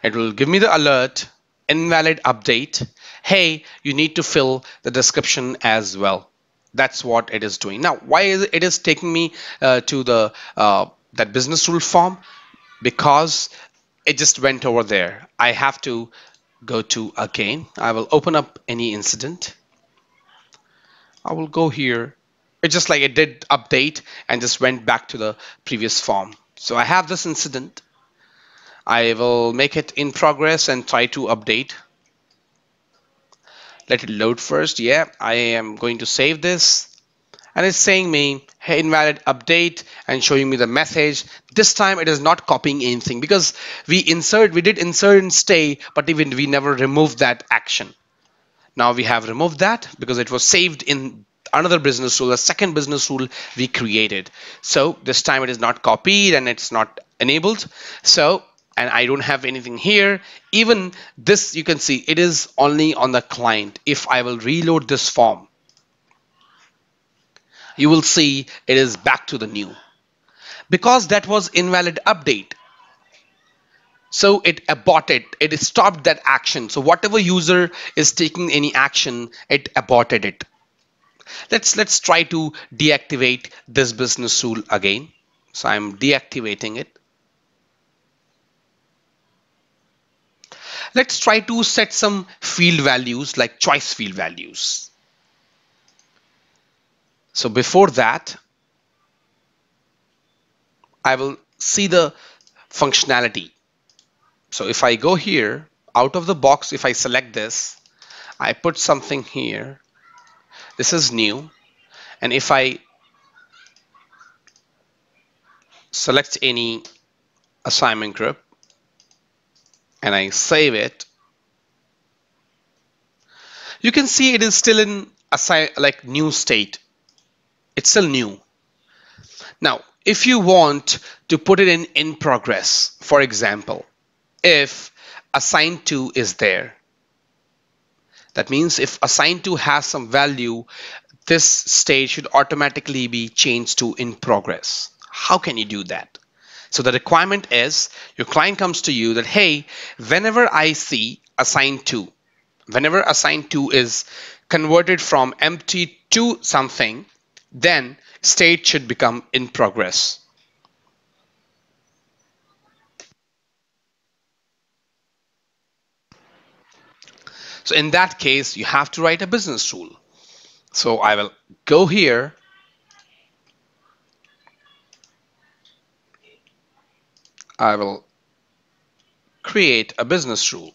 It will give me the alert, invalid update. Hey, you need to fill the description as well. That's what it is doing. Now, why is it is taking me to the that business rule form? Because it just went over there. I have to go to again. I will open up any incident. I will go here. It's just like it did update and just went back to the previous form. So I have this incident. I will make it in progress and try to update. Let it load first. Yeah, I am going to save this. And it's saying me, hey, invalid update, and showing me the message. This time it is not copying anything because we did insert and stay, but even we never removed that action. Now we have removed that because it was saved in another business rule, a second business rule we created. So this time it is not copied and it's not enabled. So, and I don't have anything here. Even this, you can see it is only on the client. If I will reload this form, you will see it is back to the new because that was invalid update. So it aborted, it stopped that action. So whatever user is taking any action, it aborted it. Let's try to deactivate this business rule again. So I'm deactivating it. Let's try to set some field values like choice field values. So before that, I will see the functionality. So if I go here, out of the box, if I select this, I put something here. This is new. And if I select any assignment group and I save it, you can see it is still in like new state. It's still new. Now, if you want to put it in progress, for example, if assign to is there, that means if assign to has some value, this state should automatically be changed to in progress. How can you do that? So the requirement is your client comes to you that, hey, whenever I see assign to, whenever assign to is converted from empty to something, then state should become in progress. So in that case, you have to write a business rule. So I will go here. I will create a business rule.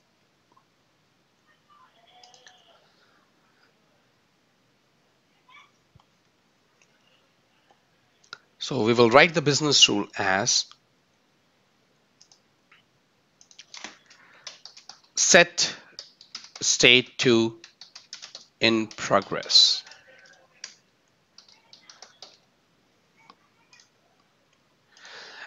So we will write the business rule as set state to in progress.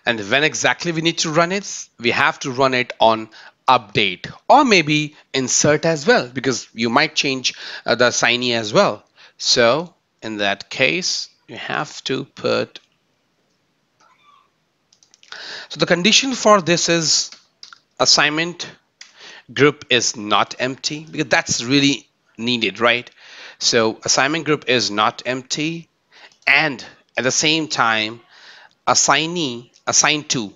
And when exactly we need to run it, we have to run it on update or maybe insert as well, because you might change the assignee as well. So in that case, you have to put, so the condition for this is assignment group is not empty, because that's really needed, right? So assignment group is not empty, and at the same time assignee assigned to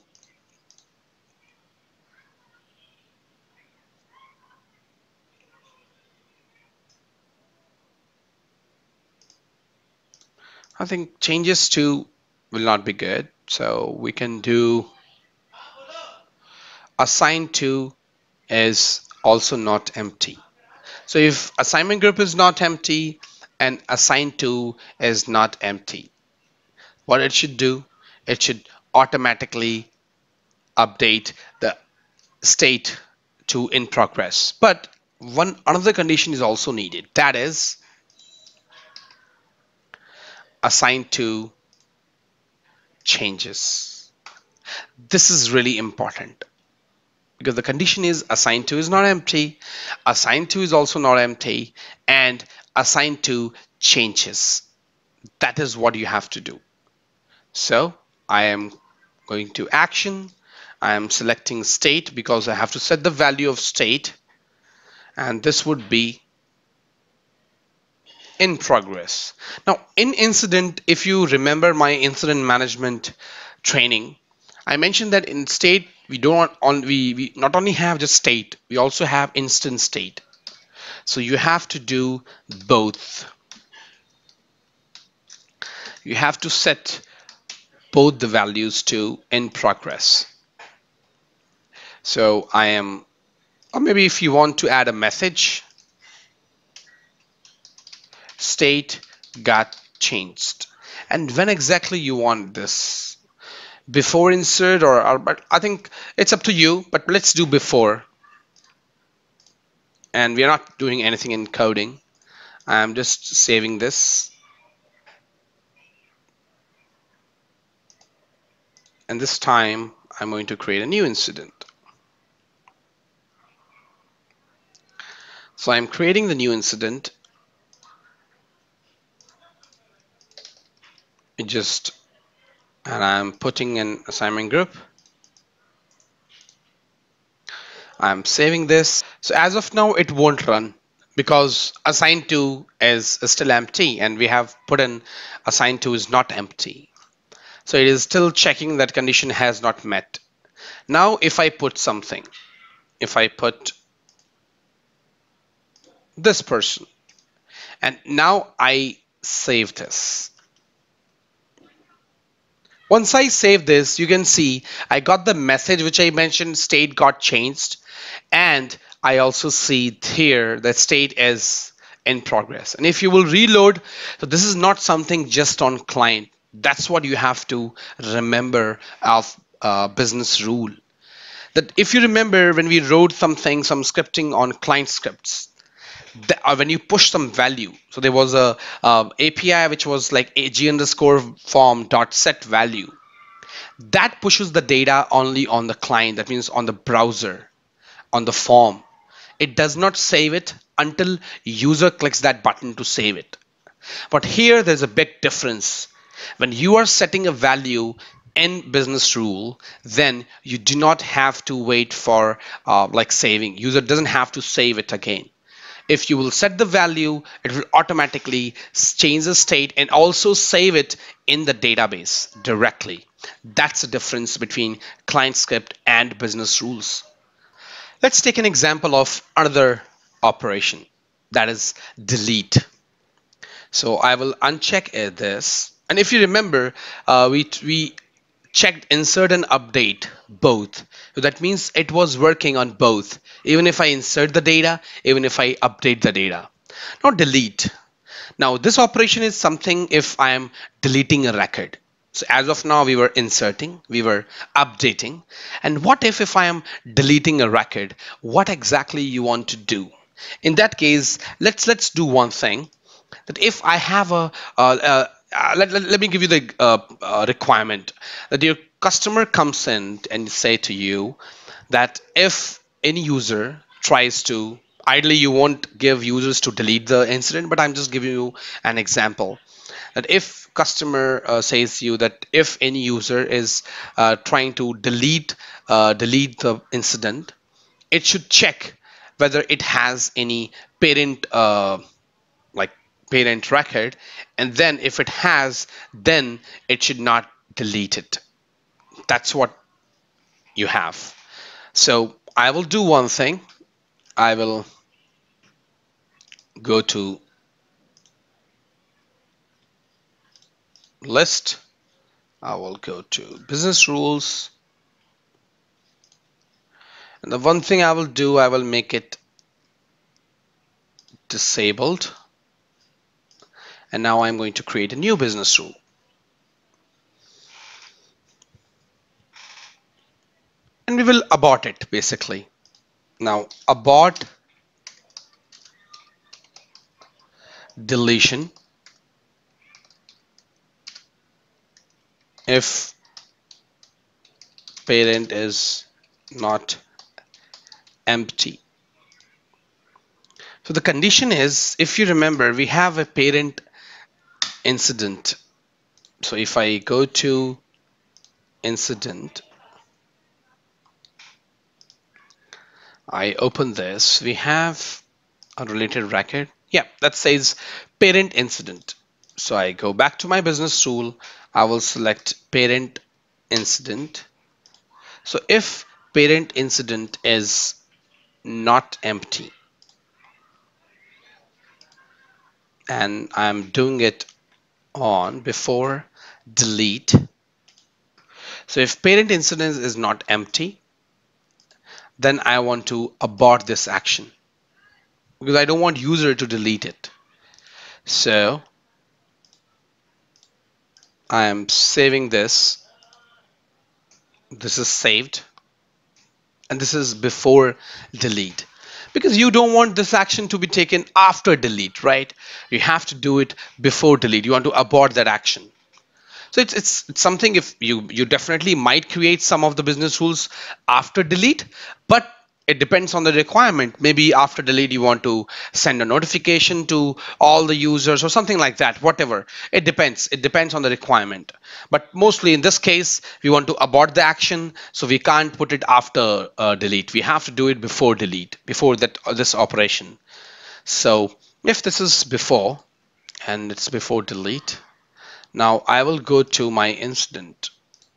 I think changes to will not be good, so we can do assigned to is also not empty. So if assignment group is not empty and assigned to is not empty, what it should do, it should automatically update the state to in progress. But one another condition is also needed, that is assigned to changes. This is really important, because the condition is assigned to is not empty, assigned to is also not empty, and assigned to changes. That is what you have to do. So I am going to action. I am selecting state because I have to set the value of state, and this would be in progress. Now in incident, if you remember my incident management training, I mentioned that in state we not only have just state, we also have instant state. So you have to do both. You have to set both the values to in progress. So I am, or maybe if you want to add a message, state got changed. And when exactly you want this, before insert or but I think it's up to you, but let's do before. And we are not doing anything in coding. I'm just saving this. And this time I'm going to create a new incident. So I'm creating the new incident. And I'm putting an assignment group. I'm saving this. So as of now, it won't run because assigned to is still empty, and we have put in assigned to is not empty. So it is still checking that condition has not met. Now, if I put something, if I put this person, and now I save this. Once I save this, you can see I got the message which I mentioned, state got changed, and I also see here that state is in progress. And if you will reload, so this is not something just on client. That's what you have to remember of business rule. That if you remember when we wrote something, some scripting on client scripts, when you push some value, so there was a API which was like ag underscore form dot set value that pushes the data only on the client. That means on the browser, on the form. It does not save it until user clicks that button to save it. But here there's a big difference. When you are setting a value in business rule, then you do not have to wait for like saving. User doesn't have to save it again. If you will set the value, it will automatically change the state and also save it in the database directly. That's the difference between client script and business rules. Let's take an example of another operation, that is delete. So I will uncheck this. And if you remember, we checked insert and update both. So that means it was working on both. Even if I insert the data, even if I update the data. Now delete. Now this operation is something if I am deleting a record. So as of now, we were inserting, we were updating. And what if I am deleting a record? What exactly you want to do? In that case, let's do one thing. That if I have let me give you the requirement that your customer comes in and say to you that if any user tries to, ideally you won't give users to delete the incident, but I'm just giving you an example that if customer says to you that if any user is trying to delete the incident, it should check whether it has any parent like parent record, and then if it has, then it should not delete it. That's what you have. So I will do one thing. I will go to list. I will go to business rules, and the one thing I will do, I will make it disabled, and now I'm going to create a new business rule. And we will abort it basically. Now abort deletion if parent is not empty. So the condition is, if you remember, we have a parent incident. So if I go to incident, I open this, we have a related record. Yeah, that says parent incident. So I go back to my business rule. I will select parent incident. So if parent incident is not empty, and I'm doing it on before delete. So if parent incident is not empty, then I want to abort this action because I don't want user to delete it. So I am saving this. This is saved, and this is before delete, because you don't want this action to be taken after delete, right? You have to do it before delete. You want to abort that action. So it's something, if you definitely might create some of the business rules after delete, but it depends on the requirement. Maybe after delete you want to send a notification to all the users or something like that, whatever. It depends on the requirement. But mostly in this case, we want to abort the action, so we can't put it after delete. We have to do it before delete, before that this operation. So if this is before and it's before delete, now I will go to my incident,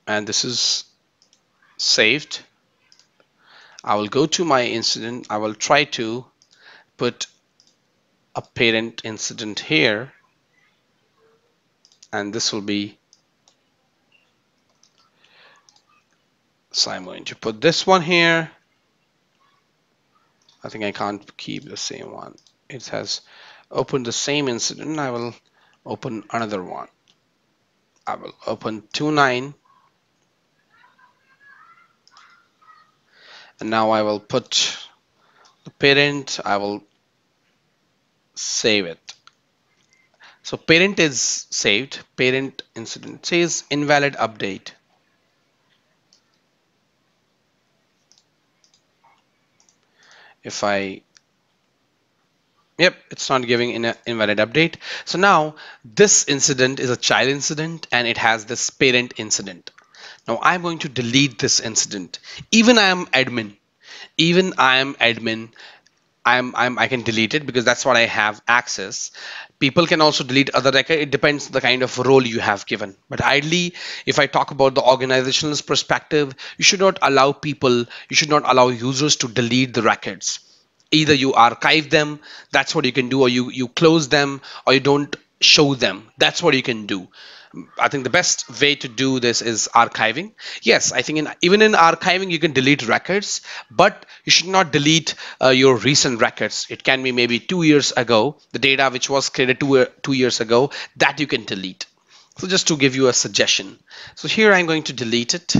and this is saved. I will go to my incident. I will try to put a parent incident here, and this will be, so I'm going to put this one here. I think I can't keep the same one. It has opened the same incident. I will open another one. I will open 29, and now I will put the parent. I will save it. So parent is saved. Parent incident says invalid update. If I Yep, it's not giving an invalid update. So now this incident is a child incident and it has this parent incident. Now I'm going to delete this incident. Even I am admin. Even I am admin. I can delete it because that's what I have access. People can also delete other record. It depends the kind of role you have given. But ideally, if I talk about the organizational perspective, you should not allow people, you should not allow users to delete the records. Either you archive them, that's what you can do, or you close them, or you don't show them. That's what you can do. I think the best way to do this is archiving. Yes, I think even in archiving you can delete records, but you should not delete your recent records. It can be maybe 2 years ago, the data which was created 2 years ago, that you can delete. So just to give you a suggestion. So here I'm going to delete it.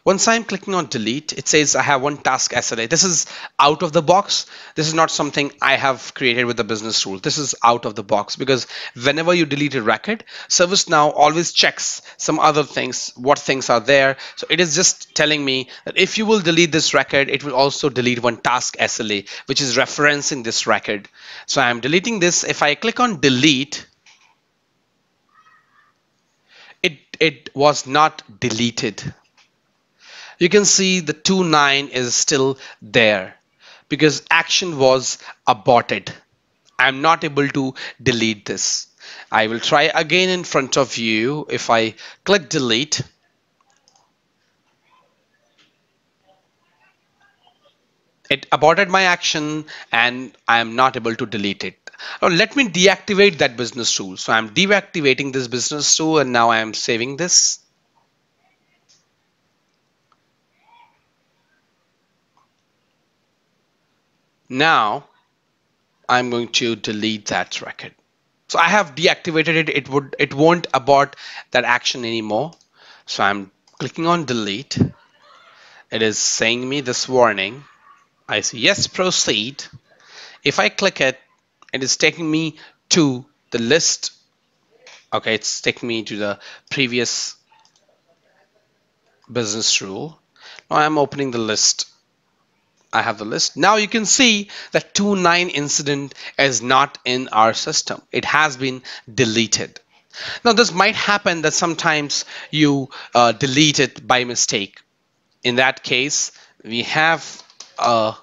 Once I'm clicking on delete, it says I have one task SLA. This is out of the box. This is not something I have created with the business rule. This is out of the box because whenever you delete a record, ServiceNow always checks some other things, what things are there. So it is just telling me that if you will delete this record, it will also delete one task SLA, which is referencing this record. So I'm deleting this. If I click on delete, it was not deleted. You can see the 29 is still there because action was aborted. I'm not able to delete this. I will try again in front of you. If I click delete, it aborted my action and I am not able to delete it. Now let me deactivate that business rule. So I'm deactivating this business rule and now I am saving this. Now I'm going to delete that record. So I have deactivated it. It won't abort that action anymore. So I'm clicking on delete. It is saying me this warning. I say yes, proceed. If I click it, it is taking me to the list. Okay, it's taking me to the previous business rule. Now I'm opening the list. I have the list. Now you can see that 29 incident is not in our system. It has been deleted. Now this might happen that sometimes you delete it by mistake. In that case, we have a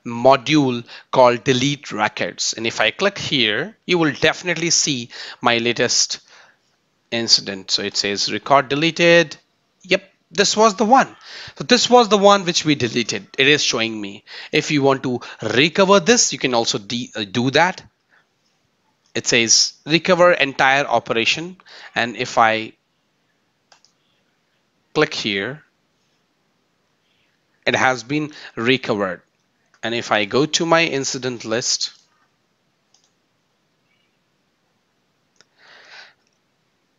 module called delete records. And if I click here, you will definitely see my latest incident. So it says record deleted. Yep, this was the one. So this was the one which we deleted. It is showing me. If you want to recover this, you can also do that. It says recover entire operation. And if I click here, it has been recovered. And if I go to my incident list,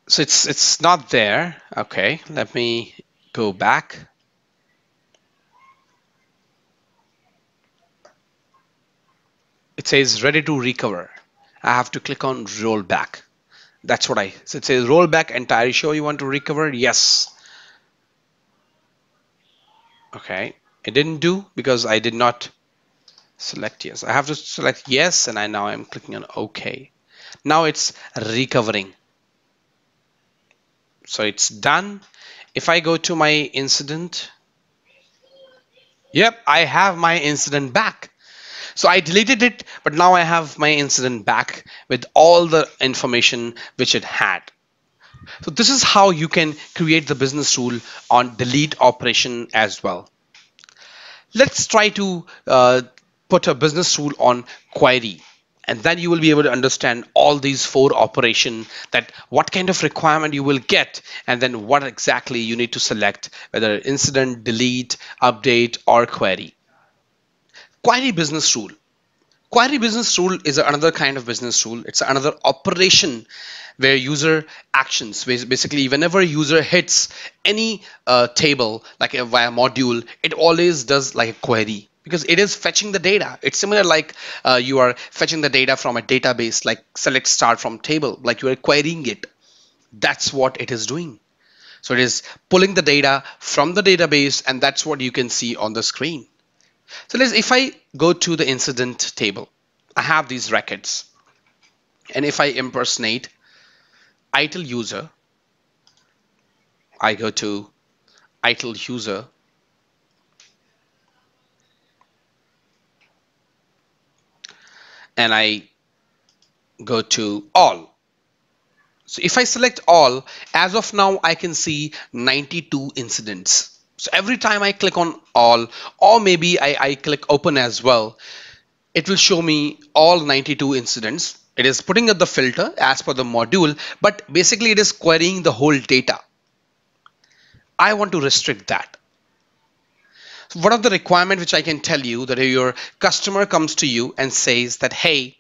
so it's not there. Okay, let me go back. It says ready to recover. I have to click on roll back. That's what so it says roll back entire show. You want to recover? Yes. Okay, it didn't do because I did not select yes. I have to select yes, and now I'm clicking on OK. Now it's recovering. So it's done. If I go to my incident, yep, I have my incident back. So I deleted it, but now I have my incident back with all the information which it had. So this is how you can create the business rule on delete operation as well. Let's try to put a business rule on query. And then you will be able to understand all these 4 operations, that what kind of requirement you will get, and then what exactly you need to select, whether incident, delete, update, or query. Query business rule. Query business rule is another kind of business rule. It's another operation where user actions, basically whenever a user hits any table like via module, it always does like a query because it is fetching the data. It's similar like you are fetching the data from a database like select start from table, like you are querying it. That's what it is doing. So it is pulling the data from the database, and that's what you can see on the screen. So if I go to the incident table, I have these records. And if I impersonate ITIL user, I go to ITIL user, and I go to all. So if I select all, as of now, I can see 92 incidents. So every time I click on all, or maybe I click open as well, it will show me all 92 incidents. It is putting up the filter as per the module, but basically it is querying the whole data. I want to restrict that. So one of the requirement which I can tell you that if your customer comes to you and says that, hey,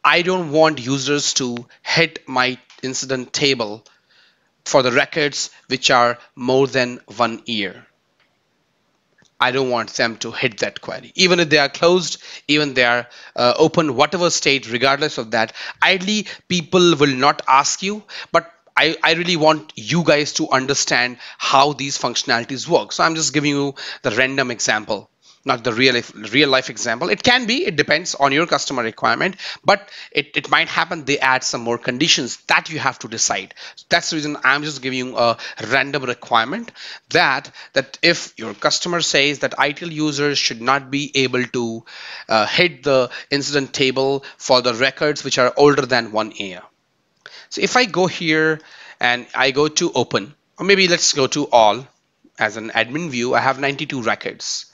I don't want users to hit my incident table for the records which are more than 1 year. I don't want them to hit that query. Even if they are closed, even they are open, whatever state, regardless of that, ideally people will not ask you, but I really want you guys to understand how these functionalities work. So I'm just giving you the random example, not the real life example. It can be, it depends on your customer requirement, but it might happen they add some more conditions that you have to decide. That's the reason I'm just giving you a random requirement that if your customer says that ITIL users should not be able to hit the incident table for the records which are older than 1 year. So if I go here and I go to open, or maybe let's go to all as an admin view, I have 92 records.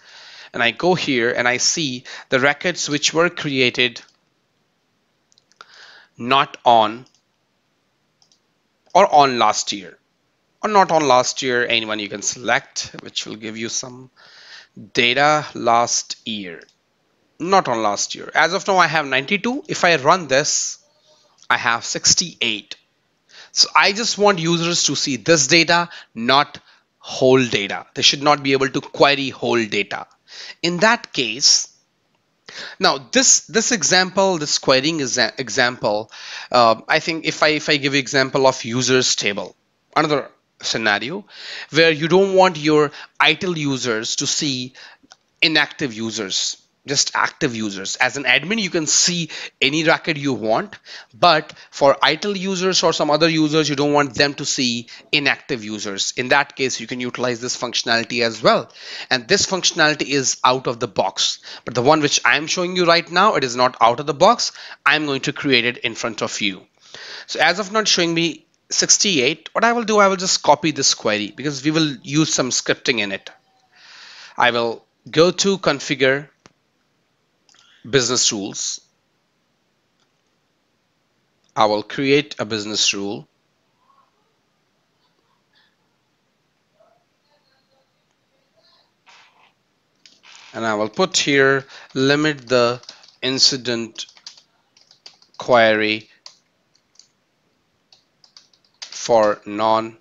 And I go here and I see the records which were created not on or on last year, or not on last year, anyone you can select, which will give you some data last year, not on last year. As of now, I have 92. If I run this, I have 68. So I just want users to see this data, not whole data. They should not be able to query whole data. In that case, now this example, this querying example, I think if I give you example of users table, another scenario where you don't want your ITIL users to see inactive users, just active users. As an admin, you can see any record you want, but for ITIL users or some other users, you don't want them to see inactive users. In that case, you can utilize this functionality as well. And this functionality is out of the box, but the one which I'm showing you right now, it is not out of the box. I'm going to create it in front of you. So as of now, showing me 68, what I will do, I will just copy this query because we will use some scripting in it. I will go to configure business rules. I will create a business rule. And I will put here, limit the incident query for non-admins.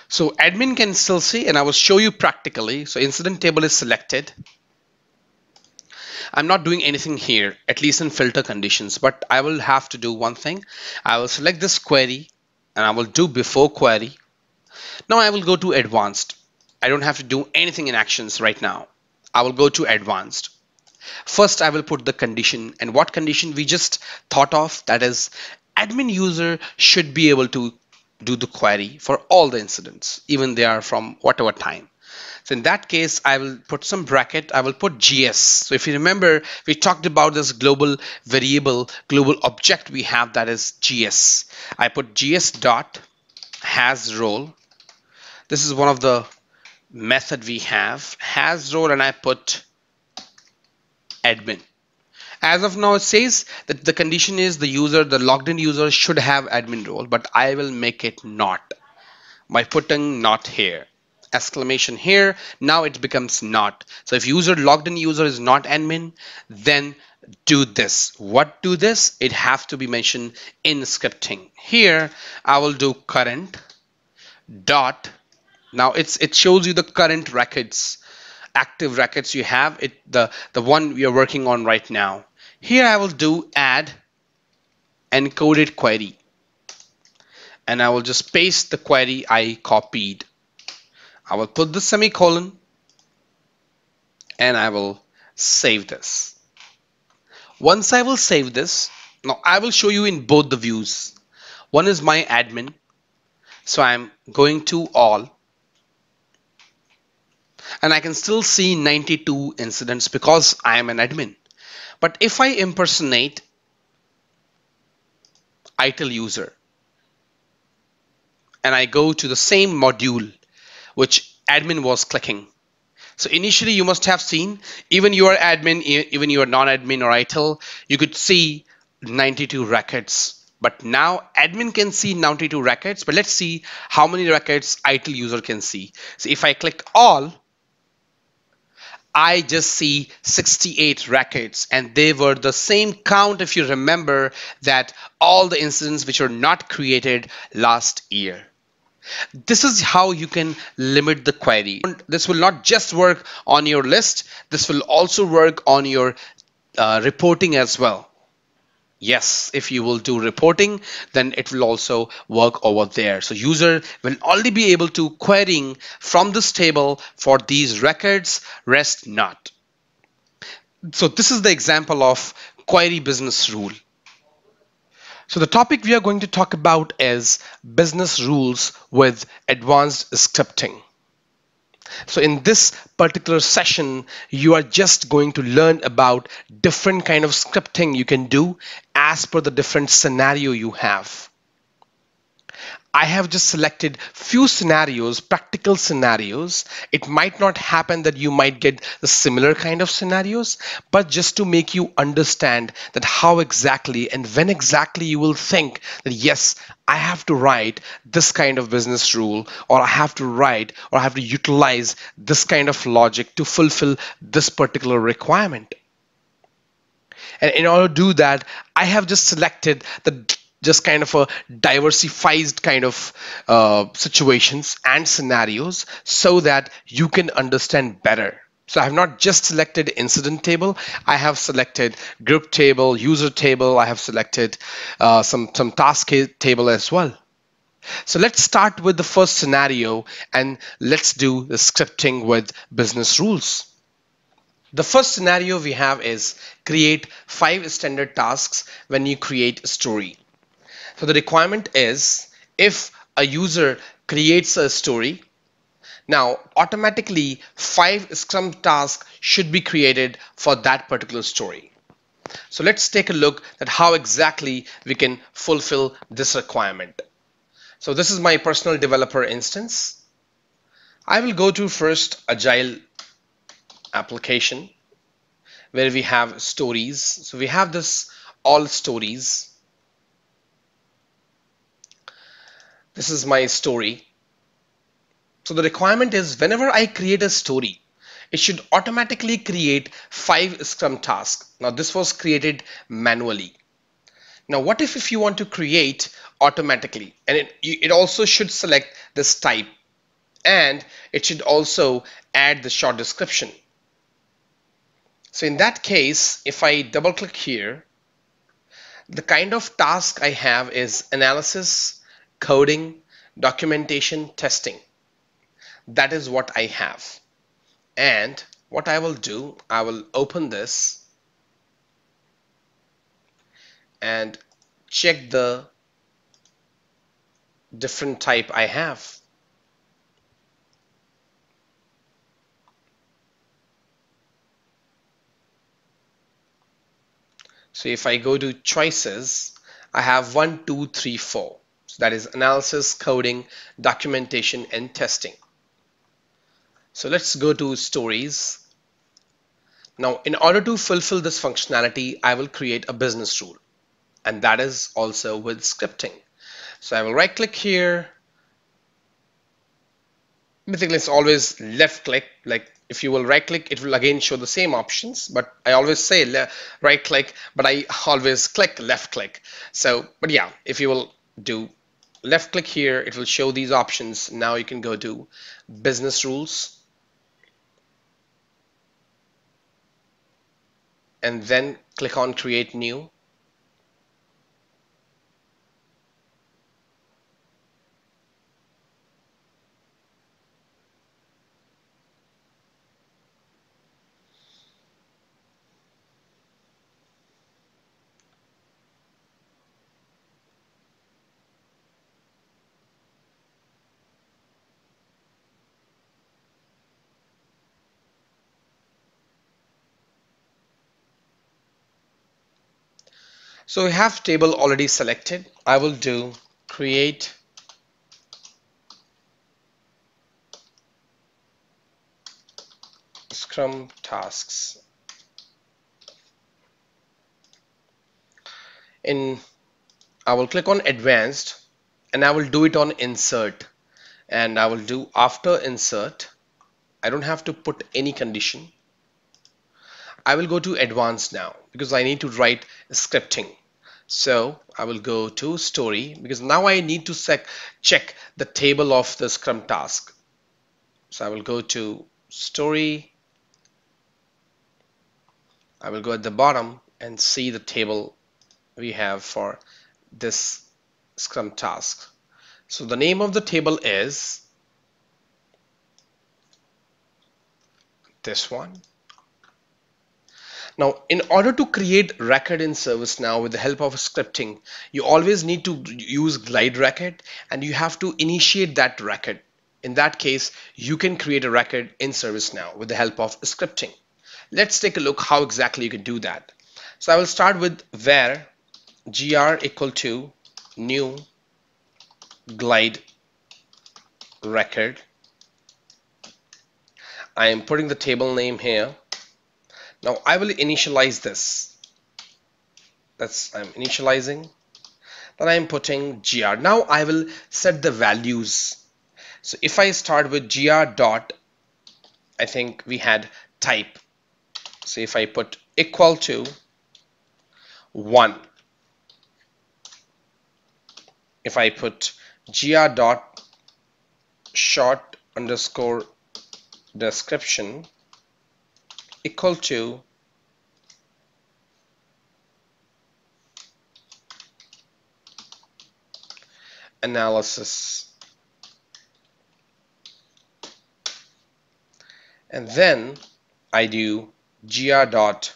So admin can still see, and I will show you practically. So incident table is selected. I'm not doing anything here, at least in filter conditions, but I will have to do one thing. I will select this query and I will do before query. Now I will go to advanced. I don't have to do anything in actions right now. I will go to advanced. First, I will put the condition, and what condition we just thought of, that is admin user should be able to do the query for all the incidents, even they are from whatever time. So in that case, I will put some bracket. I will put GS. So if you remember, we talked about this global variable, global object we have, that is GS. I put GS dot has role. This is one of the method we have, has role, and I put admin. As of now, it says that the condition is the user, the logged in user should have admin role, but I will make it not by putting not here. exclamation here. Now it becomes not. So if user logged in user is not admin, then do this. What do this? It have to be mentioned in scripting. Here I will do current dot. Now it shows you the current records, active records you have, it the one we are working on right now. Here I will do add encoded query, and I will just paste the query I copied. I will put the semicolon and I will save this. Once I will save this, now I will show you in both the views. One is my admin, so I'm going to all, and I can still see 92 incidents because I am an admin. But if I impersonate ITIL user and I go to the same module which admin was clicking, so initially you must have seen, even you are admin, even you are non-admin or ITIL, you could see 92 records. But now admin can see 92 records, but let's see how many records ITIL user can see. So if I click all, I just see 68 records, and they were the same count if you remember that all the incidents which were not created last year. This is how you can limit the query. This will not just work on your list, this will also work on your reporting as well. Yes, if you will do reporting, then it will also work over there. So user will only be able to querying from this table for these records, rest not. So this is the example of query business rule. So the topic we are going to talk about is business rules with advanced scripting. So in this particular session, you are just going to learn about different kind of scripting you can do as per the different scenario you have. I have just selected few scenarios, practical scenarios. It might not happen that you might get the similar kind of scenarios, but just to make you understand that how exactly and when exactly you will think that yes, I have to write this kind of business rule, or I have to write or I have to utilize this kind of logic to fulfill this particular requirement. And in order to do that, I have just selected the just kind of a diversified kind of situations and scenarios so that you can understand better. So I have not just selected incident table, I have selected group table, user table, I have selected some task table as well. So let's start with the first scenario and let's do the scripting with business rules. The first scenario we have is create 5 standard tasks when you create a story. So the requirement is if a user creates a story, now automatically 5 Scrum tasks should be created for that particular story. So let's take a look at how exactly we can fulfill this requirement. So this is my personal developer instance. I will go to first Agile application where we have stories. So we have this all stories. This is my story. So the requirement is whenever I create a story, it should automatically create 5 Scrum tasks. Now this was created manually. Now what if you want to create automatically, and it also should select this type, and it should also add the short description. So in that case, if I double click here, the kind of task I have is analysis, coding, documentation, testing. That is what I have. And what I will do, I will open this and check the different type I have. So if I go to choices, I have 1, 2, 3, 4. So that is analysis, coding, documentation, and testing. So let's go to stories. Now, in order to fulfill this functionality, I will create a business rule, and that is also with scripting. So I will right click here, Basically, it's always left click. Like if you will right click, it will again show the same options. But I always say right click, but I always click left click. So, but yeah, if you will do left click here, it will show these options. Now you can go to business rules and then click on create new. So we have table already selected. I will do create Scrum tasks. In I will click on advanced and I will do it on insert, and I will do after insert. I don't have to put any condition. I will go to advanced now because I need to write scripting. So I will go to story because now I need to check the table of the Scrum task. So I will go to story. I will go at the bottom and see the table we have for this Scrum task. So the name of the table is this one. Now, in order to create record in ServiceNow with the help of scripting, you always need to use glide record and you have to initiate that record. In that case, you can create a record in ServiceNow with the help of scripting. Let's take a look how exactly you can do that. So I will start with var gr equal to new glide record. I am putting the table name here. Now I will initialize this. I'm initializing. Then I'm putting gr. Now I will set the values. So if I start with gr dot, I think we had type. So if I put equal to 1, if I put gr dot short underscore description equal to analysis, and then I do gr dot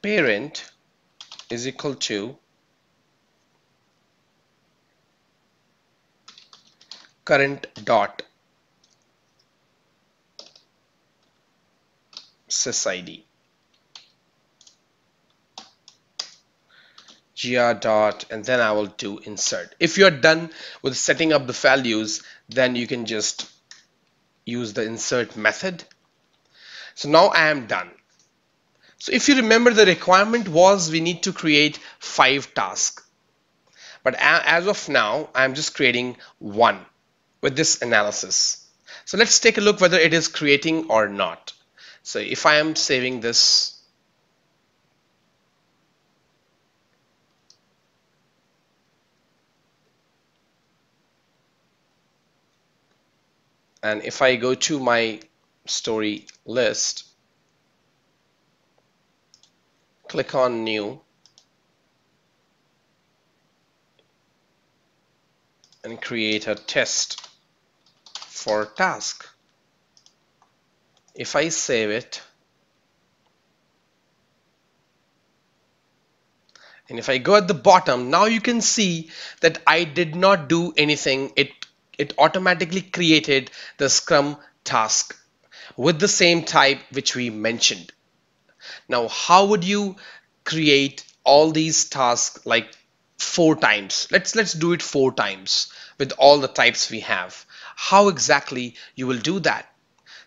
parent is equal to current dot sysid, gr dot, and then I will do insert. If you're done with setting up the values, then you can just use the insert method. So now I am done. So if you remember, the requirement was we need to create 5 tasks, but as of now I'm just creating 1 with this analysis. So let's take a look whether it is creating or not. So if I am saving this, and if I go to my story list, click on new, and create a test for task. If I save it, and if I go at the bottom, now you can see that I did not do anything. It automatically created the Scrum task with the same type which we mentioned. Now, how would you create all these tasks like 4 times? Let's do it 4 times with all the types we have. How exactly you will do that?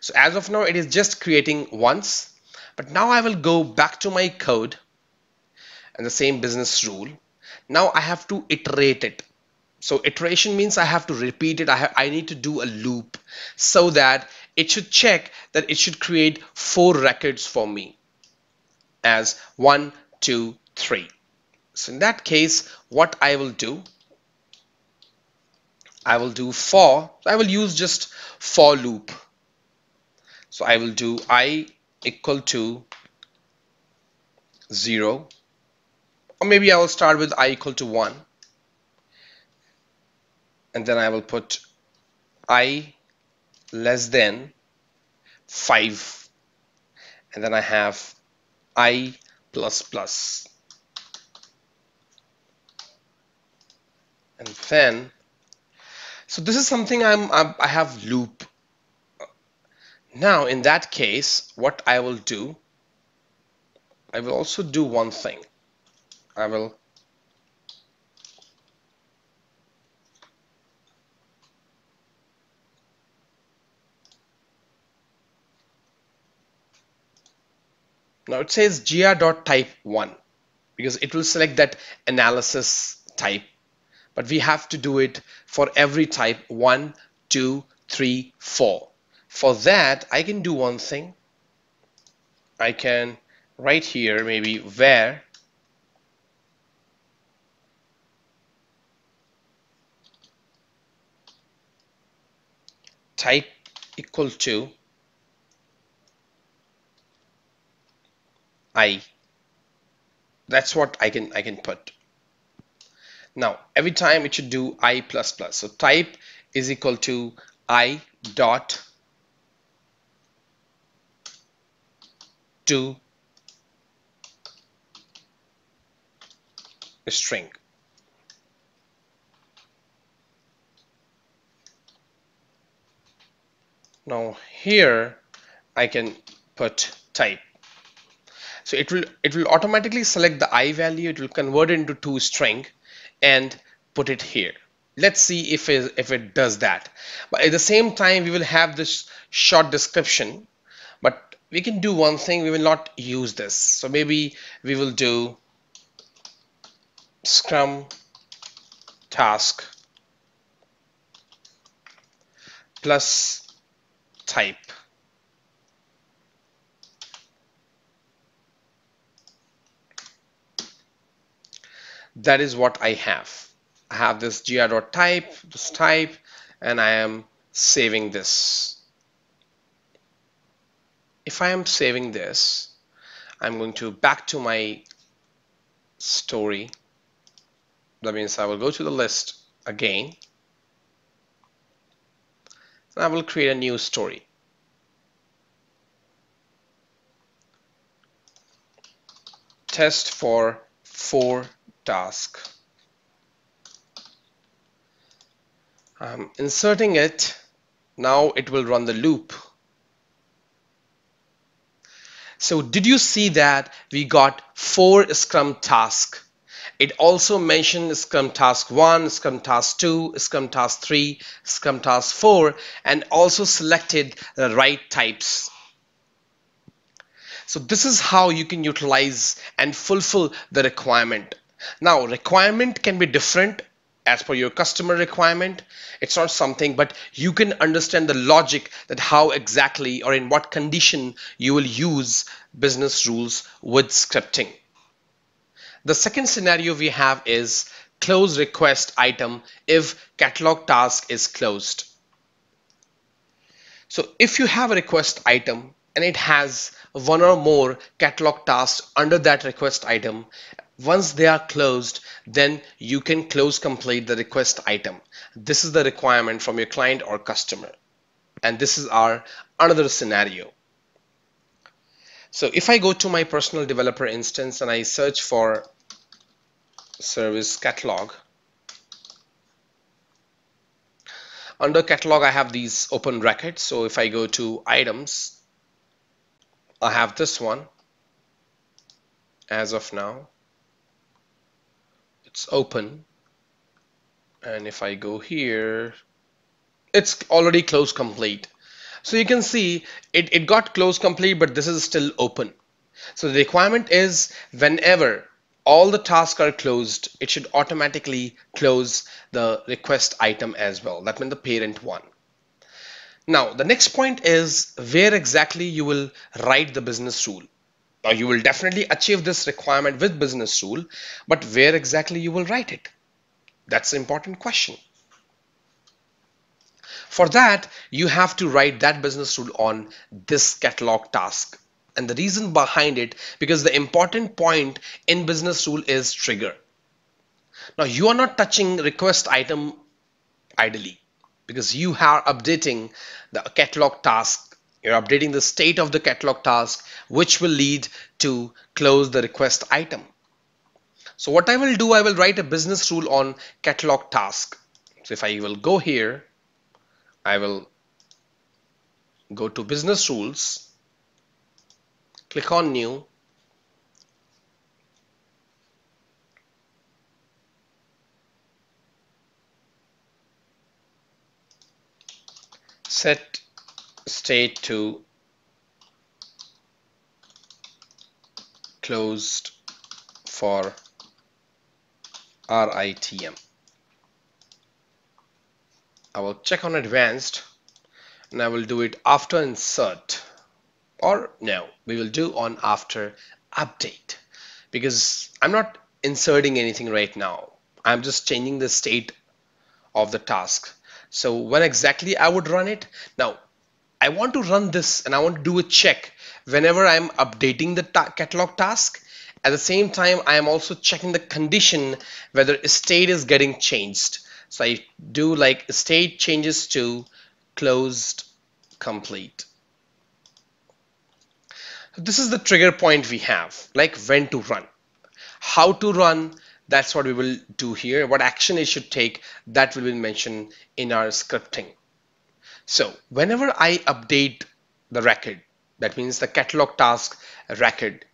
So as of now, it is just creating once, but now I will go back to my code and the same business rule. Now I have to iterate it. So iteration means I have to repeat it. I need to do a loop so that it should check that it should create 4 records for me as 1, 2, 3. So in that case, what I will do, I will do for, I will use just for loop. So I will do I equal to 0, or maybe I will start with I equal to 1, and then I will put I less than 5, and then I have I plus plus, and then so this is something I have loop. Now in that case, what I will do, I will also do one thing. I will now it says gr.type1 because it will select that analysis type, but we have to do it for every type 1, 2, 3, 4. For that, I can do one thing. I can write here maybe where type equal to I. That's what I can put. Now every time it should do I plus plus. So type is equal to I dot to a string. Now here I can put type. So it will automatically select the I value, it will convert it into to string and put it here. Let's see if it does that. But at the same time, we will have this short description, but we can do one thing, we will not use this. So maybe we will do Scrum task plus type. That is what I have. I have this gr.type, this type, and I am saving this. If I am saving this, I'm going to back to my story. That means I will go to the list again. And I will create a new story. Test for 4 task. I'm inserting it. Now it will run the loop. So did you see that we got 4 Scrum tasks? It also mentioned Scrum Task 1, Scrum Task 2, Scrum Task 3, Scrum Task 4, and also selected the right types. So this is how you can utilize and fulfill the requirement. Now, requirement can be different as per your customer requirement. It's not something, but you can understand the logic that how exactly or in what condition you will use business rules with scripting. The second scenario we have is close request item if catalog task is closed. So if you have a request item and it has one or more catalog tasks under that request item, once they are closed, then you can close complete the request item. This is the requirement from your client or customer. And this is our another scenario. So if I go to my personal developer instance and I search for service catalog, under catalog I have these open records. So if I go to items, I have this one. As of now, it's open, and if I go here, it's already closed complete. So you can see it got closed complete, but this is still open. So the requirement is whenever all the tasks are closed, it should automatically close the request item as well. That means the parent one. Now, the next point is where exactly you will write the business rule. Now, you will definitely achieve this requirement with business rule, but where exactly you will write it? That's the important question. For that, you have to write that business rule on this catalog task. And the reason behind it, because the important point in business rule is trigger. Now, you are not touching request item idly because you are updating the catalog task. You're updating the state of the catalog task, which will lead to close the request item. So what I will do, I will write a business rule on catalog task. So if I will go here, I will go to business rules, click on new, set state to closed for RITM. I will check on advanced and I will do it after insert, or no, we will do on after update because I'm not inserting anything right now. I'm just changing the state of the task. So when exactly I would run it? Now, I want to run this and I want to do a check whenever I'm updating the catalog task. At the same time, I am also checking the condition whether state is getting changed. So I do like state changes to closed complete. So this is the trigger point we have, like when to run. How to run, that's what we will do here. What action it should take, that will be mentioned in our scripting. So whenever I update the record, that means the catalog task record,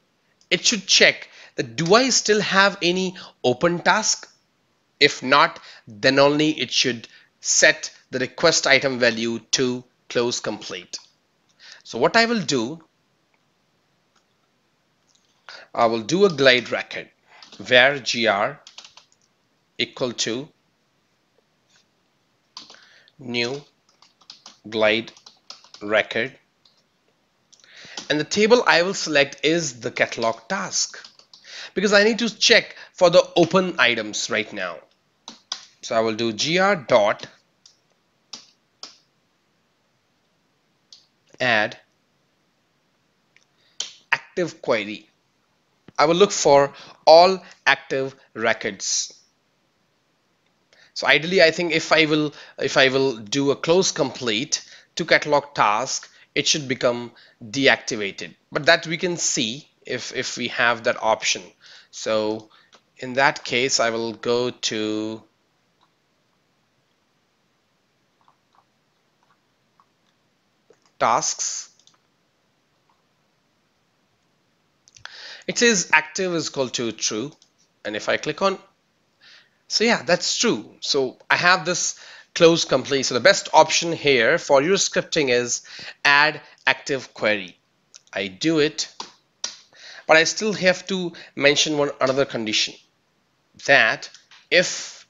it should check that do I still have any open task? If not, then only it should set the request item value to close complete. So what I will do, I will do a glide record where gr equal to new glide record, and the table I will select is the catalog task because I need to check for the open items right now. So I will do gr dot add active query. I will look for all active records. So ideally, I think if I will do a close complete to catalog task, it should become deactivated. But that we can see if we have that option. So in that case, I will go to tasks. It says active is equal to true. And if I click on, so yeah, that's true. So I have this close complete. So the best option here for your scripting is add active query. I do it, but I still have to mention one another condition, that if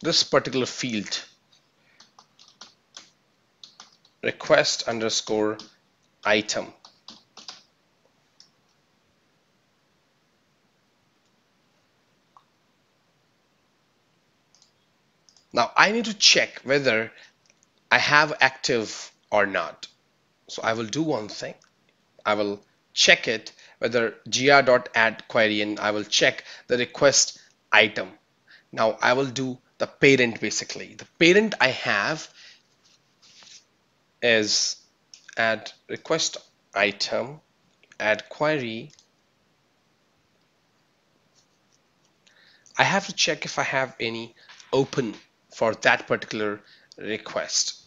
this particular field request underscore item now I need to check whether I have active or not. So I will do one thing. I will check it whether gr.add query, and I will check the request item. Now I will do the parent. Basically the parent I have is add request item, add query. I have to check if I have any open for that particular request.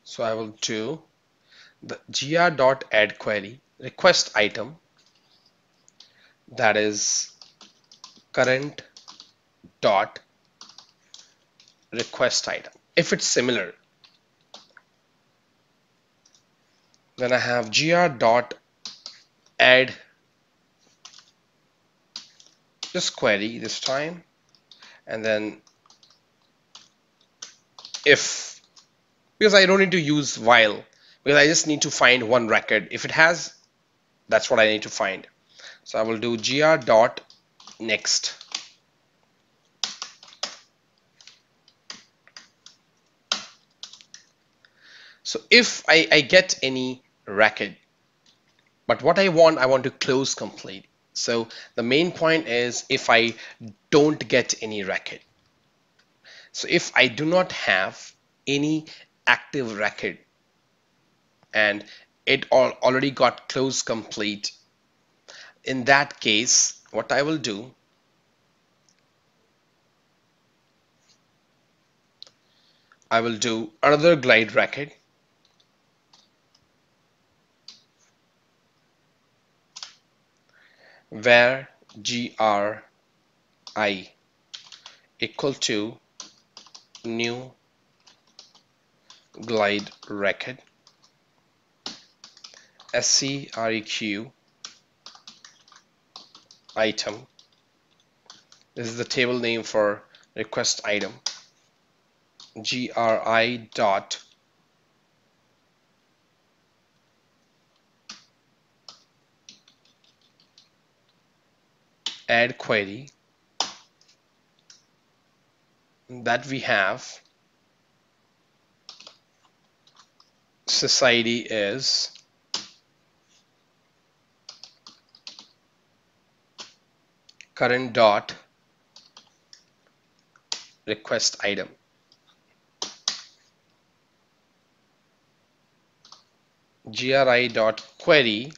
So I will do the gr.add query request item, that is current dot request item. If it's similar, then I have gr.add just query this time, and then if, because I don't need to use while, because I just need to find one record. If it has, that's what I need to find. So I will do gr.next. So if I get any record, but what I want to close complete. So the main point is if I don't get any record. So if I do not have any active record and it already got close complete, in that case, what I will do, I will do another glide record where gri equal to new glide record SCREQ item. This is the table name for request item. GRI dot add query that we have. Society is current dot request item. GRI dot query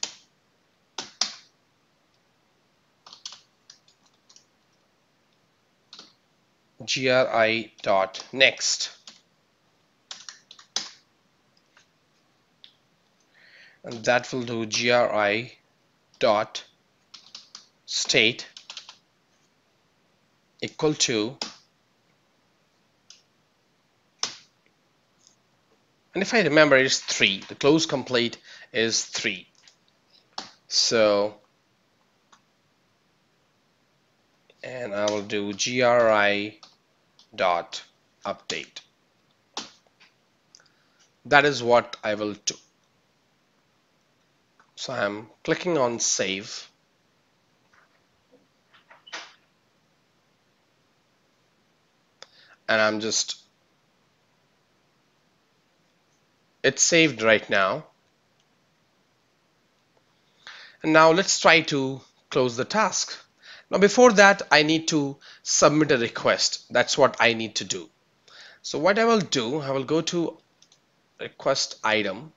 GRI dot next, and that will do GRI dot state equal to, and if I remember, it's 3. The close complete is 3. So, and I will do GRI dot update. That is what I will do. So I'm clicking on save. And I'm just, it's saved right now. And now let's try to close the task. Now before that, I need to submit a request. That's what I need to do. So what I will do, I will go to request item.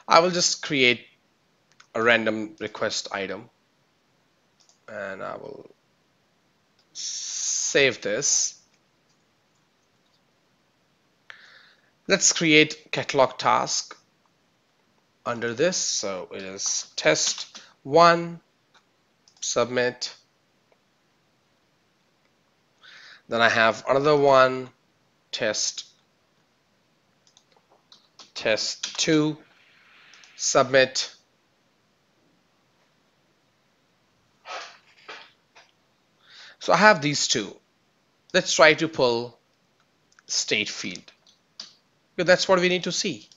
I will just create a random request item and I will save this. Let's create catalog task under this. So it is test 1, submit. Then I have another one, test 2, submit. So I have these two. Let's try to pull state field, because that's what we need to see,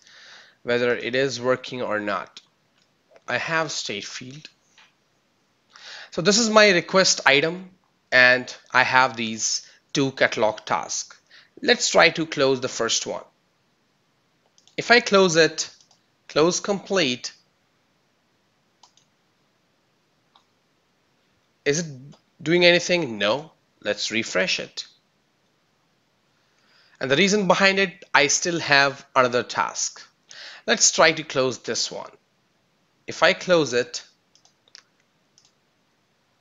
whether it is working or not. I have state field. So this is my request item and I have these 2 catalog tasks. Let's try to close the first one. If I close it, close complete, is it doing anything? No. Let's refresh it. And the reason behind it, I still have another task. Let's try to close this one. If I close it,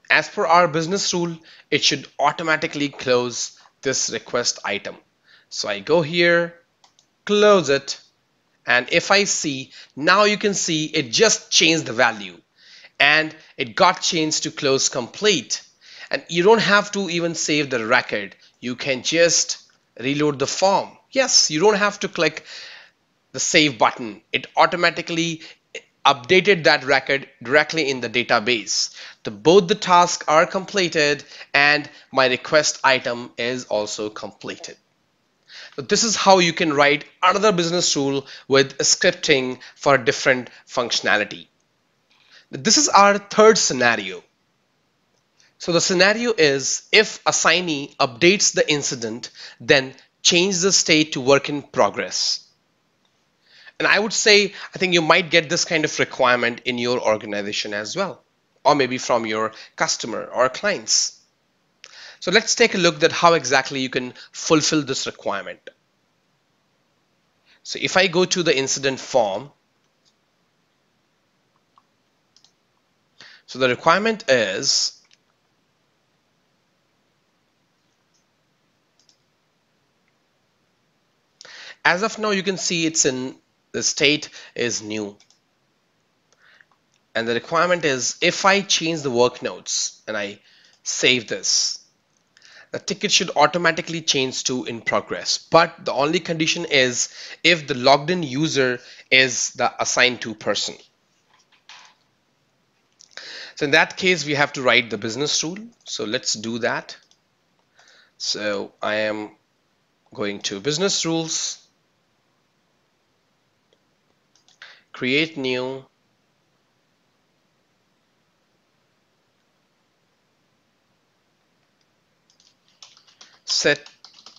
as per our business rule, it should automatically close this request item. So I go here, close it, and if I see, now you can see it just changed the value and it got changed to close complete. And you don't have to even save the record. You can just reload the form. Yes, you don't have to click the save button. It automatically updated that record directly in the database. Both the tasks are completed and my request item is also completed. So this is how you can write another business rule with scripting for different functionality. This is our third scenario. So the scenario is if assignee updates the incident, then change the state to work in progress. And I would say, I think you might get this kind of requirement in your organization as well, or maybe from your customer or clients. So let's take a look at how exactly you can fulfill this requirement. So if I go to the incident form, so the requirement is as of now you can see it's in the state is new. And the requirement is if I change the work notes and I save this, the ticket should automatically change to in progress. But the only condition is if the logged in user is the assigned to person. So in that case, we have to write the business rule. So let's do that. So I am going to business rules, create new, set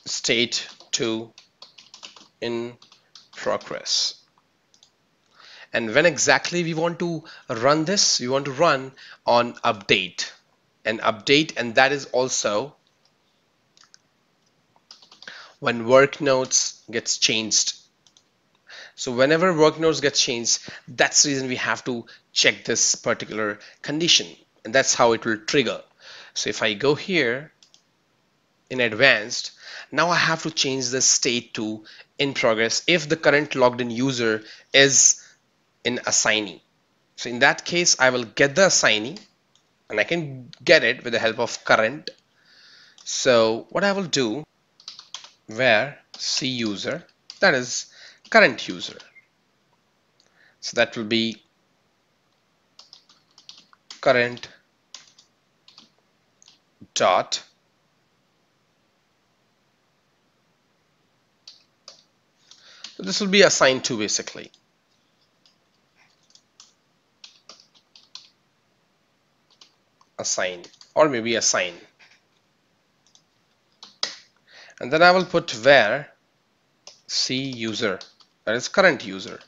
state to in progress. And when exactly we want to run this, we want to run on update, and that is also when work notes gets changed. So whenever work notes gets changed, that's the reason we have to check this particular condition, and that's how it will trigger. So if I go here in advanced, now I have to change the state to in progress if the current logged in user is an assignee. So in that case, I will get the assignee and I can get it with the help of current. So what I will do, where C user, that is current user. So that will be current dot so this will be assigned to basically. Assign or maybe assign. And then I will put where C user, that is current user.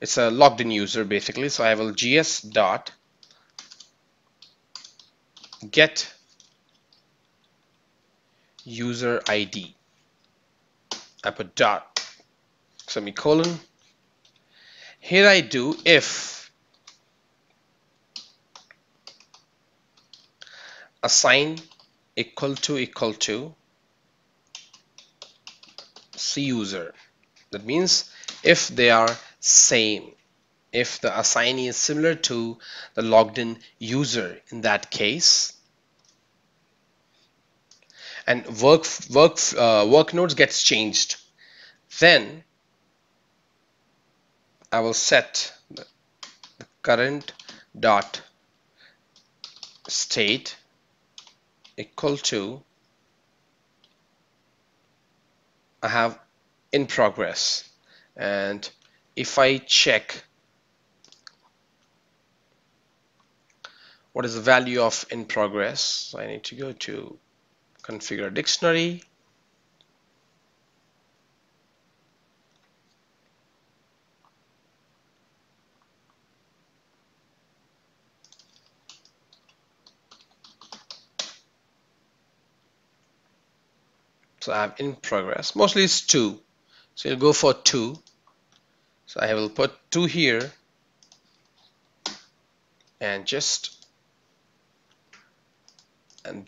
It's a logged in user basically. So I will gs dot get user ID. I put dot semicolon. Here I do if assign equal to C user. That means if they are same, if the assignee is similar to the logged in user in that case, and work nodes gets changed, then I will set the current dot state equal to I have in progress. And if I check what is the value of in progress, so I need to go to configure dictionary. So I have in progress, mostly it's 2. So you'll go for 2. So I will put 2 here and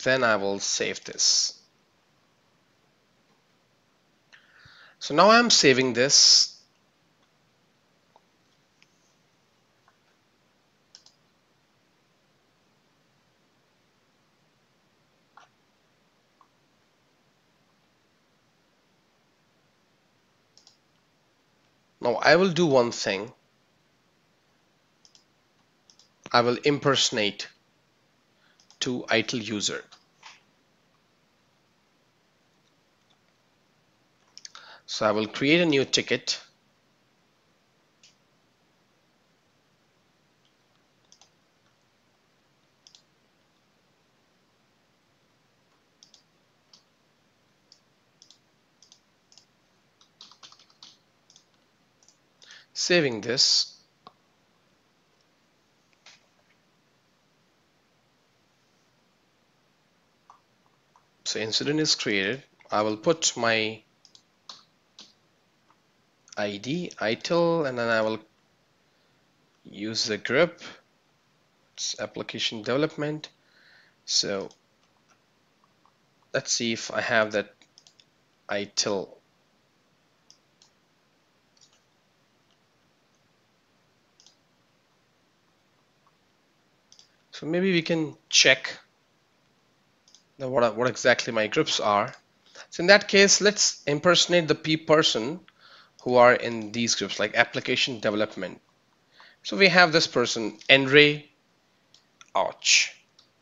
then I will save this. So now I'm saving this. Now I will do one thing. I will impersonate to ITIL user. So I will create a new ticket. Saving this. So incident is created. I will put my ID, ITIL, and then I will use the group. It's application development. So let's see if I have that ITIL. So maybe we can check what exactly my groups are. So in that case, let's impersonate the person who are in these groups, like application development. So we have this person, Andre Ouch.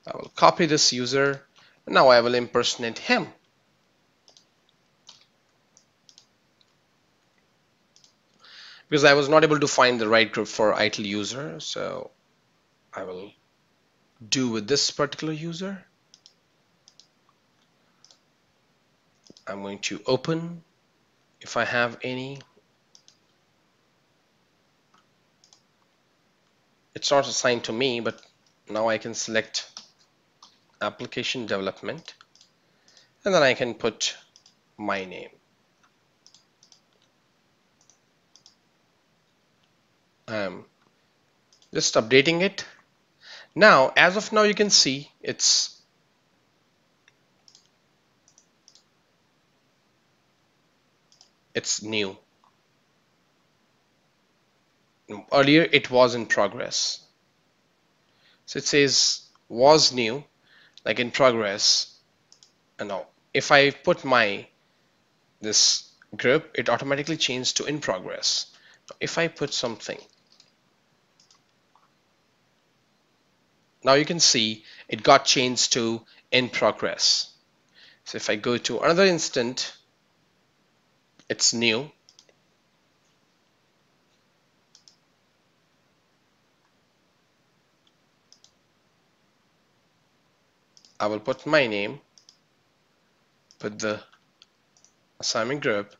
I will copy this user. And now I will impersonate him. Because I was not able to find the right group for ITIL user, so I will do with this particular user. I'm going to open if I have any. It's not assigned to me, but now I can select application development, and then I can put my name. I'm just updating it. Now, as of now, you can see it's new. Earlier it was in progress. So it says was new, like in progress. And now if I put this group, it automatically changed to in progress. If I put something, now you can see it got changed to in progress. So if I go to another instant, it's new. I will put my name, put the assignment group,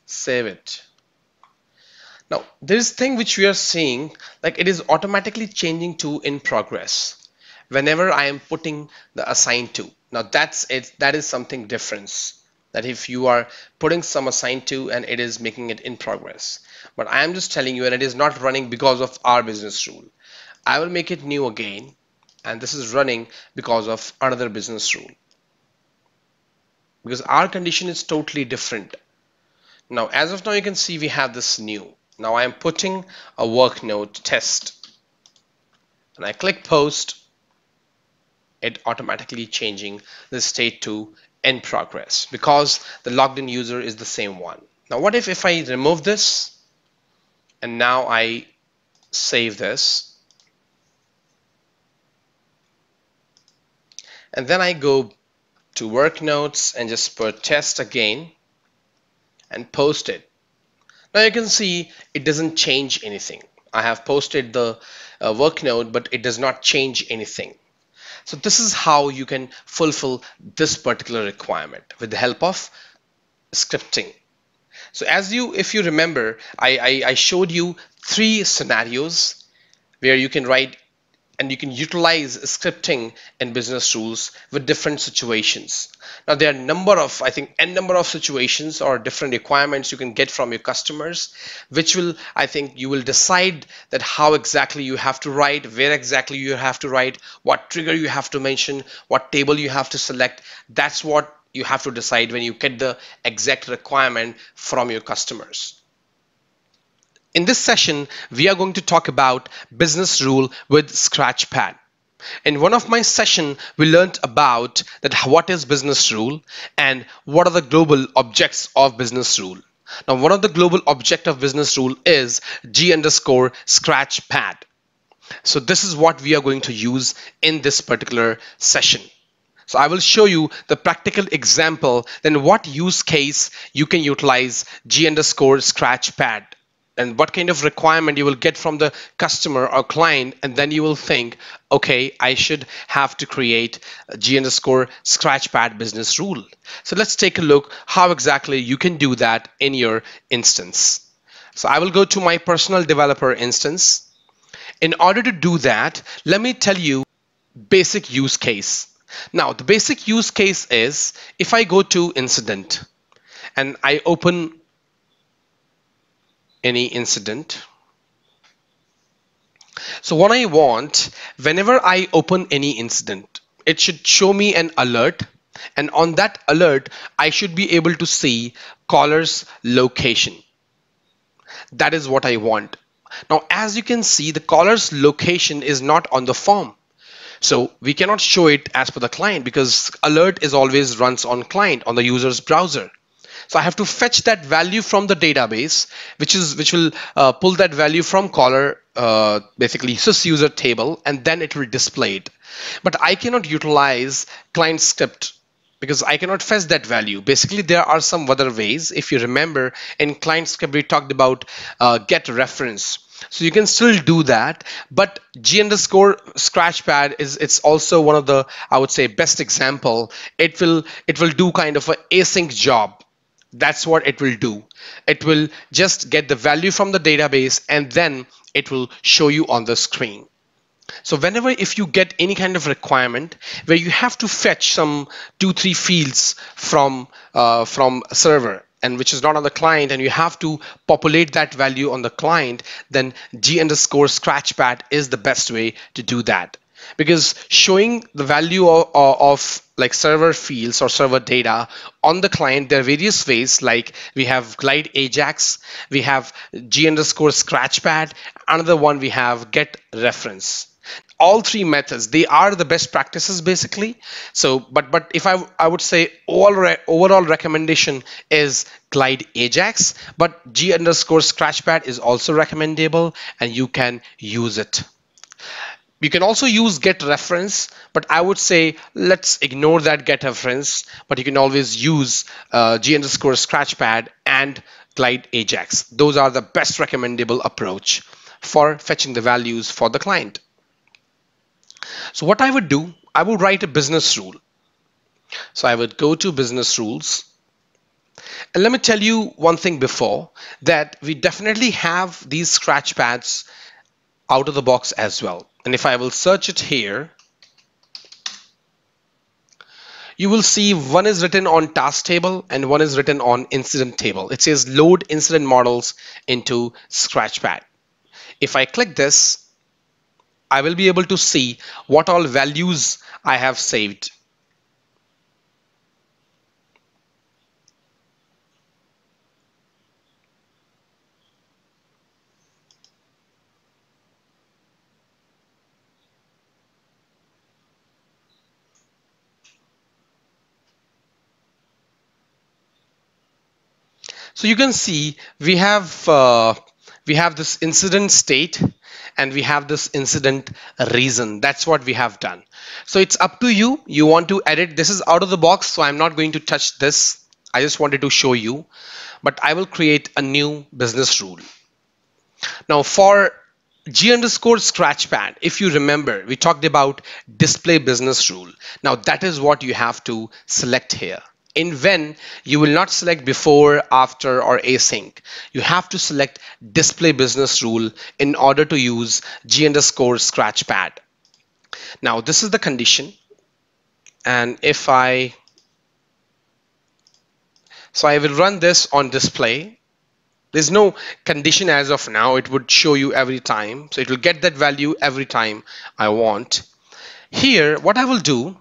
save it. Now this thing which we are seeing, like it is automatically changing to in progress whenever I am putting the assigned to. Now that's it. That is something different. That if you are putting some assigned to and it is making it in progress. But I am just telling you, and it is not running because of our business rule. I will make it new again, and this is running because of another business rule. Because our condition is totally different. Now, as of now, you can see we have this new. Now I am putting a work node test, and I click post. It automatically changing the state to in progress because the logged in user is the same one. Now what if I remove this and now I save this and then I go to work notes and just put test again and post it. Now you can see it doesn't change anything. I have posted the work node, but it does not change anything. So this is how you can fulfill this particular requirement with the help of scripting. So if you remember, I showed you 3 scenarios where you can write and you can utilize scripting and business rules with different situations. Now there are n number of situations or different requirements you can get from your customers, which will, you will decide that how exactly you have to write, where exactly you have to write, what trigger you have to mention, what table you have to select. That's what you have to decide when you get the exact requirement from your customers. In this session, we are going to talk about business rule with Scratchpad. In one of my sessions, we learned about that what is business rule and what are the global objects of business rule. Now, one of the global object of business rule is G underscore Scratchpad. So this is what we are going to use in this particular session. So I will show you the practical example, then what use case you can utilize G underscore Scratchpad and what kind of requirement you will get from the customer or client, and then you will think, okay, I should have to create a G underscore Scratchpad business rule. So let's take a look how exactly you can do that in your instance. So I will go to my personal developer instance. In order to do that, let me tell you basic use case. Now, the basic use case is if I go to incident and I open any incident. So what I want, whenever I open any incident, it should show me an alert, and on that alert, I should be able to see caller's location. That is what I want. Now, as you can see, the caller's location is not on the form. So we cannot show it as per the client because alert is always runs on client on the user's browser. So I have to fetch that value from the database, which will pull that value from caller, basically sysuser table, and then it will display it. But I cannot utilize client script because I cannot fetch that value. Basically, there are some other ways. If you remember, in client script we talked about get reference. So you can still do that, but G underscore Scratchpad it's also one of the, I would say, best example. It will do kind of an async job. That's what it will do. It will just get the value from the database and then it will show you on the screen. So whenever if you get any kind of requirement where you have to fetch some 2-3 fields from server and which is not on the client, and you have to populate that value on the client, then G underscore Scratchpad is the best way to do that. Because showing the value of like server fields or server data on the client, there are various ways, like we have glide Ajax, we have G underscore Scratchpad, another one we have get reference. All three methods, they are the best practices basically. So but if I would say overall recommendation is glide Ajax, but G underscore Scratchpad is also recommendable and you can use it. You can also use get reference, but I would say let's ignore that get reference, but you can always use G underscore Scratchpad and glide Ajax. Those are the best recommendable approach for fetching the values for the client. So what I would do, I would write a business rule. So I would go to business rules. And let me tell you one thing before, that we definitely have these scratch pads out of the box as well. And if I will search it here, you will see one is written on task table and one is written on incident table. It says load incident models into Scratchpad. If I click this, I will be able to see what all values I have saved. So you can see we have this incident state and we have this incident reason. That's what we have done. So it's up to you. You want to edit. This is out of the box, so I'm not going to touch this. I just wanted to show you, but I will create a new business rule. Now for G underscore Scratchpad, if you remember, we talked about display business rule. Now that is what you have to select here. In when, you will not select before, after, or async. You have to select display business rule in order to use G underscore Scratchpad. Now this is the condition, and if I will run this on display. There's no condition as of now. It would show you every time, so it will get that value every time I want. Here what I will do,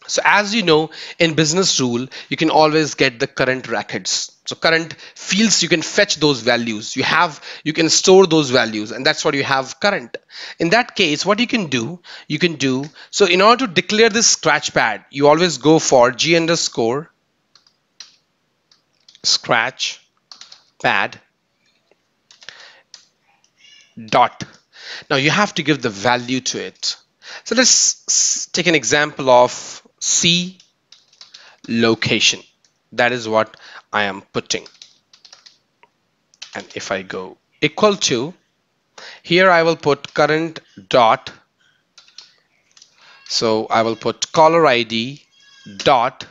So as you know, in business rule, you can always get the current records. So current fields, you can fetch those values. You can store those values, and that's what you have current. In that case, what you can do, so in order to declare this scratch pad, you always go for g underscore scratch pad dot. Now you have to give the value to it. So let's take an example of C location. That is what I am putting. And if I go equal to, here I will put current dot. So I will put caller ID dot,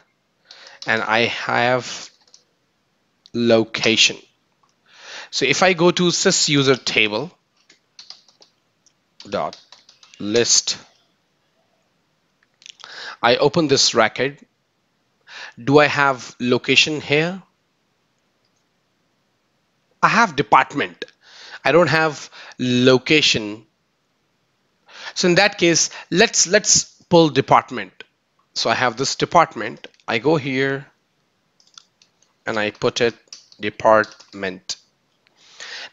and I have location. So if I go to sys user table dot list, I open this record. Do I have location here? I have department. I don't have location. So in that case, let's pull department. So I have this department. I go here and I put it department.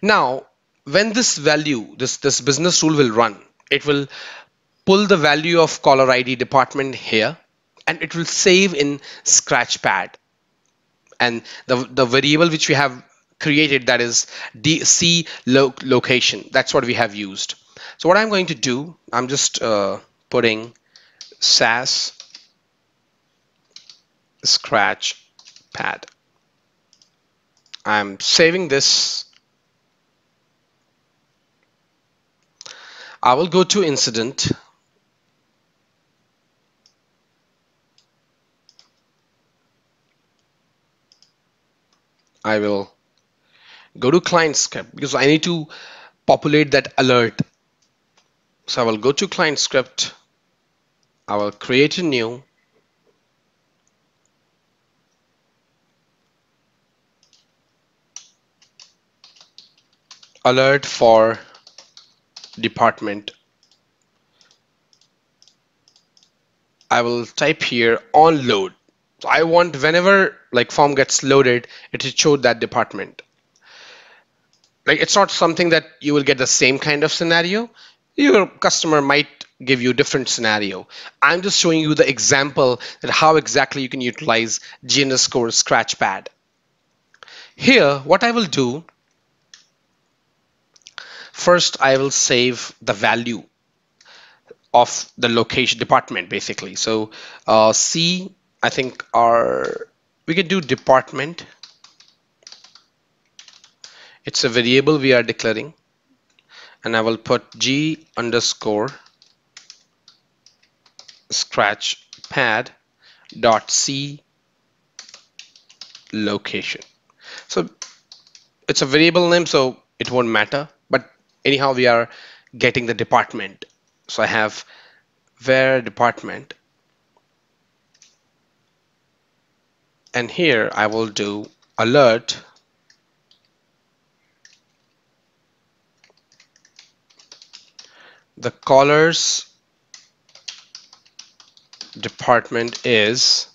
Now, when this value, this business rule will run, it will pull the value of caller ID department here, and it will save in Scratchpad. And the variable which we have created, that is DC location, that's what we have used. So what I'm going to do, I'm just putting SAS scratch pad. I'm saving this. I will go to incident. I will go to client script because I need to populate that alert. So I will go to client script. I will create a new alert for department. I will type here on load. So I want whenever like form gets loaded, it should show that department. Like it's not something that you will get the same kind of scenario. Your customer might give you different scenario. I'm just showing you the example that how exactly you can utilize G underscore scratchpad. Here, what I will do, first I will save the value of the location department basically. So C, I think we can do department. It's a variable we are declaring, and I will put G underscore scratch pad dot C location. So it's a variable name, so it won't matter, but anyhow we are getting the department. So I have where department, and here I will do alert the caller's department is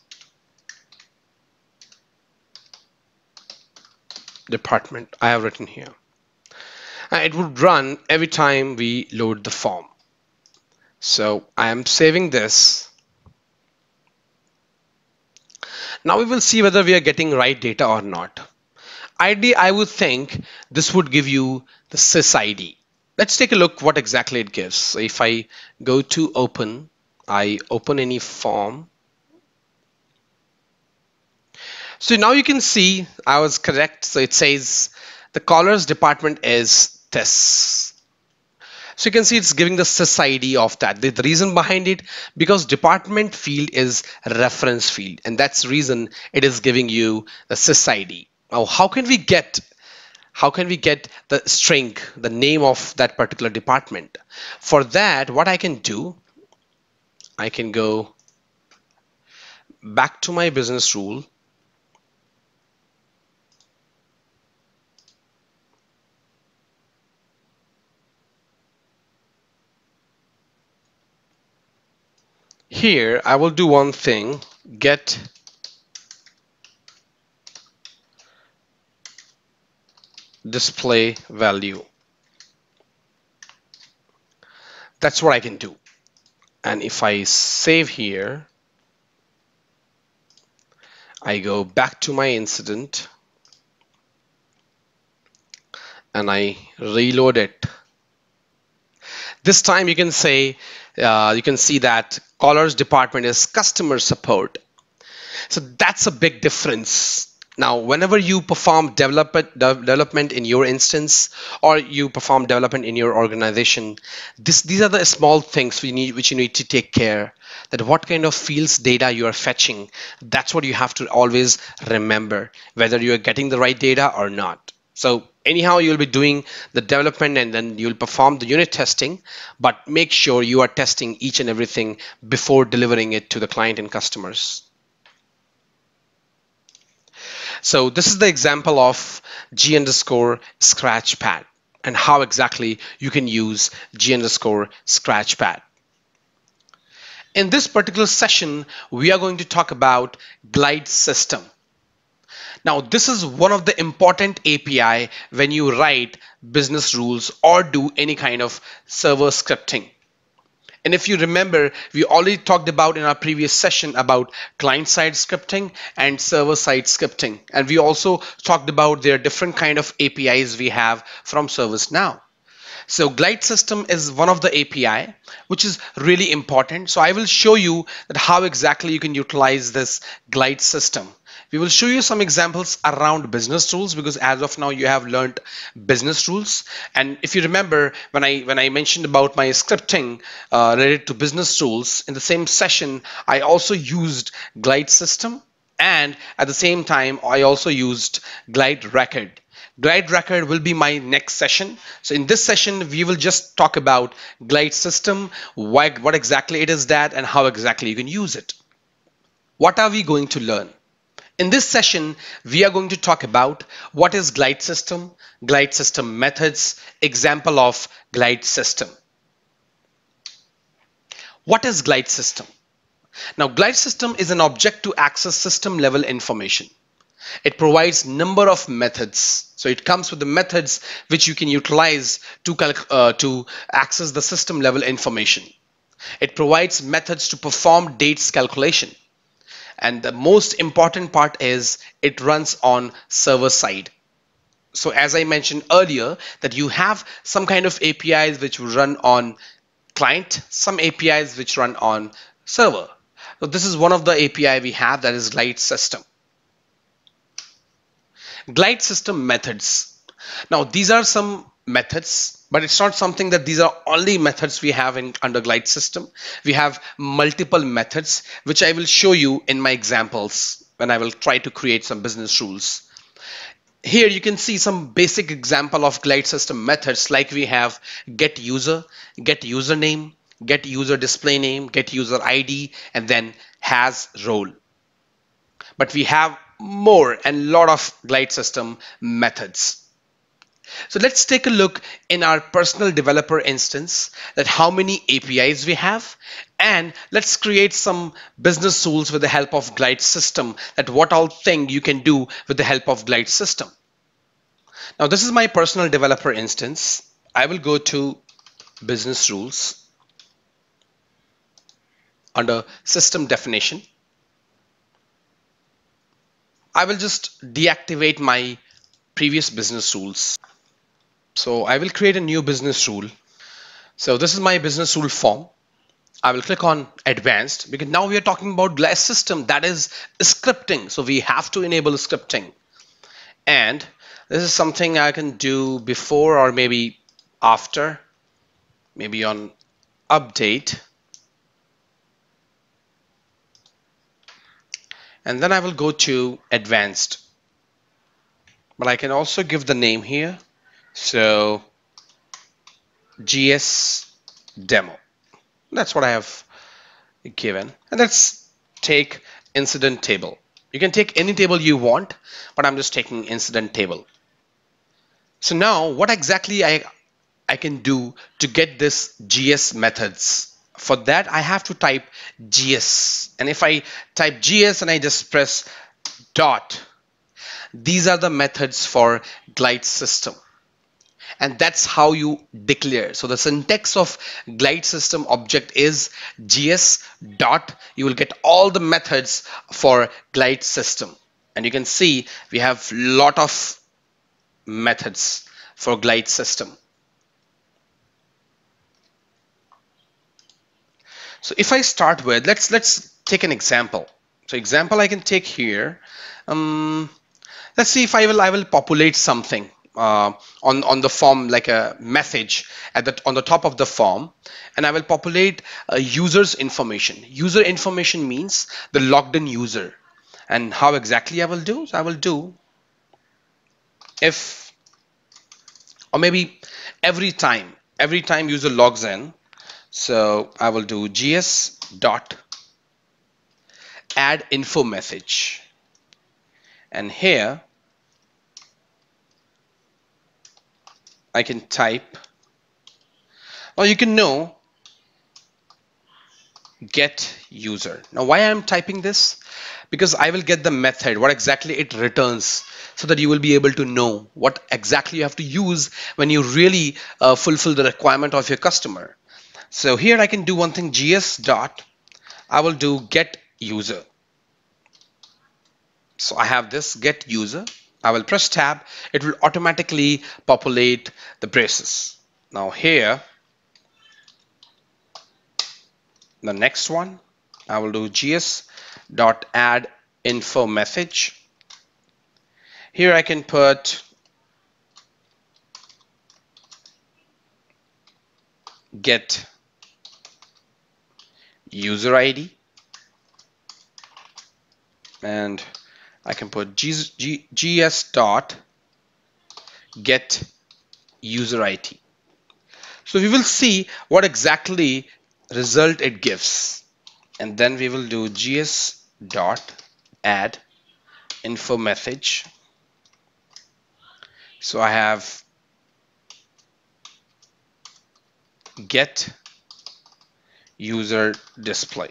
department. I have written here. And it would run every time we load the form. So I am saving this. Now we will see whether we are getting right data or not. Ideally, I would think this would give you the sys ID. Let's take a look what exactly it gives. So if I go to open, I open any form. So now you can see I was correct. So it says the caller's department is this. So you can see it's giving the sys ID of that. The reason behind it, because department field is reference field, and that's the reason it is giving you the sys ID. Now, how can we get the string, the name of that particular department? For that, what I can do, I can go back to my business rule. here I will do one thing, get display value. That's what I can do. And if I save here, I go back to my incident and I reload it. This time you can say, you can see that caller's department is customer support. So that's a big difference. Now, whenever you perform development in your instance, or you perform development in your organization, these are the small things which you need to take care. That what kind of fields data you are fetching. That's what you have to always remember, whether you are getting the right data or not. So anyhow, you'll be doing the development and then you'll perform the unit testing, but make sure you are testing each and everything before delivering it to the client and customers. So this is the example of G underscore scratchpad and how exactly you can use G underscore scratchpad. In this particular session, we are going to talk about glide system. Now, this is one of the important API when you write business rules or do any kind of server scripting. And if you remember, we already talked about in our previous session about client-side scripting and server-side scripting. And we also talked about there are different kind of APIs we have from ServiceNow. So glide system is one of the API, which is really important. So I will show you that how exactly you can utilize this glide system. We will show you some examples around business rules because as of now you have learned business rules. And if you remember when I mentioned about my scripting related to business rules in the same session, I also used glide system, and at the same time I also used glide record. Glide record will be my next session. So in this session, we will just talk about glide system, what exactly it is that, and how exactly you can use it. What are we going to learn? In this session, we are going to talk about what is glide system methods, example of glide system. What is glide system? Now, glide system is an object to access system level information. It provides number of methods. So it comes with the methods which you can utilize to access the system level information. It provides methods to perform dates calculation. And the most important part is it runs on server side. So as I mentioned earlier, that you have some kind of APIs which run on client, some APIs which run on server. So this is one of the API we have, that is glide system. Glide system methods. Now these are some methods, but it's not something that these are only methods we have under glide system. We have multiple methods, which I will show you in my examples when I will try to create some business rules. Here you can see some basic example of glide system methods, like we have get user, get username, get user display name, get user ID, and then has role. But we have more and lot of glide system methods. So let's take a look in our personal developer instance that how many APIs we have, and let's create some business rules with the help of glide system, that what all thing you can do with the help of glide system. Now this is my personal developer instance. I will go to business rules under system definition. I will just deactivate my previous business rules. So I will create a new business rule. So this is my business rule form. I will click on advanced because now we are talking about glide system, that is scripting. So we have to enable scripting. And this is something I can do before or maybe after, maybe on update. And then I will go to advanced. But I can also give the name here. So GS demo. That's what I have given. And let's take incident table. You can take any table you want, but I'm just taking incident table. So now what exactly I can do to get this GS methods. For that, I have to type GS. And if I type GS and I just press dot, these are the methods for glide system. And that's how you declare. So the syntax of glide system object is GS dot. You will get all the methods for glide system. And you can see we have lot of methods for glide system. So if I start with, let's take an example. So example I can take here. Let's see if I will populate something on the form, like a message on the top of the form, and I will populate a user's information. User information means the logged in user. And how exactly I will do? So I will do if, or maybe every time user logs in. So I will do gs dot add info message, and here I can type, or you can know, get user. Now why I'm typing this? Because I will get the method, what exactly it returns, so that you will be able to know what exactly you have to use when you really fulfill the requirement of your customer. So here I can do one thing, gs dot, I will do get user. So I have this get user. I will press tab. It will automatically populate the braces. Now here, the next one, I will do gs dot add info message. Here I can put get user ID, and I can put gs dot get user ID. So we will see what exactly result it gives, and then we will do gs dot add info message. So I have get user display,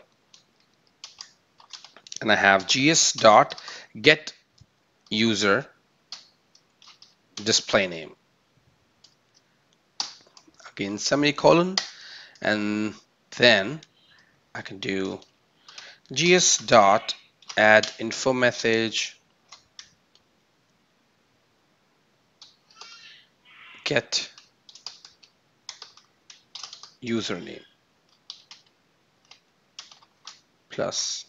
and I have gs dot get user display name, again semicolon, and then I can do gs dot add info message get username plus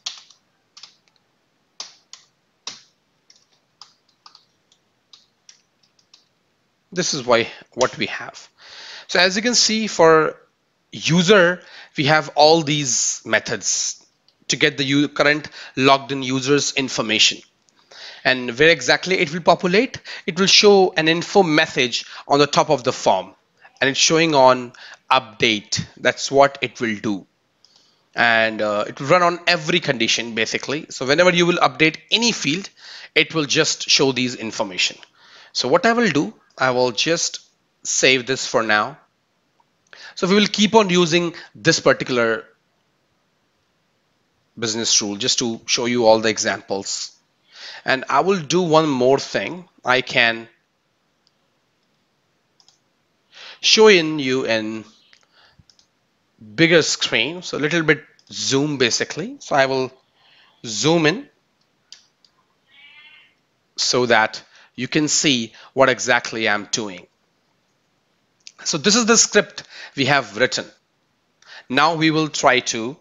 this is what we have. So as you can see, for user we have all these methods to get the current logged in users information. And where exactly it will populate, it will show an info message on the top of the form, and it's showing on update. That's what it will do, and it will run on every condition basically. So whenever you will update any field, it will just show these information. So what I will do, I will just save this for now. So we will keep on using this particular business rule just to show you all the examples. And I will do one more thing. I can show you in bigger screen, so a little bit zoom basically. So I will zoom in so that you can see what exactly I'm doing. So this is the script we have written. Now we will try to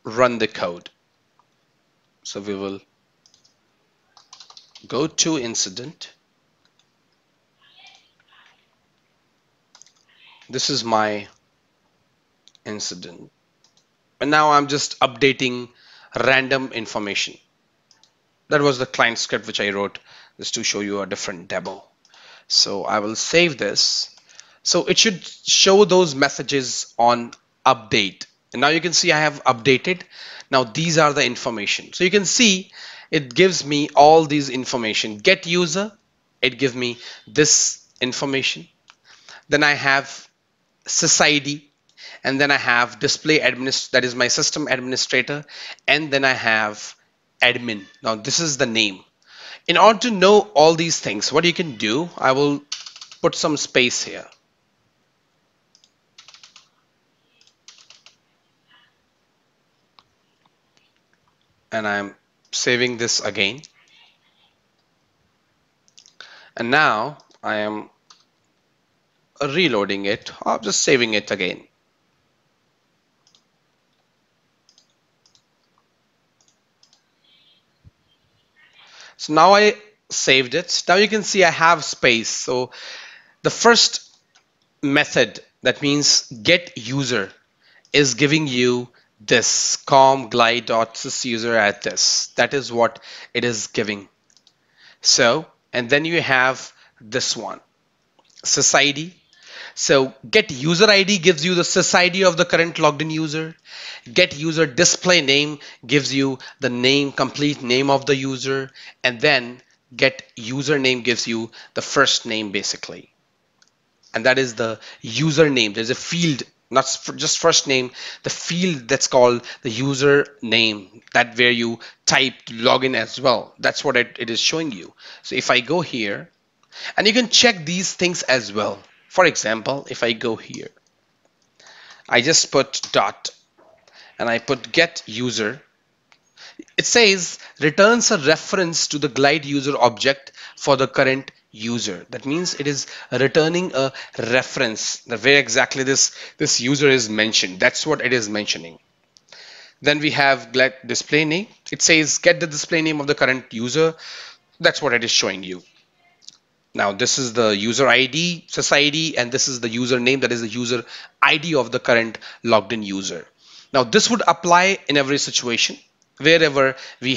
run the code. So we will go to incident. This is my incident, and now I'm just updating random information. That was the client script which I wrote just to show you a different demo. So I will save this. So it should show those messages on update, and now you can see I have updated. Now these are the information. So you can see it gives me all these information. Get user, it gives me this information. Then I have sysid, and then I have display administrator, that is my system administrator, and then I have admin. Now this is the name. In order to know all these things, what you can do, I will put some space here. And I'm saving this again. And now I am reloading it, or just saving it again. So now I saved it. Now you can see I have space. So the first method, that means get user, is giving you this com glide.sysuser at this. That is what it is giving. So, and then you have this one, sysID. So get user ID gives you the sysID of the current logged in user. Get user display name gives you the name, complete name of the user. And then get username gives you the first name basically. And that is the username. There's a field, not just first name, the field that's called the user name, that where you type login as well. That's what it is showing you. So if I go here, and you can check these things as well. For example, if I go here, I just put dot and I put get user. It says returns a reference to the glide user object for the current user. That means it is returning a reference, the where exactly this user is mentioned. That's what it is mentioning. Then we have glide display name. It says get the display name of the current user. That's what it is showing you. Now this is the user ID, sysID, and this is the username, that is the user ID of the current logged in user. Now this would apply in every situation wherever we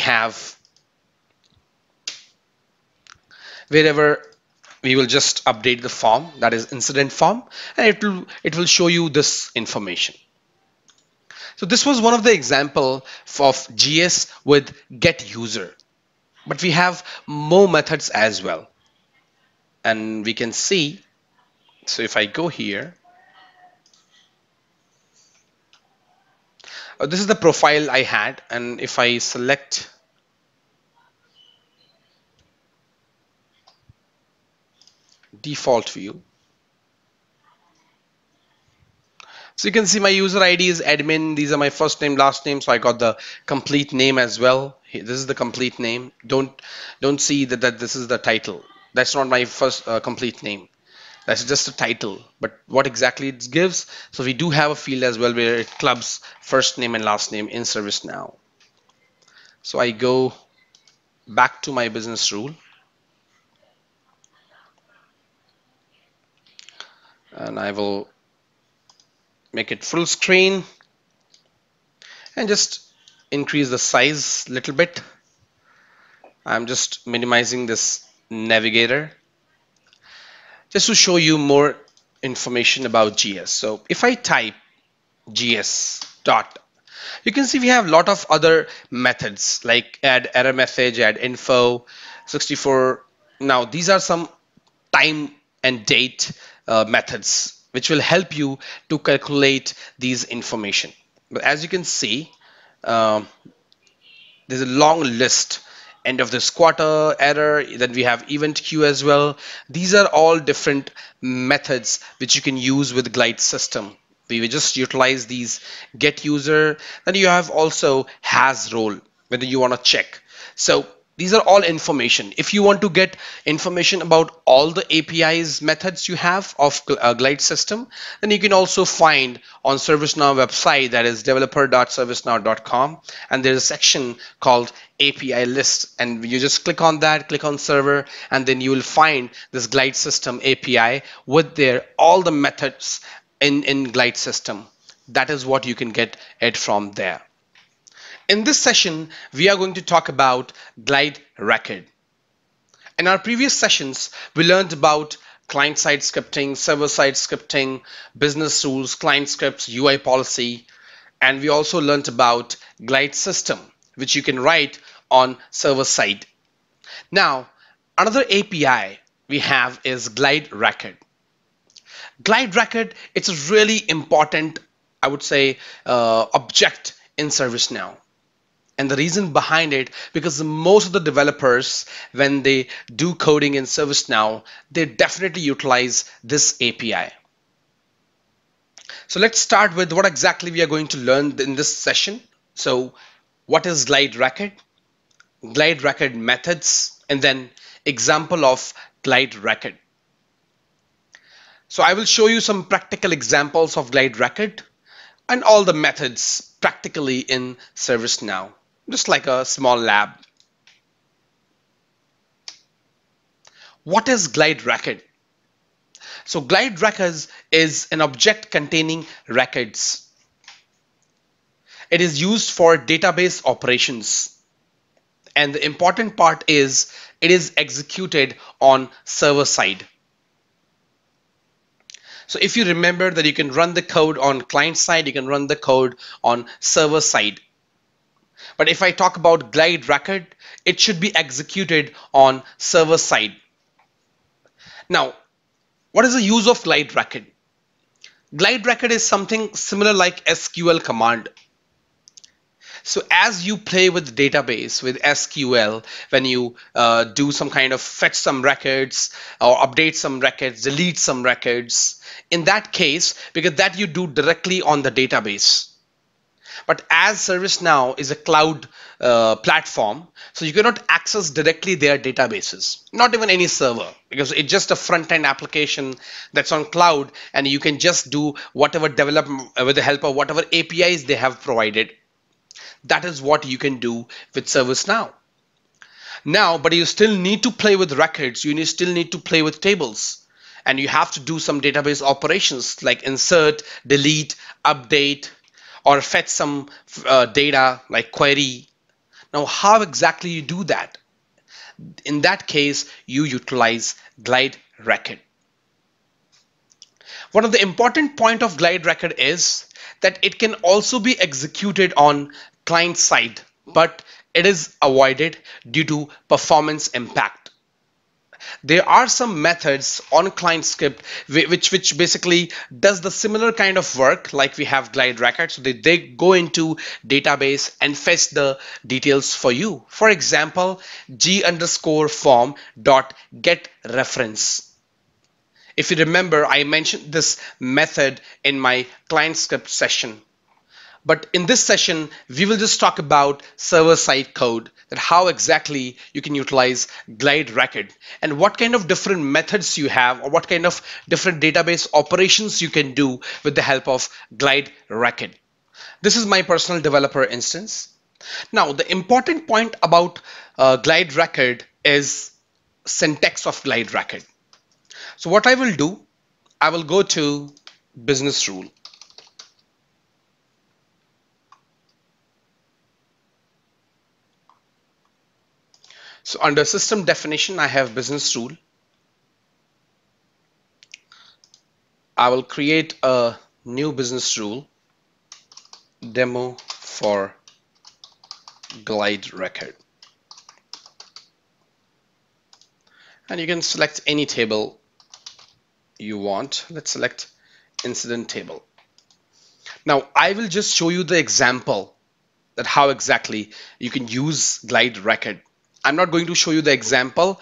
will just update the form, that is incident form, and it will show you this information. So this was one of the example of GS with get user, but we have more methods as well. And we can see, so if I go here, this is the profile I had, and if I select default view, so you can see my user ID is admin. These are my first name, last name, so I got the complete name as well. This is the complete name. Don't see that this is the title. That's not my first complete name. That's just a title, but what exactly it gives. So we do have a field as well where it clubs first name and last name in ServiceNow. So I go back to my business rule, and I will make it full screen and just increase the size a little bit. I'm just minimizing this navigator just to show you more information about GS. So if I type GS dot, you can see we have a lot of other methods like add error message, add info, 64. Now these are some time and date methods which will help you to calculate these information. But as you can see, there's a long list. End of this quarter, error, then we have event queue as well. These are all different methods which you can use with glide system. We will just utilize these get user. Then you have also has role, whether you want to check. So these are all information. If you want to get information about all the APIs methods you have of glide system, then you can also find on ServiceNow website, that is developer.servicenow.com, and there's a section called API list, and you just click on that, click on server, and then you will find this glide system API with their all the methods in glide system. That is what you can get it from there. In this session, we are going to talk about glide record. In our previous sessions, we learned about client-side scripting, server-side scripting, business rules, client scripts, UI policy, and we also learned about glide system, which you can write on server side. Now, another API we have is glide record. Glide record, it's a really important I would say, object in ServiceNow. And the reason behind it, because most of the developers, when they do coding in ServiceNow, they definitely utilize this API. So let's start with what exactly we are going to learn in this session. So what is glide record? Glide record methods, and then example of glide record. So I will show you some practical examples of glide record and all the methods practically in ServiceNow, just like a small lab. What is glide record? So glide records is an object containing records. It is used for database operations. And the important part is it is executed on server side. So if you remember that you can run the code on client side, you can run the code on server side. But if I talk about glide record, it should be executed on server side. Now, what is the use of glide record? Glide record is something similar like SQL command. So as you play with database with SQL, when you do some kind of fetch some records or update some records, delete some records, in that case, because that you do directly on the database. But as ServiceNow is a cloud platform, so you cannot access directly their databases, not even any server, because it's just a front-end application that's on cloud, and you can just do whatever development with the help of whatever APIs they have provided. That is what you can do with ServiceNow. Now, but you still need to play with records. You still need to play with tables. And you have to do some database operations like insert, delete, update, or fetch some data like query. Now, how exactly you do that? In that case, you utilize glide record. One of the important point of glide record is that it can also be executed on client side, but it is avoided due to performance impact. There are some methods on client script which basically does the similar kind of work like we have glide record. So they go into database and fetch the details for you. For example, g_form dot get reference. If you remember, I mentioned this method in my client script session. But in this session, we will just talk about server-side code, that how exactly you can utilize glide record and what kind of different methods you have or what kind of different database operations you can do with the help of glide record. This is my personal developer instance. Now, the important point about glide record is syntax of glide record. So what I will do, I will go to business rule. So under system definition, I have business rule. I will create a new business rule, demo for glide record. And you can select any table you want. Let's select incident table. Now I will just show you the example that how exactly you can use glide record. I'm not going to show you the example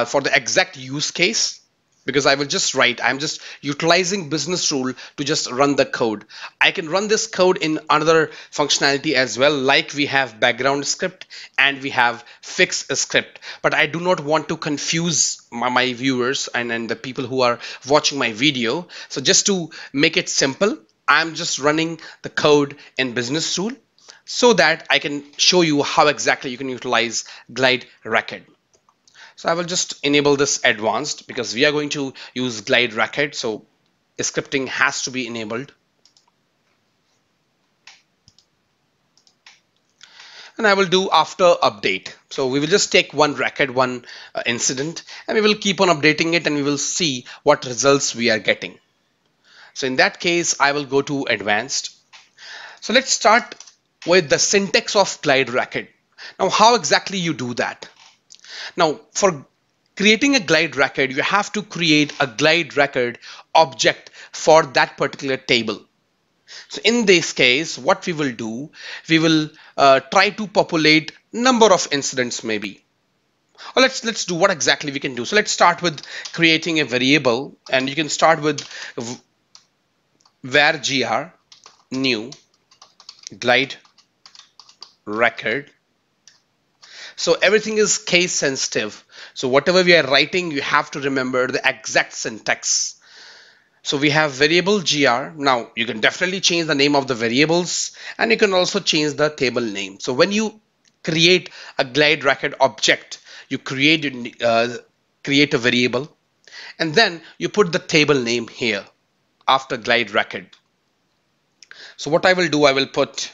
for the exact use case because I will just write. I'm just utilizing business rule to just run the code. I can run this code in another functionality as well, like we have background script and we have fix script. But I do not want to confuse my viewers and the people who are watching my video. So just to make it simple, I'm just running the code in business rule, so that I can show you how exactly you can utilize glide record. So I will just enable this advanced because we are going to use glide record. So scripting has to be enabled. And I will do after update. So we will just take one record, one incident, and we will keep on updating it and we will see what results we are getting. So in that case, I will go to advanced. So let's start with the syntax of glide record. Now, how exactly you do that? Now, for creating a glide record, you have to create a glide record object for that particular table. So in this case, what we will do, we will try to populate number of incidents maybe. Or let's do what exactly we can do. So let's start with creating a variable, and you can start with var gr new glide record. So everything is case sensitive. So whatever we are writing, you have to remember the exact syntax. So we have variable gr. Now you can definitely change the name of the variables, and you can also change the table name. So when you create a glide record object, you create a variable, and then you put the table name here after glide record. So what I will do, I will put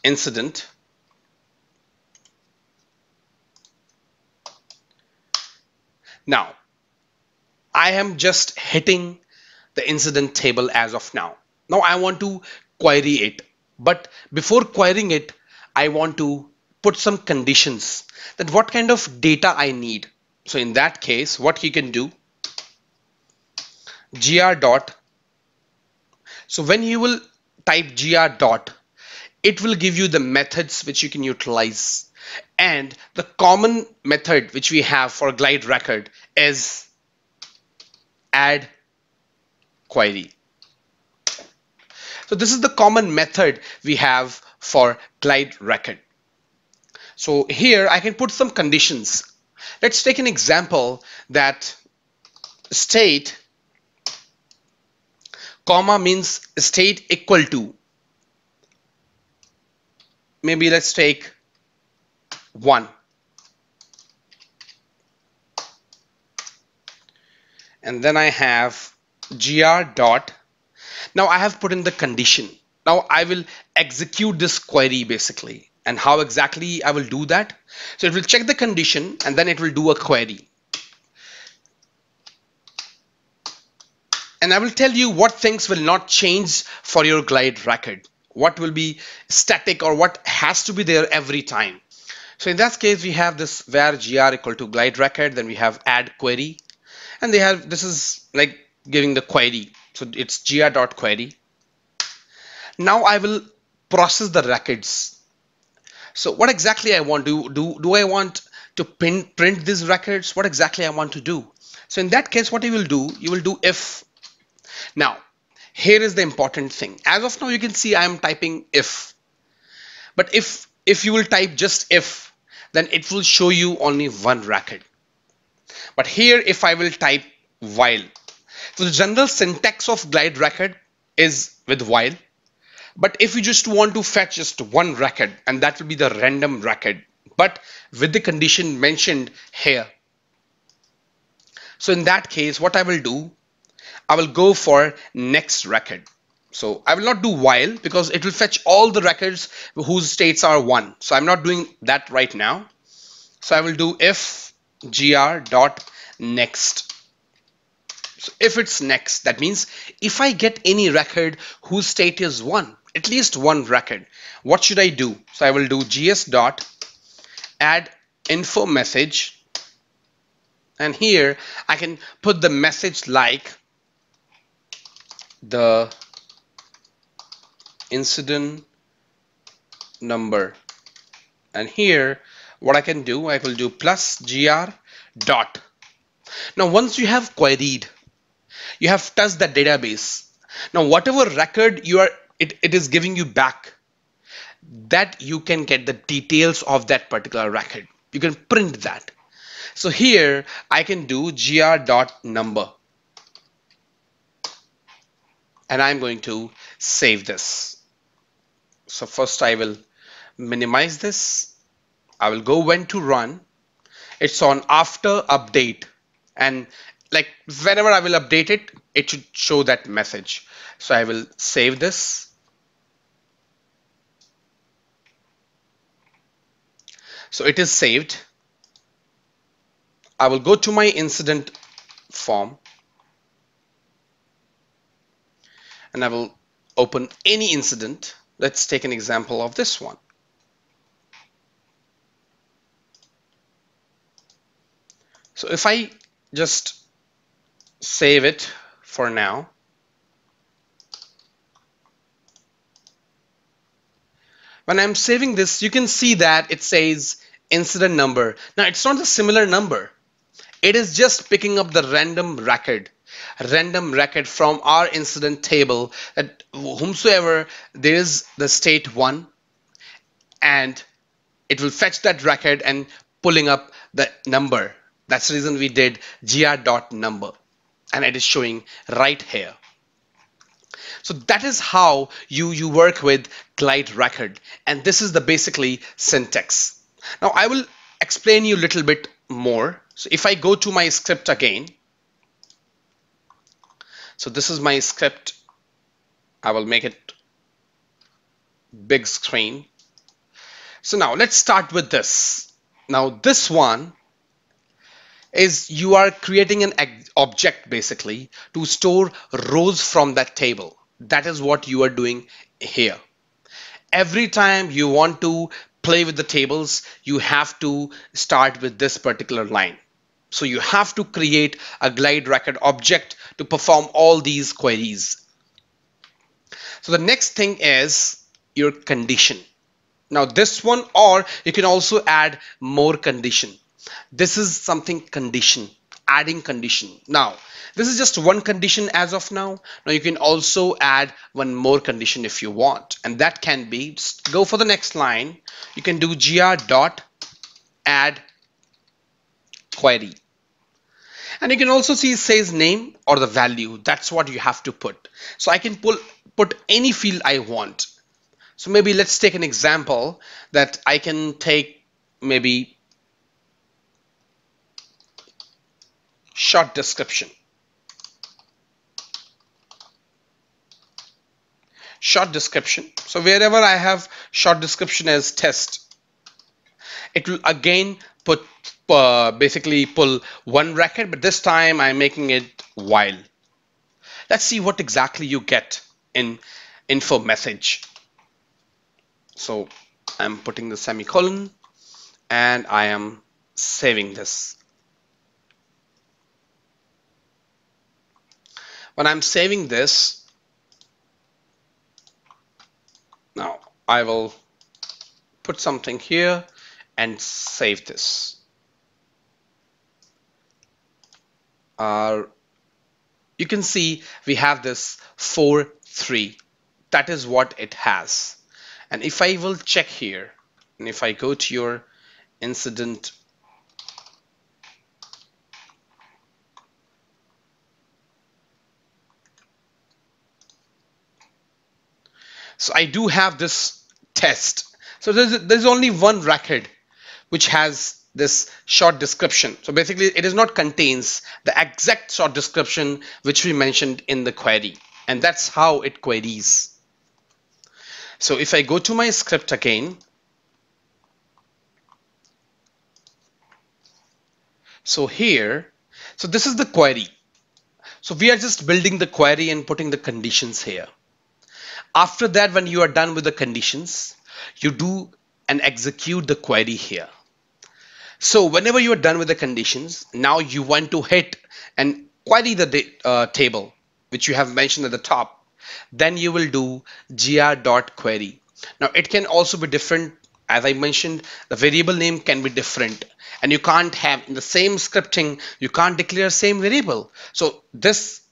incident. Now I am just hitting the incident table as of now. Now I want to query it, but before querying it, I want to put some conditions that what kind of data I need. So in that case, what you can do, gr dot. So when you will type gr dot, it will give you the methods which you can utilize. And the common method which we have for glide record is add query. So this is the common method we have for glide record. So here I can put some conditions. Let's take an example that state comma means state equal to, maybe let's take 1. And then I have gr dot. Now I have put in the condition. Now I will execute this query basically. And how exactly I will do that? So it will check the condition and then it will do a query. And I will tell you what things will not change for your glide record. What will be static or what has to be there every time. So in that case, we have this var gr equal to glide record. Then we have add query. And this is like giving the query. So it's gr.query. Now I will process the records. So what exactly I want to do I want to print these records? What exactly I want to do? So in that case, what you will do if. Now, here is the important thing. As of now, you can see I am typing if. But if you will type just if, then it will show you only one record. But here, if I will type while, so the general syntax of glide record is with while. But if you just want to fetch just one record, and that will be the random record, but with the condition mentioned here. So in that case, what I will do, I will go for next record. So I will not do while because it will fetch all the records whose states are 1. So I'm not doing that right now. So I will do if gr dot next. So if it's next, that means if I get any record whose state is 1, at least one record, what should I do? So I will do gs dot add info message, and here I can put the message like the incident number, and here what I can do, I will do plus gr dot. Now once you have queried, you have touched that database. Now whatever record it is giving you back, that you can get the details of that particular record. You can print that. So here I can do gr dot number, and I'm going to save this. So first I will minimize this. I will go when to run. It's on after update, and like whenever I will update it, it should show that message. So I will save this. So it is saved. I will go to my incident form and I will open any incident. Let's take an example of this one. So if I just save it for now, When I'm saving this, you can see that it says incident number. Now it's not a similar number. It is just picking up the random record from our incident table that whomsoever there is the state 1, and it will fetch that record and pulling up the number. That's the reason we did gr.number, and it is showing right here. So that is how you work with glide record, and this is the basically syntax. Now I will explain you a little bit more. So if I go to my script again, so this is my script. I will make it big screen. So now let's start with this. Now this one is you are creating an object basically to store rows from that table. That is what you are doing here. Every time you want to play with the tables, you have to start with this particular line. So you have to create a glide record object to perform all these queries. So the next thing is your condition. Now this one, or you can also add more condition. This is something condition, adding condition. Now this is just one condition as of now. Now you can also add one more condition if you want, and that can be, just go for the next line. You can do gr.add query, and you can also see it says name or the value. That's what you have to put. So I can put any field I want. So maybe let's take an example that I can take maybe short description. Short description. So wherever I have short description as test, it will again put basically pull one record, but this time I'm making it while. Let's see what exactly you get in info message. So I'm putting the semicolon and I am saving this. When I'm saving this, now I will put something here and save this. You can see we have this 4.3. That is what it has. And if I will check here, and if I go to your incident, so I do have this test. So there's only one record which has this short description. So basically it is not contains the exact short description which we mentioned in the query, and that's how it queries. So if I go to my script again, so here, so this is the query. So we are just building the query and putting the conditions here. After that, when you are done with the conditions, you do and execute the query here. So whenever you are done with the conditions, now you want to hit and query the table which you have mentioned at the top. Then you will do gr.query. Now it can also be different. As I mentioned, the variable name can be different, and you can't have in the same scripting, you can't declare same variable. So this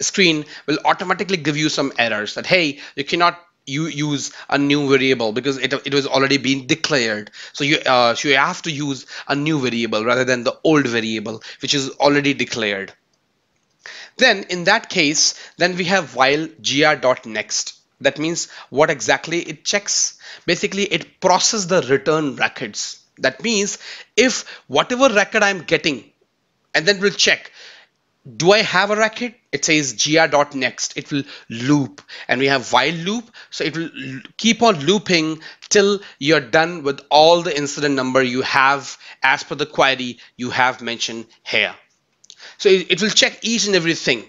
screen will automatically give you some errors that, hey, you cannot use a new variable because it was already being declared. So you have to use a new variable rather than the old variable which is already declared. Then in that case, then we have while gr.next. That means what exactly it checks? Basically it processes the return records. That means if whatever record I'm getting, and then we'll check, do I have a record? It says gr.next. It will loop, and we have while loop. So it will keep on looping till you're done with all the incident number you have as per the query you have mentioned here. So it will check each and everything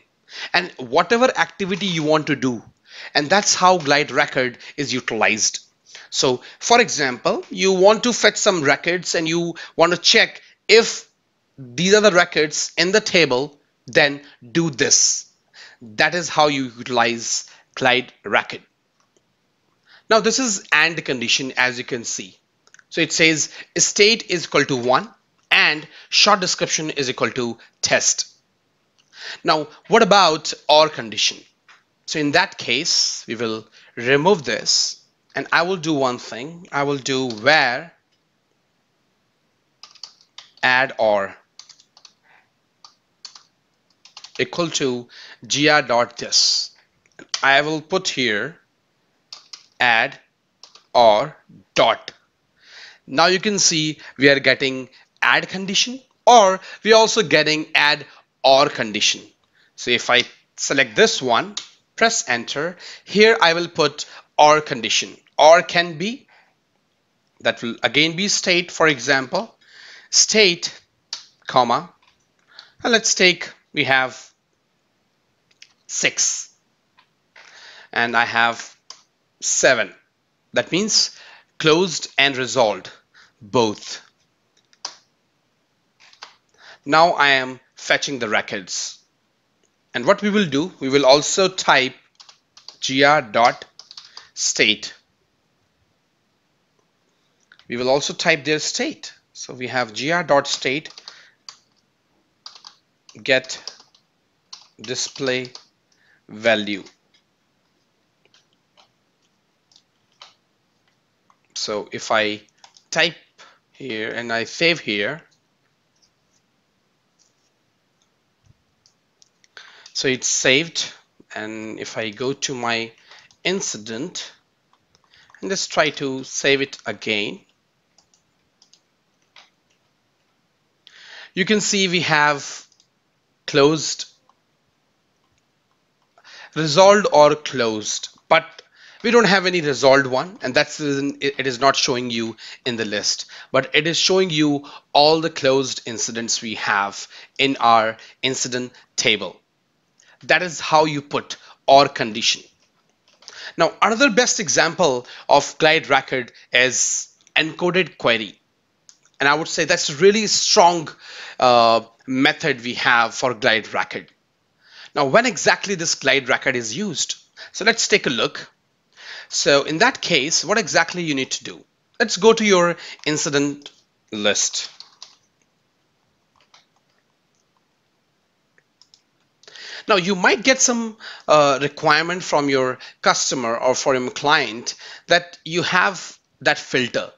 and whatever activity you want to do. And that's how glide record is utilized. So for example, you want to fetch some records and you want to check if these are the records in the table, then do this. That is how you utilize glide record. Now this is AND condition, as you can see. So it says state is equal to 1 and short description is equal to test. Now what about OR condition? So in that case, we will remove this and I will do one thing. I will do where add OR equal to gr.this. I will put here add OR dot. Now you can see we are getting add condition, or we are also getting add OR condition. So if I select this one, press enter, here I will put OR condition. OR can be, that will again be state, for example, state, comma, and let's take, we have 6 and I have 7. That means closed and resolved both. Now I am fetching the records. And what we will do, we will also type gr.state. We will also type their state. So we have gr.state get display value. So if I type here and I save here, so it's saved, and if I go to my incident and just try to save it again, you can see we have closed, resolved or closed, but we don't have any resolved one, and that's the reason it is not showing you in the list, but it is showing you all the closed incidents we have in our incident table. That is how you put OR condition. Now another best example of glide record is encoded query, and I would say that's a really strong method we have for glide record. Now when exactly this glide record is used? So let's take a look. So in that case, what exactly you need to do? Let's go to your incident list. Now you might get some requirement from your customer or from your client that you have that filter.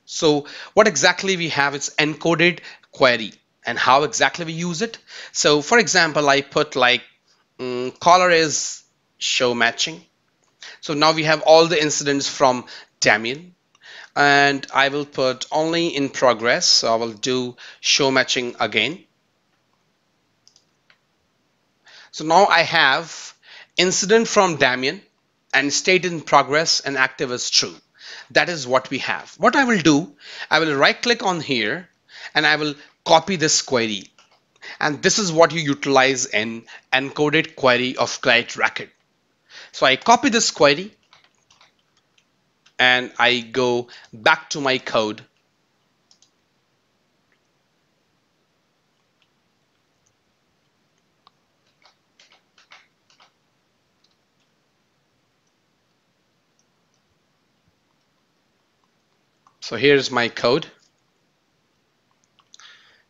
So what exactly we have is encoded query, and how exactly we use it. So for example, I put like caller is show matching. So now we have all the incidents from Damien, and I will put only in progress. So I will do show matching again. So now I have incident from Damien and state in progress and active is true. That is what we have. What I will do, I will right click on here and I will copy this query. And this is what you utilize in encoded query of glide record. So I copy this query and I go back to my code. So here's my code.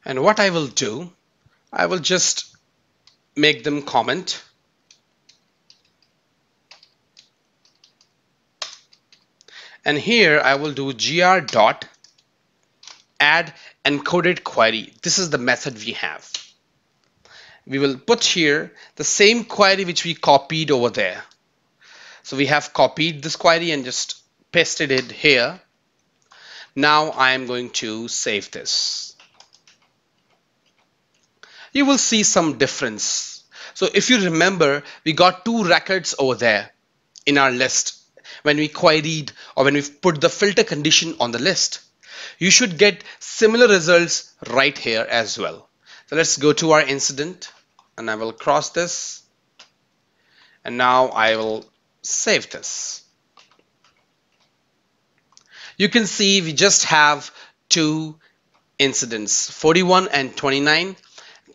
And what I will do, I will just make them comment. And here I will do gr dot add encoded query. This is the method we have. We will put here the same query which we copied over there. So we have copied this query and just pasted it here. Now I am going to save this. You will see some difference. So if you remember, we got 2 records over there in our list. When we queried or when we put the filter condition on the list, you should get similar results right here as well. So let's go to our incident and I will cross this, and now I will save this. You can see we just have 2 incidents, 41 and 29.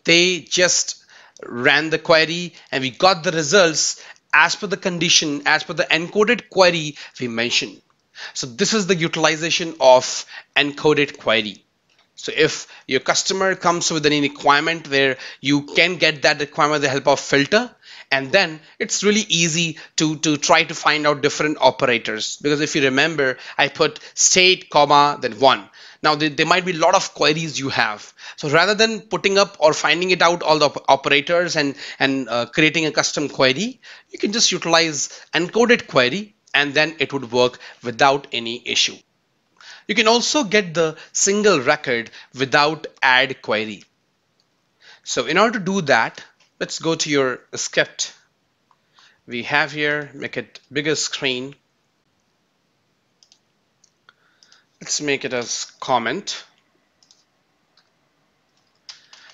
They just ran the query and we got the results as per the condition, as per the encoded query we mentioned. So this is the utilization of encoded query. So if your customer comes with any requirement where you can get that requirement with the help of filter, and then it's really easy to try to find out different operators, because if you remember, I put state comma then one. Now there might be a lot of queries you have. So rather than putting up or finding it out all the operators and creating a custom query, you can just utilize encoded query and then it would work without any issue. You can also get the single record without add query. So in order to do that, let's go to your script. We have here, make it bigger screen. Let's make it as comment.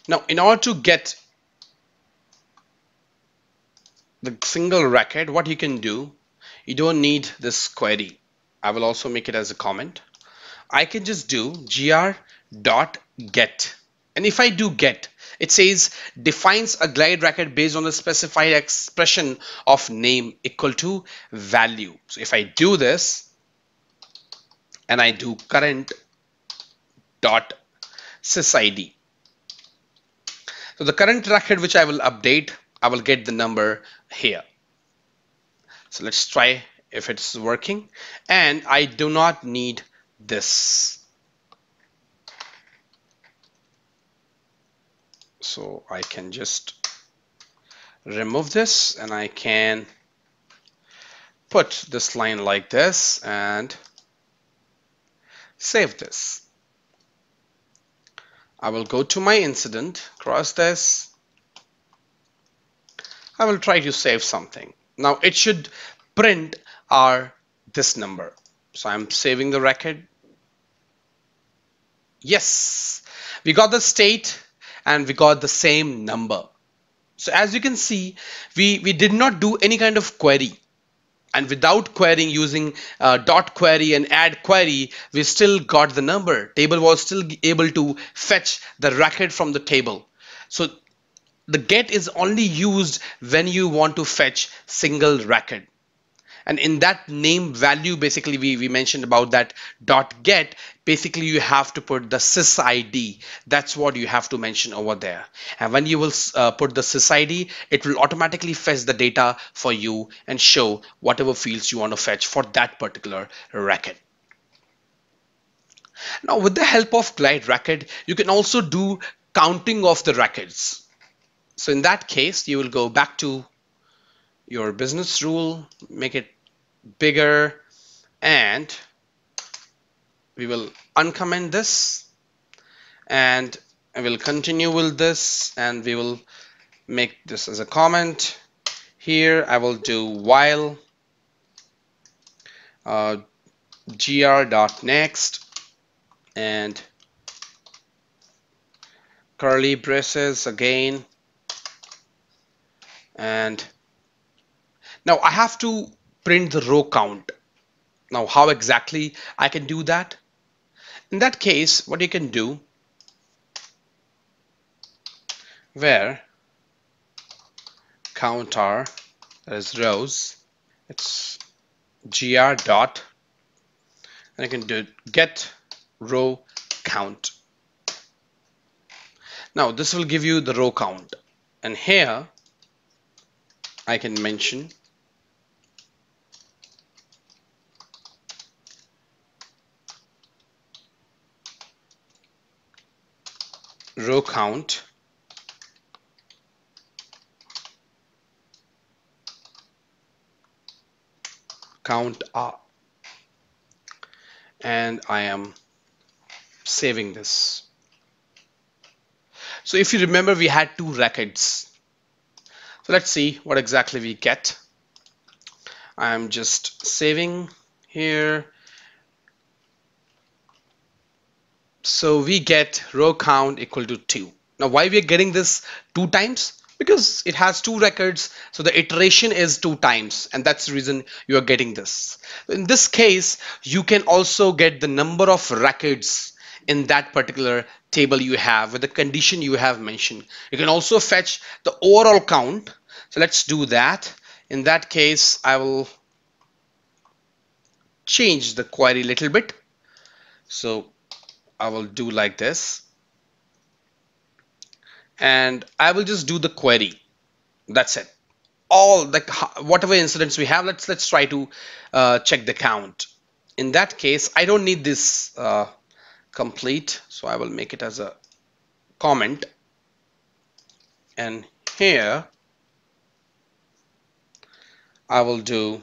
Now, in order to get the single record, what you can do, you don't need this query. I will also make it as a comment. I can just do gr.get. And if I do get, it says defines a glide record based on the specified expression of name equal to value. So if I do this and I do current dot sysid. So the current record which I will update, I will get the number here. So let's try if it's working. And I do not need this. So I can just remove this and I can put this line like this and save this. I will go to my incident, cross this. I will try to save something. Now it should print this number. So I'm saving the record. Yes, we got the state and we got the same number. So as you can see, we did not do any kind of query. And without querying using dot query and add query, we still got the number. Table was still able to fetch the record from the table. So the get is only used when you want to fetch single record. And in that name value, basically we mentioned about that dot get, basically you have to put the sysid. That's what you have to mention over there. And when you will put the sysid, it will automatically fetch the data for you and show whatever fields you want to fetch for that particular record. Now with the help of glide record, you can also do counting of the records. So in that case, you will go back to your business rule, make it bigger, and we will uncomment this and I will continue with this and we will make this as a comment. Here I will do while gr.next and curly braces again. And now I have to print the row count. Now how exactly I can do that? In that case, what you can do, where count are, that is rows, it's gr dot, and I can do get row count. Now this will give you the row count, and here I can mention row count R, and I am saving this. So if you remember, we had two records. So let's see what exactly we get. I'm just saving here. So we get row count equal to 2. Now why we are getting this 2 times? Because it has 2 records, so the iteration is 2 times, and that's the reason you are getting this. In this case, you can also get the number of records in that particular table you have with the condition you have mentioned. You can also fetch the overall count. So let's do that. In that case, I will change the query a little bit. So I will do like this, and I will just do the query. That's it. All like whatever incidents we have, let's try to check the count. In that case, I don't need this complete, so I will make it as a comment, and here I will do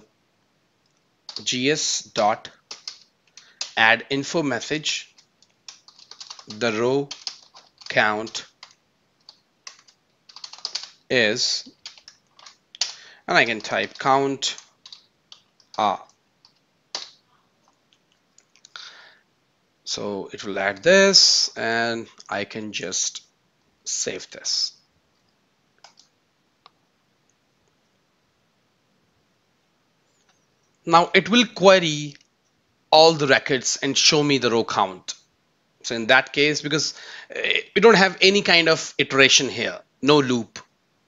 gs dot add info message, the row count is, and I can type count so it will add this, and I can just save this. Now it will query all the records and show me the row count. So in that case, because we don't have any kind of iteration here, no loop,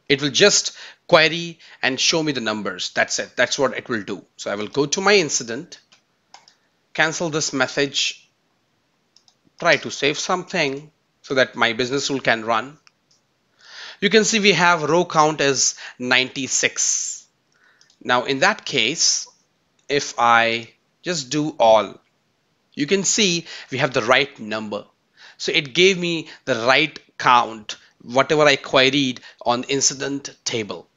it will just query and show me the numbers. That's it. That's what it will do. So I will go to my incident, cancel this message, try to save something so that my business rule can run. You can see we have row count as 96. Now in that case, if I just do all, you can see we have the right number. So it gave me the right count, whatever I queried on incident table.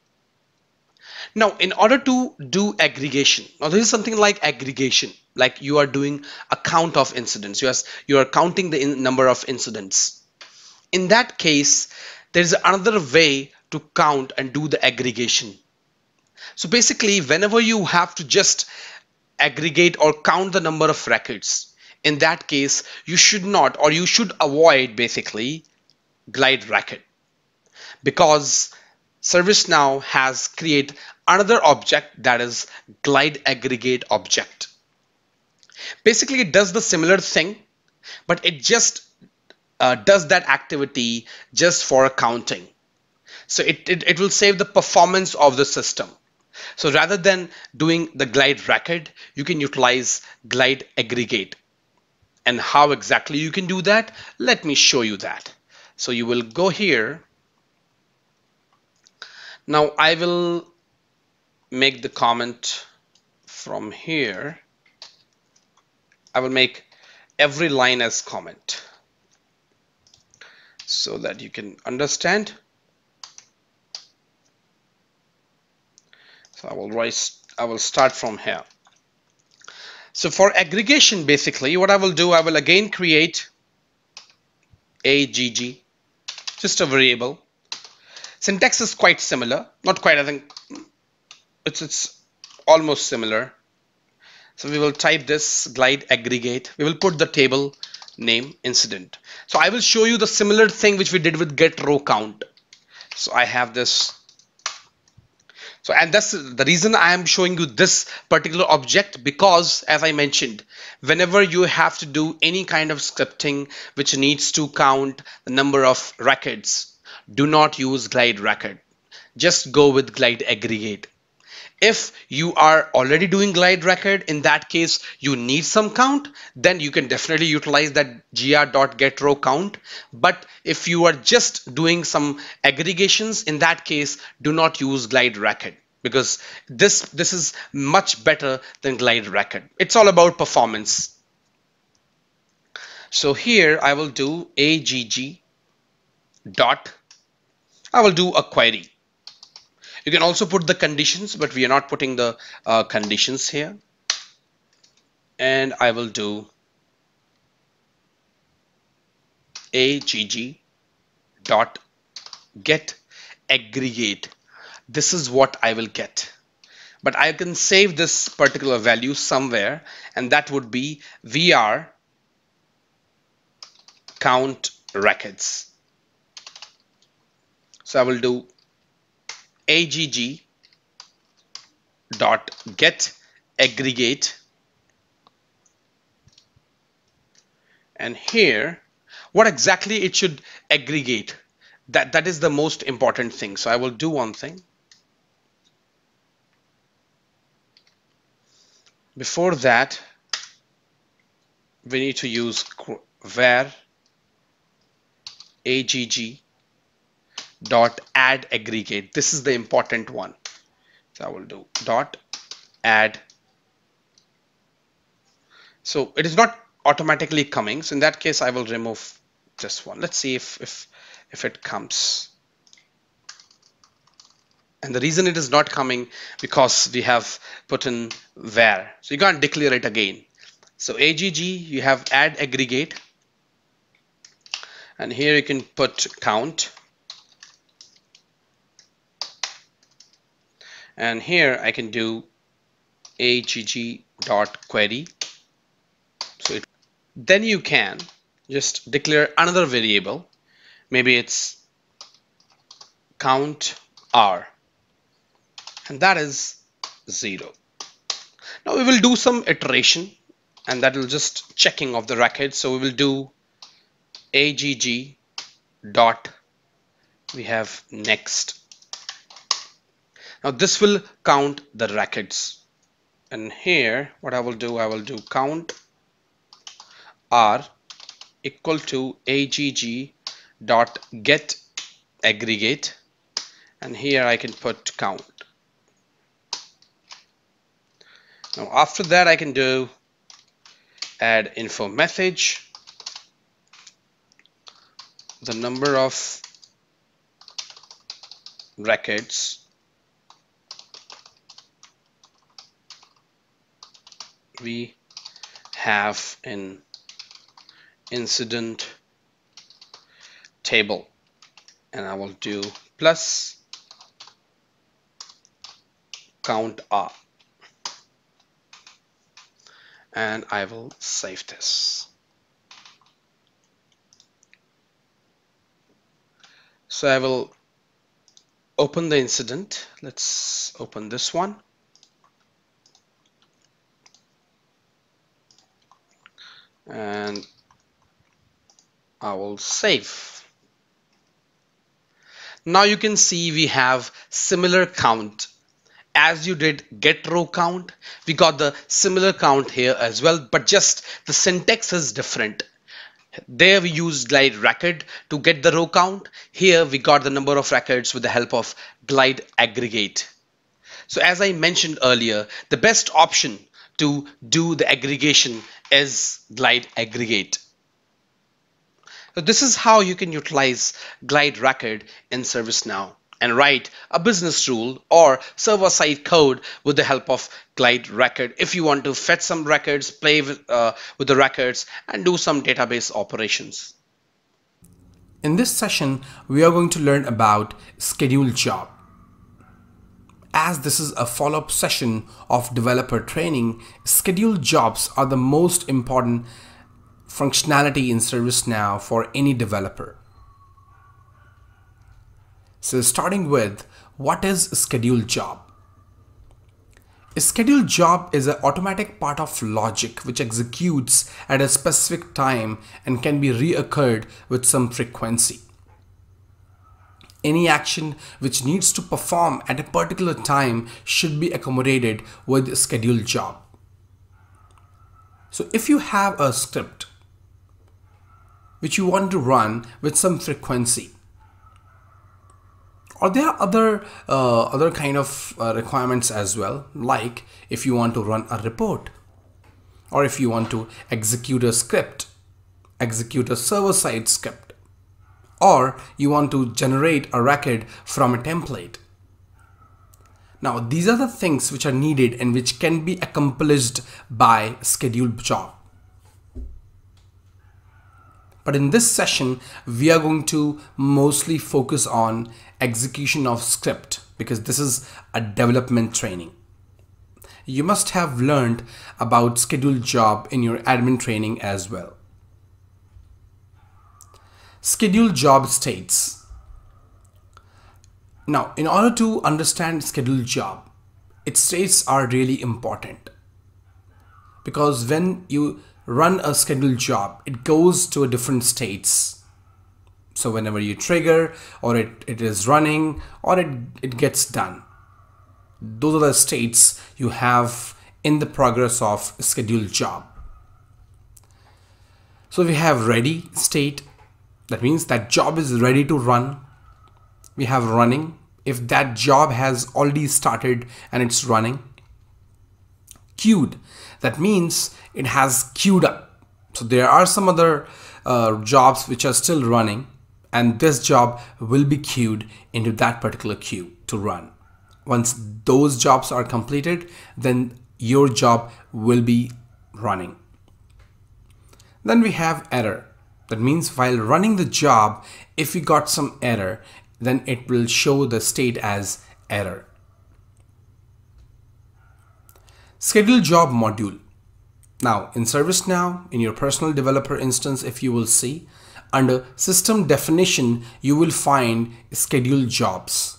Now, in order to do aggregation, now this is something like aggregation, like you are doing a count of incidents. You are counting the number of incidents. In that case, there is another way to count and do the aggregation. So basically, whenever you have to just aggregate or count the number of records, in that case, you should not, or you should avoid basically glide record, because ServiceNow has created another object, that is glide aggregate object. Basically, it does the similar thing, but it just does that activity just for counting. So it will save the performance of the system. So rather than doing the glide record, you can utilize glide aggregate. And how exactly you can do that? Let me show you that. So you will go here. Now I will make the comment from here. I will make every line as comment so that you can understand. So I will start from here. So for aggregation, basically what I will do, I will again create AGG, just a variable. Syntax is quite similar, not quite, I think it's almost similar. So we will type this glide aggregate. We will put the table name incident. So I will show you the similar thing which we did with get row count. So I have this. So, and that's the reason I am showing you this particular object, because as I mentioned, whenever you have to do any kind of scripting which needs to count the number of records, do not use glide record. Just go with glide aggregate. If you are already doing glide record, in that case you need some count, then you can definitely utilize that gr.getRow count. But if you are just doing some aggregations, in that case do not use glide record, because this is much better than glide record. It's all about performance. So here I will do AGG dot, I will do a query. You can also put the conditions, but we are not putting the conditions here. And I will do AGG dot get aggregate. This is what I will get. But I can save this particular value somewhere, and that would be VR count records. So I will do AGG dot get aggregate, and here what exactly it should aggregate, that is the most important thing. So I will do one thing. Before that, we need to use var agg dot add aggregate. This is the important one. So I will do dot add. So it is not automatically coming. So in that case, I will remove this one. Let's see if it comes. And the reason it is not coming because we have put in var. So you can't declare it again. So AGG, you have add aggregate. And here you can put count. And here I can do agg.query. So then you can just declare another variable. Maybe it's count r. And that is 0. Now we will do some iteration, and that will just checking of the records. So we will do agg dot, we have next. Now this will count the records, and here what I will do count r equal to agg dot get aggregate, and here I can put count. Now after that I can do add info message, the number of records we have in incident table, and I will do plus count r, and I will save this. So I will open the incident. Let's open this one. And I will save. Now you can see we have similar count as you did get row count. We got the similar count here as well, but just the syntax is different. There we used glide record to get the row count. Here we got the number of records with the help of glide aggregate. So as I mentioned earlier, the best option to do the aggregation is glide aggregate. So this is how you can utilize glide record in ServiceNow and write a business rule or server-side code with the help of glide record if you want to fetch some records, play with the records, and do some database operations.
In this session, we are going to learn about schedule job. As this is a follow-up session of developer training, scheduled jobs are the most important functionality in ServiceNow for any developer. So starting with, what is a scheduled job? A scheduled job is an automatic part of logic which executes at a specific time and can be reoccurred with some frequency. Any action which needs to perform at a particular time should be accommodated with a scheduled job. So if you have a script which you want to run with some frequency, or there are other kind of requirements as well, like if you want to run a report, or if you want to execute a script, execute a server-side script, or you want to generate a record from a template. Now these are the things which are needed and which can be accomplished by scheduled job. But in this session, we are going to mostly focus on execution of script because this is a development training. You must have learned about scheduled job in your admin training as well. Scheduled job states. Now, in order to understand scheduled job, its states are really important because when you run a scheduled job, it goes to a different states. So whenever you trigger, or it is running, or it gets done, those are the states you have
in the progress of scheduled job. So we have ready state. That means that job is ready to run. We have running. If that job has already started and it's running. Queued. That means it has queued up. So there are some other jobs which are still running, and this job will be queued into that particular queue to run. Once those jobs are completed, then your job will be running. Then we have error. That means while running the job, if we got some error, then it will show the state as error. Schedule job module. Now in ServiceNow, in your personal developer instance, if you will see, under system definition, you will find schedule jobs.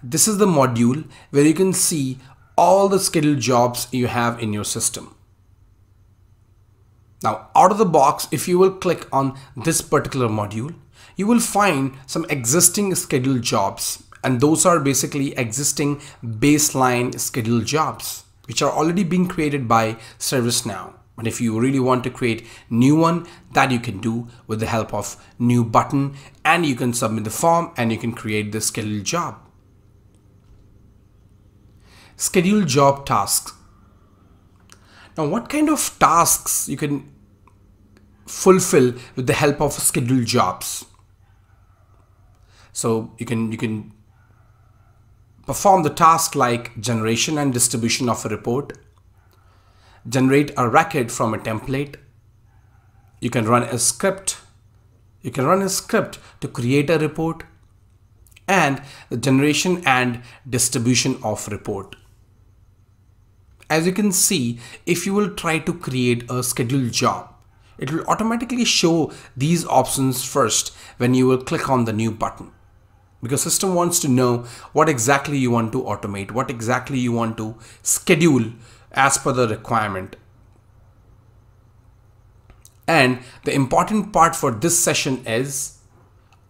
This is the module where you can see all the scheduled jobs you have in your system. Now out of the box, if you will click on this particular module, you will find some existing scheduled jobs, and those are basically existing baseline scheduled jobs which are already being created by ServiceNow. But if you really want to create new one, that you can do with the help of new button, and you can submit the form and you can create the scheduled job. Schedule job tasks. Now what kind of tasks you can fulfill with the help of scheduled jobs? So you can perform the task like generation and distribution of a report, generate a record from a template. You can run a script. You can run a script to create a report, and the generation and distribution of report. As you can see, if you will try to create a scheduled job, it will automatically show these options first when you will click on the new button, because system wants to know what exactly you want to automate, what exactly you want to schedule as per the requirement. And the important part for this session is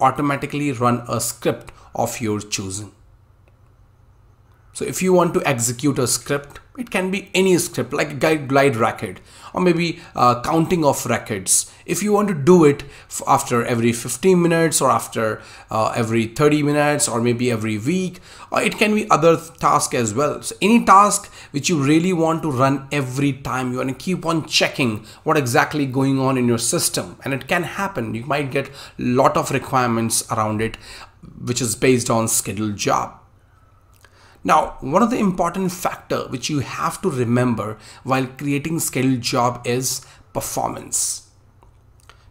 automatically run a script of your choosing. So if you want to execute a script, it can be any script like a glide record, or maybe counting of records. If you want to do it after every 15 minutes or after every 30 minutes or maybe every week, or it can be other task as well. So any task which you really want to run every time, you want to keep on checking what exactly going on in your system, and it can happen. You might get a lot of requirements around it, which is based on scheduled job. Now, one of the important factor which you have to remember while creating scheduled job is performance.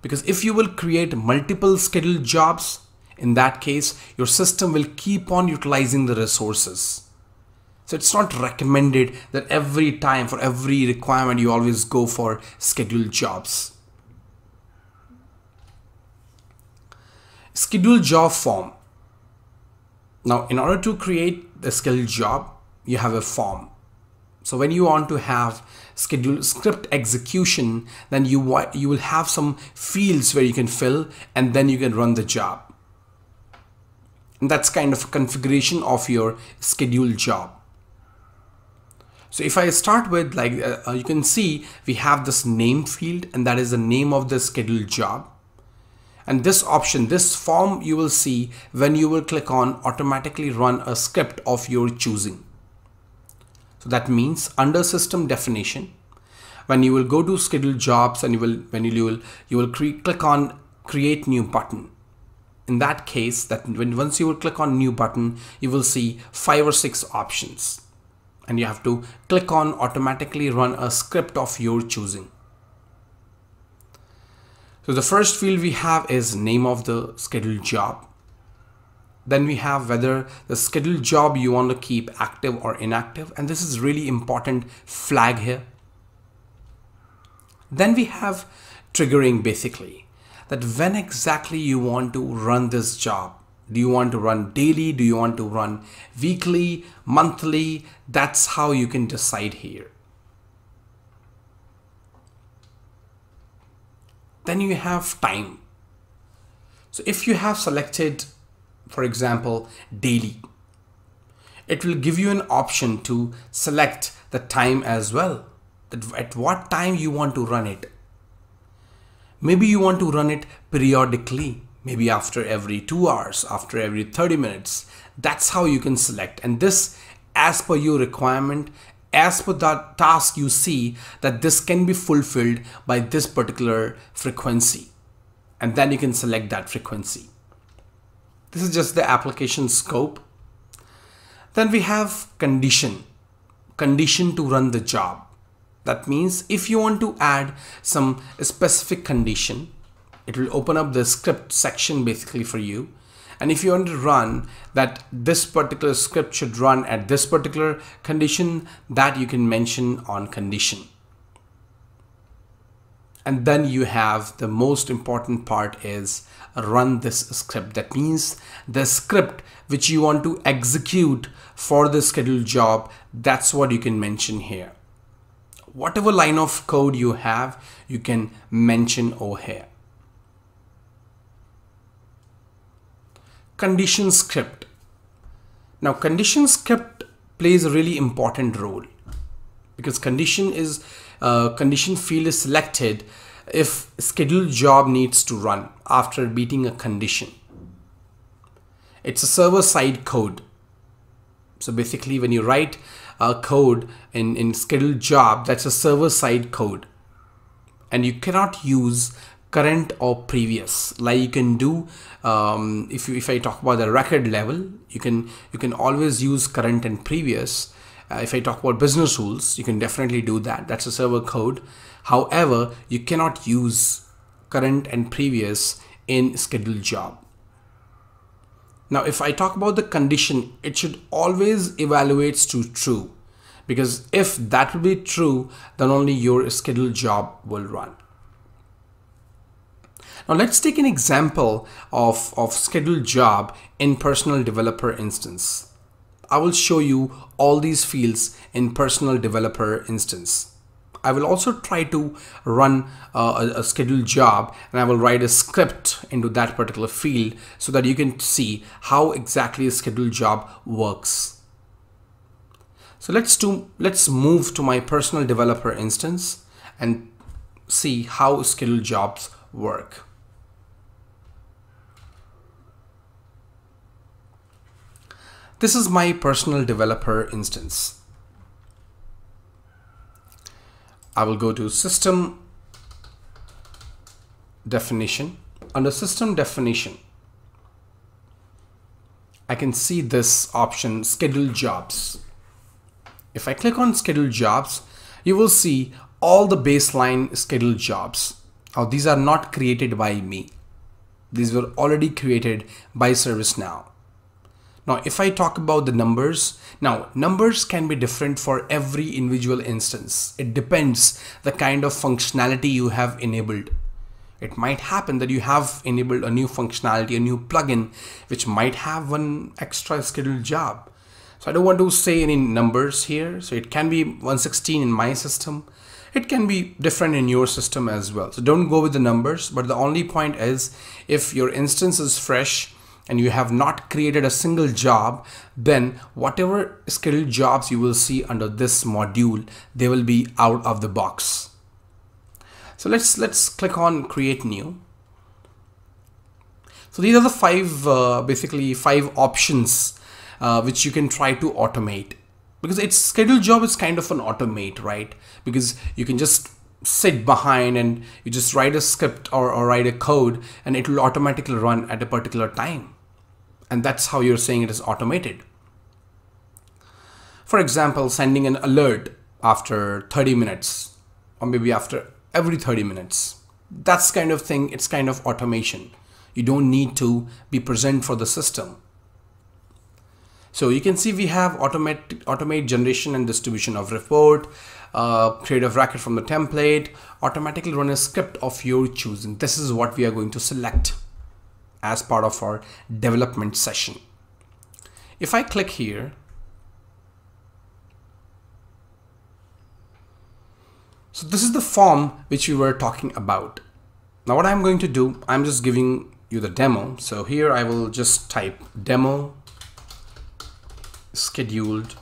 Because if you will create multiple scheduled jobs, in that case, your system will keep on utilizing the resources. So it's not recommended that every time for every requirement you always go for scheduled jobs. Scheduled job form. Now, in order to create the scheduled job, you have a form. So when you want to have scheduled script execution, then you will have some fields where you can fill, and then you can run the job. And that's kind of a configuration of your scheduled job. So if I start with you can see we have this name field, and that is the name of the scheduled job. And this option, this form, you will see when you will click on automatically run a script of your choosing. So that means under system definition, when you will go to scheduled jobs and you will click on create new button. In that case, once you will click on new button, you will see 5 or 6 options, and you have to click on automatically run a script of your choosing. So the first field we have is name of the scheduled job. Then we have whether the scheduled job you want to keep active or inactive, and this is really important flag here. Then we have triggering, basically that when exactly you want to run this job. Do you want to run daily? Do you want to run weekly, monthly? That's how you can decide here. Then you have time. So if you have selected, for example, daily, it will give you an option to select the time as well, that at what time you want to run it. Maybe you want to run it periodically, maybe after every 2 hours, after every 30 minutes. That's how you can select. And this, as per your requirement, as per that task, you see that this can be fulfilled by this particular frequency. And then you can select that frequency. This is just the application scope. Then we have condition to run the job. That means if you want to add some specific condition, it will open up the script section basically for you. And if you want to run that this particular script should run at this particular condition, that you can mention on condition. And then you have the most important part is run this script. That means the script which you want to execute for the scheduled job, that's what you can mention here. Whatever line of code you have, you can mention over here. Condition script. Now condition script plays a really important role because condition field is selected if scheduled job needs to run after beating a condition. It's a server-side code. So basically when you write a code in scheduled job, that's a server-side code. And you cannot use current or previous like you can do if I talk about the record level. You can always use current and previous. If I talk about business rules, you can definitely do that. That's a server code. However, you cannot use current and previous in scheduled job. Now, if I talk about the condition, it should always evaluates to true, because if that will be true, then only your scheduled job will run. Now let's take an example of scheduled job in personal developer instance. I will show you all these fields in personal developer instance. I will also try to run a scheduled job, and I will write a script into that particular field so that you can see how exactly a scheduled job works. So let's move to my personal developer instance and see how scheduled jobs work. This is my personal developer instance. I will go to system definition. Under system definition, I can see this option, scheduled jobs. If I click on scheduled jobs, you will see all the baseline scheduled jobs. Now, these are not created by me. These were already created by ServiceNow. Now, if I talk about the numbers, now numbers can be different for every individual instance. It depends the kind of functionality you have enabled. It might happen that you have enabled a new functionality, a new plugin, which might have one extra scheduled job. So I don't want to say any numbers here. So it can be 116 in my system. It can be different in your system as well. So don't go with the numbers, but the only point is if your instance is fresh and you have not created a single job, then whatever scheduled jobs you will see under this module, they will be out of the box. So let's click on create new. So these are the basically five options which you can try to automate, because it's scheduled job is kind of an automate, right? Because you can just sit behind and you just write a script or write a code and it will automatically run at a particular time. And that's how you're saying it is automated. For example, sending an alert after 30 minutes or maybe after every 30 minutes. That's kind of thing, it's kind of automation. You don't need to be present for the system. So you can see we have automate generation and distribution of report, create a record from the template, automatically run a script of your choosing. This is what we are going to select as part of our development session. If I click here, so this is the form which we were talking about. Now what I'm going to do, I'm just giving you the demo. So here I will just type demo scheduled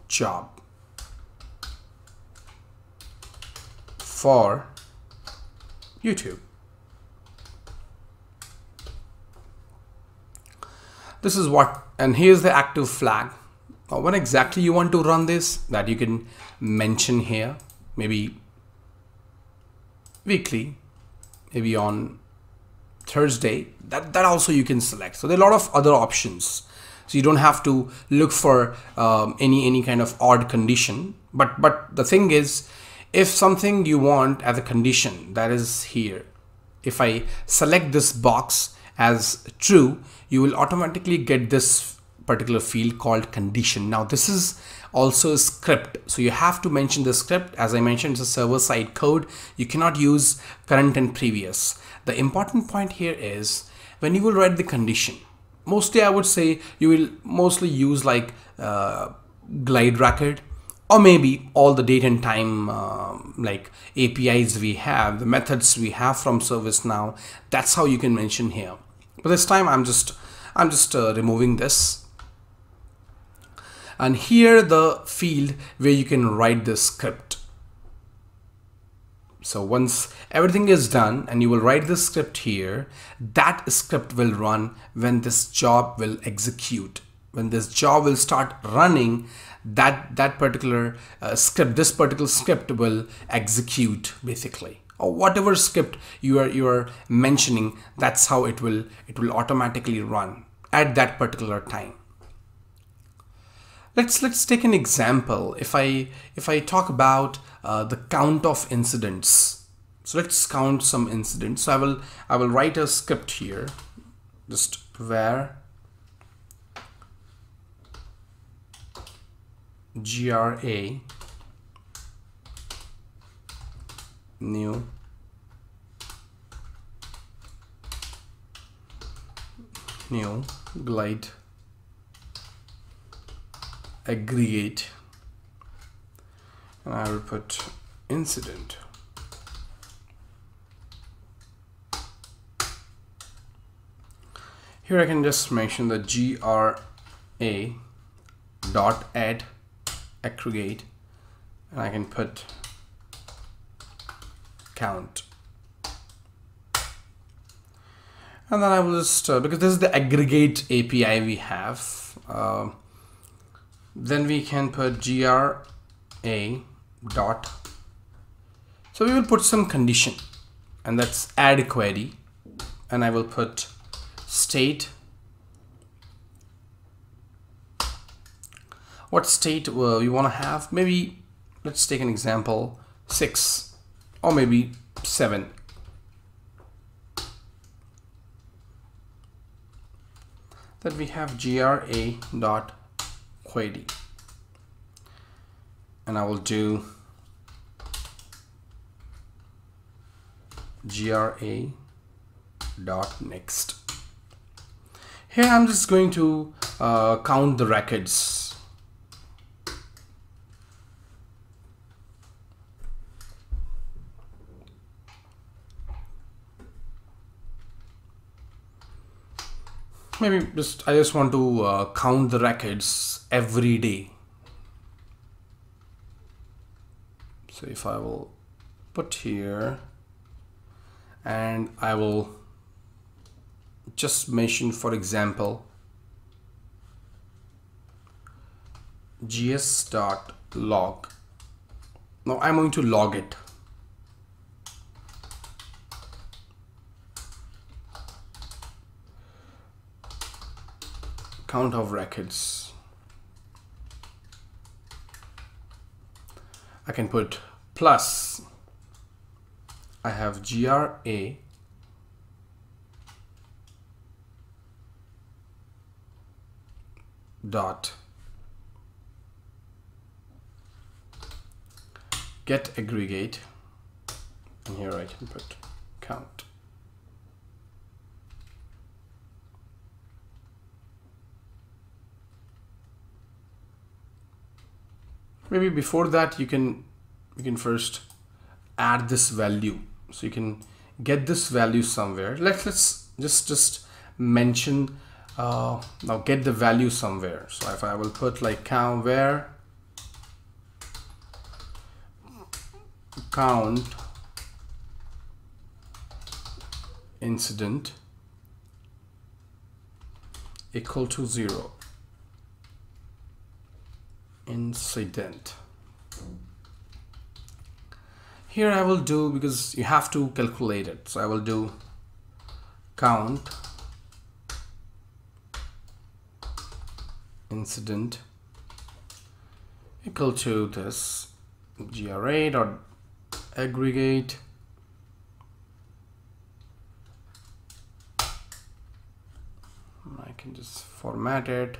job. for YouTube. This is what, and here's the active flag. Now, when exactly you want to run this, that you can mention here, maybe weekly, maybe on Thursday, that also you can select. So there are a lot of other options. So you don't have to look for any kind of odd condition. But the thing is, if something you want as a condition, that is here, if I select this box as true, you will automatically get this particular field called condition. Now this is also a script, so you have to mention the script. As I mentioned, it's a server-side code. You cannot use current and previous. The important point here is when you will write the condition, mostly I would say you will mostly use like glide record, or maybe all the date and time like APIs we have, the methods we have from ServiceNow. That's how you can mention here. But this time I'm just removing this, and here the field where you can write the script. So once everything is done and you will write the script here, that script will run when this job will execute. When this job will start running, that particular script, this particular script will execute basically. Or whatever script you are mentioning, that's how it will automatically run at that particular time. Let's take an example. If I talk about the count of incidents, so let's count some incidents. So I will write a script here, just var gra new glide aggregate, and I will put incident. Here I can just mention the gra dot add aggregate, and I can put count. And then I will just, because this is the aggregate API we have, then we can put gra dot, so we will put some condition, and that's add query, and I will put state. What state we want to have? Maybe let's take an example, 6 or maybe 7. That we have gra dot query, and I will do gra dot next. Here I'm just going to count the records. Maybe I just want to count the records every day. So if I will put here, and I will just mention, for example, gs.log. Now I'm going to log it. Count of records. I can put plus. I have gra dot get aggregate, and here I can put count. Maybe before that you can first add this value, so you can get this value somewhere. Let's just mention now get the value somewhere. So if I will put like count incident equal to 0. Incident. Here I will do, because you have to calculate it, so I will do count incident equal to this gra dot aggregate I can just format it.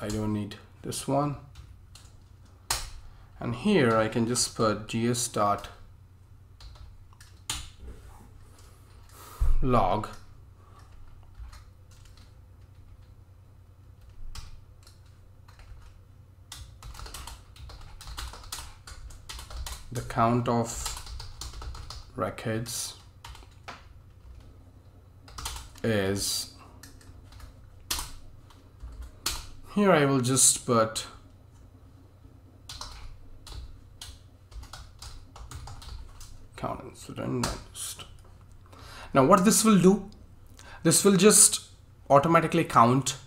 I don't need this one. And here I can just put gs dot log the count of records is, here I will just put count incident next. Now what this will do, this will just automatically count,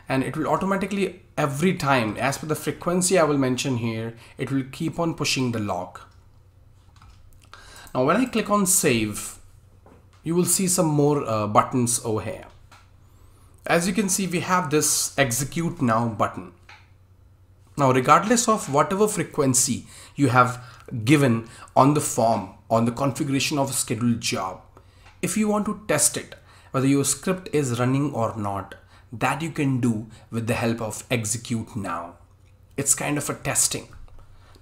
and it will automatically every time as per the frequency I will mention here, it will keep on pushing the log. Now when I click on save, you will see some more buttons over here. As you can see, we have this execute now button. Now regardless of whatever frequency you have given on the form, on the configuration of a scheduled job, if you want to test it, whether your script is running or not, that you can do with the help of execute now. It's kind of a testing.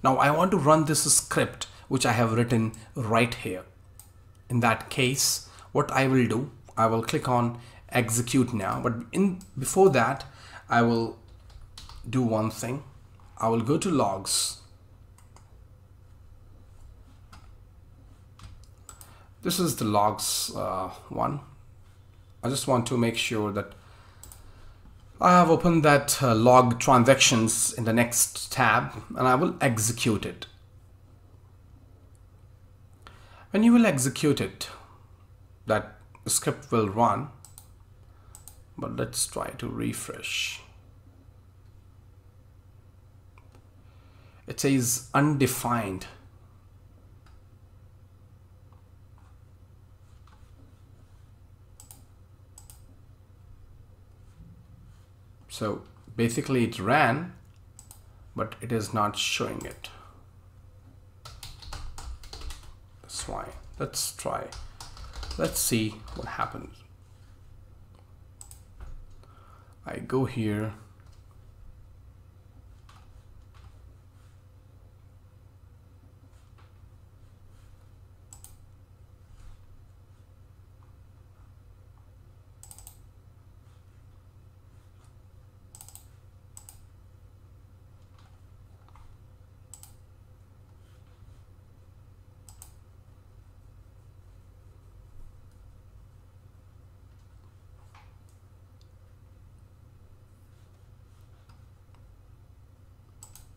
Now I want to run this script which I have written right here. In that case, what I will do, I will click on execute now, but before that I will do one thing. I will go to logs. This is the logs one. I just want to make sure that I have opened that log transactions in the next tab, and I will execute it. When you will execute it, that script will run, but let's try to refresh. It says undefined. So basically it ran, but it is not showing it. That's why. Let's try. Let's see what happens. I go here.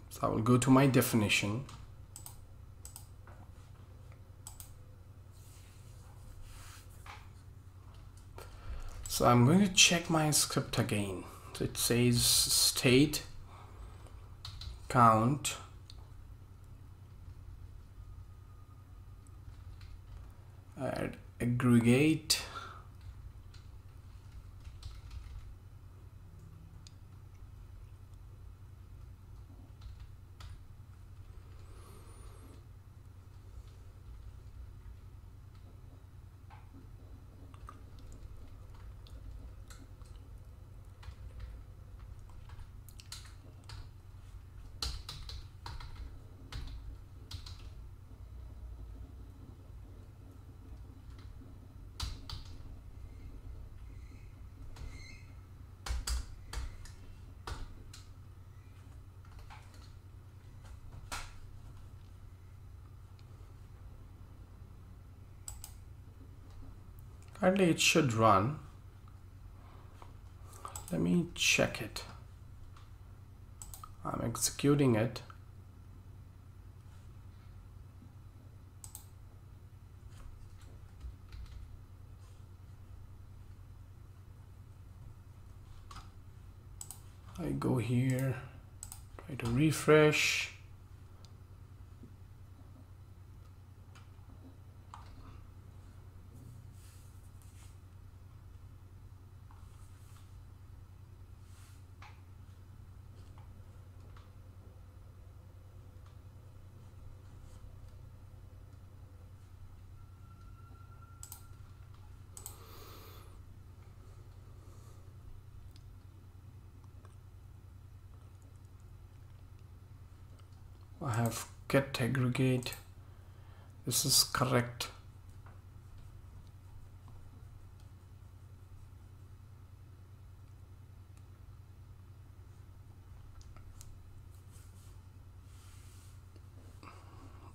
So I will go to my definition. So I'm going to check my script again. So it says state count add aggregate currently it should run. me check it. I'm executing it. I go here, try to refresh. I have get aggregate. This is correct.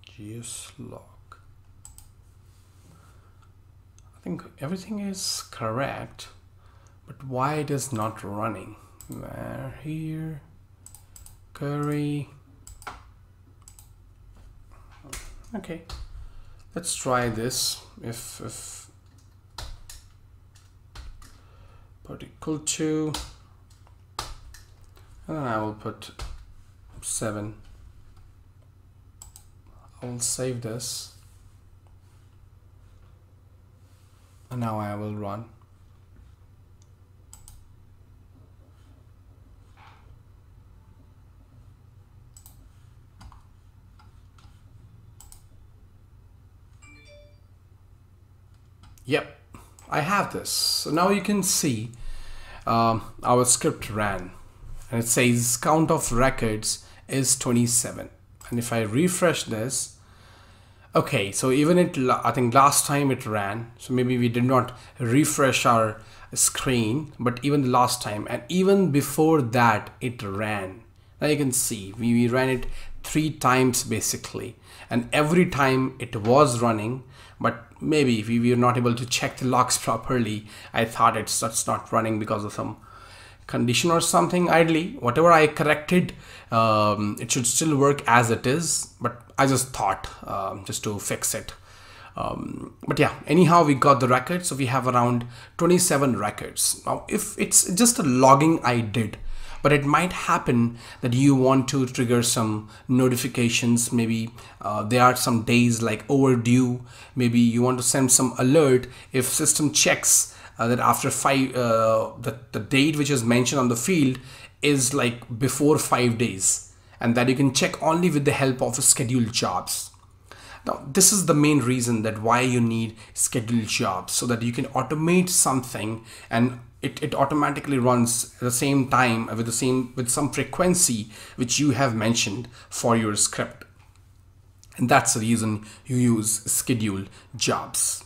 GS log. I think everything is correct, but why it is not running? Where here? Query. Okay, let's try this. If put equal to, and then I will put 7. I will save this, and now I will run. Yep, I have this. So now you can see our script ran, and it says count of records is 27. And if I refresh this, okay, so even I think last time it ran, so maybe we did not refresh our screen, but even the last time, and even before that it ran. Now you can see we ran it 3 times basically, and every time it was running, but maybe if we were not able to check the logs properly, I thought it's not running because of some condition or something. Idly, whatever I corrected, it should still work as it is, but I just thought just to fix it. But yeah, anyhow, we got the records. So we have around 27 records. Now, if it's just a logging I did, but it might happen that you want to trigger some notifications. Maybe there are some days like overdue. Maybe you want to send some alert if system checks that after 5, the date which is mentioned on the field is like before 5 days, and that you can check only with the help of scheduled jobs. Now, this is the main reason that why you need scheduled jobs, so that you can automate something and it automatically runs at the same time with some frequency which you have mentioned for your script. And that's the reason you use scheduled jobs.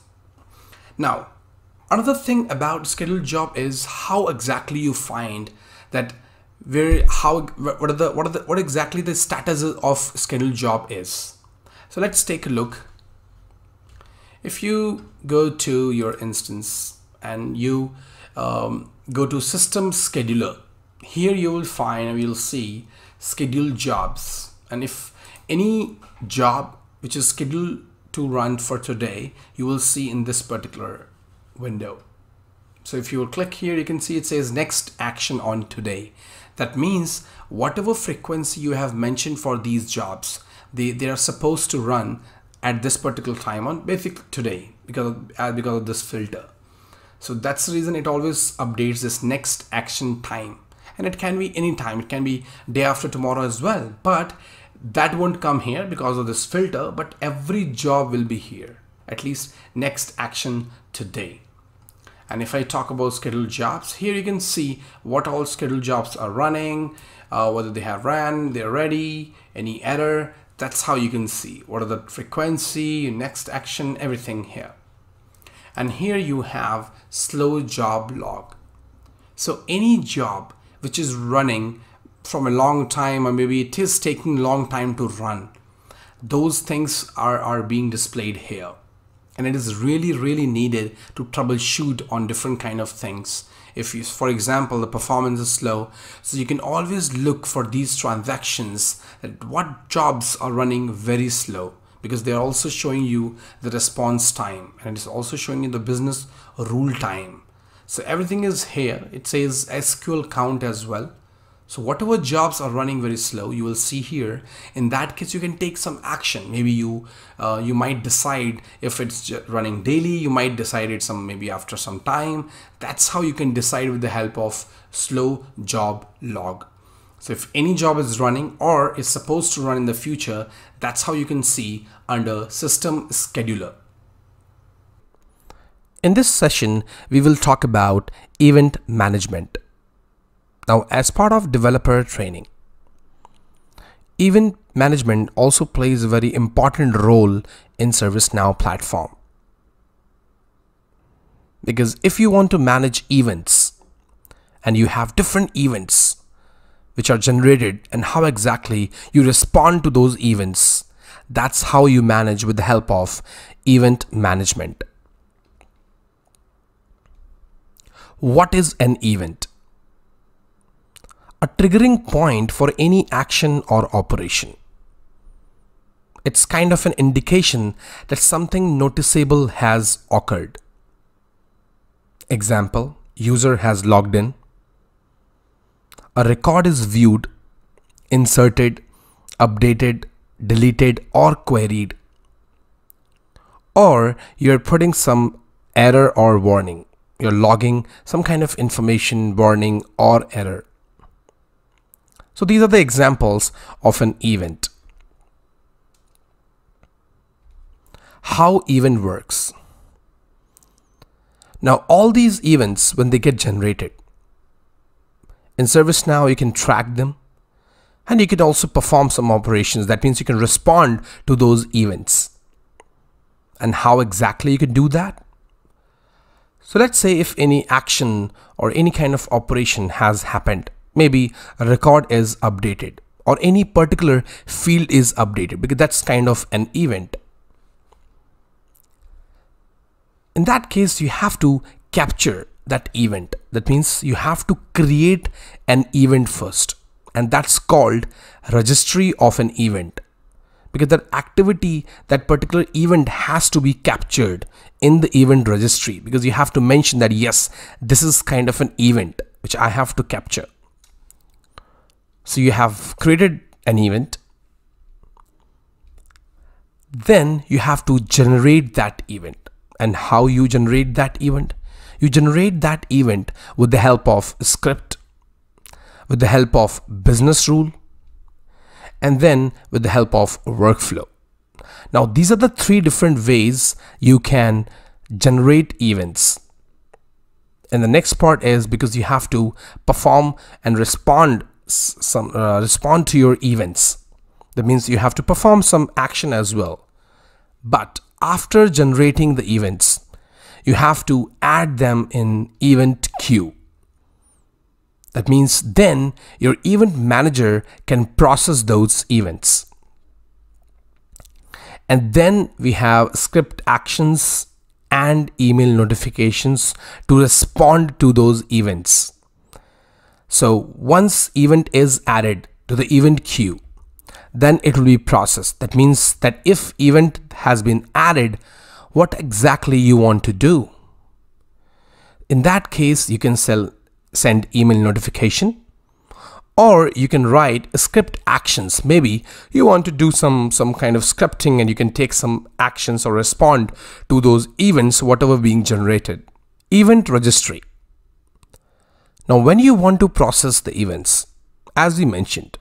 Now, another thing about scheduled job is how exactly you find that what exactly the status of scheduled job is. So let's take a look. If you go to your instance and you go to system scheduler, here you will find and you'll see scheduled jobs, and if any job which is scheduled to run for today, you will see in this particular window. So if you will click here, you can see it says next action on today. That means whatever frequency you have mentioned for these jobs, they are supposed to run at this particular time on basic today because of this filter. So that's the reason it always updates this next action time, and it can be any time. It can be day after tomorrow as well, but that won't come here because of this filter, but every job will be here, at least next action today. And if I talk about scheduled jobs, here you can see what all scheduled jobs are running, whether they have ran, they're ready, any error. That's how you can see what are the frequency, next action, everything here. And here you have slow job log. So any job which is running from a long time, or maybe it is taking long time to run, those things are being displayed here. and it is really needed to troubleshoot on different kind of things. If you, for example, the performance is slow, so you can always look for these transactions at what jobs are running very slow, because they are also showing you the response time, and it is also showing you the business rule time. So everything is here. It says SQL count as well. So whatever jobs are running very slow, you will see here. In that case, you can take some action. Maybe you might decide if it's running daily. You might decide it maybe after some time. That's how you can decide with the help of slow job log. So if any job is running or is supposed to run in the future, that's how you can see under System Scheduler.
In this session, we will talk about event management. Now, as part of developer training, event management also plays a very important role in ServiceNow platform. Because if you want to manage events and you have different events which are generated and how exactly you respond to those events, that's how you manage with the help of event management. What is an event? A triggering point for any action or operation. It's kind of an indication that something noticeable has occurred. Example, user has logged in. A record is viewed, inserted, updated, deleted, or queried. Or you're putting some error or warning. You're logging some kind of information, warning, or error. So these are the examples of an event. How event works. Now all these events, when they get generated, in ServiceNow you can track them, and you can also perform some operations. That means you can respond to those events. And how exactly you can do that? So let's say if any action or any kind of operation has happened, maybe a record is updated or any particular field is updated, because that's kind of an event. In that case, you have to capture that event. That means you have to create an event first, and that's called registry of an event, because that activity, that particular event has to be captured in the event registry, because you have to mention that yes, this is kind of an event which I have to capture. So you have created an event, then you have to generate that event. And how you generate that event? You generate that event with the help of a script, with the help of business rule, and then with the help of workflow. Now these are the three different ways you can generate events. And the next part is because you have to perform and respond to your events. That means you have to perform some action as well. But after generating the events, you have to add them in event queue. That means then your event manager can process those events. And then we have script actions and email notifications to respond to those events. So once event is added to the event queue, then it will be processed. That means that if event has been added, what exactly you want to do? In that case, you can send email notification, or you can write script actions. Maybe you want to do some kind of scripting, and you can take some actions or respond to those events, whatever being generated. Event registry. Now when you want to process the events, as we mentioned,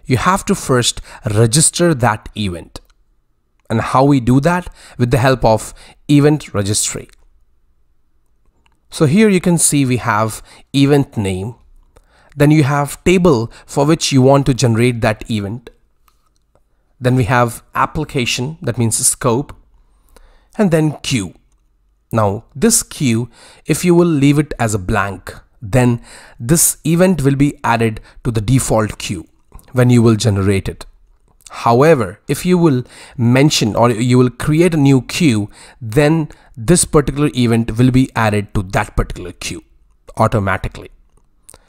you have to first register that event. And how we do that? With the help of event registry. So here you can see we have event name. Then you have table for which you want to generate that event. Then we have application, that means scope, and then queue. Now this queue, if you will leave it as a blank, then this event will be added to the default queue when you will generate it. However, if you will mention or you will create a new queue, then this particular event will be added to that particular queue automatically.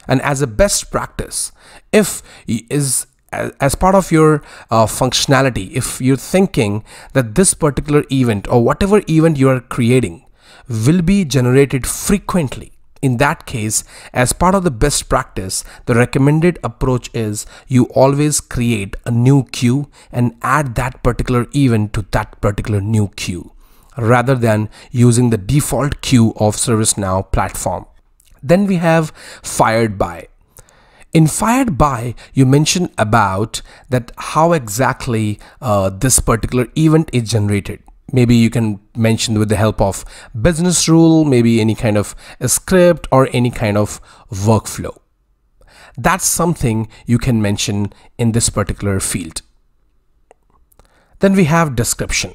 And as a best practice, if is as part of your functionality, if you're thinking that this particular event or whatever event you are creating will be generated frequently, in that case, as part of the best practice, the recommended approach is you always create a new queue and add that particular event to that particular new queue, rather than using the default queue of ServiceNow platform. Then we have fired by. In fired by, you mention about that how exactly this particular event is generated. Maybe you can mention with the help of business rule, maybe any kind of a script or any kind of workflow. That's something you can mention in this particular field. Then we have description.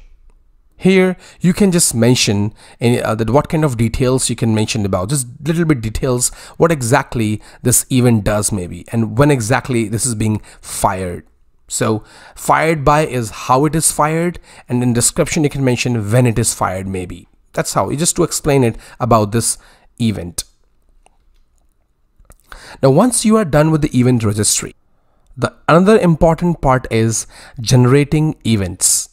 Here you can just mention that what kind of details you can mention about, just little bit details, what exactly this event does maybe, and when exactly this is being fired. So fired by is how it is fired, and in description you can mention when it is fired maybe. That's how, just to explain it about this event. Now once you are done with the event registry, the another important part is generating events.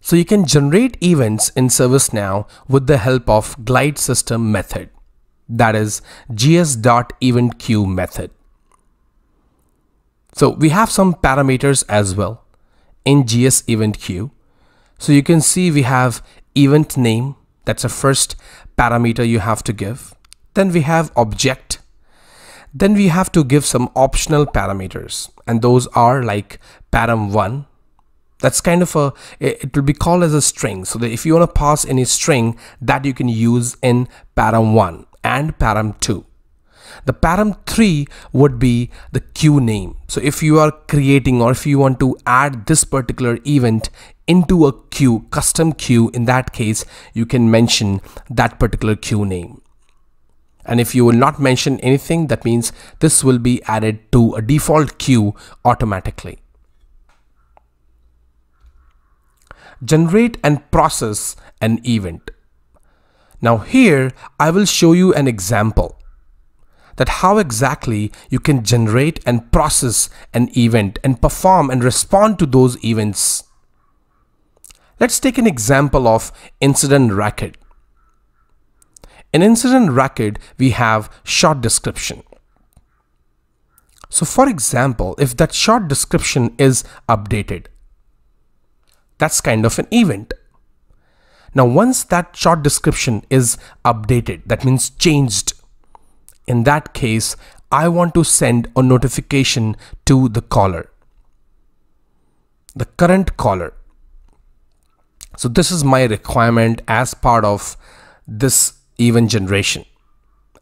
So you can generate events in ServiceNow with the help of glide system method, that is gs.eventQueue method. So we have some parameters as well in GS event queue. So you can see we have event name, that's a first parameter you have to give. Then we have object. Then we have to give some optional parameters, and those are like param1. That's kind of a, it will be called as a string. So that if you want to pass any string, that you can use in param1 and param2. The param3 would be the queue name. So if you are creating or if you want to add this particular event into a queue, custom queue, in that case, you can mention that particular queue name. And if you will not mention anything, that means this will be added to a default queue automatically. Generate and process an event. Now here I will show you an example that how exactly you can generate and process an event and perform and respond to those events. Let's take an example of incident record. In incident record, we have short description. So for example, if that short description is updated, that's kind of an event. Now once that short description is updated, that means changed, in that case, I want to send a notification to the caller, the current caller. So this is my requirement as part of this event generation.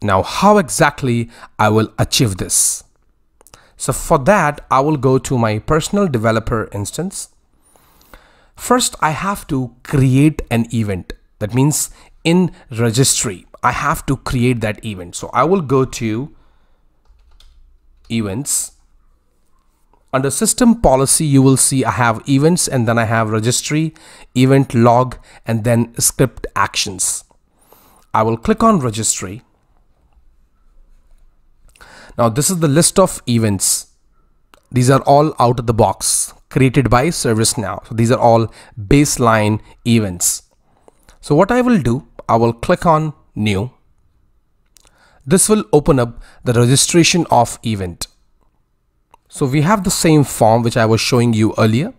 Now how exactly I will achieve this? So for that, I will go to my personal developer instance. First, I have to create an event. That means in registry, I have to create that event. So I will go to events. Under system policy, you will see I have events, and then I have registry, event log, and then script actions. I will click on registry. Now this is the list of events. These are all out of the box, created by ServiceNow. So these are all baseline events. So what I will do, I will click on new. This will open up the registration of event. So we have the same form which I was showing you earlier.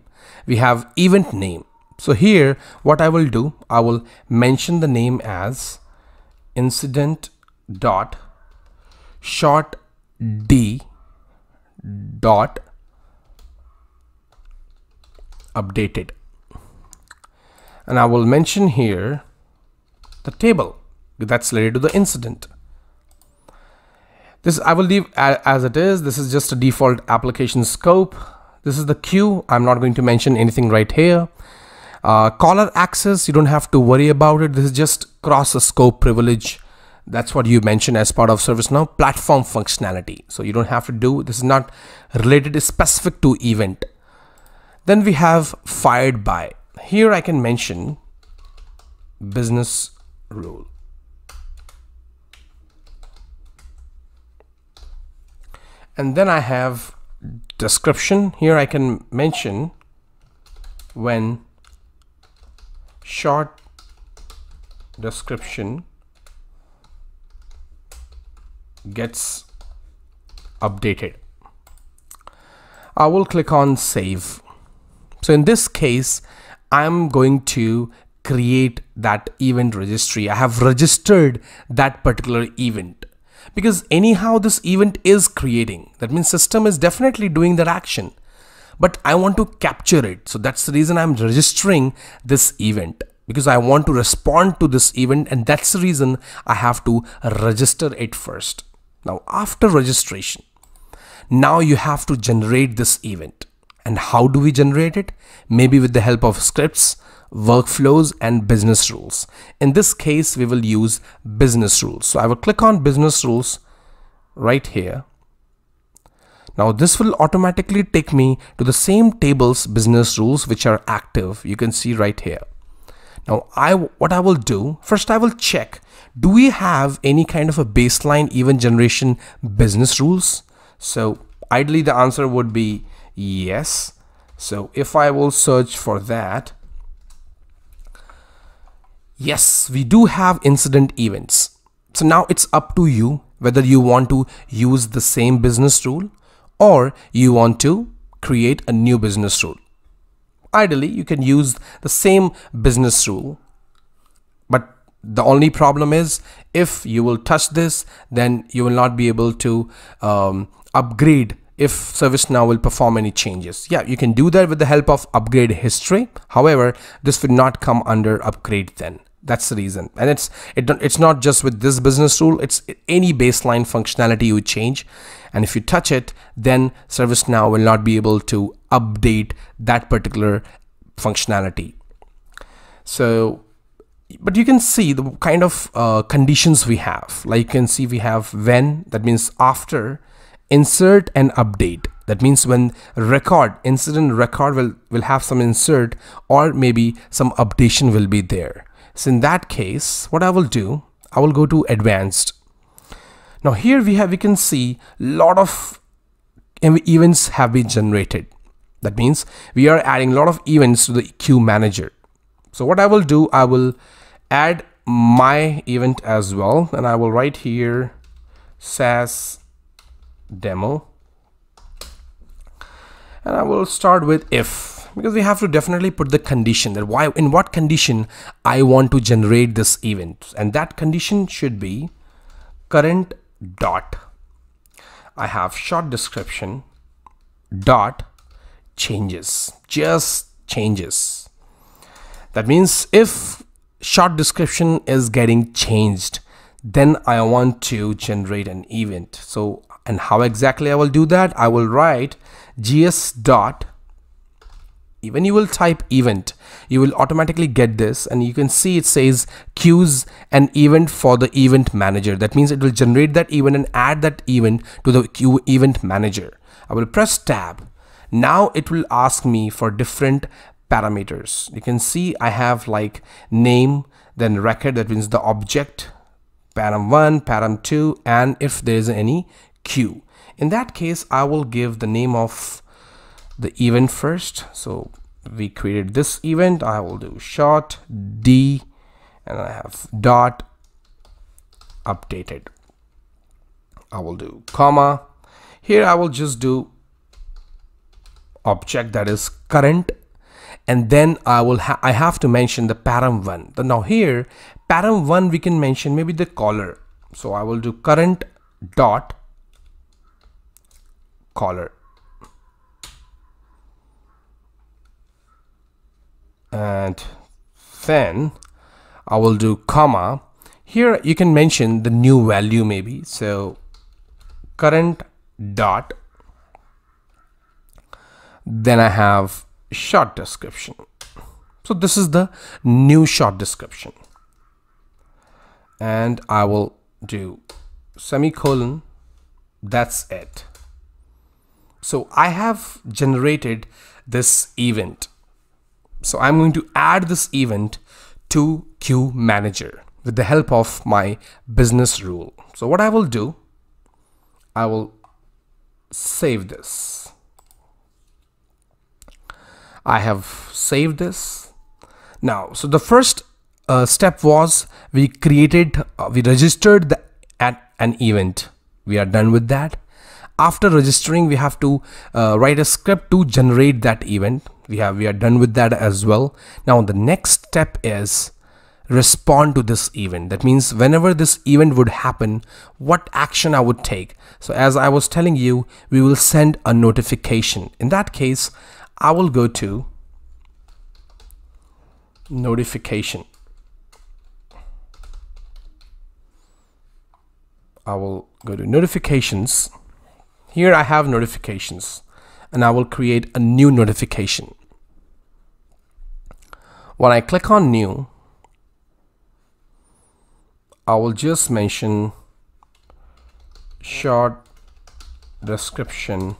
We have event name. So here what I will do, I will mention the name as incident dot short d dot updated, and I will mention here the table that's related to the incident. This I will leave as it is. This is just a default application scope. This is the queue. I'm not going to mention anything right here. Caller access, you don't have to worry about it. This is just cross a scope privilege. That's what you mention as part of ServiceNow platform functionality. So you don't have to do, this is not related, is specific to event. Then we have fired by. Here I can mention business rule. And then I have description. Here I can mention when short description gets updated. I will click on save. So in this case, I'm going to create that event registry. I have registered that particular event because anyhow this event is creating. That means system is definitely doing that action, but I want to capture it. So that's the reason I'm registering this event, because I want to respond to this event, and that's the reason I have to register it first. Now after registration, now you have to generate this event. And how do we generate it? Maybe with the help of scripts, workflows, and business rules. In this case, we will use business rules. So I will click on business rules right here. Now this will automatically take me to the same tables business rules which are active. You can see right here. Now what I will do, first I will check, do we have any kind of a baseline event generation business rules? So ideally the answer would be yes. So if I will search for that, yes, we do have incident events. So now it's up to you whether you want to use the same business rule or you want to create a new business rule. Ideally, you can use the same business rule, but the only problem is if you will touch this, then you will not be able to upgrade if ServiceNow will perform any changes. Yeah, you can do that with the help of upgrade history. However, this would not come under upgrade then. That's the reason. And it's not just with this business rule, it's any baseline functionality you change. And if you touch it, then ServiceNow will not be able to update that particular functionality. So, but you can see the kind of conditions we have. Like you can see we have when, that means after, insert and update. That means when incident record will have some insert, or maybe some updation will be there. So in that case, what I will do, I will go to advanced. Now here we can see a lot of events have been generated. That means we are adding a lot of events to the queue manager. So what I will do, I will add my event as well, and I will write here SaaS demo, and I will start with if, because we have to definitely put the condition that in what condition I want to generate this event, and that condition should be current dot, I have short description dot changes, just changes. That means if short description is getting changed, then I want to generate an event. So, and how exactly I will do that? I will write gs dot, when you will type event, you will automatically get this, and you can see it says queues an event for the event manager. That means it will generate that event and add that event to the queue event manager. I will press tab. Now it will ask me for different parameters. You can see I have like name, then record, that means the object, param 1, param 2, and if there is any queue. In that case, I will give the name of the event first. So we created this event. I will do short d, and I have dot updated. I will do comma. Here I will just do object, that is current, and then I have to mention the param 1. Now here param 1 we can mention maybe the caller. So I will do current dot caller, and then I will do comma. Here you can mention the new value maybe. So current dot, then I have short description. So this is the new short description, and I will do semicolon. That's it. So I have generated this event. So I'm going to add this event to queue manager with the help of my business rule. So what I will do, I will save this. I have saved this. Now, so the first step was we registered an event. We are done with that. After registering, we have to write a script to generate that event. We are done with that as well. Now the next step is respond to this event. That means whenever this event would happen, what action I would take. So as I was telling you, we will send a notification. In that case, I will go to notification. I will go to notifications. Here I have notifications, and I will create a new notification. When I click on new, I will just mention short description,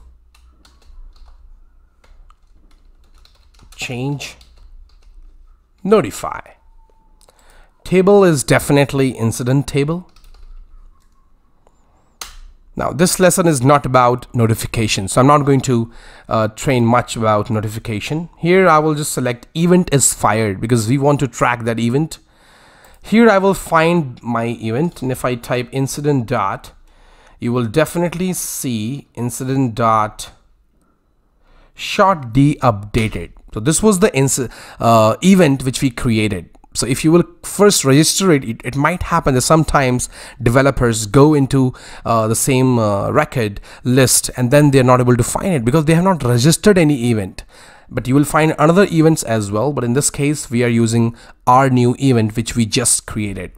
change, notify. Table is definitely incident table. Now this lesson is not about notification, so I'm not going to train much about notification. Here I will just select event is fired because we want to track that event. Here I will find my event, and if I type incident dot, you will definitely see incident dot short d updated. So this was the event which we created. So if you will first register it might happen that sometimes developers go into the same record list and then they're not able to find it because they have not registered any event. But you will find other events as well. But in this case, we are using our new event which we just created.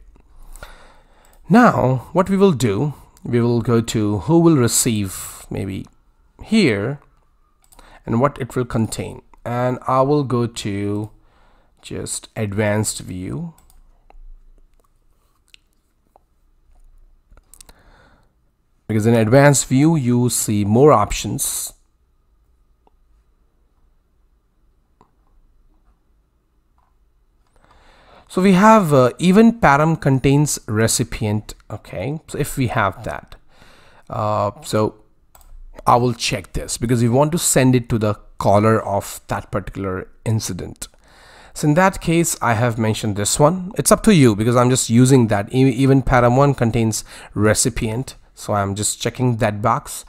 Now, what we will do, we will go to who will receive, maybe here, and what it will contain. And I will go to just advanced view. Because in advanced view, you see more options. So we have event param contains recipient. Okay, so if we have that, so I will check this because we want to send it to the caller of that particular incident. So in that case, I have mentioned this one. It's up to you because I'm just using that. Event param 1 contains recipient, so I'm just checking that box.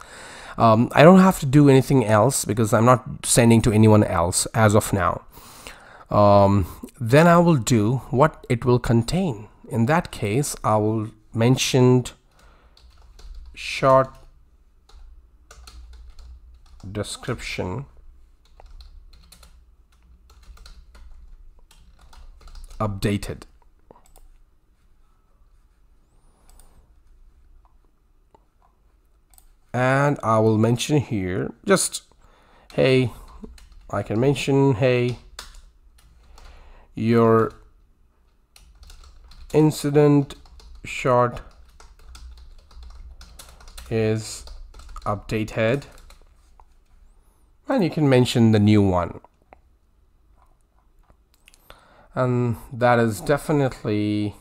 I don't have to do anything else because I'm not sending to anyone else as of now. Then I will do what it will contain. In that case, I will mention short description updated. And I will mention here just, hey, I can mention, hey, your incident short is updated, and you can mention the new one. And that is definitely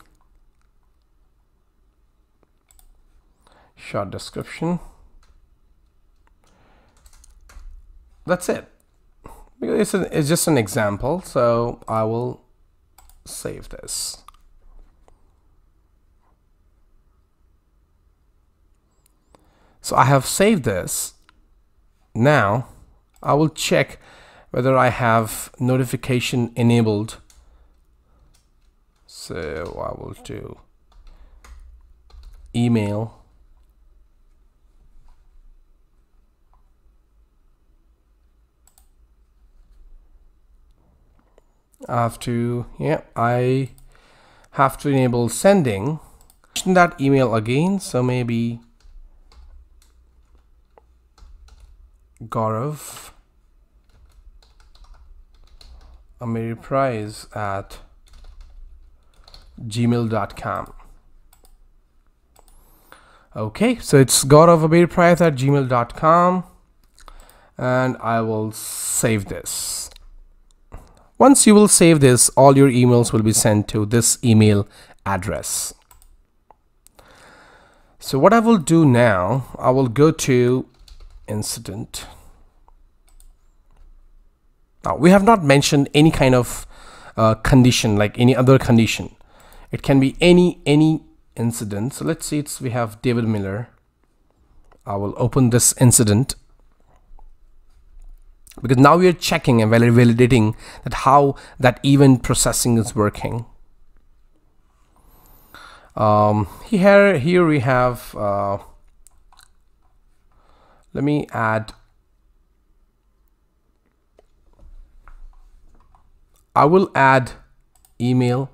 short description. That's it. Because it's just an example, so I will save this. So I have saved this. Now I will check whether I have notification enabled. So I will do email. I have to enable sending. That email again, so maybe Gaurav Ameriprise at gmail.com. Okay, so it's Gaurav Ameriprise at gmail.com, and I will save this. Once you will save this, all your emails will be sent to this email address. So what I will do now, I will go to incident. Now we have not mentioned any kind of condition like any other condition. It can be any incident. So let's see, we have David Miller. I will open this incident because now we are checking and validating that how that event processing is working. Here we have let me add, I will add email.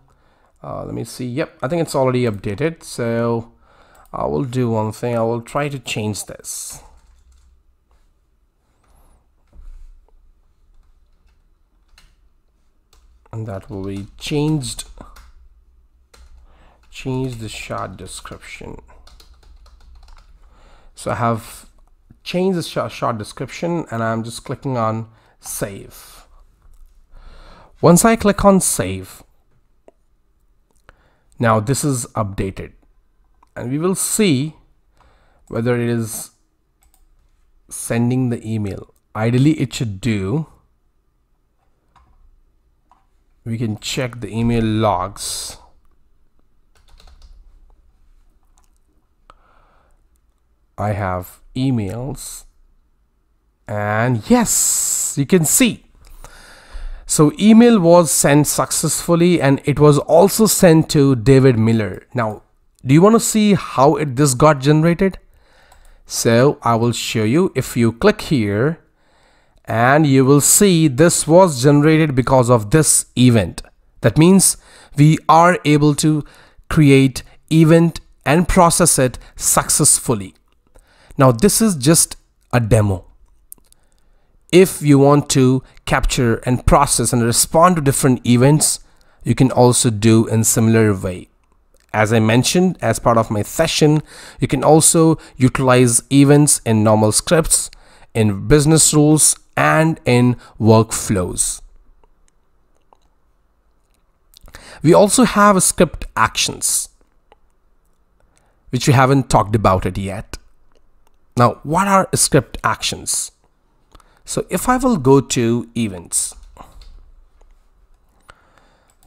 Let me see. Yep, I think it's already updated. So I will do one thing. I will try to change this. And that will be changed. Change the short description. So I have changed the short description and I'm just clicking on save. Once I click on save, now this is updated and we will see whether it is sending the email. Ideally it should do. We can check the email logs. I have emails and yes, you can see. So email was sent successfully and it was also sent to David Miller. Now, do you want to see how this got generated? So I will show you. If you click here and you will see this was generated because of this event. That means we are able to create event and process it successfully. Now this is just a demo. If you want to capture and process and respond to different events, you can also do in similar way. As I mentioned as part of my session, you can also utilize events in normal scripts, in business rules, and in workflows. We also have script actions, which we haven't talked about it yet. Now, what are script actions? So if I will go to events,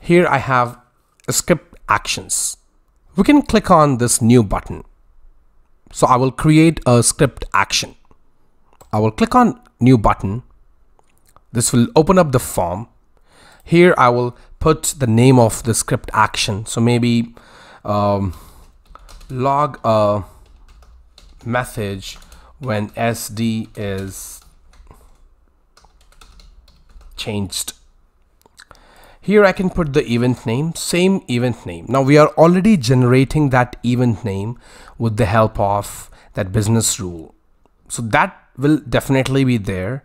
here I have script actions. We can click on this new button. So I will create a script action. I will click on new button. This will open up the form. Here I will put the name of the script action. So maybe log a message when SD is changed. Here I can put the event name, same event name. Now we are already generating that event name with the help of that business rule. So that will definitely be there.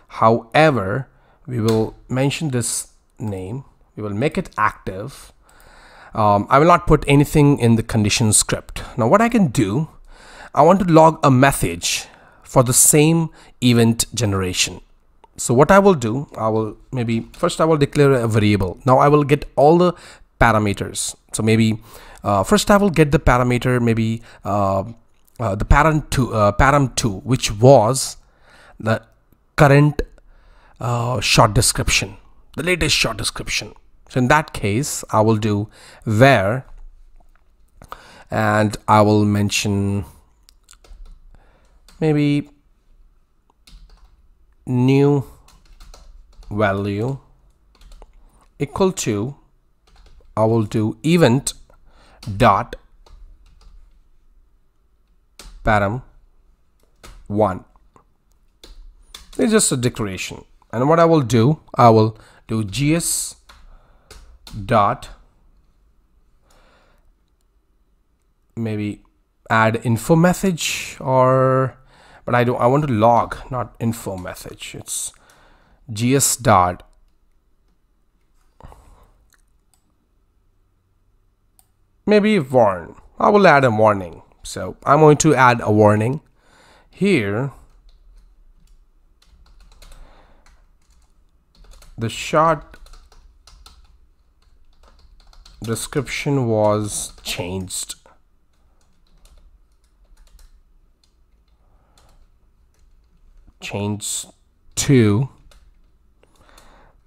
However, we will mention this name. We will make it active. I will not put anything in the condition script. Now what I can do, I want to log a message for the same event generation. So what I will do, I will first I will declare a variable. Now I will get all the parameters. So maybe first I will get the parameter, maybe the param2, which was the current short description, the latest short description. So in that case, I will do where, and I will mention maybe new value equal to, I will do event dot param 1. It's just a declaration. And what I will do, I will do gs dot maybe add info message, or but I want to log, not info message. It's gs dot maybe warn. I will add a warning. So I'm going to add a warning here. the short description was changed. Changed to,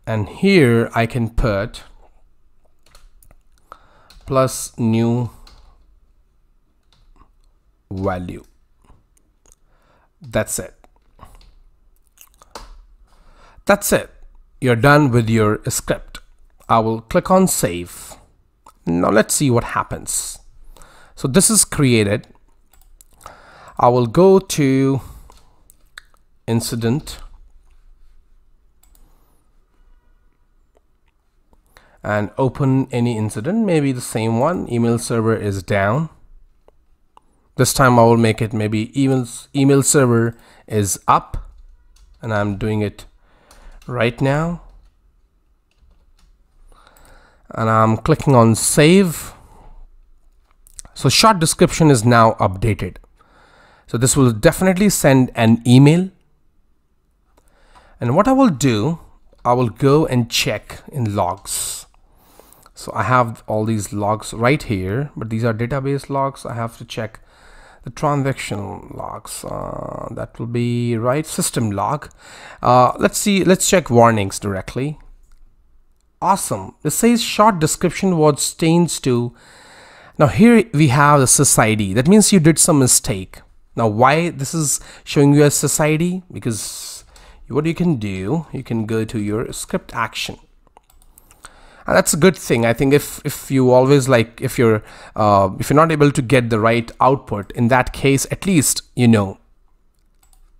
and here I can put plus new value. That's it. That's it. You're done with your script. I will click on save. Now let's see what happens. So this is created. I will go to incident and open any incident, maybe the same one. Email server is down. This time I will make it maybe email server is up, and I'm doing it right now. And I'm clicking on save. So short description is now updated. So this will definitely send an email. And what I will do, I will go and check in logs. So I have all these logs right here, but these are database logs. I have to check the transaction logs. That will be right system log. Let's check warnings directly. Awesome. It says short description was changed to. Now here we have the SysID. That means you did some mistake. Now why this is showing you as SysID? Because what you can do, you can go to your script action. And that's a good thing. I think if you always like, if you're not able to get the right output, in that case, at least you know.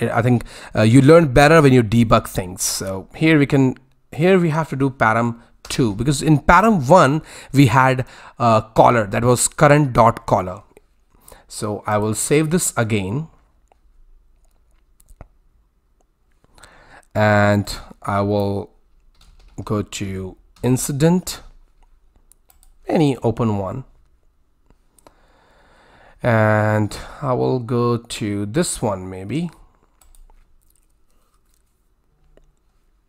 I think you learn better when you debug things. So here we have to do param 2, because in param 1 we had a caller that was current.caller. So I will save this again, and I will go to incident, any open one, and I will go to this one maybe,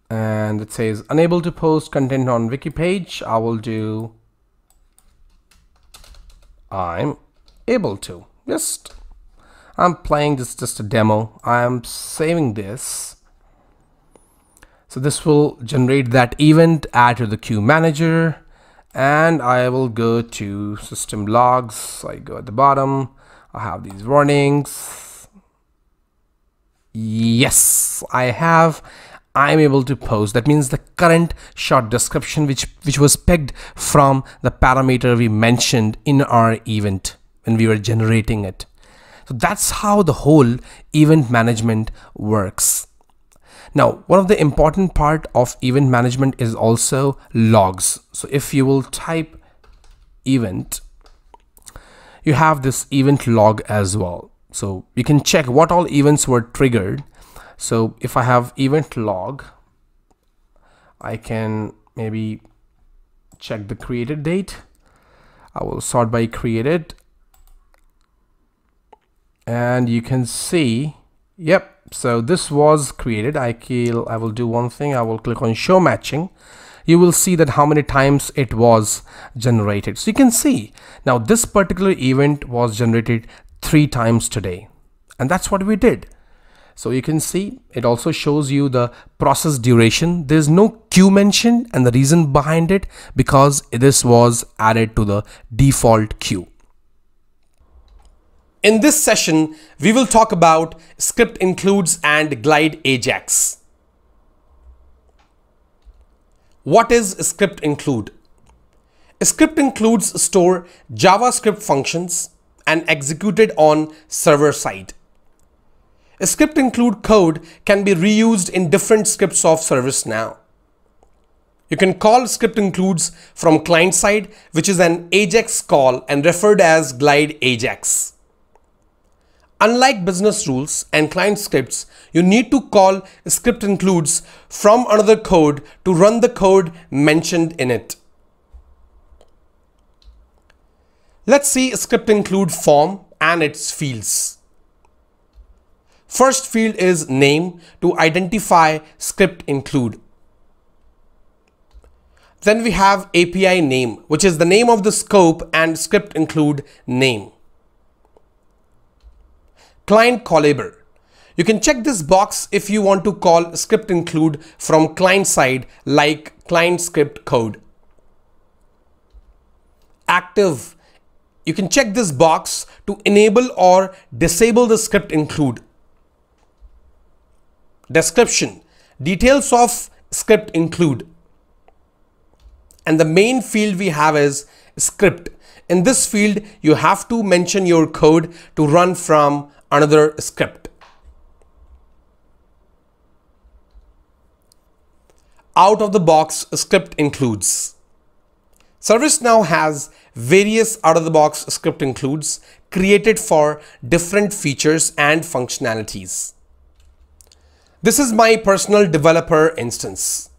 and it says unable to post content on wiki page. I will do I'm able to. I'm playing this, just a demo. I'm saving this. So this will generate that event, add to the queue manager, and I will go to system logs. I go at the bottom. I have these warnings. Yes, I'm able to post. That means the current short description which was pegged from the parameter we mentioned in our event when we were generating it. So that's how the whole event management works. Now, one of the important part of event management is also logs. So if you will type event, you have this event log as well. So you can check what all events were triggered. So if I have event log, I can maybe check the created date. I will sort by created, and you can see, yep. So this was created. I will do one thing. I will click on show matching. You will see that how many times it was generated. So you can see now this particular event was generated 3 times today, and that's what we did. So you can see it also shows you the process duration. There's no queue mentioned, and the reason behind it, because this was added to the default queue. In this session, we will talk about script includes and glide Ajax. What is script include? A script includes store JavaScript functions and executed on server side. A script include code can be reused in different scripts of ServiceNow. You can call script includes from client side, which is an Ajax call and referred as glide Ajax. Unlike business rules and client scripts, you need to call script includes from another code to run the code mentioned in it. Let's see script include form and its fields. First field is name to identify script include.
Then we have API name, which is the name of the scope and script include name. Client callable. You can check this box if you want to call script include from client side like client script code. Active. You can check this box to enable or disable the script include. Description. Details of script include. And the main field we have is script. In this field, you have to mention your code to run from another script. Out of the box script includes. ServiceNow has various out of the box script includes created for different features and functionalities. This is my personal developer instance.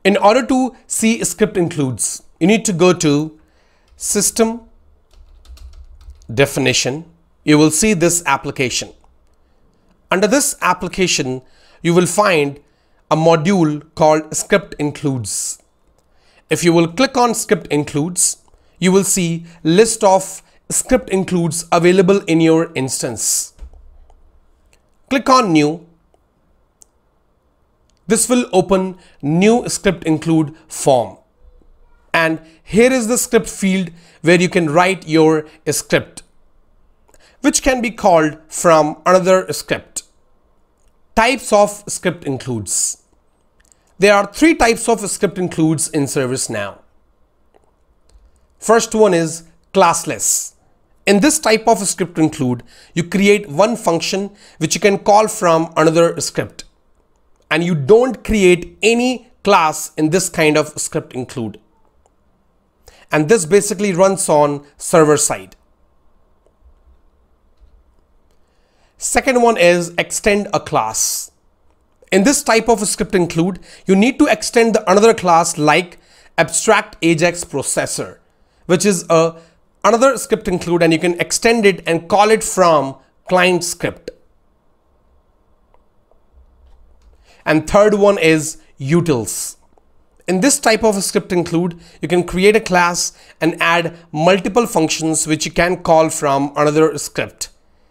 In order to see script includes, you need to go to System, Definition. You will see this application. Under this application, you will find a module called script includes. If you will click on script includes, you will see list of script includes available in your instance. Click on new. This will open new script include form. And here is the script field where you can write your script, which can be called from another script. Types of script includes. There are three types of script includes in ServiceNow. First one is classless. In this type of script include, you create one function which you can call from another script. And you don't create any class in this kind of script include. And this basically runs on server side. Second one is extend a class. In this type of script include, you need to extend the another class like abstract Ajax processor, which is another script include, and you can extend it and call it from client script. And third one is utils. In this type of script include, you can create a class and add multiple functions which you can call from another script.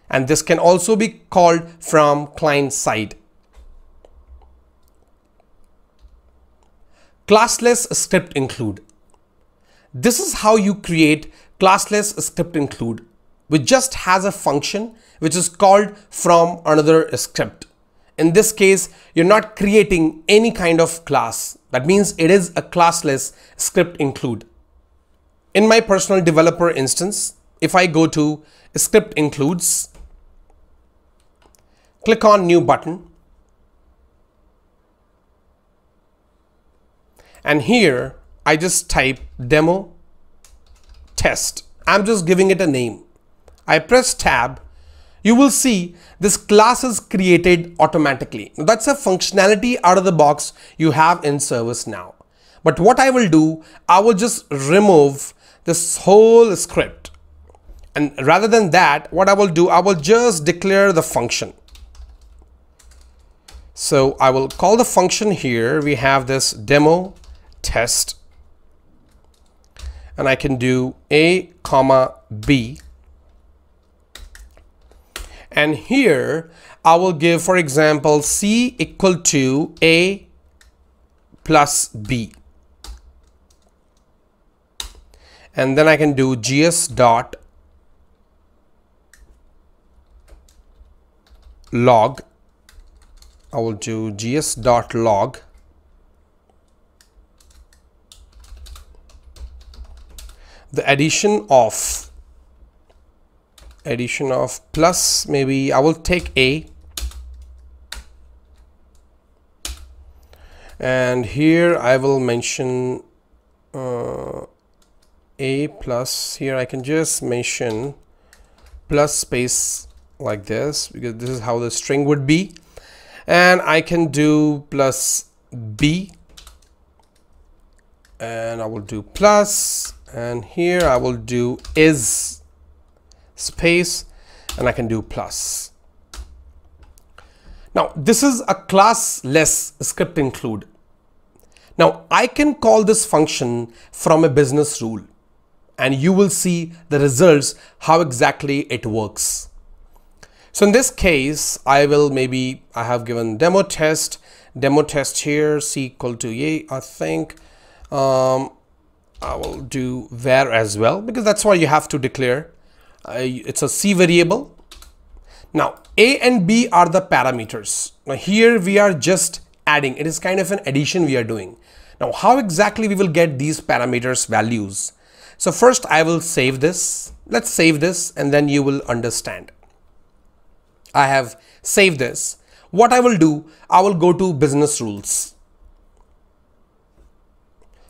And this can also be called from client side. Classless script include. This is how you create classless script include, which just has a function which is called from another script. In this case, you're not creating any kind of class. That means it is a classless script include. In my personal developer instance, if I go to script includes, click on new button, and here I just type demo test. I'm just giving it a name. I press tab. You will see this class is created automatically. Now, that's a functionality out of the box you have in ServiceNow. But what I will do, I will just remove this whole script. And rather than that, what I will do, I will just declare the function. So I will call the function here. We have this demo test. And I can do A, comma, B. And here I will give, for example, C equal to A plus B. And then I can do GS dot log. I will do GS dot log. The addition of plus, maybe I will take A, and here I will mention A plus. Here I can just mention plus space like this, because this is how the string would be, and I can do plus B, and I will do plus, and here I will do is space, and I can do plus. Now this is a classless script include. Now I can call this function from a business rule, and you will see the results, how exactly it works. So in this case, I have given demo test here, C equal to A, I think. I will do var as well, because that's what you have to declare. It's a C variable. Now A and B are the parameters. Now here we are just adding, it is kind of an addition we are doing. Now how exactly we will get these parameters values? So first I will save this. Let's save this and then you will understand. I have saved this. What I will do, I will go to business rules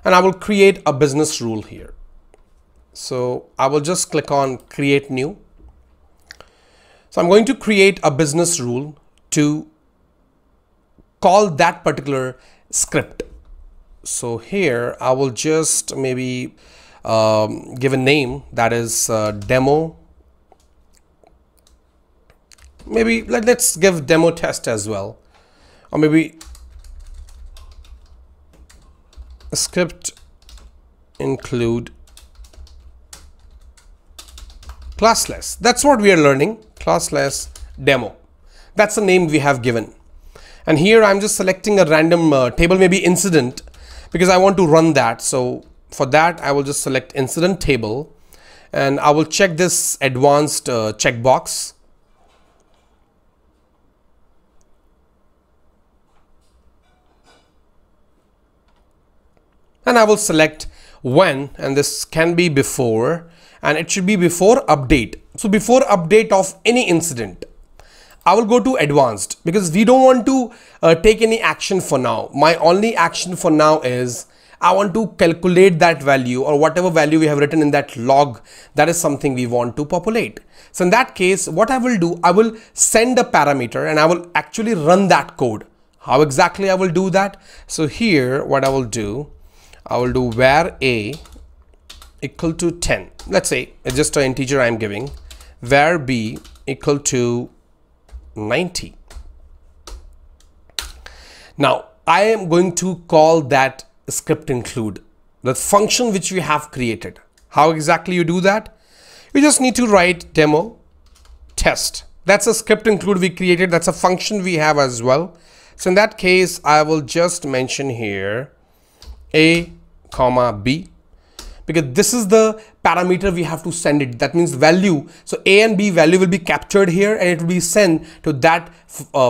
and I will create a business rule here. So I will just click on create new. So I'm going to create a business rule to call that particular script. So here I will just maybe give a name, that is demo. Maybe let's give demo test as well, or maybe script include classless. That's what we are learning, classless demo. That's the name we have given. And here I'm just selecting a random table, maybe incident, because I want to run that. So for that I will just select incident table and I will check this advanced checkbox. And I will select when, and this can be before, and it should be before update. So before update of any incident, I will go to advanced because we don't want to take any action for now. My only action for now is I want to calculate that value, or whatever value we have written in that log, that is something we want to populate. So in that case, what I will do, I will send a parameter and I will actually run that code. How exactly I will do that? So here what I will do var a equal to 10. Let's say it's just an integer I'm giving. Var b equal to 90. Now I am going to call that script include, the function which we have created. How exactly you do that? You just need to write demo test. That's a script include we created. That's a function we have as well. So in that case, I will just mention here a comma b, because this is the parameter we have to send it. That means value. So a and b value will be captured here and it will be sent to that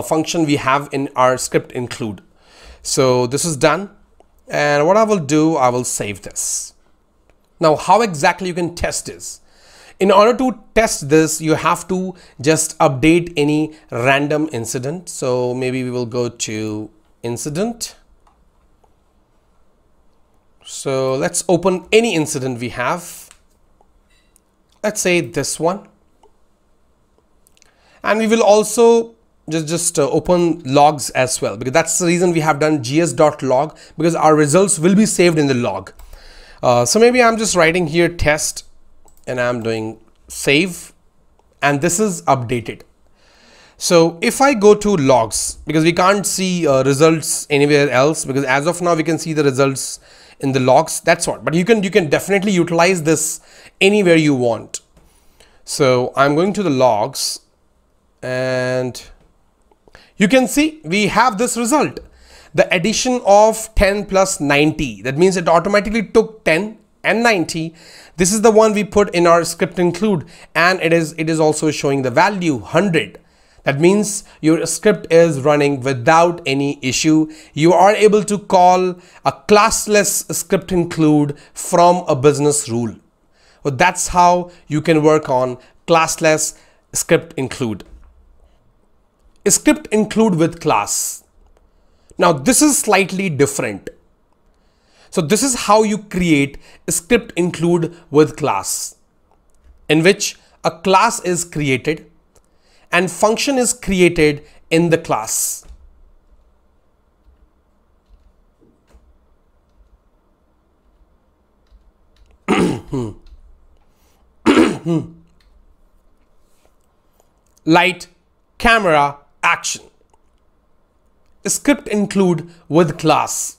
function we have in our script include. So this is done. And what I will do, I will save this. Now how exactly you can test this? In order to test this, you have to just update any random incident. So maybe we will go to incident. So let's open any incident we have. Let's say this one. And we will also just open logs as well, because that's the reason we have done gs.log, because our results will be saved in the log. So maybe I'm just writing here test and I'm doing save, and this is updated. So if I go to logs, because we can't see results anywhere else, because as of now we can see the results in the logs, that's what, but you can definitely utilize this anywhere you want. So I'm going to the logs and you can see we have this result, the addition of 10 plus 90. That means it automatically took 10 and 90. This is the one we put in our script include, and it is also showing the value 100. That means your script is running without any issue. You are able to call a classless script include from a business rule. Well, that's how you can work on classless script include. Script include with class. Now this is slightly different. So this is how you create a script include with class, in which a class is created and function is created in the class. Light, camera, action. Script include with class.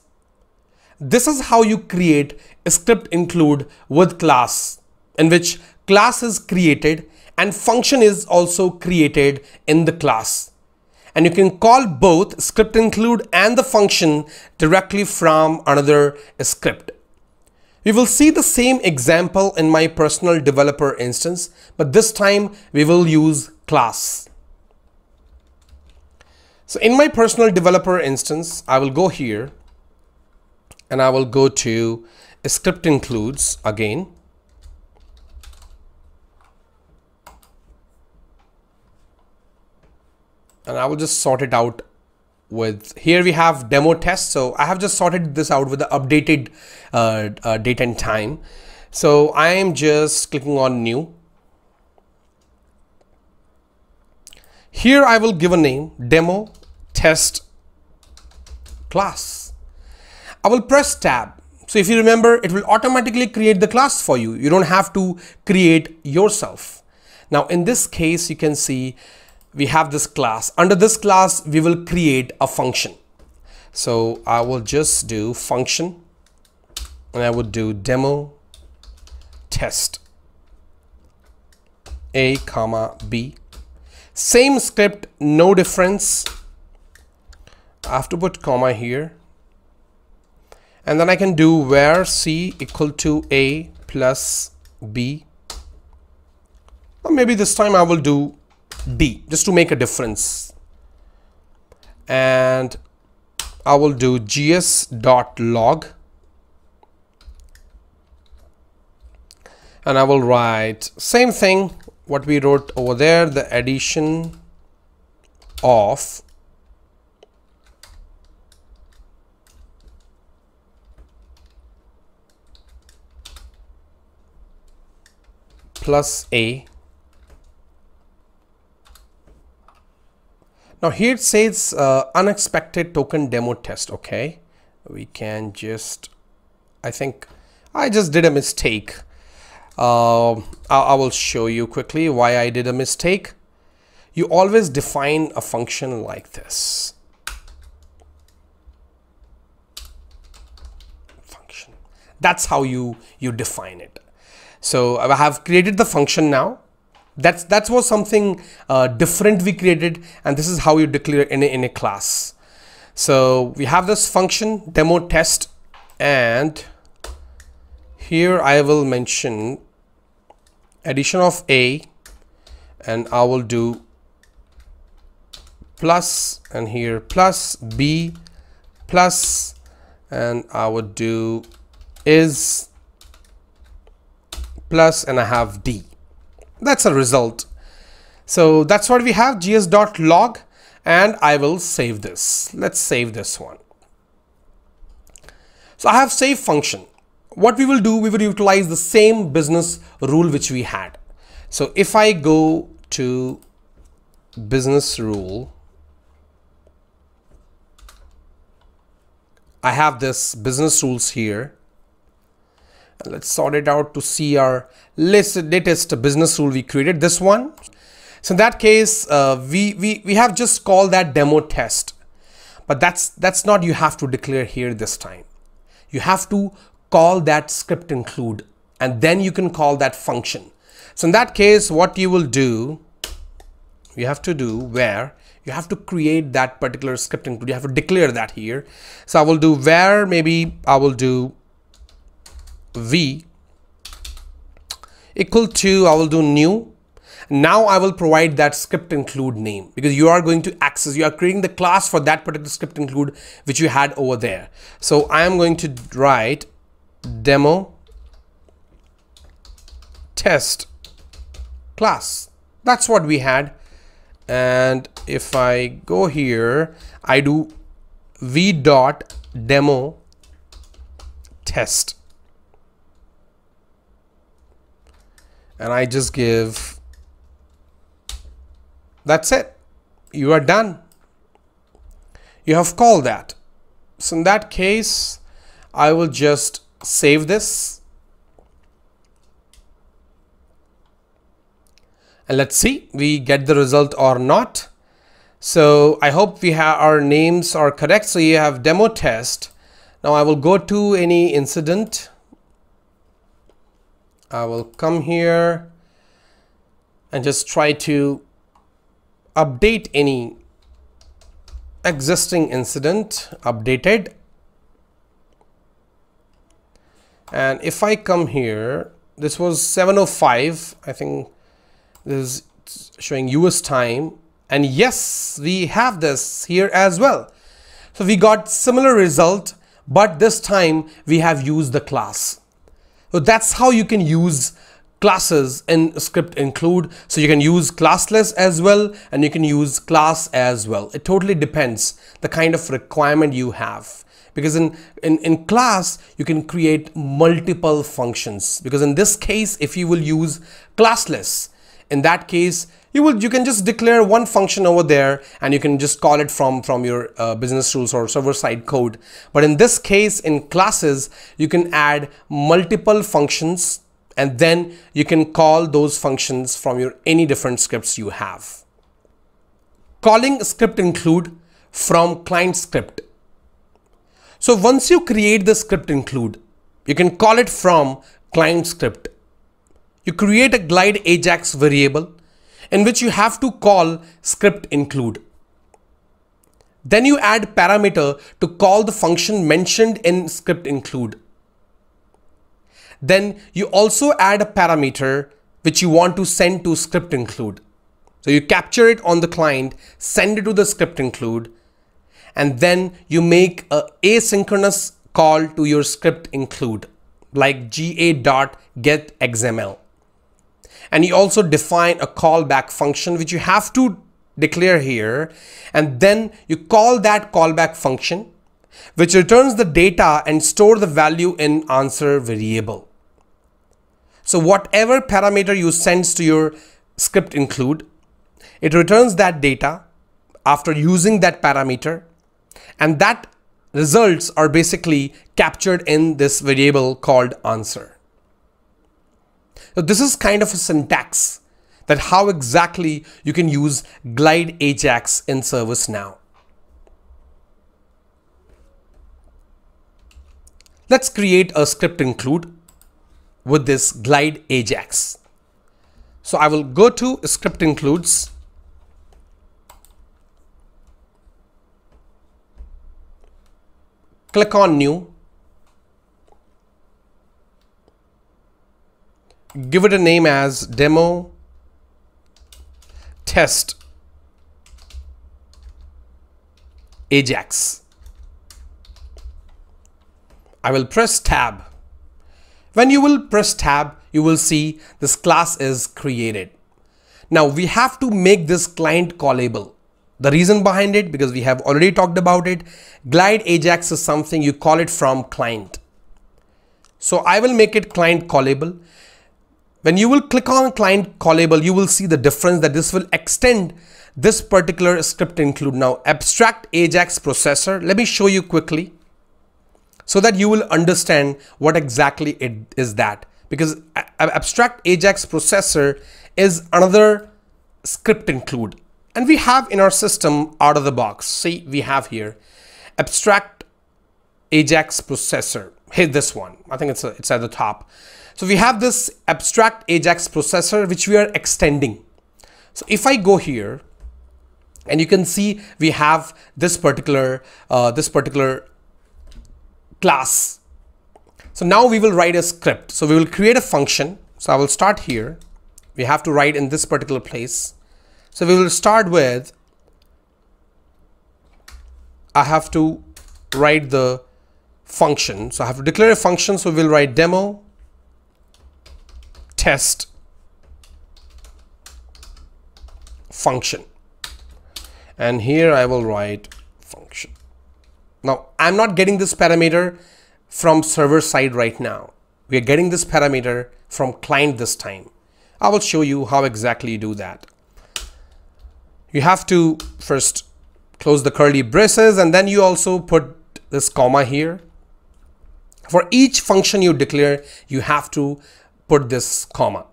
This is how you create a script include with class, in which class is created and function is also created in the class. And you can call both script include and the function directly from another script. We will see the same example in my personal developer instance, but this time we will use class. So in my personal developer instance, I will go here and I will go to script includes again. And I will just sort it out with, here we have demo test. So I have just sorted this out with the updated date and time. So I am just clicking on new. Here I will give a name, demo test class. I will press tab. So if you remember, it will automatically create the class for you. You don't have to create yourself. Now in this case, you can see we have this class. Under this class, we will create a function. So I will just do function and I would do demo test A, B. Same script, no difference. I have to put comma here. And then I can do where C equal to A plus B. Or maybe this time I will do D just to make a difference. And I will do gs.log. And I will write same thing what we wrote over there, the addition of plus A. Now here it says unexpected token demo test. Okay, we can just, I think I just did a mistake. I will show you quickly why I did a mistake. You always define a function like this. Function. That's how you define it. So I have created the function now. That was something different we created, and this is how you declare in a class. So we have this function demo test, and here I will mention addition of A, and I will do plus, and here plus B plus, and I would do is plus, and I have D. That's a result. So that's what we have, gs.log, and I will save this. Let's save this one. So I have save function. What we will do, we will utilize the same business rule which we had. So if I go to business rule, I have this business rules here. Let's sort it out to see our latest business rule we created, this one. So in that case, we have just called that demo test, but that's not you have to declare here this time. You have to call that script include, and then you can call that function. So in that case, what you will do, you have to do where you have to create that particular script include. You have to declare that here. So I will do where, maybe I will do v equal to, I will do new. Now I will provide that script include name, because you are going to access, you are creating the class for that particular script include which you had over there. So I am going to write demo test class. That's what we had. And if I go here, I do v dot demo test, and I just give, that's it, you are done, you have called that. So in that case, I will just save this, and let's see we get the result or not. So I hope we have our names are correct. So you have demo test. Now I will go to any incident. I will come here and just try to update any existing incident, updated. And if I come here, this was 7:05, I think this is showing US time, and yes, we have this here as well. So we got similar result, but this time we have used the class. So that's how you can use classes in script include. So you can use classless as well, and you can use class as well. It totally depends the kind of requirement you have. Because in class, you can create multiple functions. Because in this case, if you will use classless, in that case, you can just declare one function over there and you can just call it from your business rules or server-side code. But in this case, in classes, you can add multiple functions and then you can call those functions from your any different scripts you have. Calling script include from client script. So once you create the script include, you can call it from client script. You create a glide Ajax variable in which you have to call script include. Then you add parameter to call the function mentioned in script include. Then you also add a parameter which you want to send to script include. So you capture it on the client, send it to the script include, and then you make a asynchronous call to your script include like ga.getXML. And you also define a callback function which you have to declare here, and then you call that callback function which returns the data and store the value in answer variable. So whatever parameter you send to your script include, it returns that data after using that parameter, and that results are basically captured in this variable called answer. So this is kind of a syntax that how exactly you can use glide Ajax in ServiceNow. Let's create a script include with this glide Ajax. So I will go to script includes. Click on new. Give it a name as demo test Ajax. I will press tab. When you will press tab, you will see this class is created. Now we have to make this client callable. The reason behind it, because we have already talked about it, glide Ajax is something you call it from client. So I will make it client callable. When you will click on client callable, you will see the difference that this will extend this particular script include. Now abstract Ajax processor, let me show you quickly so that you will understand what exactly it is that, because abstract Ajax processor is another script include. And we have in our system out of the box. See, we have here abstract Ajax processor. Hit this one. I think it's at the top. So we have this abstract Ajax processor which we are extending. So if I go here, and you can see we have this particular class. So now we will write a script. So we will create a function. So I will start here. We have to write in this particular place. So we will start with, I have to write the function. So I have to declare a function. So we'll write demo test function. And here I will write function. Now I'm not getting this parameter from server side right now. We are getting this parameter from client this time. I will show you how exactly you do that. You have to first close the curly braces, and then you also put this comma here. For each function you declare, you have to put this comma.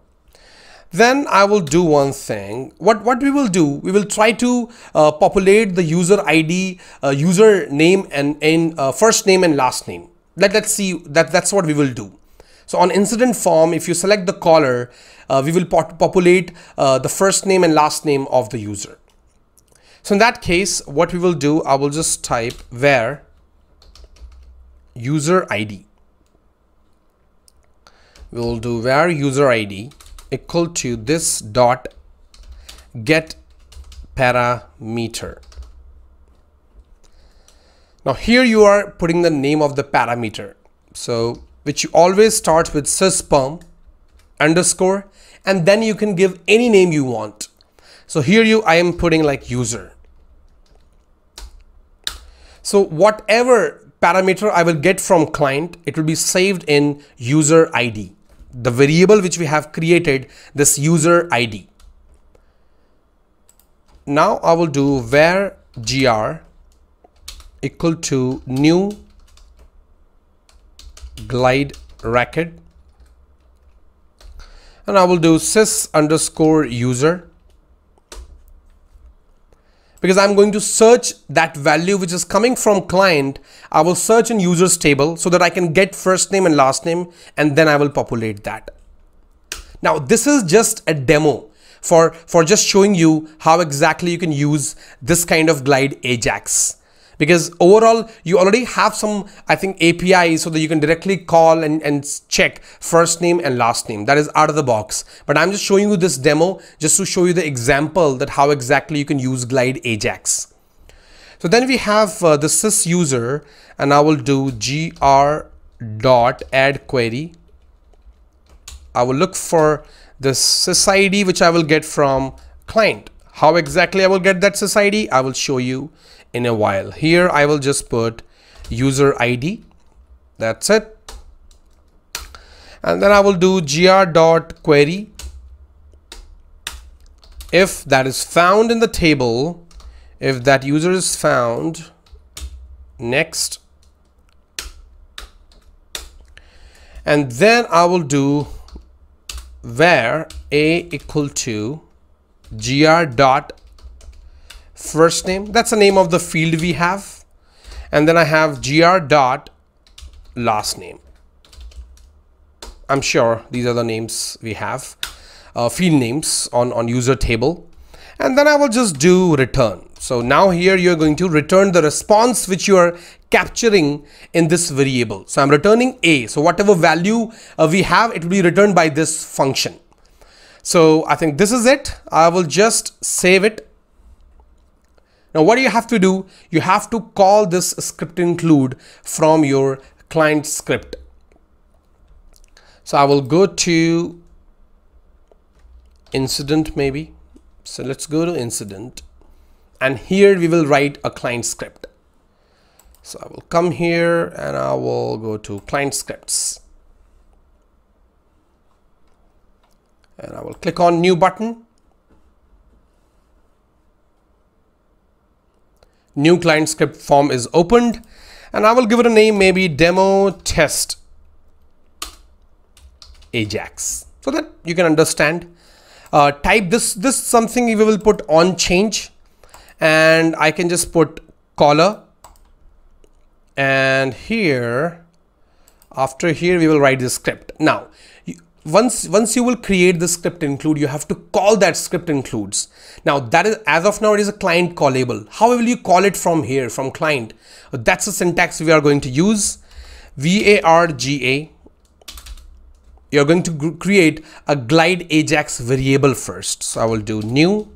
Then I will do one thing. What we will do, we will try to populate the user ID, user name and first name and last name. Let's see that's what we will do. So on incident form, if you select the caller, we will populate the first name and last name of the user. So in that case, what we will do, I will just type var user ID. We will do var user ID equal to this dot get parameter. Now here you are putting the name of the parameter, so which you always start with sysperm underscore, and then you can give any name you want. So here I am putting like user. So whatever parameter I will get from client, it will be saved in user ID, the variable which we have created, this user ID. Now I will do var gr equal to new glide record, and I will do sys underscore user, because I'm going to search that value which is coming from client. I will search in users table so that I can get first name and last name, and then I will populate that. Now this is just a demo for just showing you how exactly you can use this kind of glide Ajax, because overall you already have some, I think, APIs so that you can directly call and check first name and last name. That is out of the box, but I'm just showing you this demo just to show you the example that how exactly you can use glide Ajax. So then we have the sys user, and I will do gr dot add query. I will look for this sys ID which I will get from client. How exactly I will get that sys ID, I will show you in a while. Here I will just put user ID, that's it, and then I will do gr dot query. If that is found in the table, if that user is found, next, and then I will do var a equal to gr dot first name, that's the name of the field we have, and then I have gr dot last name. I'm sure these are the names we have, field names on user table, and then I will just do return. So now here you're going to return the response which you are capturing in this variable. So I'm returning a, so whatever value we have, it will be returned by this function. So I think this is it. I will just save it. Now what do you have to do? You have to call this script include from your client script. So I will go to incident maybe. So let's go to incident, and here we will write a client script. So I will come here and I will go to client scripts, and I will click on new button. New client script form is opened, and I will give it a name, maybe demo test Ajax, so that you can understand. Type this something we will put on change, and I can just put caller, and here after here we will write the script. Now once you will create the script include, you have to call that script includes. Now that is, as of now, it is a client callable. How will you call it from here, from client? That's the syntax we are going to use. varga, you're going to create a glide Ajax variable first. So I will do new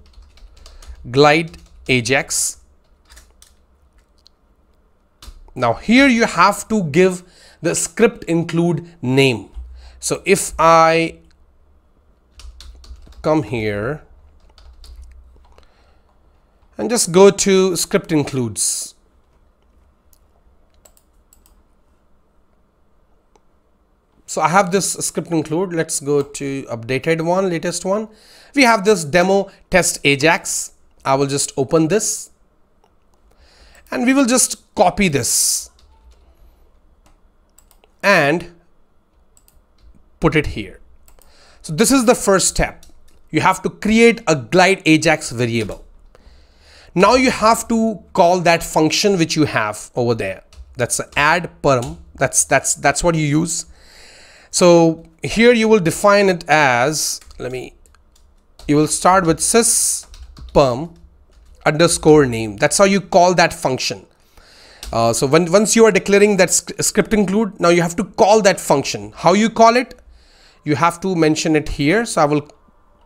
glide Ajax. Now here you have to give the script include name. So if I come here and just go to script includes, so I have this script include. Let's go to updated one, latest one. We have this demo test Ajax. I will just open this, and we will just copy this and put it here. So this is the first step. You have to create a glide Ajax variable. Now you have to call that function which you have over there. That's the add perm. That's what you use. So here you will define it as, you will start with sys perm underscore name. That's how you call that function. So once you are declaring that script include, now you have to call that function. How you call it? You have to mention it here. So I will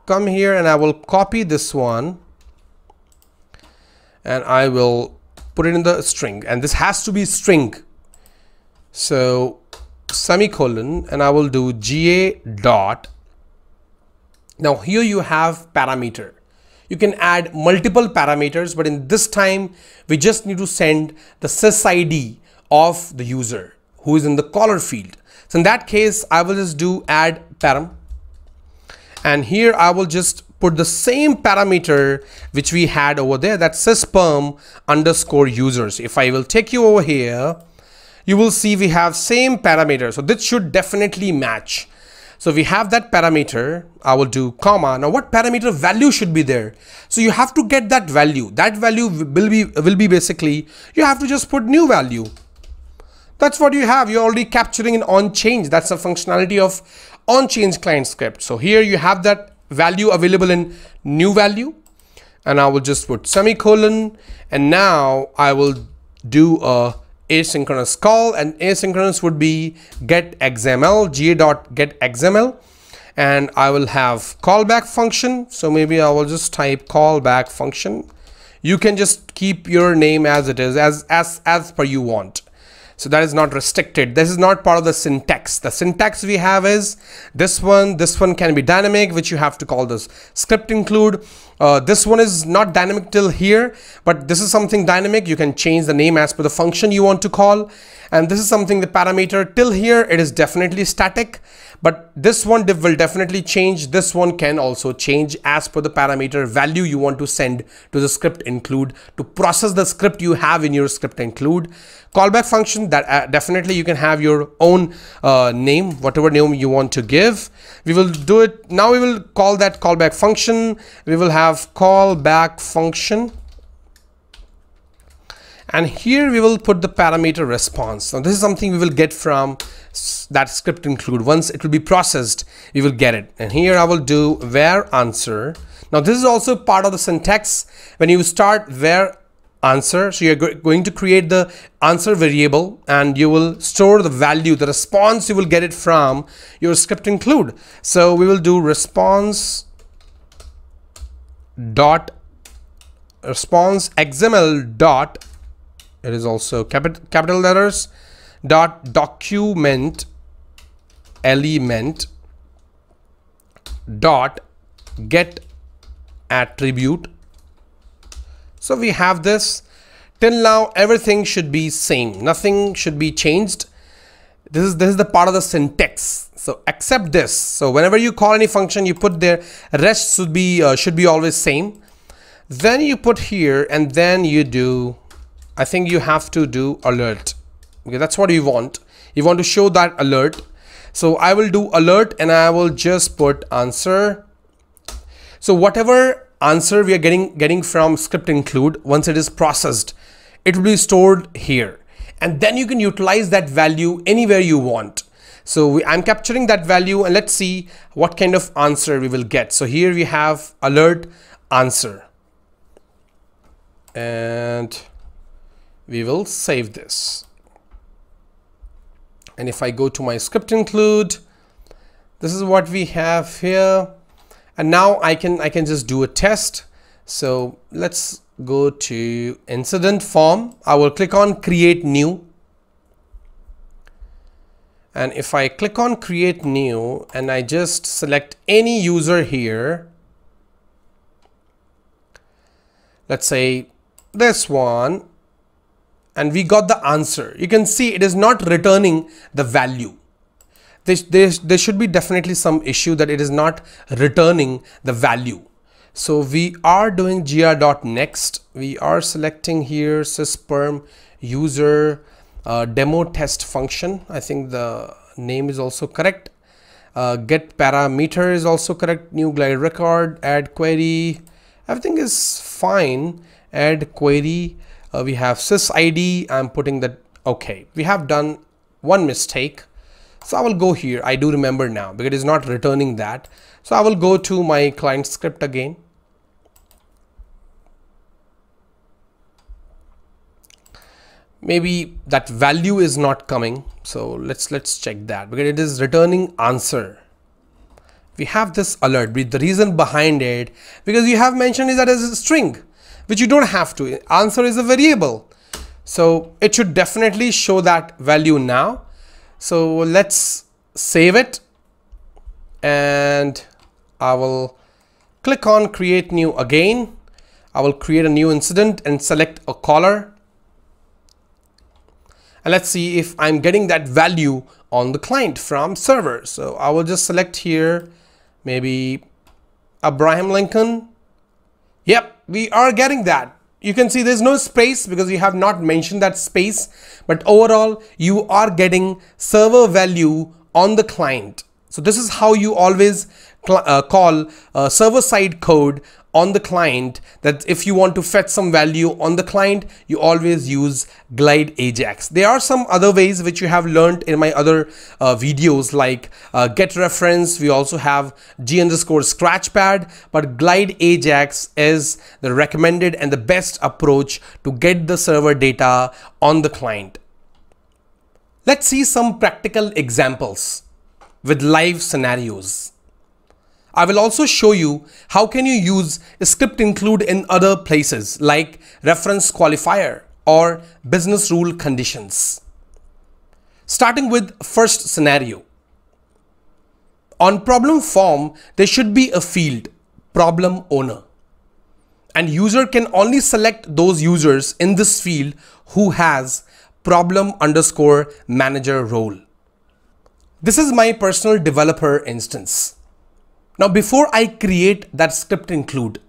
come here and I will copy this one and I will put it in the string, and this has to be string. So semicolon, and I will do GA dot. Now here you have parameter. You can add multiple parameters, but in this time we just need to send the sys ID of the user who is in the caller field. So in that case I will just do add param, and here I will just put the same parameter which we had over there, that's sysperm underscore users. If I will take you over here, you will see we have same parameter. So this should definitely match. So we have that parameter. I will do comma. Now what parameter value should be there? So you have to get that value. That value will be basically, you have to just put new value. That's what you have. You're already capturing an on change. That's the functionality of on change client script. So here you have that value available in new value, and I will just put semicolon, and now I will do a asynchronous call, and asynchronous would be get XML, ga.get XML, and I will have callback function. So maybe I will just type callback function. You can just keep your name as it is, as per you want. So that is not restricted. This is not part of the syntax. The syntax we have is this one can be dynamic, which you have to call this script include. This one is not dynamic till here, but this is something dynamic. You can change the name as per the function you want to call. And this is something, the parameter till here, it is definitely static, but this one will definitely change. This one can also change as per the parameter value you want to send to the script include to process the script you have in your script include. Callback function, that definitely you can have your own name, whatever name you want to give. We will do it now. We will call that callback function. We will have callback function, and here we will put the parameter response. Now this is something we will get from that script include. Once it will be processed, we will get it. And here I will do where answer. Now this is also part of the syntax. When you start where answer, so you're going to create the answer variable, and you will store the value, the response you will get it from your script include. So we will do response dot response XML dot, it is also capital letters, dot document element dot get attribute. So we have this. Till now everything should be same, nothing should be changed. This is the part of the syntax. So accept this. So whenever you call any function, you put there rest should be always same. Then you put here, and then you do, I think you have to do alert. Okay, that's what you want. You want to show that alert. So I will do alert, and I will just put answer. So whatever answer we are getting from script include, once it is processed, it will be stored here, and then you can utilize that value anywhere you want. So I'm capturing that value, and let's see what kind of answer we will get. So here we have alert answer, and we will save this. And if I go to my script include, this is what we have here. And now I can just do a test. So let's go to incident form. I will click on create new. And if I click on create new and I just select any user here, let's say this one, and we got the answer. You can see it is not returning the value. There should be definitely some issue that it is not returning the value. So we are doing gr.next. We are selecting here sysperm user demo test function. I think the name is also correct. Get parameter is also correct. New glide record, add query, everything is fine. Add query, we have sys id, I'm putting that. Okay, we have done one mistake, so I will go here. I do remember now because it is not returning that, so I will go to my client script again. Maybe that value is not coming, so let's check that, because it is returning answer. We have this alert, but the reason behind it, because you have mentioned is that as a string, which you don't have to. Answer is a variable, so it should definitely show that value now. So let's save it, and I will click on create new again. I will create a new incident and select a caller. And let's see if I'm getting that value on the client from server. So I will just select here, maybe Abraham Lincoln. Yep, we are getting that. You can see there's no space because you have not mentioned that space, but overall you are getting server value on the client. So this is how you always call server-side code on the client, that if you want to fetch some value on the client, you always use glide Ajax. There are some other ways which you have learned in my other videos, like get reference. We also have g_scratchpad, but glide Ajax is the recommended and the best approach to get the server data on the client. Let's see some practical examples with live scenarios. I will also show you how can you use a script include in other places like reference qualifier or business rule conditions. Starting with first scenario. On problem form, there should be a field problem owner, and user can only select those users in this field who has problem_manager role. This is my personal developer instance. Now, before I create that script include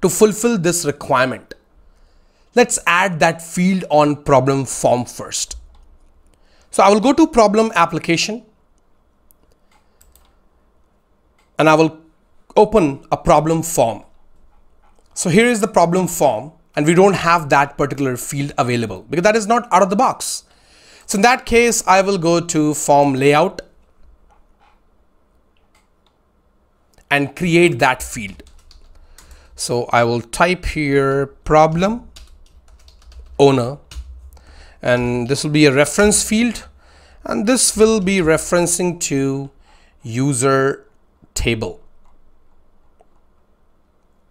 to fulfill this requirement, let's add that field on problem form first. So I will go to problem application and I will open a problem form. So here is the problem form, and we don't have that particular field available because that is not out of the box. So in that case, I will go to form layout and create that field. So I will type here problem owner, and this will be a reference field, and this will be referencing to user table.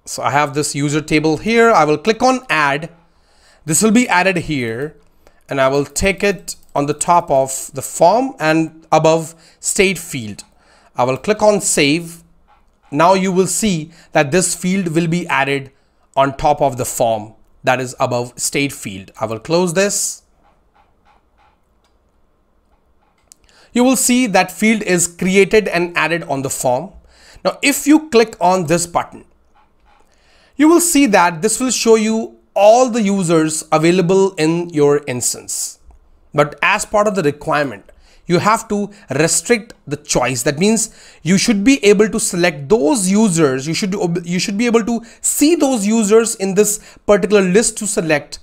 So I have this user table here. I will click on add. This will be added here, and I will take it on the top of the form and above state field. I will click on save. Now you will see that this field will be added on top of the form that is above state field. I will close this. You will see that field is created and added on the form. Now, if you click on this button, you will see that this will show you all the users available in your instance. But as part of the requirement, you have to restrict the choice. That means you should be able to select those users. You should be able to see those users in this particular list to select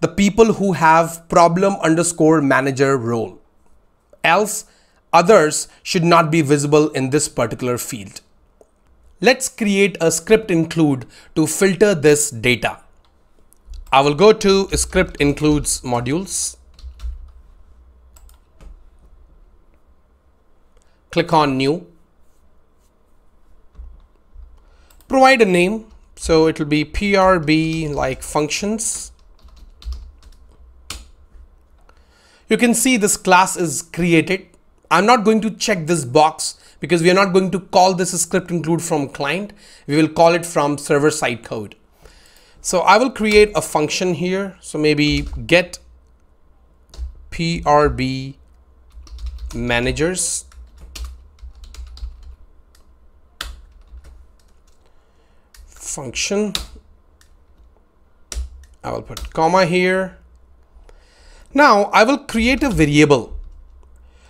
the people who have problem_manager role. Else, others should not be visible in this particular field. Let's create a script include to filter this data. I will go to script includes modules. Click on new. Provide a name. So it will be PRB like functions. You can see this class is created. I'm not going to check this box because we are not going to call this script include from client. We will call it from server side code. So I will create a function here. So maybe get PRB managers. Function. I will put comma here. Now I will create a variable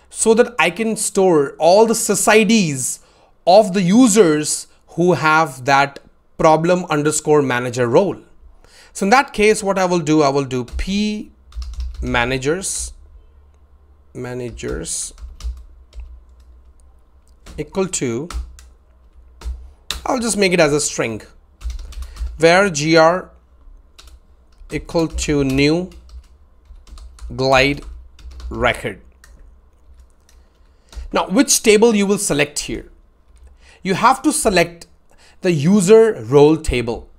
so that I can store all the sysids of the users who have that problem underscore manager role. So in that case, what I will do p managers equal to, I'll just make it as a string, where gr equal to new glide record. Now, which table you will select here? You have to select the user role table,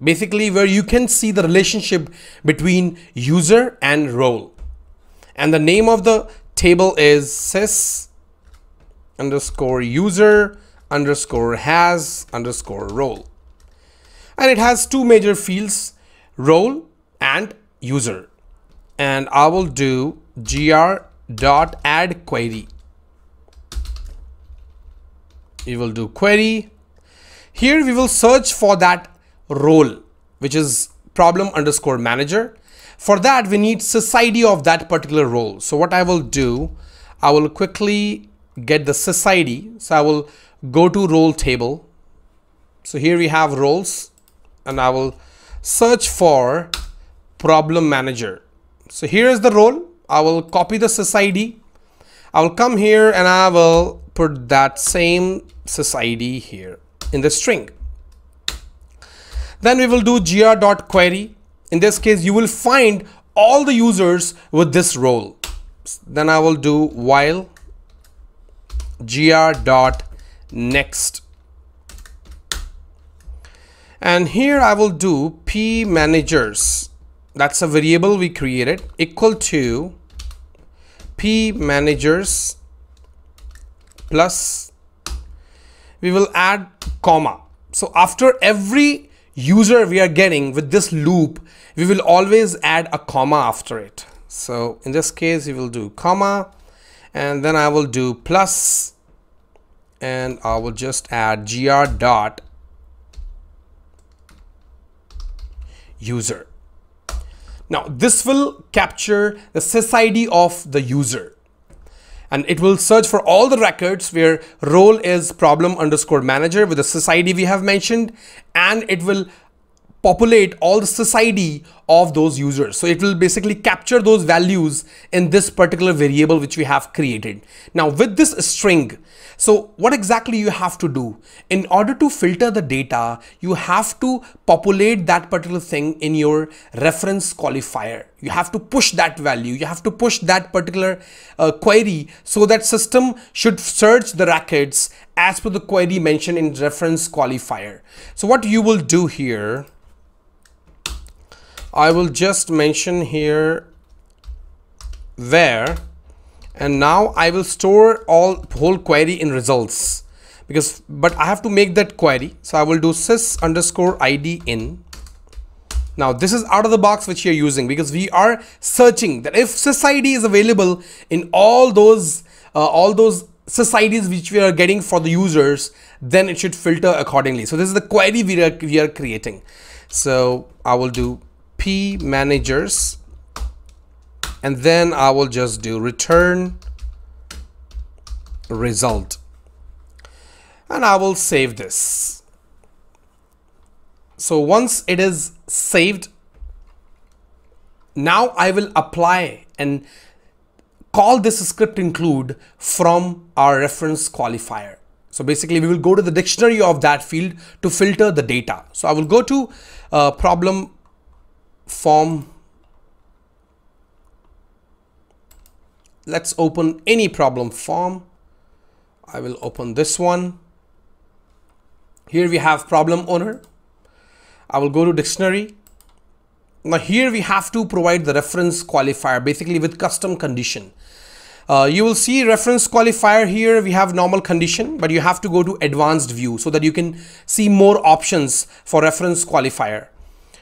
basically where you can see the relationship between user and role. And the name of the table is sys underscore user underscore has underscore role. And it has two major fields, role and user. And I will do gr.add query. We will do query. Here we will search for that role, which is problem underscore manager. For that, we need sysid of that particular role. So what I will do, I will quickly get the sysid. So I will go to role table. So here we have roles, and I will search for problem manager. So here is the role. I will copy the sysid. I will come here and I will put that same sysid here in the string. Then we will do gr.query. In this case, you will find all the users with this role. Then I will do while gr.next. And here I will do p managers. That's a variable we created, equal to p managers plus, we will add comma. So after every user we are getting with this loop, we will always add a comma after it. So in this case, we will do comma, and then I will do plus, and I will just add gr dot user. Now this will capture the sysid of the user, and it will search for all the records where role is problem underscore manager with the sysid we have mentioned, and it will populate all the sysid of those users. So it will basically capture those values in this particular variable which we have created. Now with this string, so what exactly you have to do? In order to filter the data, you have to populate that particular thing in your reference qualifier. You have to push that value. You have to push that particular query, so that system should search the records as per the query mentioned in reference qualifier. So what you will do here, I will just mention here where, and now I will store whole query in results, but I have to make that query. So I will do sys underscore id in. Now this is out of the box which you're using, because we are searching that if sysid is available in all those sysids which we are getting for the users, then it should filter accordingly. So this is the query we are creating. So I will do p managers, and then I will just do return result, and I will save this. So once it is saved, now I will apply and call this script include from our reference qualifier. So basically we will go to the dictionary of that field to filter the data. So I will go to problem form. Let's open any problem form. I will open this one. Here we have problem owner. I will go to dictionary. Now here we have to provide the reference qualifier, basically with custom condition. You will see reference qualifier here. We have normal condition, but you have to go to advanced view so that you can see more options for reference qualifier.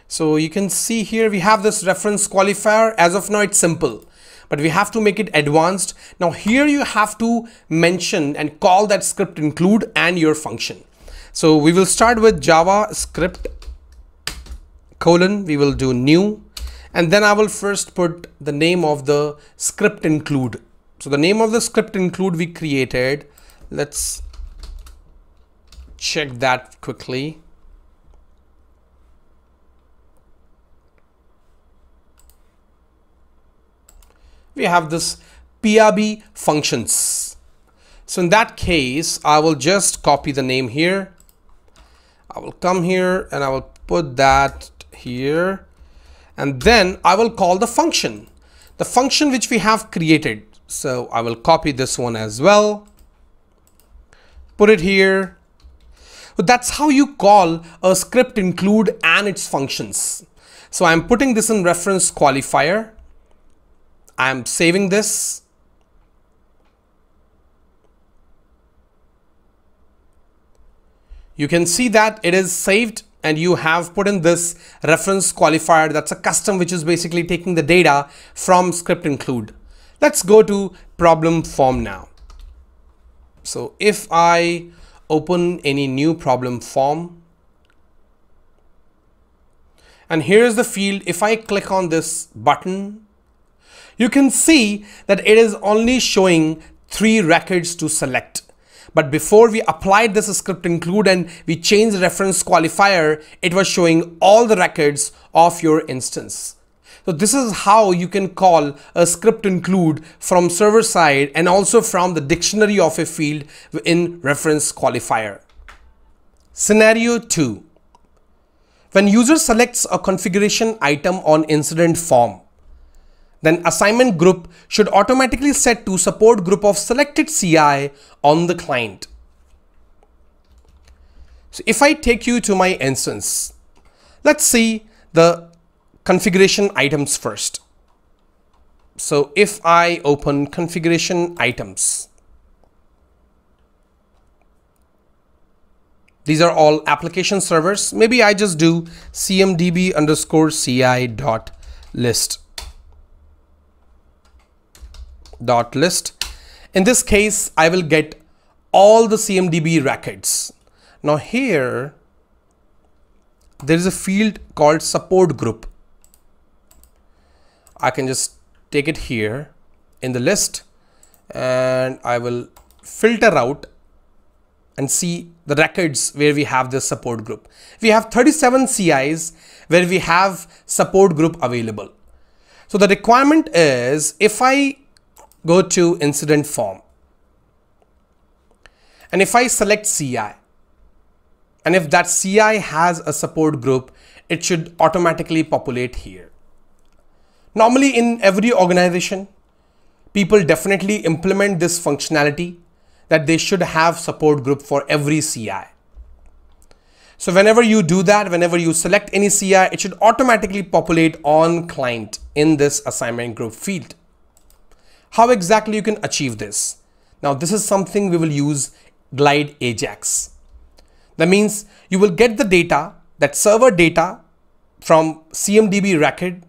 So you can see here we have this reference qualifier. As of now, it's simple, but we have to make it advanced. Now here you have to mention and call that script include and your function. So we will start with JavaScript colon, we will do new, and then I will first put the name of the script include. So the name of the script include we created, let's check that quickly. We have this PRB functions. So in that case, I will just copy the name here. I will come here and I will put that here. And then I will call the function which we have created. So I will copy this one as well. Put it here. So that's how you call a script include and its functions. So I'm putting this in reference qualifier. I'm saving this. You can see that it is saved and you have put in this reference qualifier. That's a custom which is basically taking the data from script include. Let's go to problem form now. So if I open any new problem form, and here is the field, if I click on this button, you can see that it is only showing 3 records to select. But before we applied this script include and we changed the reference qualifier, it was showing all the records of your instance. So this is how you can call a script include from server side and also from the dictionary of a field in reference qualifier. Scenario 2. When user selects a configuration item on incident form, then assignment group should automatically set to support group of selected CI on the client. So if I take you to my instance, let's see the configuration items first. So if I open configuration items, these are all application servers. Maybe I just do cmdb_ci.list. .list. In this case, I will get all the CMDB records. Now here, there is a field called support group. I can just take it here in the list and I will filter out and see the records where we have this support group. We have 37 CIs where we have support group available. So the requirement is if I go to incident form and if I select CI and if that CI has a support group, it should automatically populate here. Normally in every organization, people definitely implement this functionality that they should have support group for every CI. So whenever you do that, whenever you select any CI, it should automatically populate on client in this assignment group field. How exactly you can achieve this? Now this is something we will use Glide Ajax. That means you will get the data, that server data from CMDB record,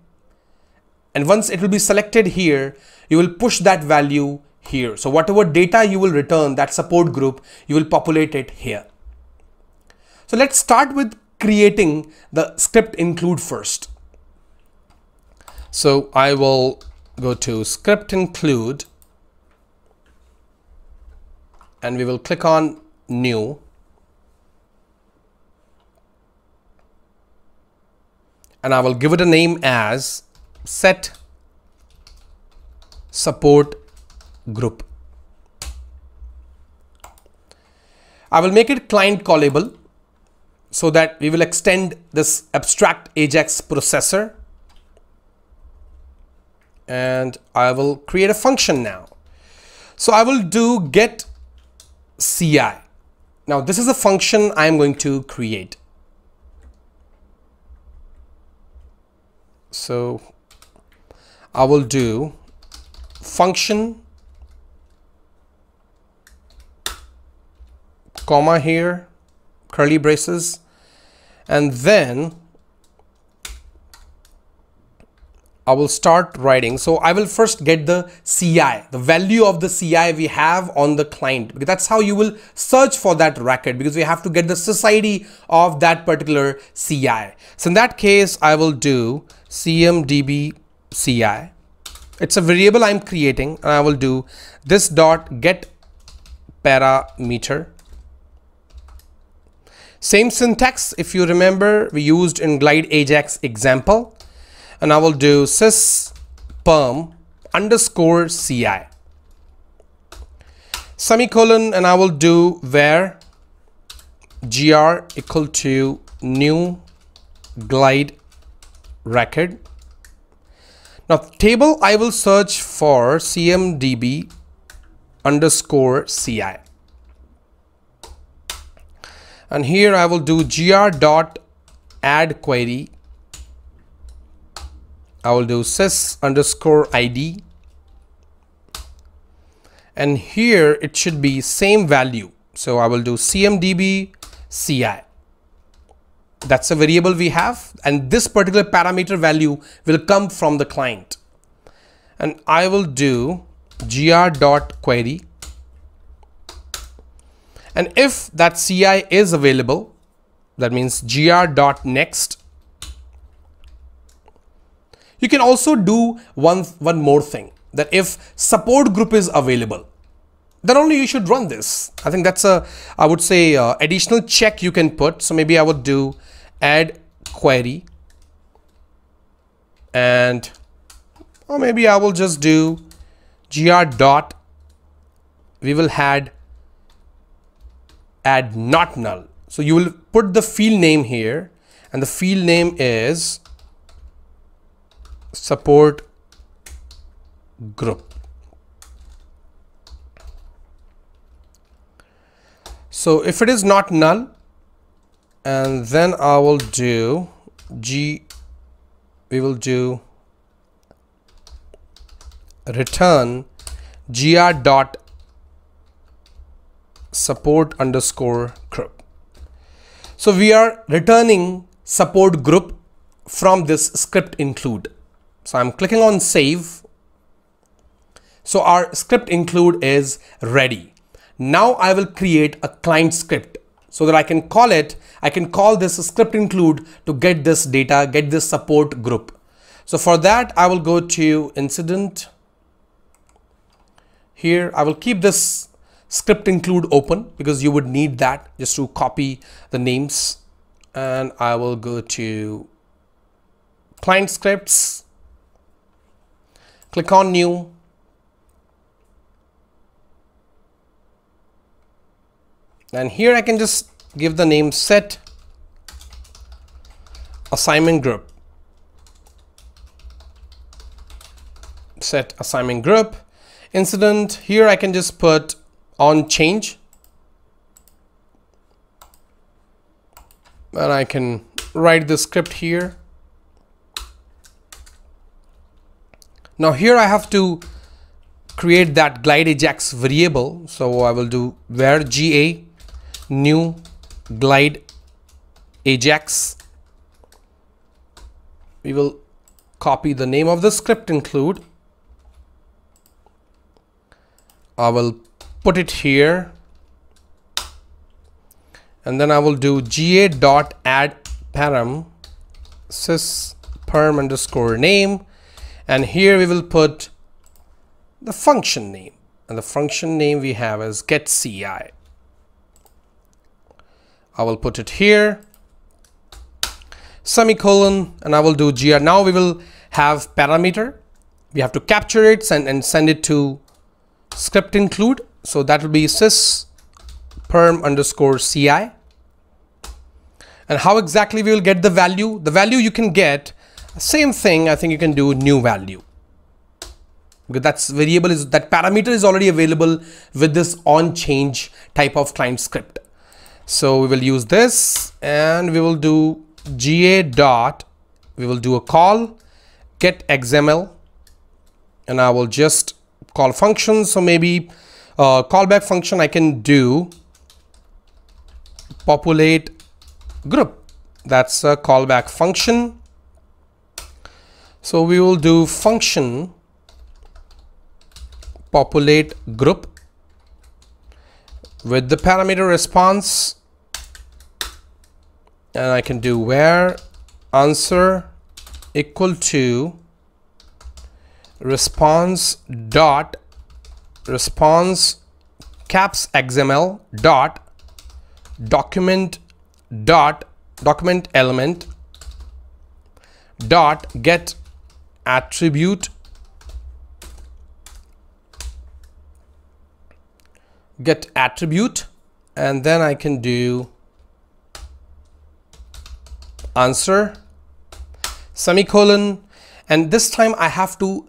and once it will be selected here, you will push that value here. So whatever data you will return, that support group, you will populate it here. So let's start with creating the script include first. So I will go to script include and we will click on new. And I will give it a name as set support group. I will make it client callable so that we will extend this abstract Ajax processor. And I will create a function now. So I will do get CI. Now this is a function I am going to create. So I will do function comma here, curly braces, and then I will start writing. So I will first get the CI, the value of the CI we have on the client, because that's how you will search for that record, because we have to get the SysID of that particular CI. So in that case, I will do CMDB CI. It's a variable I'm creating, and I will do this dot get parameter. Same syntax, if you remember, we used in glide Ajax example, and I will do sys perm underscore ci semicolon, and I will do where gr equal to new glide record. Now table, I will search for cmdb underscore ci, and here I will do gr dot add query. I will do sys underscore id, and here it should be same value, so I will do cmdb ci. That's a variable we have, and this particular parameter value will come from the client. And I will do gr dot query, and if that ci is available, that means gr dot next. You can also do one more thing, that if support group is available, then only you should run this. I think that's a, I would say, additional check you can put. So maybe I would do add query, and or maybe I will just do gr dot, we will add not null. So you will put the field name here, and the field name is support group. So if it is not null, and then I will do we will do return gr dot support underscore group. So we are returning support group from this script include. So I'm clicking on save. So our script include is ready. Now I will create a client script so that I can call it, I can call this script include to get this data, get this support group. So for that, I will go to incident. Here, I will keep this script include open because you would need that just to copy the names. And I will go to client scripts, click on new. And here I can just give the name set assignment group. Set assignment group incident. Here I can just put on change, and I can write the script here. Now here I have to create that glide Ajax variable. So I will do where ga new glide Ajax. We will copy the name of the script include. I will put it here, and then I will do ga dot add param sys perm underscore name, and here we will put the function name, and the function name we have is get ci. I will put it here, semicolon, and I will do gr. Now we will have parameter. We have to capture it and send it to script include. So that will be sys perm underscore ci. And how exactly we will get the value? The value you can get, same thing, I think you can do new value. Because that's variable is, that parameter is already available with this on change type of client script. So we will use this, and we will do ga dot, we will do a call get xml, and I will just call functions. So maybe callback function I can do populate group. That's a callback function. So we will do function populate group with the parameter response, and I can do where answer equal to response dot response caps XML dot document element dot get attribute and then I can do answer semicolon, and this time I have to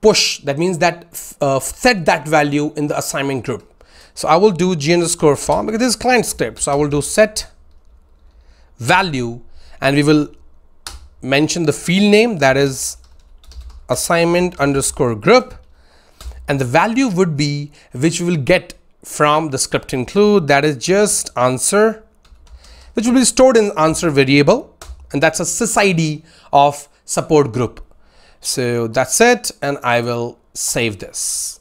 push, that means that set that value in the assignment group. So I will do g_form because this is client script, so I will do set value and we will mention the field name, that is assignment_group, and the value would be which we will get from the script include, that is just answer, which will be stored in answer variable, and that's a sysID of support group. So that's it, and I will save this.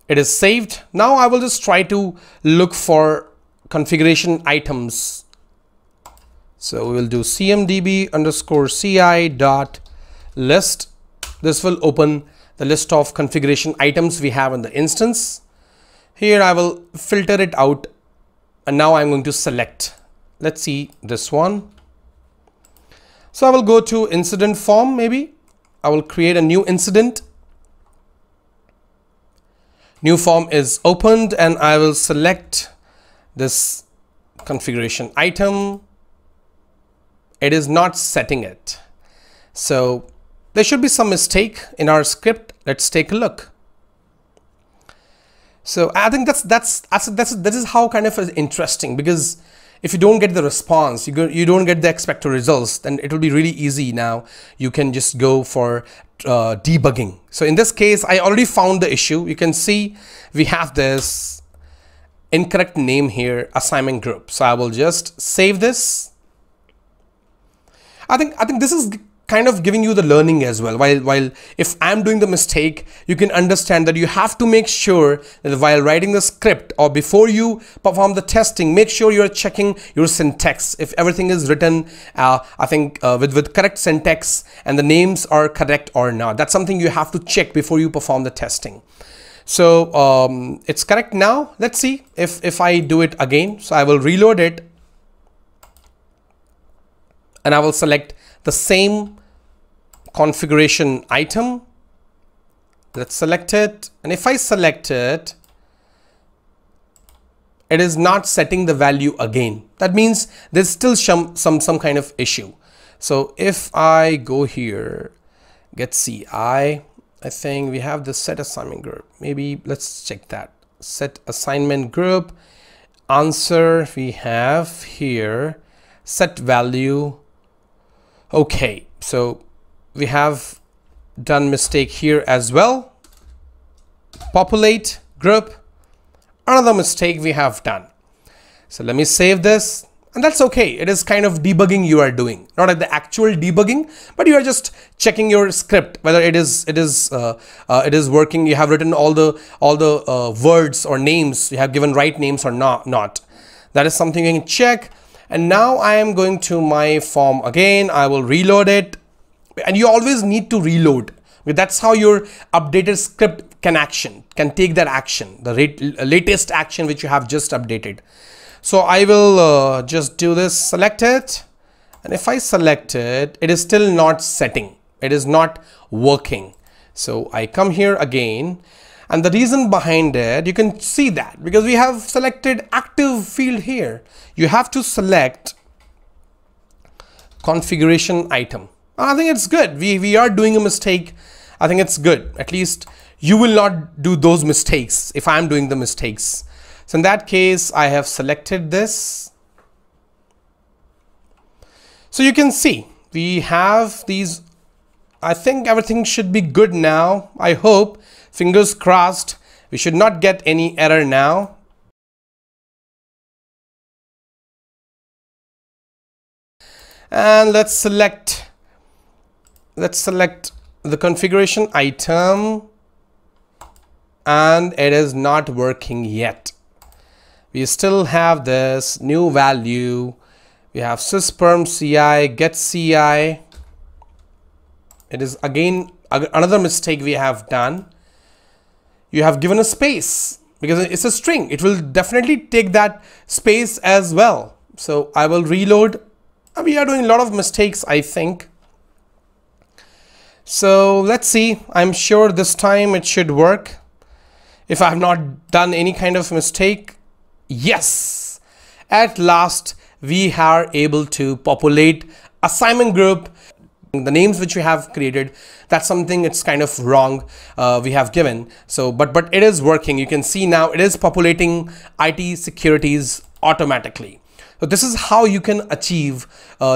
It is saved. Now I will just try to look for configuration items. So we will do cmdb_ci.list. This will open the list of configuration items we have in the instance. Here I will filter it out, and now I'm going to select. Let's see this one. So I will go to incident form. Maybe I will create a new incident. New form is opened, and I will select this configuration item. It is not setting it. So there should be some mistake in our script. Let's take a look. So I think that is how kind of interesting, because if you don't get the response, you don't get the expected results, then it will be really easy. Now you can just go for debugging. So in this case, I already found the issue. You can see we have this incorrect name here, assignment group. So I will just save this. I think this is kind of giving you the learning as well. While if I'm doing the mistake, you can understand that you have to make sure that while writing the script or before you perform the testing, make sure you're checking your syntax. If everything is written, I think with correct syntax and the names are correct or not. That's something you have to check before you perform the testing. So it's correct now. Let's see if I do it again. So I will reload it, and I will select the same configuration item. Let's select it, and if I select it, it is not setting the value again. That means there's still some kind of issue. So if I go here, get CI, I think we have the set assignment group. Maybe let's check that. Set assignment group, answer we have here, set value. Okay, so we have done mistake here as well. Populate group, another mistake we have done. So let me save this, and that's okay. It is kind of debugging you are doing, not like the actual debugging, but you are just checking your script whether it is working. You have written all the words or names, you have given right names or not. That is something you can check. And now I am going to my form again. I will reload it, and you always need to reload, because that's how your updated script can take that action, the latest action which you have just updated. So I will just do this, select it, and if I select it, it is still not setting, it is not working. So I come here again, and the reason behind it, you can see that because we have selected active field here. You have to select configuration item. I think it's good. We are doing a mistake. I think it's good. At least you will not do those mistakes if I'm doing the mistakes. So in that case, I have selected this. So you can see we have these. I think everything should be good now. I hope, fingers crossed, we should not get any error now. And let's select the configuration item, and it is not working yet. We still have this new value. We have sysperm CI, get CI. It is again another mistake we have done. You have given a space because it's a string. It will definitely take that space as well. So I will reload. We are doing a lot of mistakes, I think. So let's see. I'm sure this time it should work. If I have not done any kind of mistake, yes, at last we are able to populate assignment group. The names which we have created, that's something it's kind of wrong we have given. So but it is working. You can see now it is populating IT securities automatically. So this is how you can achieve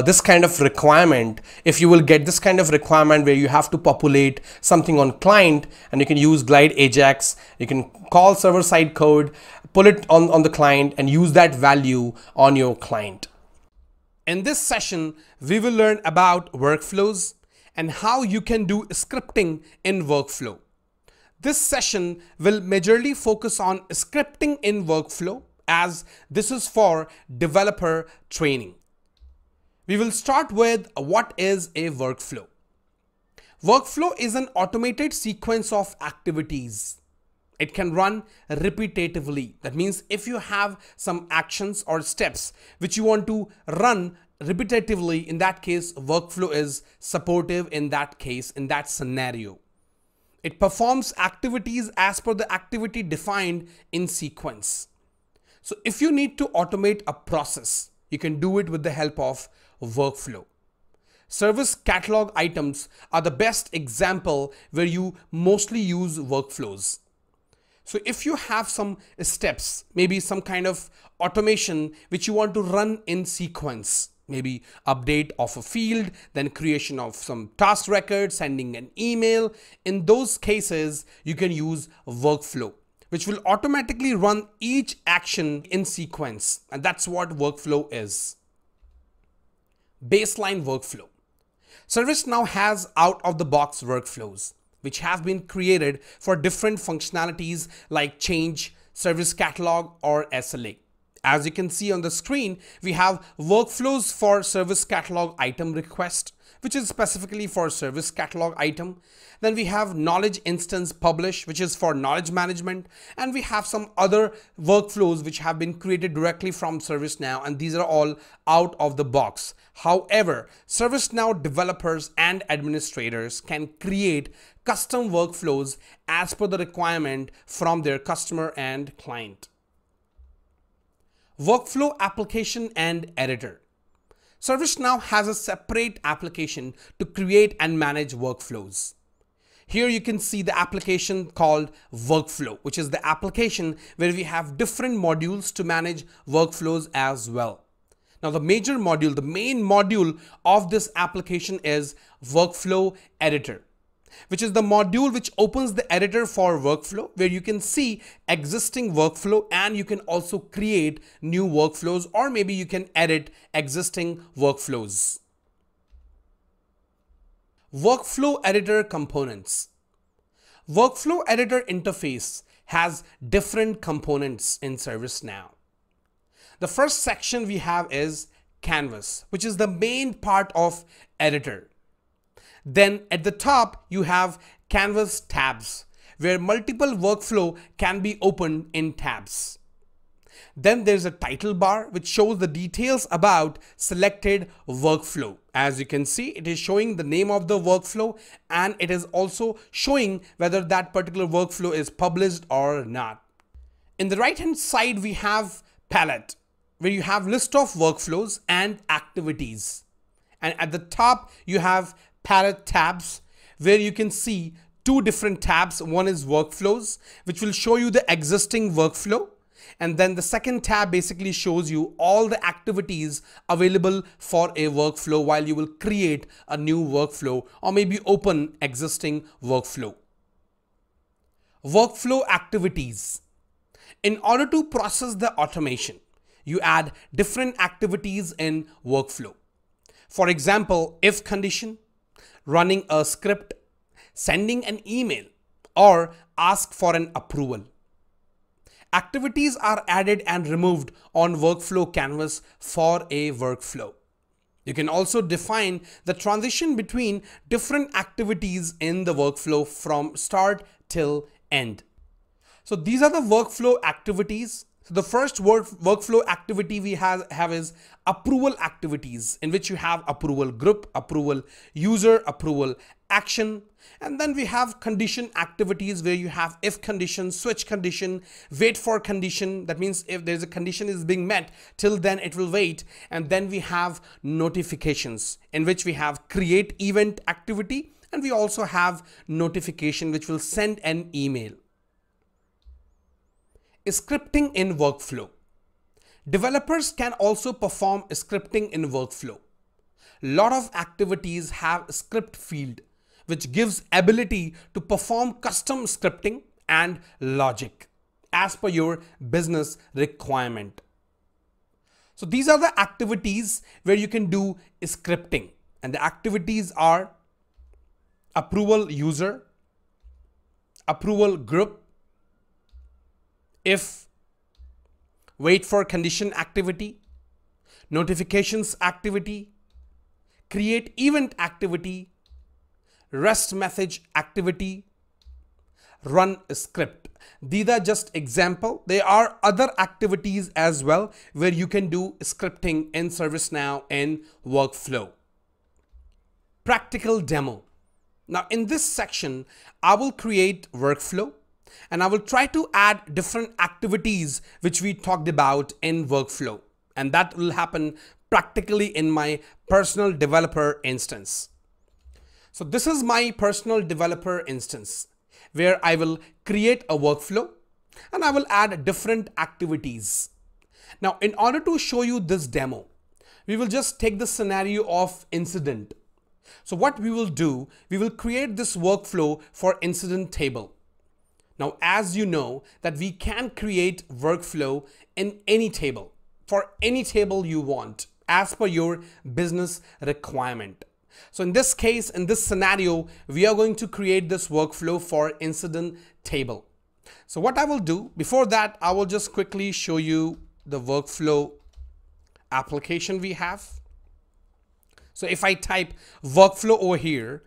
this kind of requirement. If you will get this kind of requirement where you have to populate something on client, and you can use glide Ajax, you can call server-side code, pull it on the client and use that value on your client. In this session, we will learn about workflows and how you can do scripting in workflow. This session will majorly focus on scripting in workflow, as this is for developer training. We will start with what is a workflow. Workflow is an automated sequence of activities. It can run repetitively. That means if you have some actions or steps which you want to run repetitively, in that case, workflow is supportive in that case, in that scenario. It performs activities as per the activity defined in sequence. So if you need to automate a process, you can do it with the help of workflow. Service catalog items are the best example where you mostly use workflows. So if you have some steps, maybe some kind of automation which you want to run in sequence, maybe update of a field, then creation of some task record, sending an email, in those cases, you can use workflow, which will automatically run each action in sequence. And that's what workflow is. Baseline workflow. ServiceNow has out-of-the-box workflows, which have been created for different functionalities like change, service catalog, or SLA. As you can see on the screen, we have workflows for service catalog item request, which is specifically for service catalog item. Then we have knowledge instance publish, which is for knowledge management. And we have some other workflows which have been created directly from ServiceNow, and these are all out of the box. However, ServiceNow developers and administrators can create custom workflows as per the requirement from their customer and client. Workflow application and editor. ServiceNow has a separate application to create and manage workflows. Here you can see the application called Workflow, which is the application where we have different modules to manage workflows as well. Now the main module of this application is Workflow Editor, which is the module which opens the editor for workflow, where you can see existing workflow and you can also create new workflows, or maybe you can edit existing workflows. Workflow editor components. Workflow editor interface has different components in ServiceNow. The first section we have is Canvas, which is the main part of editor. Then at the top, you have Canvas tabs, where multiple workflow can be opened in tabs. Then there's a title bar which shows the details about selected workflow. As you can see, it is showing the name of the workflow, and it is also showing whether that particular workflow is published or not. In the right hand side, we have palette, where you have list of workflows and activities. And at the top, you have palette tabs, where you can see two different tabs. One is workflows, which will show you the existing workflow. And then the second tab basically shows you all the activities available for a workflow while you will create a new workflow or maybe open existing workflow. Workflow activities. In order to process the automation, you add different activities in workflow. For example, if condition, running a script, sending an email, or ask for an approval. Activities are added and removed on workflow canvas for a workflow. You can also define the transition between different activities in the workflow from start till end. So these are the workflow activities. So the first workflow activity we have is approval activities, in which you have approval group, approval user, approval action. And then we have condition activities where you have if condition, switch condition, wait for condition. That means if there's a condition is being met, till then it will wait. And then we have notifications, in which we have create event activity. And we also have notification, which will send an email. Scripting in workflow. Developers can also perform scripting in workflow. Lot of activities have script field, which gives ability to perform custom scripting and logic as per your business requirement. So these are the activities where you can do scripting, and the activities are approval user, approval group, if, wait for condition activity, notifications activity, create event activity, rest message activity, run script. These are just example. There are other activities as well where you can do scripting in ServiceNow in workflow. Practical demo. Now in this section, I will create workflow, and I will try to add different activities which we talked about in workflow. And that will happen practically in my personal developer instance. So this is my personal developer instance where I will create a workflow and I will add different activities. Now, in order to show you this demo, we will just take the scenario of incident. So what we will do, we will create this workflow for incident table. Now, as you know that we can create workflow in any table, for any table you want, as per your business requirement. So in this case, in this scenario, we are going to create this workflow for incident table. So what I will do, before that, I will just quickly show you the workflow application we have. So if I type workflow over here,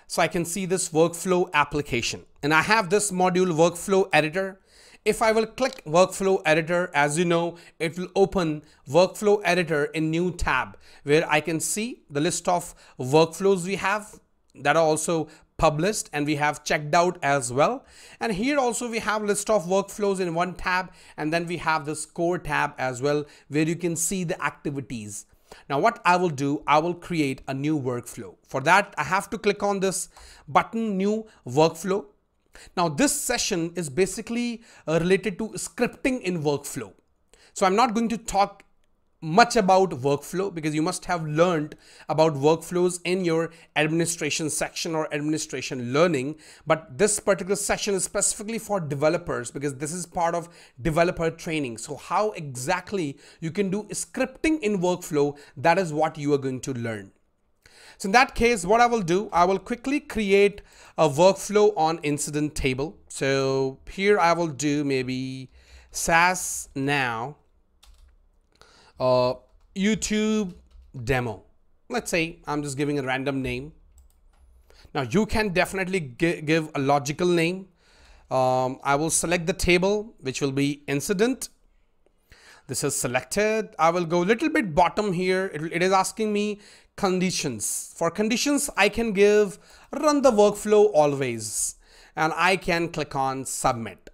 so I can see this workflow application, and I have this module workflow editor. If I will click workflow editor, as you know, it will open workflow editor in new tab where I can see the list of workflows we have that are also published and we have checked out as well. And here also we have list of workflows in one tab, and then we have this core tab as well where you can see the activities. Now what I will do, I will create a new workflow. For that, I have to click on this button, new workflow. Now this session is basically related to scripting in workflow. So I'm not going to talk much about workflow because you must have learned about workflows in your administration section or administration learning. But this particular session is specifically for developers because this is part of developer training. So how exactly you can do scripting in workflow, that is what you are going to learn. So in that case, what I will do, I will quickly create a workflow on incident table. So here I will do maybe SAASWITHSERVICENOW YouTube demo. Let's say I'm just giving a random name. Now you can definitely give a logical name. I will select the table, which will be incident. This is selected. I will go a little bit bottom here. It is asking me conditions. For conditions, I can give run the workflow always, and I can click on submit.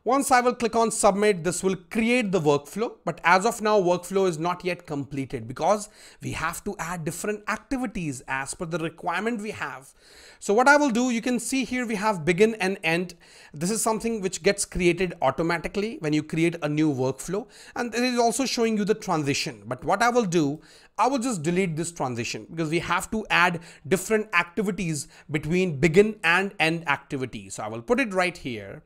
Once I will click on submit, this will create the workflow. But as of now, workflow is not yet completed because we have to add different activities as per the requirement we have. So what I will do, you can see here we have begin and end. This is something which gets created automatically when you create a new workflow. And it is also showing you the transition. But what I will do, I will just delete this transition because we have to add different activities between begin and end activity. So I will put it right here.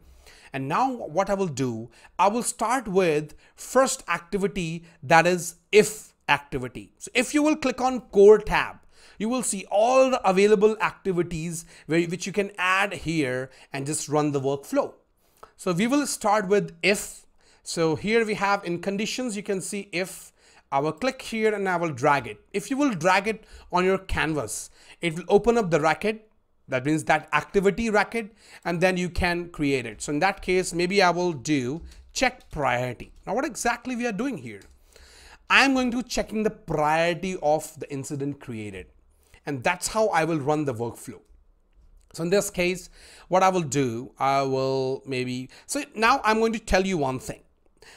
And now what I will do, I will start with first activity, that is if activity. So if you will click on core tab, you will see all the available activities which you can add here and just run the workflow. So we will start with if. So here we have in conditions, you can see if I will click here and I will drag it. If you will drag it on your canvas, it will open up the racket. That means that activity racket, and then you can create it. So in that case, maybe I will do check priority. Now what exactly we are doing here? I'm going to checking the priority of the incident created, and that's how I will run the workflow. So in this case, what I will do, so now I'm going to tell you one thing,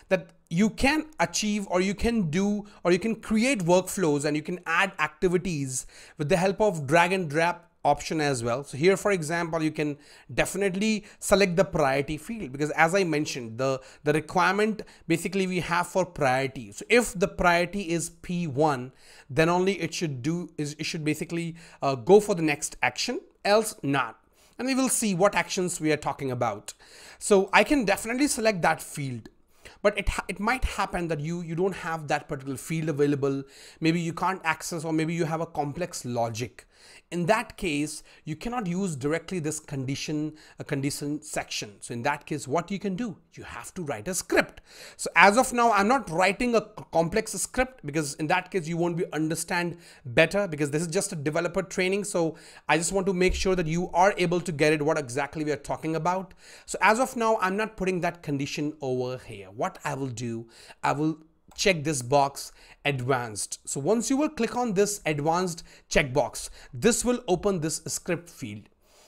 that you can achieve, or you can do, or you can create workflows, and you can add activities with the help of drag and drop option as well. So here, for example, you can definitely select the priority field, because as I mentioned, the requirement basically we have for priority. So if the priority is P1, then only it should basically go for the next action, else not. And we will see what actions we are talking about. So I can definitely select that field. But it might happen that you don't have that particular field available. Maybe you can't access, or maybe you have a complex logic. In that case, you cannot use directly this condition section. So in that case, what you can do, you have to write a script. So as of now, I'm not writing a complex script, because in that case, you won't be understand better, because this is just a developer training. So I just want to make sure that you are able to get it, what exactly we are talking about. So as of now, I'm not putting that condition over here. What I will do, I will check this box advanced. So once you will click on this advanced checkbox, this will open this script field,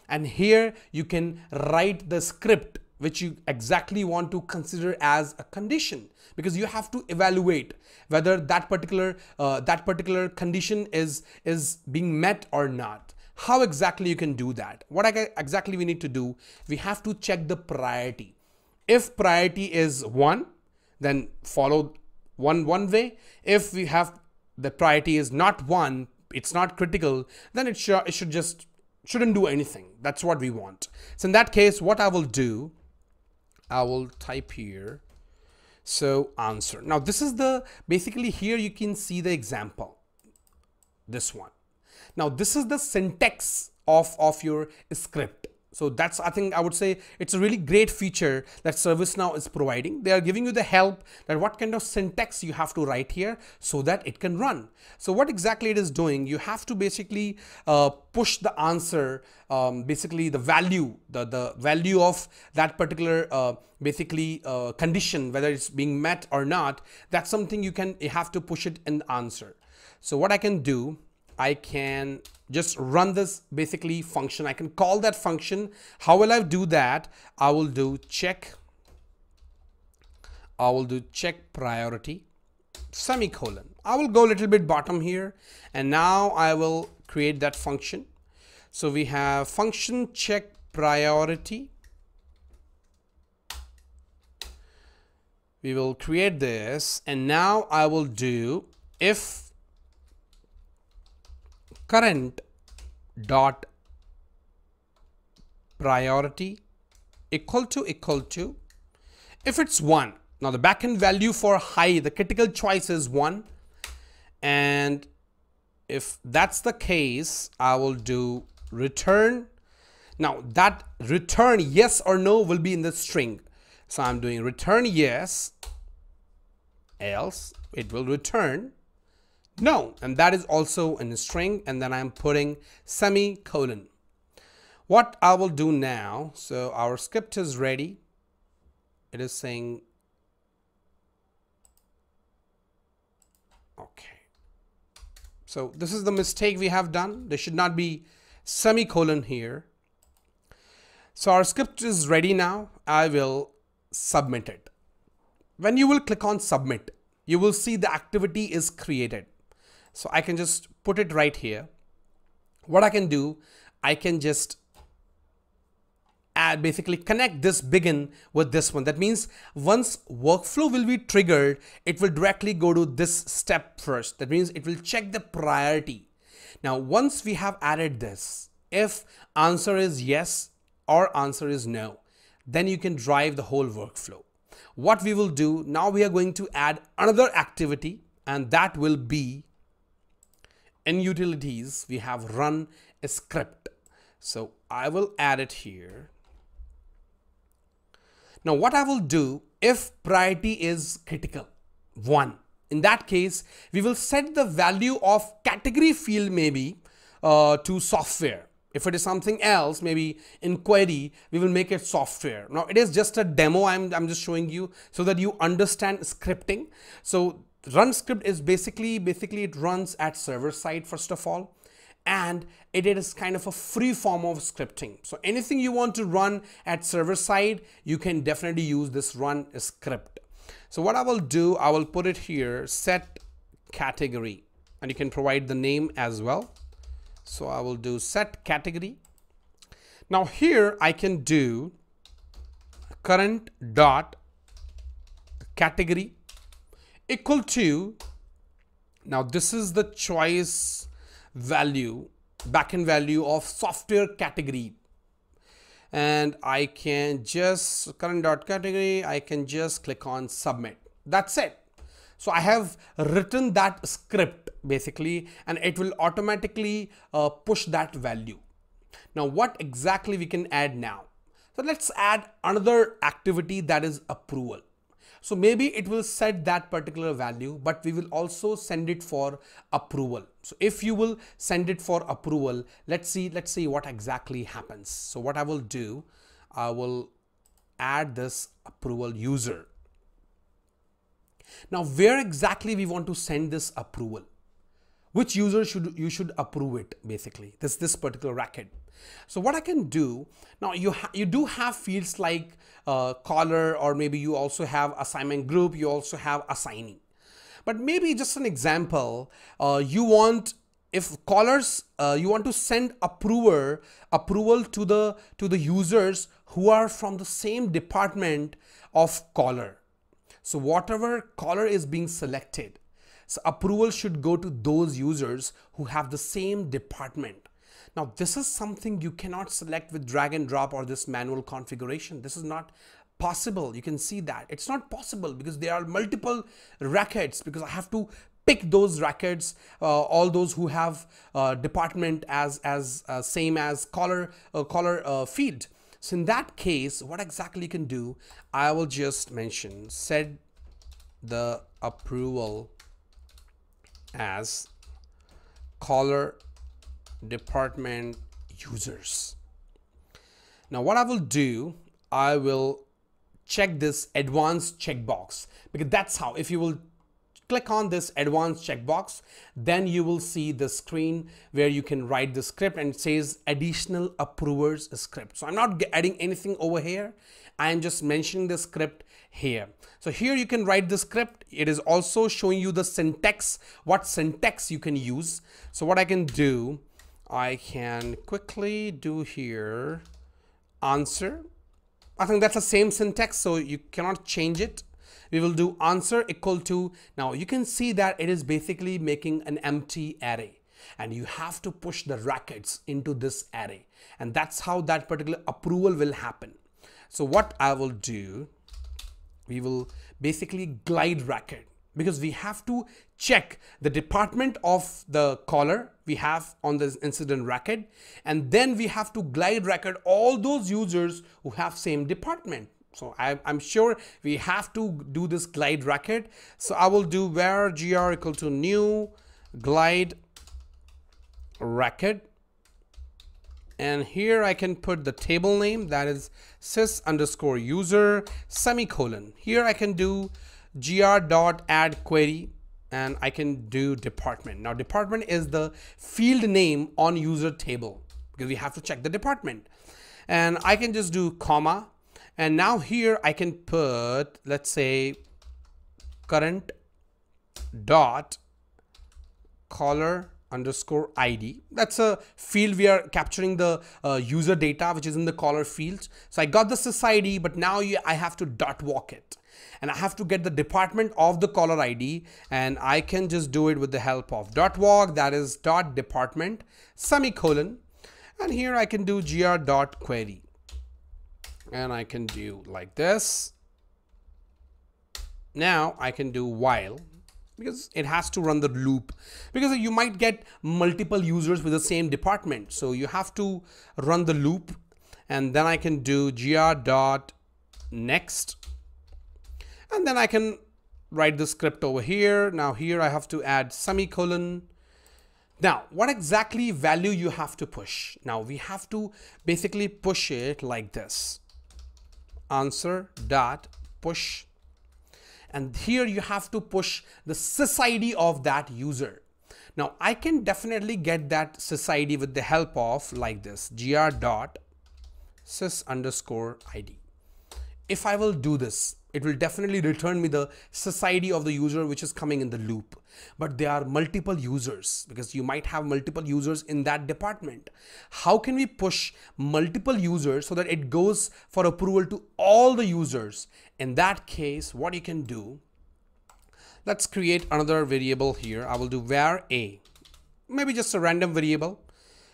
and here you can write the script which you exactly want to consider as a condition, because you have to evaluate whether that particular condition is being met or not. How exactly you can do that? What exactly we need to do, we have to check the priority. If priority is 1, then follow one way. If we have the priority is not 1, it's not critical, then it shouldn't do anything. That's what we want. So in that case, what I will do, I will type here, so answer. Now this is basically here you can see the example, this one. Now this is the syntax of your script. So that's, I think I would say it's a really great feature that ServiceNow is providing. They are giving you the help that what kind of syntax you have to write here so that it can run. So what exactly it is doing, you have to basically push the answer, basically the value, the value of that particular condition, whether it's being met or not. That's something you have to push it in the answer. So what I can do, I can just run this basically function. I can call that function. How will I do that? I will do check priority semicolon. I will go a little bit bottom here, and now I will create that function. So we have function check priority. We will create this, and now I will do if current dot priority equal to if it's 1. Now the backend value for high, the critical choice is 1, and if that's the case, I will do return. Now that return yes or no will be in the string. So I'm doing return yes, else it will return no, and that is also in a string, and then I'm putting semicolon. What I will do now, so our script is ready. It is saying, okay. So this is the mistake we have done. There should not be semicolon here. So our script is ready now. I will submit it. When you will click on submit, you will see the activity is created. So I can just put it right here. What I can do, I can just basically connect this begin with this one. That means once workflow will be triggered, it will directly go to this step first. That means it will check the priority. Now, once we have added this, if answer is yes or answer is no, then you can drive the whole workflow. What we will do now, we are going to add another activity, and that will be in utilities. We have run a script. So I will add it here. Now what I will do, if priority is critical 1, In that case, we will set the value of category field maybe to software. If it is something else, maybe inquiry, we will make it software. Now it is just a demo I'm just showing you so that you understand scripting. So run script is basically it runs at server side first of all, and it is kind of a free form of scripting. So anything you want to run at server side, you can definitely use this run script. So what I will do, I will put it here, set category, and you can provide the name as well. So I will do set category. Now here I can do current dot category equal to, now this is the choice value, backend value of software category. And I can just current dot category, I can just click on submit. That's it. So I have written that script basically, and it will automatically push that value. Now what exactly we can add now? So let's add another activity, that is approval. So maybe it will set that particular value, but we will also send it for approval. So if you will send it for approval, let's see what exactly happens. So what I will do, I will add this approval user. Now where exactly we want to send this approval? Which user you should approve it, basically this particular record. So what I can do now, you do have fields like caller, or maybe you also have assignment group, you also have assignee. But maybe just an example, you want, if callers, you want to send approval to the users who are from the same department of caller. So whatever caller is being selected, so approval should go to those users who have the same department. Now this is something you cannot select with drag and drop or this manual configuration. This is not possible. You can see that it's not possible because there are multiple records, because I have to pick those records, all those who have department as same as caller field. So in that case, what exactly you can do, I will just mention set the approval as caller department users. Now what I will do, I will check this advanced checkbox, because that's how, if you will click on this advanced checkbox, then you will see the screen where you can write the script, and it says additional approvers script. So I'm not adding anything over here. I am just mentioning the script here. So here you can write the script. It is also showing you the syntax, what syntax you can use. So what I can do, I can quickly do here answer. I think that's the same syntax, so you cannot change it. We will do answer equal to, now you can see that it is basically making an empty array, and you have to push the records into this array, and that's how that particular approval will happen. So what I will do, we will basically glide record, because we have to check the department of the caller we have on this incident record, and then we have to glide record all those users who have same department. So I'm sure we have to do this glide record. So I will do where gr equal to new glide record, and here I can put the table name, that is sys underscore user semicolon. Here I can do gr.add query, and I can do department. Now department is the field name on user table, because we have to check the department, and I can just do comma. And now here I can put, let's say, current dot caller underscore ID. That's a field we are capturing the user data, which is in the caller field. So I got the sys ID, but now I have to dot walk it, and I have to get the department of the caller ID, and I can just do it with the help of dot walk, that is dot department semicolon, and here I can do gr dot query. And I can do like this. Now I can do while, because it has to run the loop, because you might get multiple users with the same department. So you have to run the loop, and then I can do gr dot next, and then I can write the script over here. Now here I have to add semicolon. Now, what exactly value you have to push? Now we have to basically push it like this. Answer dot push. And here you have to push the sys of that user. Now I can definitely get that sys with the help of like this, gr dot sys_id. If I will do this, it will definitely return me the sys of the user which is coming in the loop. But there are multiple users because you might have multiple users in that department. How can we push multiple users so that it goes for approval to all the users? In that case, what you can do, let's create another variable here. I will do var a, maybe just a random variable,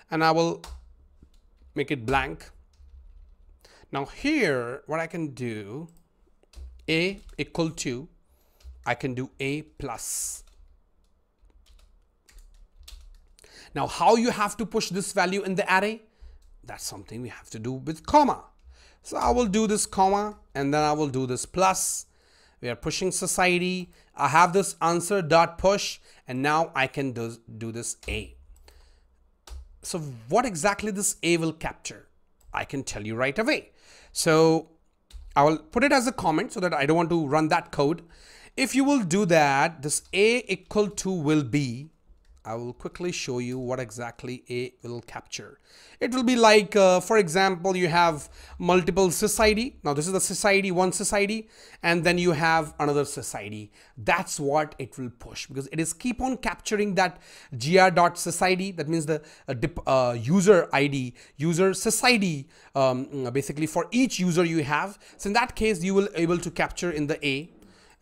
and I will make it blank. Now here, what I can do, a equal to, I can do a plus. Now how you have to push this value in the array? That's something we have to do with comma. So I will do this comma and then I will do this plus. We are pushing sys. I have this answer dot push and now I can do this a. So what exactly this a will capture? I can tell you right away. So I will put it as a comment so that I don't want to run that code. If you will do that, this a equal to will be, I will quickly show you what exactly a will capture. It will be like, for example, you have multiple sys. Now this is the sys, one sys, and then you have another sys. That's what it will push because it is keep on capturing that gr.sys. That means the user ID, user sys basically for each user you have. So in that case, you will able to capture in the a,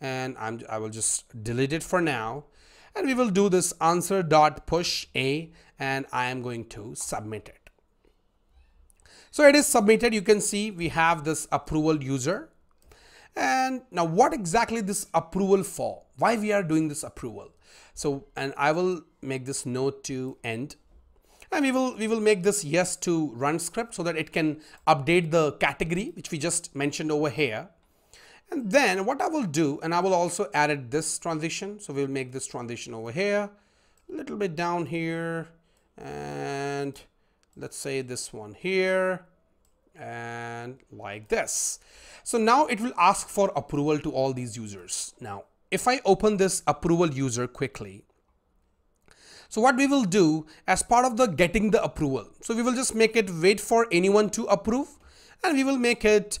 and I will just delete it for now. And we will do this answer dot push a, and I am going to submit it. So it is submitted. You can see we have this approval user. And now what exactly this approval for? Why we are doing this approval? So, and I will make this node to end. And we will make this yes to run script so that it can update the category which we just mentioned over here. And then what I will do, and I will also add this transition. So we'll make this transition over here, a little bit down here, and let's say this one here, and like this. So now it will ask for approval to all these users. Now, if I open this approval user quickly, so what we will do as part of the getting the approval, so we will just make it wait for anyone to approve, and we will make it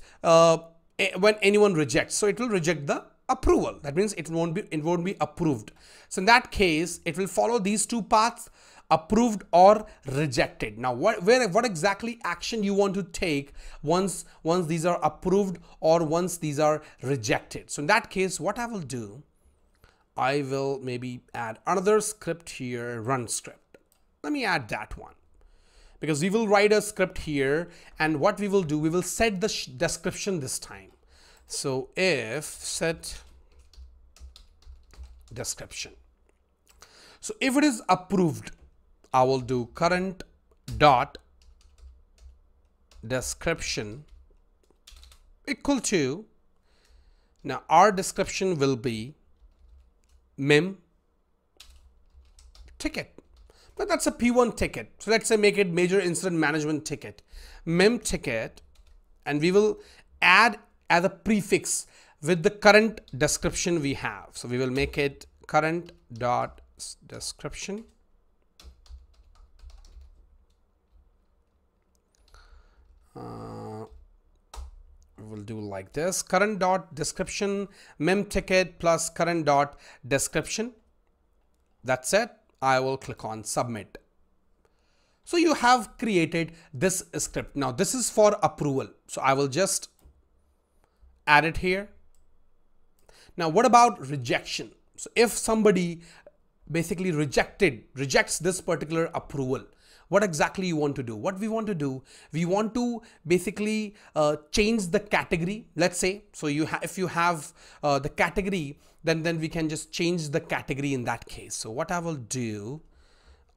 when anyone rejects. So it will reject the approval. That means it won't be approved. So in that case, it will follow these two paths, approved or rejected. Now what exactly action you want to take once these are approved or once these are rejected. So in that case, what I will do, I will maybe add another script here, run script. Let me add that one, because we will write a script here, and what we will do, we will set the description this time. So if set description. So if it is approved, I will do current dot description equal to, now our description will be mem ticket. But that's a P1 ticket. So let's say make it major incident management ticket, mem ticket, and we will add as a prefix with the current description we have. So we will make it current dot description. We will do like this, current dot description mem ticket plus current dot description. That's it. I will click on submit. So you have created this script. Now this is for approval. So I will just add it here. Now what about rejection? So if somebody basically rejects this particular approval, what exactly you want to do? What we want to do, we want to basically change the category. Let's say, so if you have the category, then we can just change the category in that case. So what I will do,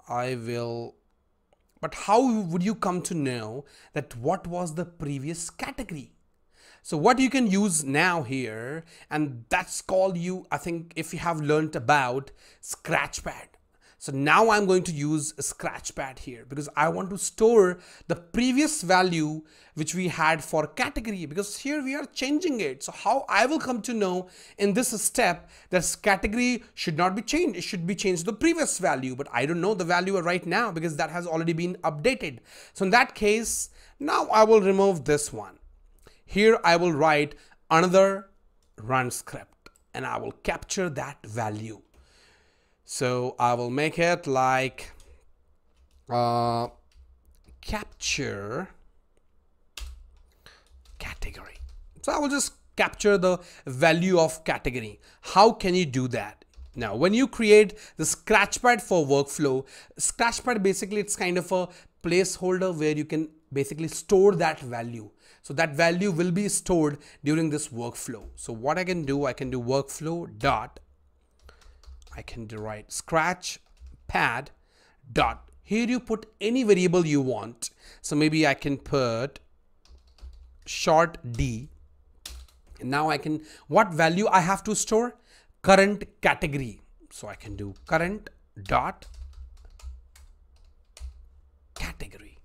but how would you come to know that what was the previous category? So what you can use now here, and that's called I think if you have learned about Scratchpad. So now I'm going to use a Scratchpad here because I want to store the previous value which we had for category, because here we are changing it. So how I will come to know in this step that category should not be changed. It should be changed to the previous value, but I don't know the value right now because that has already been updated. So in that case, now I will remove this one. Here I will write another run script and I will capture that value. So I will make it like capture category. So I will just capture the value of category. How can you do that? Now, when you create the Scratchpad for workflow, Scratchpad basically it's kind of a placeholder where you can basically store that value. So that value will be stored during this workflow. So what I can do workflow dot, I can write Scratchpad dot. Here you put any variable you want. So maybe I can put short d. And now I can, what value I have to store? Current category. So I can do current dot category.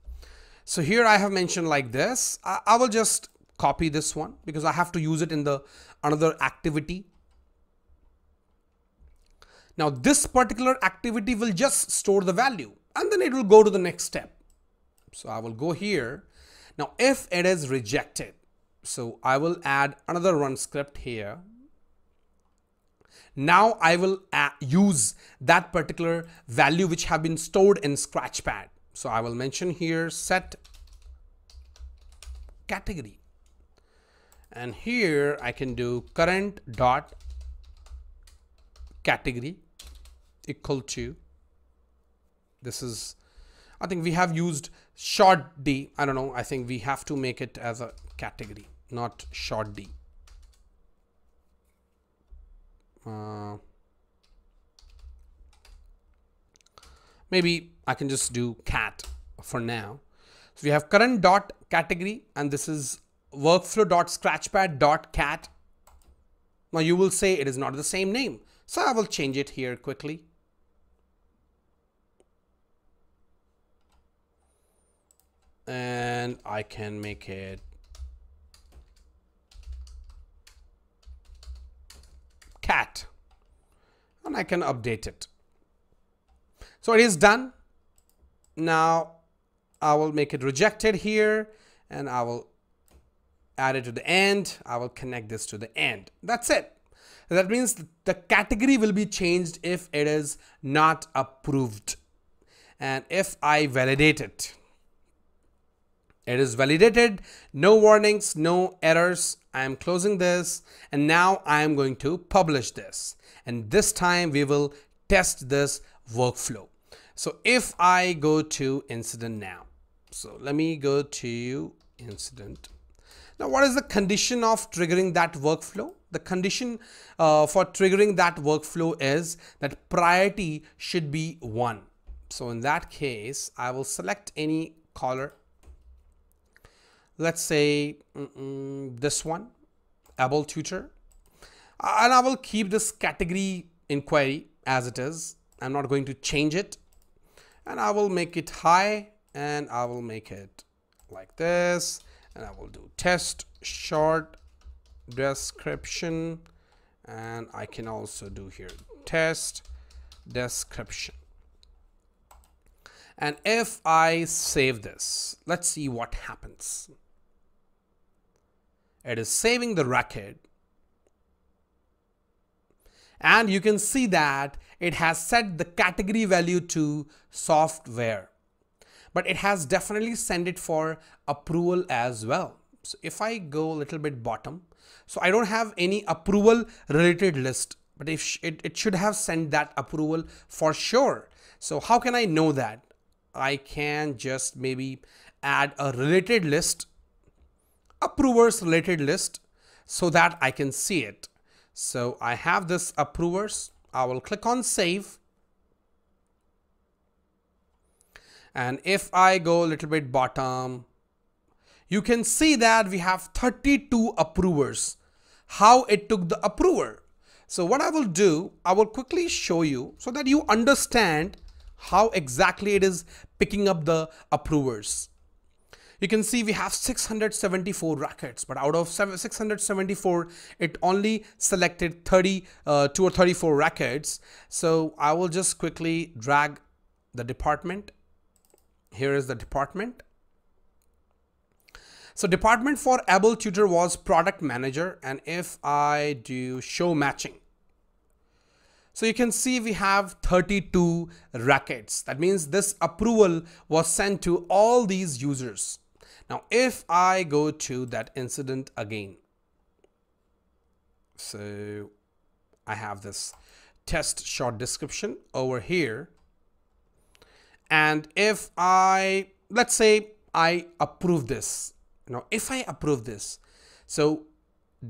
So here I have mentioned like this. I will just copy this one because I have to use it in the another activity. Now this particular activity will just store the value and then it will go to the next step. So I will go here. Now if it is rejected, so I will add another run script here. Now I will use that particular value which have been stored in Scratchpad. So I will mention here set category. And here I can do current dot category equal to, this is, I think we have used short d. I don't know. I think we have to make it as a category, not short d. Maybe I can just do cat for now. So we have current dot category and this is workflow dot scratchpad dot cat. Now you will say it is not the same name. So I will change it here quickly. And I can make it cat and I can update it. So it is done. Now I will make it rejected here and I will add it to the end. I will connect this to the end. That's it. That means the category will be changed if it is not approved. And if I validate it, it is validated, no warnings, no errors. I am closing this and now I am going to publish this. And this time we will test this workflow. So if I go to incident now, so let me go to incident. Now, what is the condition of triggering that workflow? The condition for triggering that workflow is that priority should be 1. So in that case, I will select any caller. Let's say this one, able tutor, and I will keep this category inquiry as it is. I'm not going to change it, and I will make it high and I will make it like this, and I will do test short description, and I can also do here test description. And if I save this, let's see what happens. It is saving the record. And you can see that it has set the category value to software. But it has definitely sent it for approval as well. So if I go a little bit bottom, so I don't have any approval related list, but if it should have sent that approval for sure. So how can I know that? I can just maybe add a related list, approvers related list, so that I can see it. So I have this approvers. I will click on save. And if I go a little bit bottom, you can see that we have 32 approvers. How it took the approver. So what I will do, I will quickly show you so that you understand how exactly it is picking up the approvers. You can see we have 674 records, but out of 674, it only selected 32 or 34 records. So I will just quickly drag the department. Here is the department. So department for able tutor was product manager. And if I do show matching, so you can see we have 32 records. That means this approval was sent to all these users. Now, if I go to that incident again, so I have this test short description over here. And if I, let's say I approve this. Now, if I approve this, so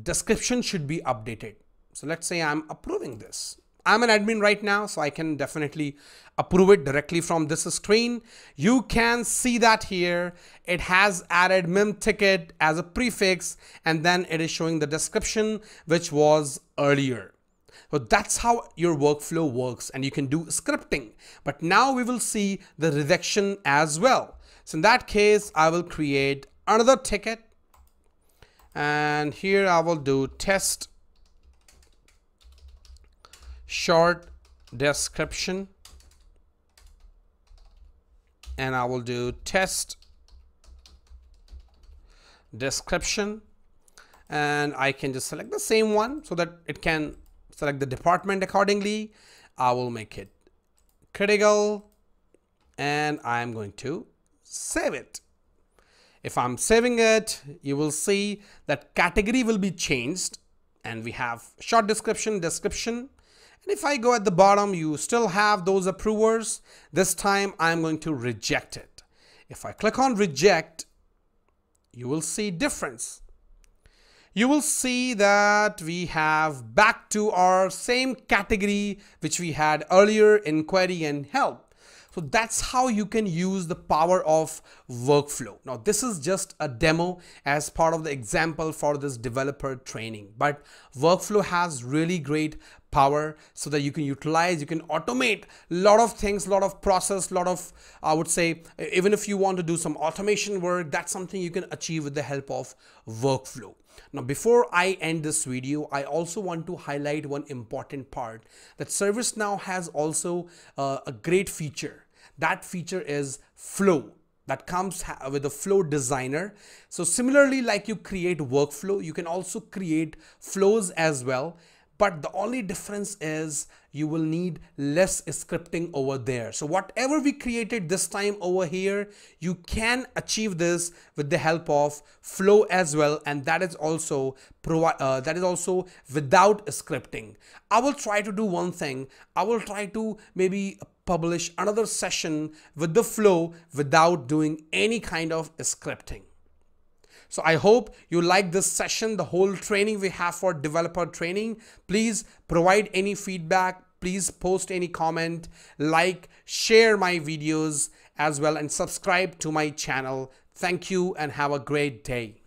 description should be updated. So let's say I'm approving this. I'm an admin right now, so I can definitely approve it directly from this screen. You can see that here it has added mem ticket as a prefix, and then it is showing the description which was earlier. So that's how your workflow works, and you can do scripting. But now we will see the rejection as well. So in that case, I will create another ticket, and here I will do test short description, and I will do test description, and I can just select the same one so that it can select the department accordingly. I will make it critical, and I'm going to save it. If I'm saving it, you will see that category will be changed, and we have short description, description. And if I go at the bottom, you still have those approvers. This time I'm going to reject it. If I click on reject, you will see difference. You will see that we have back to our same category which we had earlier, inquiry and help. So that's how you can use the power of workflow. Now, this is just a demo as part of the example for this developer training, but workflow has really great power so that you can utilize, you can automate a lot of things, a lot of process, a lot of, I would say, even if you want to do some automation work, that's something you can achieve with the help of workflow. Now, before I end this video, I also want to highlight one important part, that ServiceNow has also a great feature. That feature is flow. That comes with a flow designer. So similarly, like you create workflow, you can also create flows as well. But the only difference is you will need less scripting over there. So whatever we created this time over here, you can achieve this with the help of flow as well. And that is also without scripting. I will try to do one thing. I will try to maybe publish another session with the flow without doing any kind of scripting. So I hope you like this session, the whole training we have for developer training. Please provide any feedback. Please post any comment, like, share my videos as well, and subscribe to my channel. Thank you and have a great day.